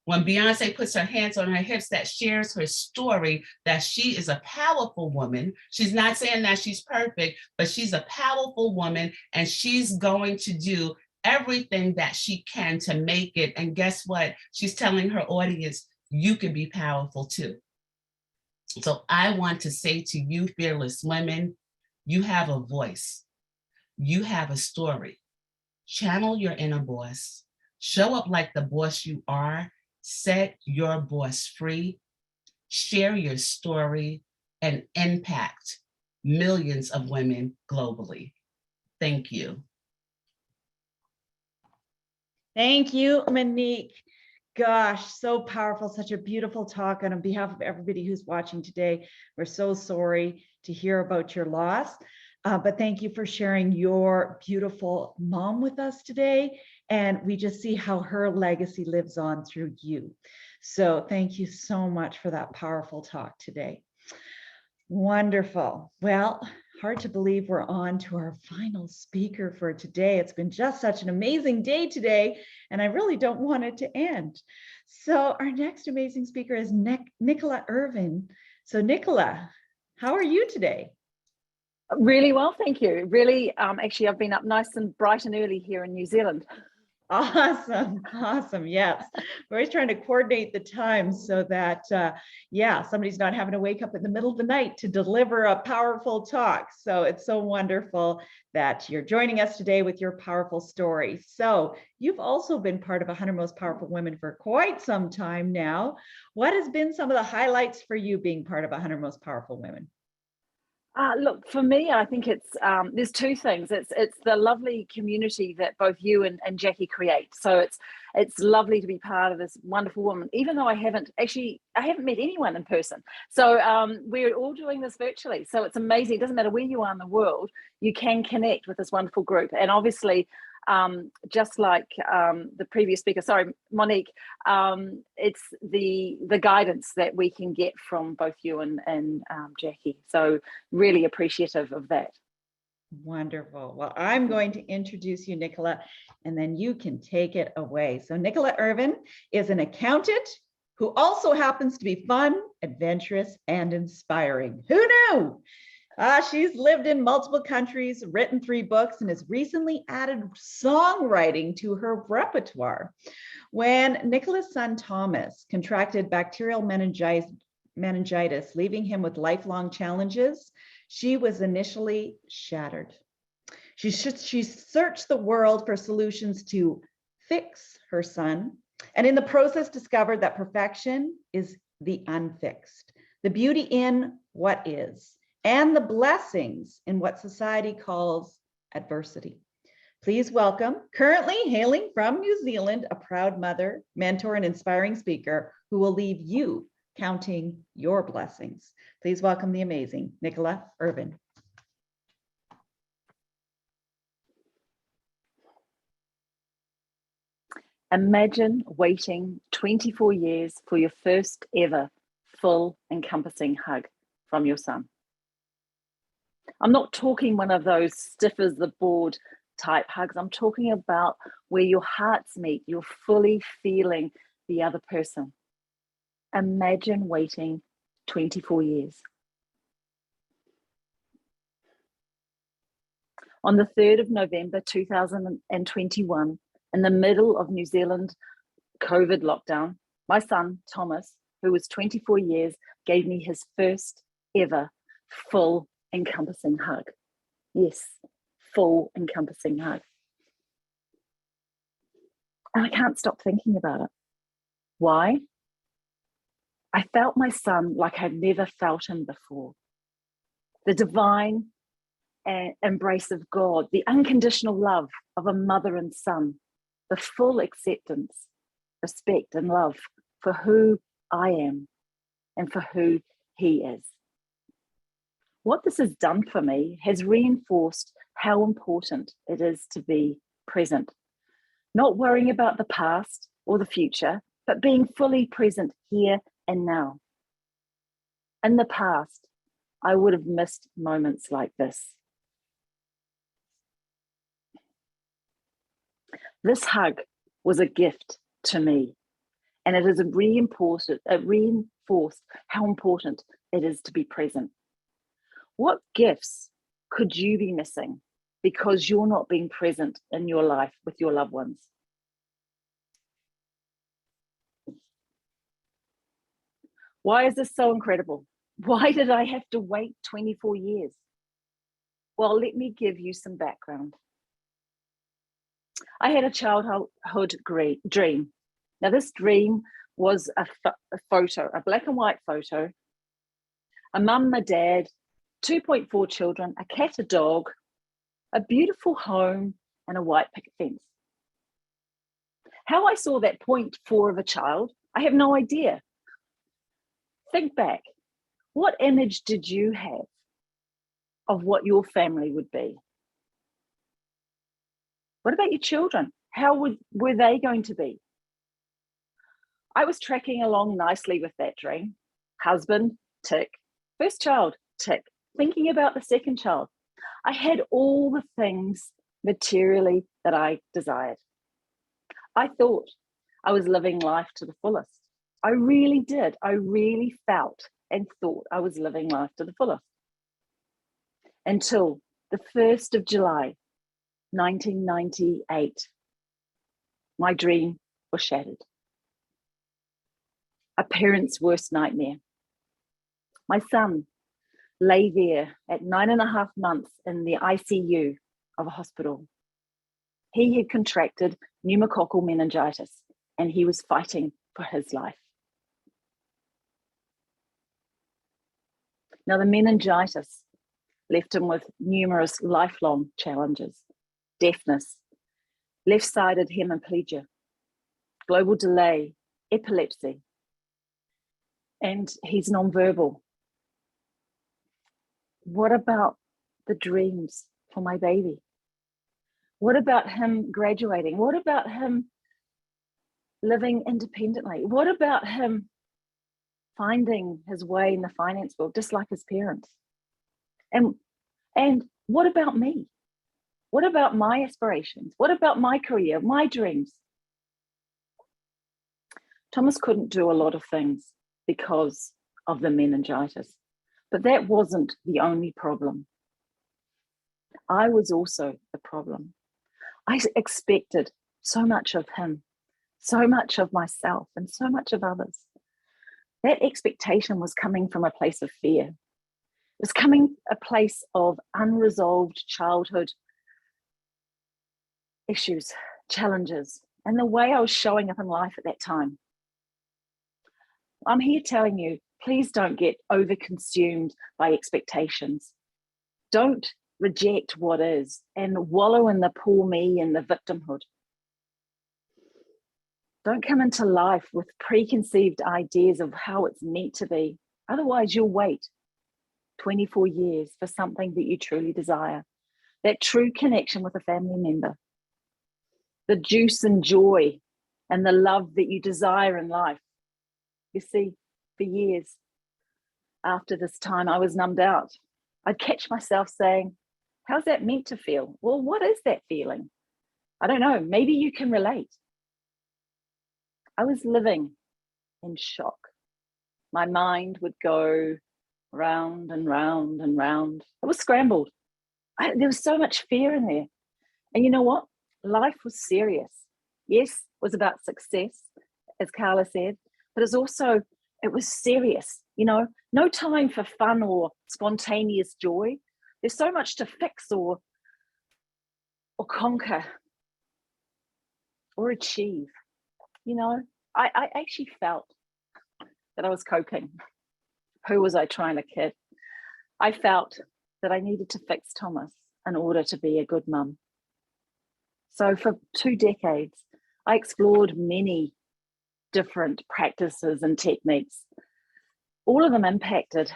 When Beyonce puts her hands on her hips, that shares her story that she is a powerful woman. She's not saying that she's perfect, but she's a powerful woman, and she's going to do everything that she can to make it. And guess what? She's telling her audience, you can be powerful too. So I want to say to you, fearless women, you have a voice. You have a story. Channel your inner boss. Show up like the boss you are. Set your boss free. Share your story and impact millions of women globally. Thank you. Thank you, Monique. Gosh, so powerful, such a beautiful talk. And on behalf of everybody who's watching today, we're so sorry to hear about your loss. But thank you for sharing your beautiful mom with us today. And we just see how her legacy lives on through you. So thank you so much for that powerful talk today. Wonderful. Well, hard to believe we're on to our final speaker for today. It's been just such an amazing day today, and I really don't want it to end. So our next amazing speaker is Nicola Irvin. So Nicola, how are you today? Really well, thank you. Really, actually, I've been up nice and bright and early here in New Zealand. Awesome. Awesome. Yes. We're always trying to coordinate the time so that, yeah, somebody's not having to wake up in the middle of the night to deliver a powerful talk. So it's so wonderful that you're joining us today with your powerful story. So you've also been part of 100 Most Powerful Women for quite some time now. What has been some of the highlights for you being part of 100 Most Powerful Women? Look, for me, I think it's there's two things. It's the lovely community that both you and Jackie create. So it's lovely to be part of this wonderful woman, even though I haven't met anyone in person. So we're all doing this virtually. So it's amazing. It doesn't matter where you are in the world, you can connect with this wonderful group. And obviously, just like the previous speaker, sorry, Monique, it's the guidance that we can get from both you and Jackie. So really appreciative of that. Wonderful. Well, I'm going to introduce you, Nicola, and then you can take it away. So Nicola Irvin is an accountant who also happens to be fun, adventurous, and inspiring. Who knew? She's lived in multiple countries, written 3 books, and has recently added songwriting to her repertoire. When Nicola's son Thomas contracted bacterial meningitis, leaving him with lifelong challenges, she was initially shattered. She searched the world for solutions to fix her son, and in the process discovered that perfection is the unfixed, the beauty in what is, and the blessings in what society calls adversity. Please welcome, currently hailing from New Zealand, a proud mother, mentor, and inspiring speaker who will leave you counting your blessings. Please welcome the amazing Nicola Irvin. Imagine waiting 24 years for your first ever full encompassing hug from your son. I'm not talking one of those stiff as the board type hugs. I'm talking about where your hearts meet, you're fully feeling the other person. Imagine waiting 24 years. On the 3rd of November 2021, in the middle of New Zealand COVID lockdown, my son, Thomas, who was 24 years, gave me his first ever full encompassing hug. Yes, full encompassing hug. And I can't stop thinking about it. Why? I felt my son like I'd never felt him before. The divine embrace of God, the unconditional love of a mother and son, the full acceptance, respect, and love for who I am and for who he is. What this has done for me has reinforced how important it is to be present, not worrying about the past or the future, but being fully present here and now. In the past, I would have missed moments like this. This hug was a gift to me, and it has reinforced how important it is to be present. What gifts could you be missing because you're not being present in your life with your loved ones? Why is this so incredible? Why did I have to wait 24 years? Well, let me give you some background. I had a childhood dream. Now, this dream was a photo, a black and white photo, a mum, a dad, 2.4 children, a cat, a dog, a beautiful home, and a white picket fence. How I saw that 0.4 of a child, I have no idea. Think back. What image did you have of what your family would be? What about your children? How were they going to be? I was tracking along nicely with that dream. Husband, tick. First child, tick. Thinking about the second child. I had all the things materially that I desired. I thought I was living life to the fullest. I really did. I really felt and thought I was living life to the fullest. Until the 1st of July, 1998, my dream was shattered. A parent's worst nightmare. My son lay there at 9.5 months in the ICU of a hospital. He had contracted pneumococcal meningitis and he was fighting for his life. Now, the meningitis left him with numerous lifelong challenges: deafness, left-sided hemiplegia, global delay, epilepsy, and he's nonverbal. What about the dreams for my baby? What about him graduating? What about him living independently? What about him finding his way in the finance world, just like his parents? And what about me? What about my aspirations? What about my career, my dreams? Thomas couldn't do a lot of things because of the meningitis, but that wasn't the only problem. I was also the problem. I expected so much of him, so much of myself, and so much of others. That expectation was coming from a place of fear. It was coming a place of unresolved childhood issues, challenges, and the way I was showing up in life at that time. I'm here telling you, please don't get overconsumed by expectations. Don't reject what is and wallow in the poor me and the victimhood. Don't come into life with preconceived ideas of how it's meant to be. Otherwise, you'll wait 24 years for something that you truly desire. That true connection with a family member. The juice and joy and the love that you desire in life. You see, for years after this time, I was numbed out. I'd catch myself saying, How's that meant to feel? Well, what is that feeling? I don't know. Maybe you can relate. I was living in shock. My mind would go round and round and round. It was scrambled. There was so much fear in there. And you know what? Life was serious. Yes, it was about success, as Carla said, but it was serious. You know, no time for fun or spontaneous joy. There's so much to fix or conquer or achieve. You know, I actually felt that I was coping. Who was I trying to kid? I felt that I needed to fix Thomas in order to be a good mum. So for 2 decades, I explored many different practices and techniques. All of them impacted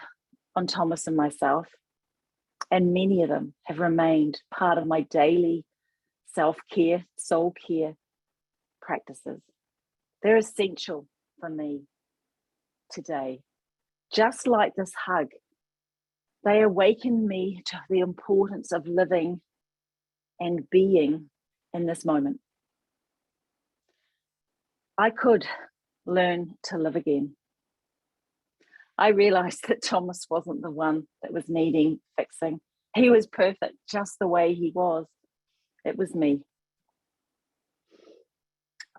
on Thomas and myself, and many of them have remained part of my daily self-care, soul care practices. They're essential for me today. Just like this hug, they awaken me to the importance of living and being in this moment. I could learn to live again. I realized that Thomas wasn't the one that was needing fixing. He was perfect just the way he was. It was me.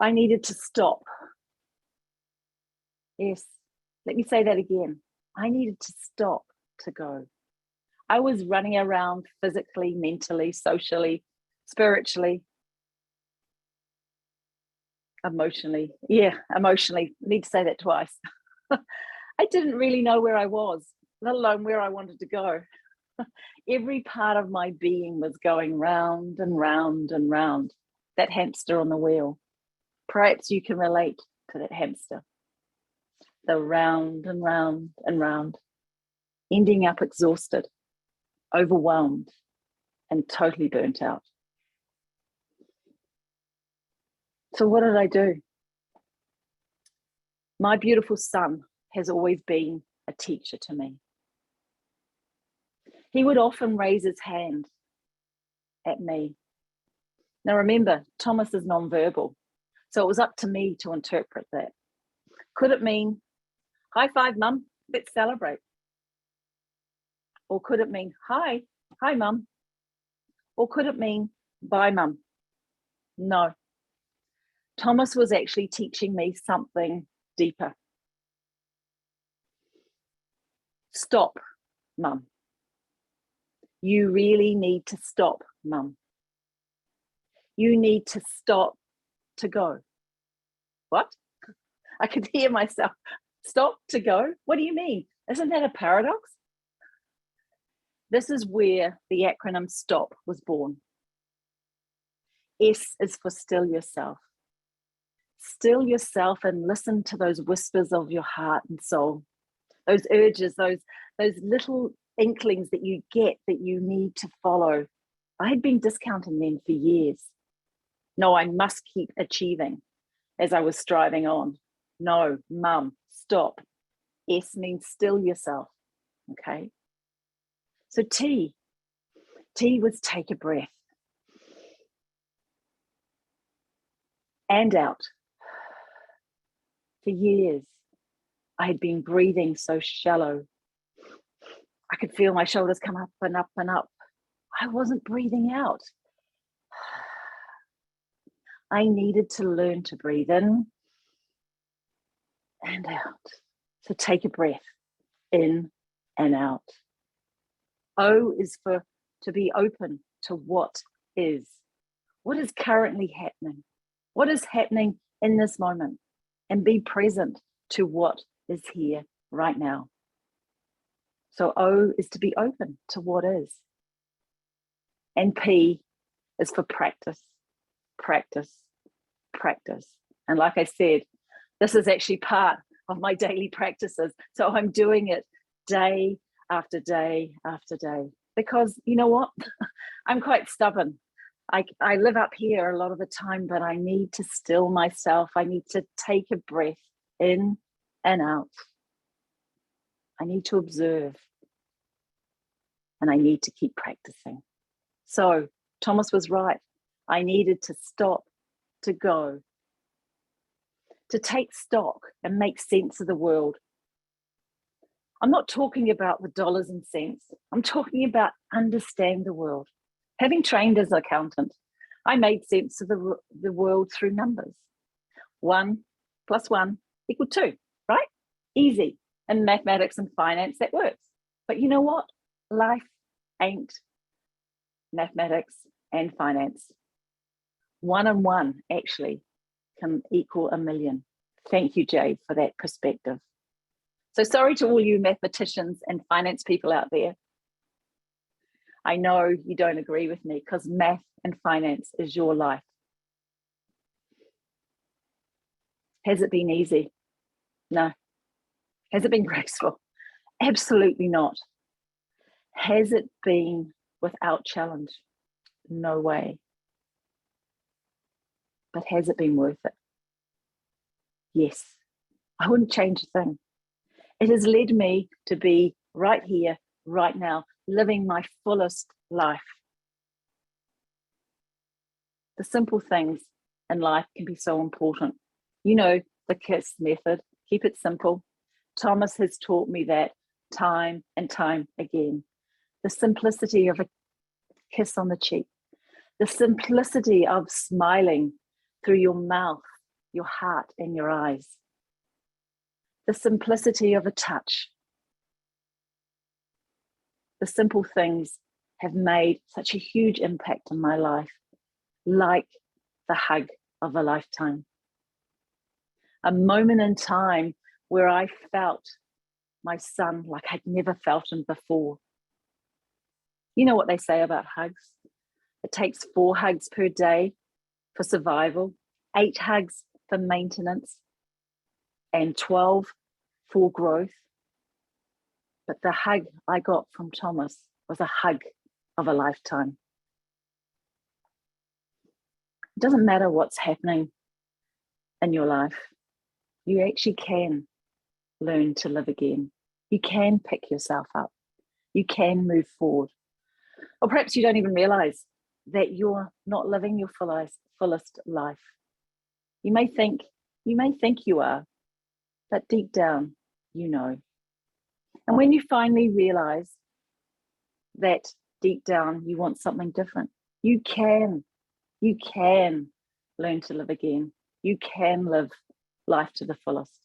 I needed to stop. Yes, let me say that again. I needed to stop to go. I was running around physically, mentally, socially, spiritually, emotionally. Yeah, emotionally. I need to say that twice. I didn't really know where I was, let alone where I wanted to go. Every part of my being was going round and round and round, that hamster on the wheel. Perhaps you can relate to that hamster. The round and round and round, ending up exhausted, overwhelmed, and totally burnt out. So what did I do? My beautiful son has always been a teacher to me. He would often raise his hand at me. Now remember, Thomas is nonverbal, so it was up to me to interpret that. Could it mean, high five, mum, let's celebrate? Or could it mean, hi mum? Or could it mean, bye mum? No. Thomas was actually teaching me something deeper. Stop, mum. You really need to stop, mum. You need to stop to go. What? I could hear myself. Stop to go? What do you mean? Isn't that a paradox? This is where the acronym STOP was born. S is for still yourself. Still yourself and listen to those whispers of your heart and soul. Those urges, those little inklings that you get that you need to follow. I had been discounting them for years. No, I must keep achieving as I was striving on. No, mum, stop. S means still yourself, okay? So T was take a breath. And out. For years, I had been breathing so shallow. I could feel my shoulders come up and up and up. I wasn't breathing out. I needed to learn to breathe in and out. So take a breath in and out. O is for to be open to what is currently happening. What is happening in this moment? And be present to what is here right now. So O is to be open to what is. And P is for practice, practice, practice. And like I said, this is actually part of my daily practices. So I'm doing it day after day after day. Because you know what? I'm quite stubborn. I live up here a lot of the time, but I need to still myself. I need to take a breath in and out. I need to observe. And I need to keep practicing. So Thomas was right. I needed to stop, to go, to take stock and make sense of the world. I'm not talking about the dollars and cents. I'm talking about understand the world. Having trained as an accountant, I made sense of the world through numbers. 1 + 1 = 2, right? Easy. In mathematics and finance, that works. But you know what? Life ain't mathematics and finance. 1 and 1 actually can equal 1,000,000. Thank you, Jade, for that perspective. So sorry to all you mathematicians and finance people out there. I know you don't agree with me because math and finance is your life. Has it been easy? No. Has it been graceful? Absolutely not. Has it been without challenge? No way. But has it been worth it? Yes. I wouldn't change a thing. It has led me to be right here, right now, living my fullest life. The simple things in life can be so important. You know, the KISS method, keep it simple. Thomas has taught me that time and time again. The simplicity of a kiss on the cheek, the simplicity of smiling through your mouth, your heart, and your eyes, the simplicity of a touch. The simple things have made such a huge impact in my life, like the hug of a lifetime. A moment in time where I felt my son like I'd never felt him before. You know what they say about hugs? It takes 4 hugs per day for survival, 8 hugs for maintenance, and 12 for growth. But the hug I got from Thomas was a hug of a lifetime. It doesn't matter what's happening in your life. You actually can learn to live again. You can pick yourself up. You can move forward. Or perhaps you don't even realize that you're not living your fullest life. You may think you are, but deep down, you know. And when you finally realize that deep down you want something different, you can learn to live again. You can live life to the fullest.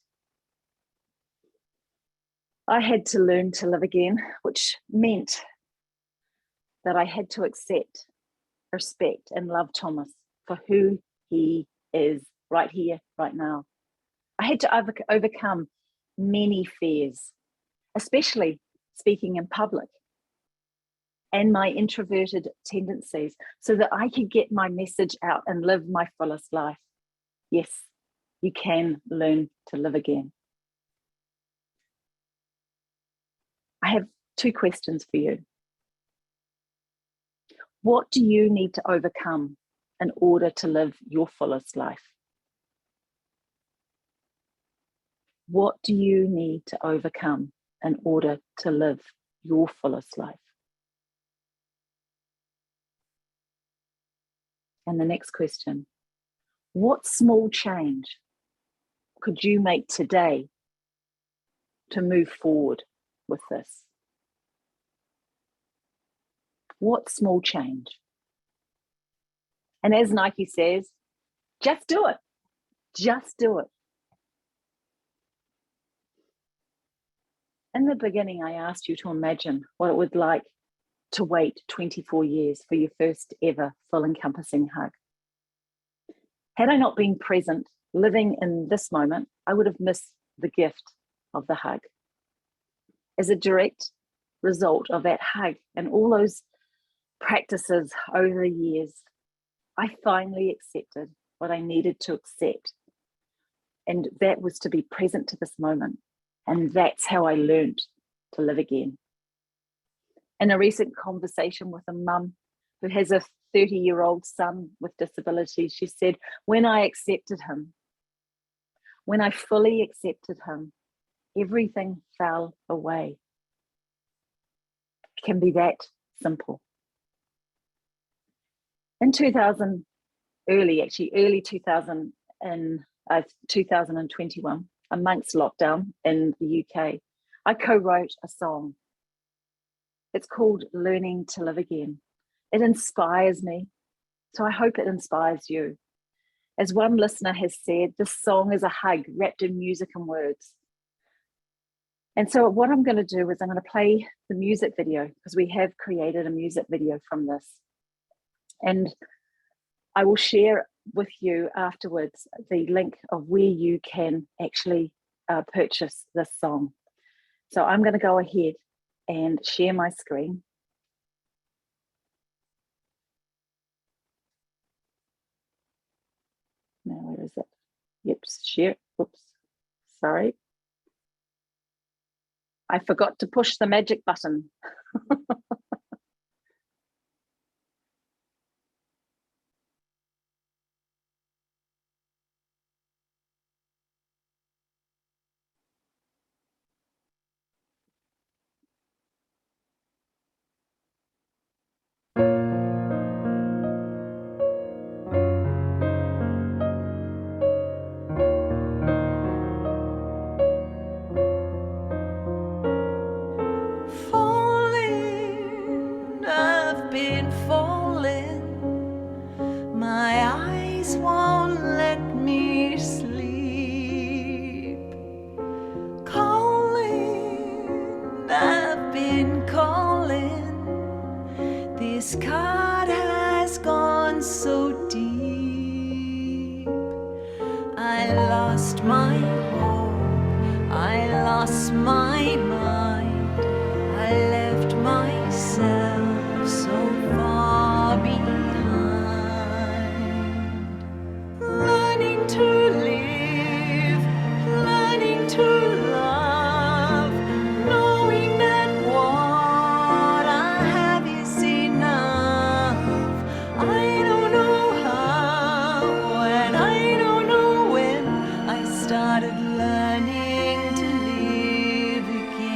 I had to learn to live again, which meant that I had to accept, respect, and love Thomas for who he is right here, right now. I had to overcome many fears, especially speaking in public, and my introverted tendencies, so that I could get my message out and live my fullest life. Yes, you can learn to live again. I have 2 questions for you. What do you need to overcome in order to live your fullest life? What do you need to overcome in order to live your fullest life? And the next question, what small change could you make today to move forward with this? What small change? And as Nike says, just do it. Just do it. In the beginning, I asked you to imagine what it would like to wait 24 years for your first ever full encompassing hug. Had I not been present, living in this moment, I would have missed the gift of the hug. As a direct result of that hug and all those practices over the years, I finally accepted what I needed to accept. And that was to be present to this moment. And that's how I learned to live again. In a recent conversation with a mum who has a 30-year-old son with disabilities, she said, when I accepted him, when I fully accepted him, everything fell away. It can be that simple. in 2000, early 2000 and 2021, amongst lockdown in the UK, I co-wrote a song. It's called Learning to Live Again. It inspires me, so I hope it inspires you. As one listener has said, this song is a hug wrapped in music and words. And so what I'm going to do is I'm going to play the music video, because we have created a music video from this. And I will share with you afterwards the link of where you can actually purchase this song. So I'm going to go ahead and share my screen. Now, where is it? Yep, share. Oops, sorry. I forgot to push the magic button. Falling, I've been falling. My eyes won't let me sleep. Calling, I've been calling. This card has gone so deep. I lost my hope, I lost my mind, I left myself so far behind. Learning to live, learning to love, knowing that what I have is enough. I don't know how, and I don't know when I started learning to live again.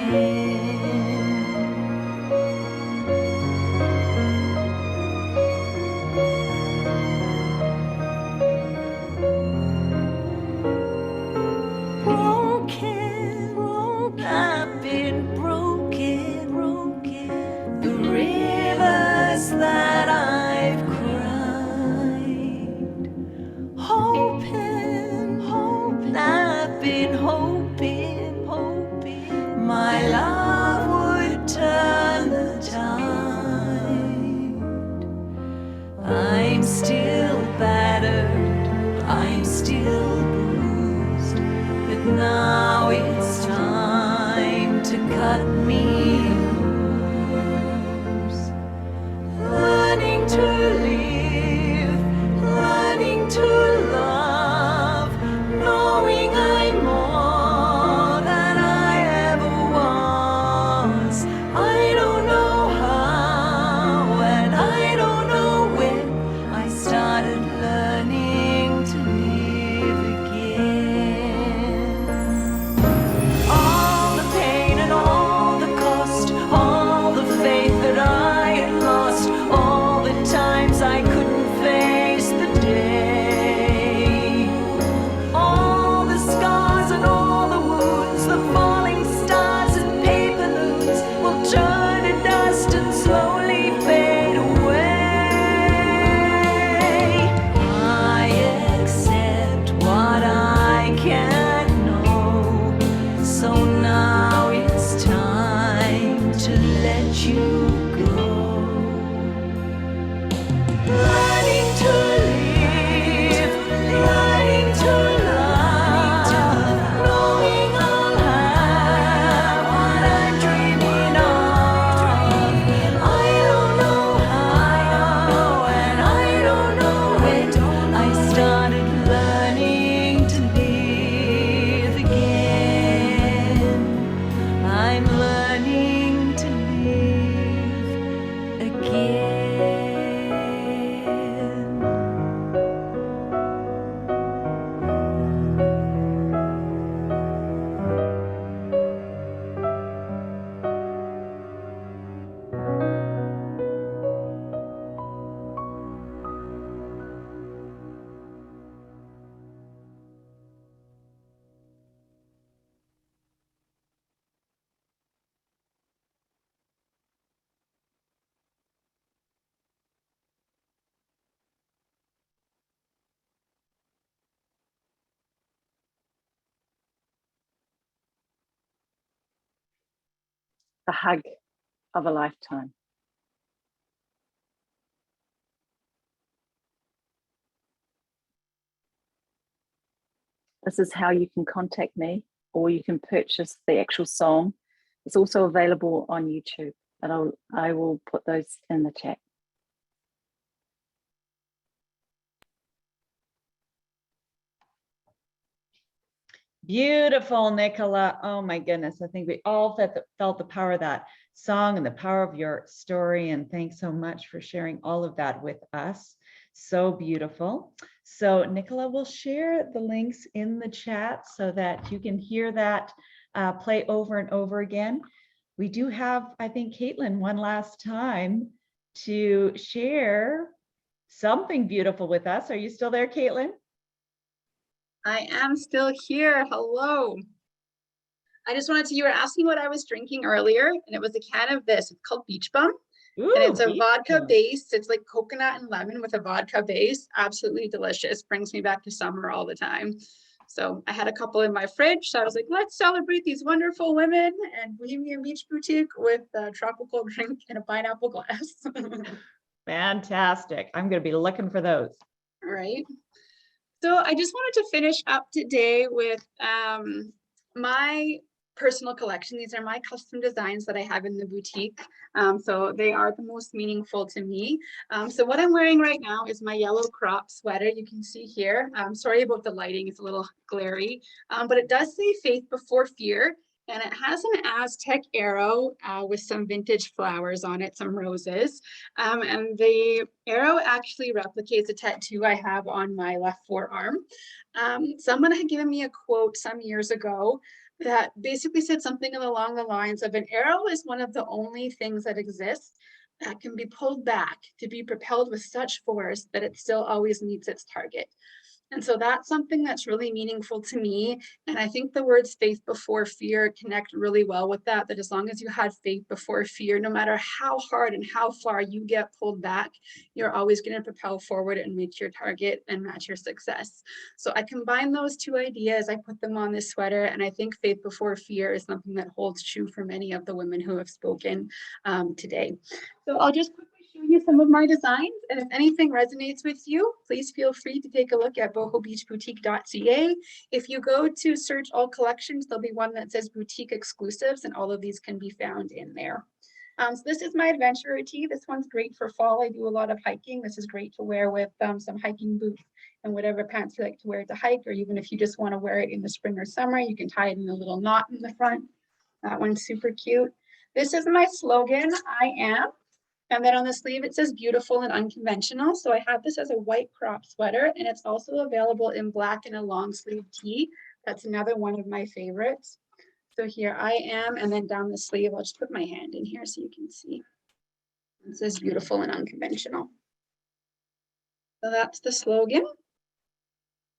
the hug of a lifetime. This is how you can contact me, or you can purchase the actual song. It's also available on YouTube, and I will put those in the chat. Beautiful, Nicola. Oh my goodness. I think we all felt the power of that song and the power of your story. And thanks so much for sharing all of that with us. So beautiful. So Nicola will share the links in the chat so that you can hear that play over and over again. We do have, I think, Caitlin one last time to share something beautiful with us. Are you still there, Caitlin? I am still here. Hello. I just wanted to, you were asking what I was drinking earlier, and it was a can of this. It's called Beach Bum. Ooh, and it's a Beach vodka Bum. base. It's like coconut and lemon with a vodka base. Absolutely delicious. Brings me back to summer all the time. So I had a couple in my fridge. So I was like, let's celebrate these wonderful women and Bohemian Beach Boutique with a tropical drink in a pineapple glass. Fantastic. I'm going to be looking for those. Right. So I just wanted to finish up today with my personal collection. These are my custom designs that I have in the boutique. So they are the most meaningful to me. So what I'm wearing right now is my yellow crop sweater. You can see here. Sorry about the lighting, it's a little glary, but it does say faith before fear. And it has an Aztec arrow with some vintage flowers on it, some roses. And the arrow actually replicates a tattoo I have on my left forearm. Someone had given me a quote some years ago that basically said something along the lines of, an arrow is one of the only things that exists that can be pulled back to be propelled with such force that it still always meets its target. And so that's something that's really meaningful to me. And I think the words faith before fear connect really well with that, that as long as you had faith before fear, no matter how hard and how far you get pulled back, you're always going to propel forward and reach your target and match your success. So I combine those two ideas, I put them on this sweater, and I think faith before fear is something that holds true for many of the women who have spoken today. So I'll just quickly show you some of my designs, and if anything resonates with you, please feel free to take a look at bohobeachboutique.ca. If you go to search all collections, there'll be one that says boutique exclusives, and all of these can be found in there. So this is my adventure tee. This one's great for fall. I do a lot of hiking. This is great to wear with some hiking boots and whatever pants you like to wear to hike, or even if you just want to wear it in the spring or summer, you can tie it in a little knot in the front. That one's super cute. This is my slogan, I am. And then on the sleeve, it says beautiful and unconventional. So I have this as a white crop sweater, and it's also available in black and a long sleeve tee. That's another one of my favorites. So here I am, and then down the sleeve, I'll just put my hand in here so you can see. It says beautiful and unconventional. So that's the slogan.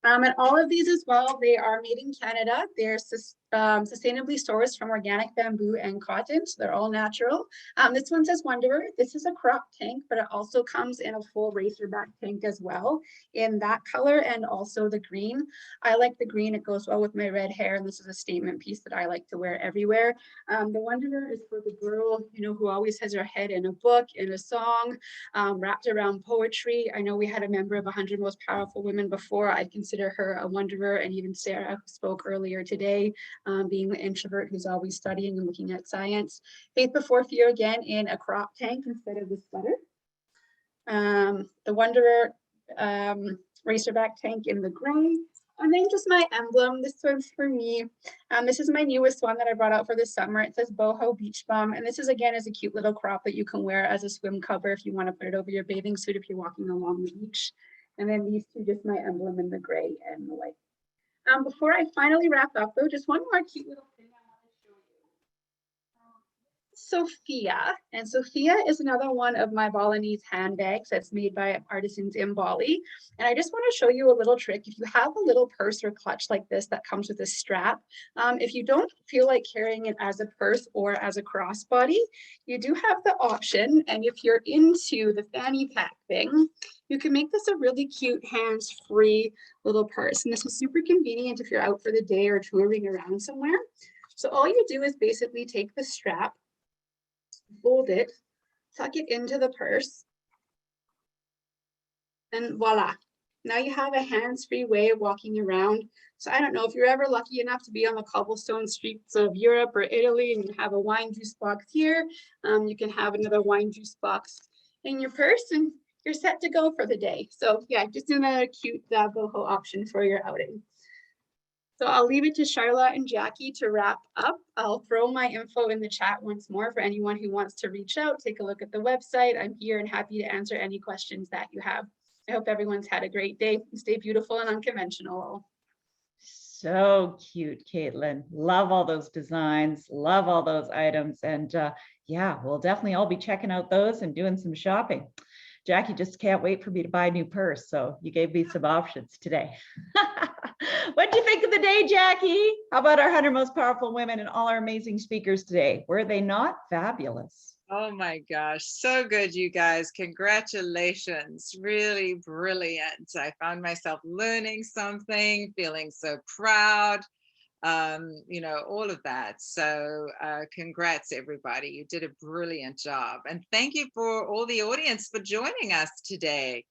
And all of these as well, they are made in Canada. They're sustainably sourced from organic bamboo and cotton, so they're all natural. This one says Wanderer. This is a crop tank, but it also comes in a full racerback tank as well, in that color and also the green. I like the green, it goes well with my red hair, and this is a statement piece that I like to wear everywhere. The Wanderer is for the girl, you know, who always has her head in a book, in a song, wrapped around poetry. I know we had a member of 100 Most Powerful Women before. I consider her a wanderer, and even Sarah, who spoke earlier today, being the introvert who's always studying and looking at science. Faith before fear, again, in a crop tank instead of the sweater. The Wanderer racerback tank in the gray. And then just my emblem. This one's for me. This is my newest one that I brought out for the summer. It says Boho Beach Bum. And this is, again, is a cute little crop that you can wear as a swim cover if you want to put it over your bathing suit if you're walking along the beach. And then these two, just my emblem in the gray and the white. Before I finally wrap up though, just one more cute little thing I want to show you. Sophia, and Sophia is another one of my Balinese handbags that's made by artisans in Bali. And I just want to show you a little trick. If you have a little purse or clutch like this that comes with a strap, if you don't feel like carrying it as a purse or as a crossbody, you do have the option. And if you're into the fanny pack thing, you can make this a really cute hands-free little purse. And this is super convenient if you're out for the day or touring around somewhere. So all you do is basically take the strap fold it, tuck it into the purse, and voila. Now you have a hands-free way of walking around. So I don't know if you're ever lucky enough to be on the cobblestone streets of Europe or Italy and you have a wine juice box here, you can have another wine juice box in your purse and you're set to go for the day. So yeah, just another cute boho option for your outing. So I'll leave it to Charla and Jackie to wrap up. I'll throw my info in the chat once more for anyone who wants to reach out, take a look at the website. I'm here and happy to answer any questions that you have. I hope everyone's had a great day. Stay beautiful and unconventional. So cute, Caitlin. Love all those designs, love all those items. And yeah, we'll definitely all be checking out those and doing some shopping. Jackie just can't wait for me to buy a new purse. So you gave me some options today. What do you think of the day, Jackie? How about our 100 most powerful women and all our amazing speakers today? Were they not fabulous? Oh my gosh, so good, you guys. Congratulations. Really brilliant. I found myself learning something, feeling so proud, you know, all of that. So congrats, everybody. You did a brilliant job. And thank you for all the audience for joining us today.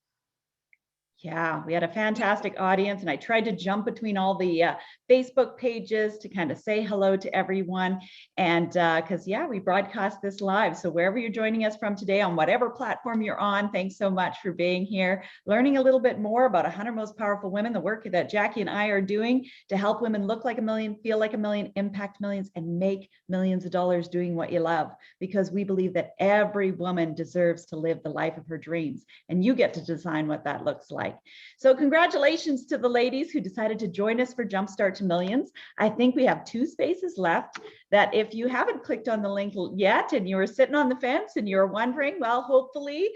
Yeah, we had a fantastic audience and I tried to jump between all the Facebook pages to kind of say hello to everyone. And because yeah, we broadcast this live. So wherever you're joining us from today on whatever platform you're on, thanks so much for being here, learning a little bit more about 100 most powerful women, the work that Jackie and I are doing to help women look like a million, feel like a million, impact millions, and make millions of dollars doing what you love. Because we believe that every woman deserves to live the life of her dreams. And you get to design what that looks like. So congratulations to the ladies who decided to join us for Jumpstart to Millions. I think we have 2 spaces left that if you haven't clicked on the link yet and you were sitting on the fence and you're wondering, well, hopefully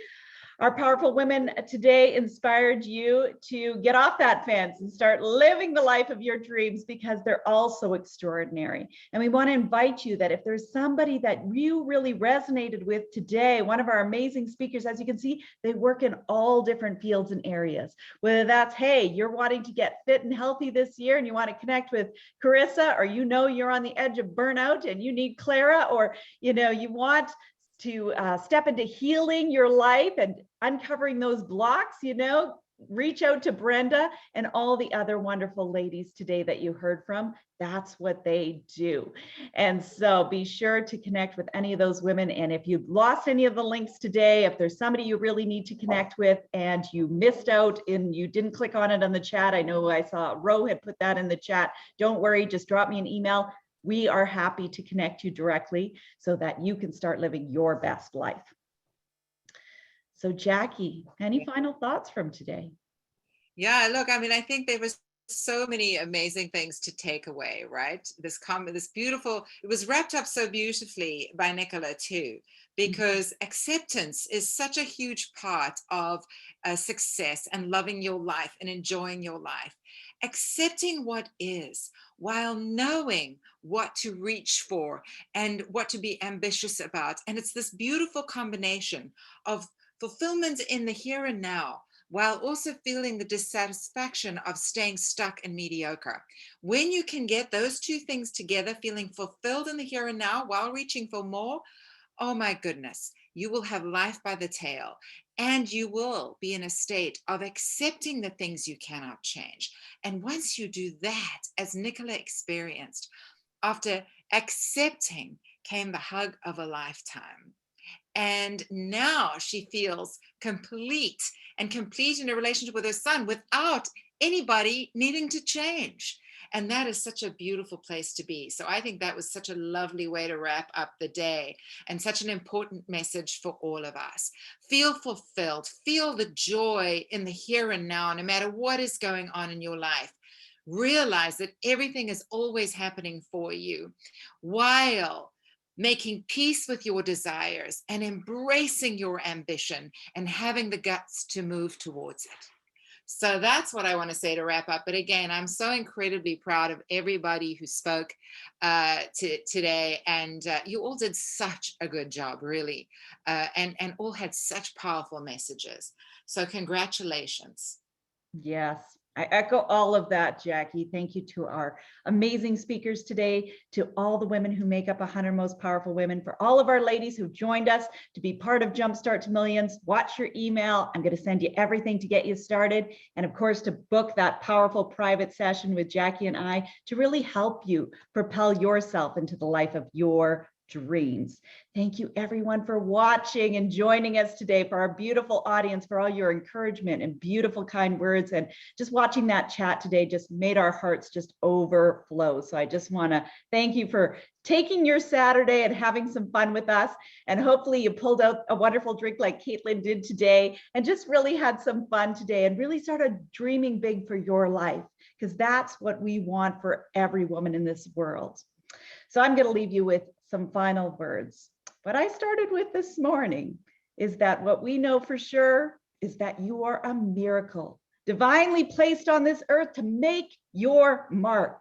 our powerful women today inspired you to get off that fence and start living the life of your dreams because they're all so extraordinary. And we want to invite you that if there's somebody that you really resonated with today, one of our amazing speakers, as you can see, they work in all different fields and areas. Whether that's, hey, you're wanting to get fit and healthy this year and you want to connect with Carissa, or you know you're on the edge of burnout and you need Clara, or you know you want to step into healing your life and uncovering those blocks, you know, reach out to Brenda and all the other wonderful ladies today that you heard from. That's what they do. And so be sure to connect with any of those women. And if you've lost any of the links today, if there's somebody you really need to connect with and you missed out and you didn't click on it on the chat, I know I saw Ro had put that in the chat. Don't worry, just drop me an email. We are happy to connect you directly so that you can start living your best life. So Jackie, any final thoughts from today? Yeah, look, I mean, I think there was so many amazing things to take away, right? This beautiful, it was wrapped up so beautifully by Nicola too, because acceptance is such a huge part of success and loving your life and enjoying your life. Accepting what is while knowing what to reach for and what to be ambitious about. And it's this beautiful combination of fulfillment in the here and now, while also feeling the dissatisfaction of staying stuck and mediocre. When you can get those 2 things together, feeling fulfilled in the here and now while reaching for more, oh my goodness, you will have life by the tail. And you will be in a state of accepting the things you cannot change. And once you do that, as Nicola experienced, after accepting came the hug of a lifetime. And now she feels complete in a relationship with her son without anybody needing to change. And that is such a beautiful place to be. So I think that was such a lovely way to wrap up the day and such an important message for all of us. Feel fulfilled, feel the joy in the here and now, no matter what is going on in your life. Realize that everything is always happening for you while making peace with your desires and embracing your ambition and having the guts to move towards it. So that's what I want to say to wrap up. But again, I'm so incredibly proud of everybody who spoke today. And you all did such a good job, really. And all had such powerful messages. So congratulations. Yes. I echo all of that, Jackie. Thank you to our amazing speakers today, to all the women who make up 100 Most Powerful Women, for all of our ladies who joined us to be part of Jumpstart to Millions. Watch your email. I'm going to send you everything to get you started. And of course, to book that powerful private session with Jackie and I to really help you propel yourself into the life of your dreams. Thank you everyone for watching and joining us today, for our beautiful audience, for all your encouragement and beautiful kind words. And just watching that chat today just made our hearts just overflow. So I just want to thank you for taking your Saturday and having some fun with us. And hopefully you pulled out a wonderful drink like Caitlin did today and just really had some fun today and really started dreaming big for your life, because that's what we want for every woman in this world. So I'm going to leave you with some final words. What I started with this morning is that what we know for sure is that you are a miracle, divinely placed on this earth to make your mark,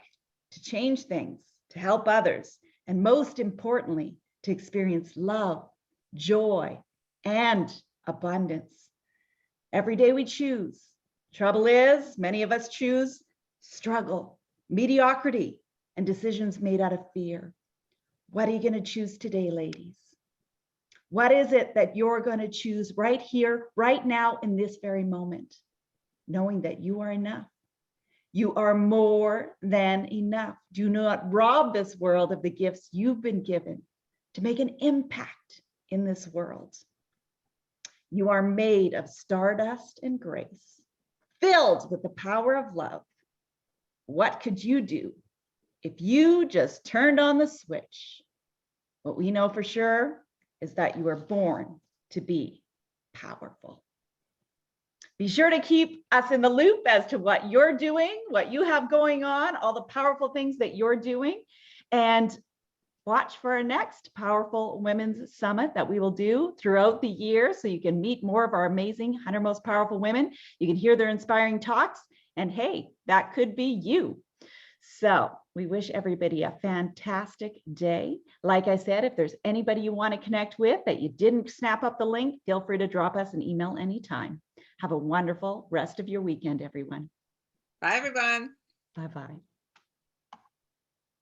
to change things, to help others, and most importantly, to experience love, joy, and abundance. Every day we choose. Trouble is, many of us choose struggle, mediocrity, and decisions made out of fear. What are you going to choose today, ladies? What is it that you're going to choose right here, right now, in this very moment, knowing that you are enough? You are more than enough. Do not rob this world of the gifts you've been given to make an impact in this world. You are made of stardust and grace, filled with the power of love. What could you do if you just turned on the switch? What we know for sure is that you were born to be powerful. Be sure to keep us in the loop as to what you're doing, what you have going on, all the powerful things that you're doing, and watch for our next Powerful Women's Summit that we will do throughout the year, so you can meet more of our amazing 100 Most Powerful Women. You can hear their inspiring talks, and hey, that could be you. So we wish everybody a fantastic day. Like I said, if there's anybody you want to connect with that you didn't snap up the link, feel free to drop us an email anytime. Have a wonderful rest of your weekend, everyone. Bye, everyone. Bye-bye.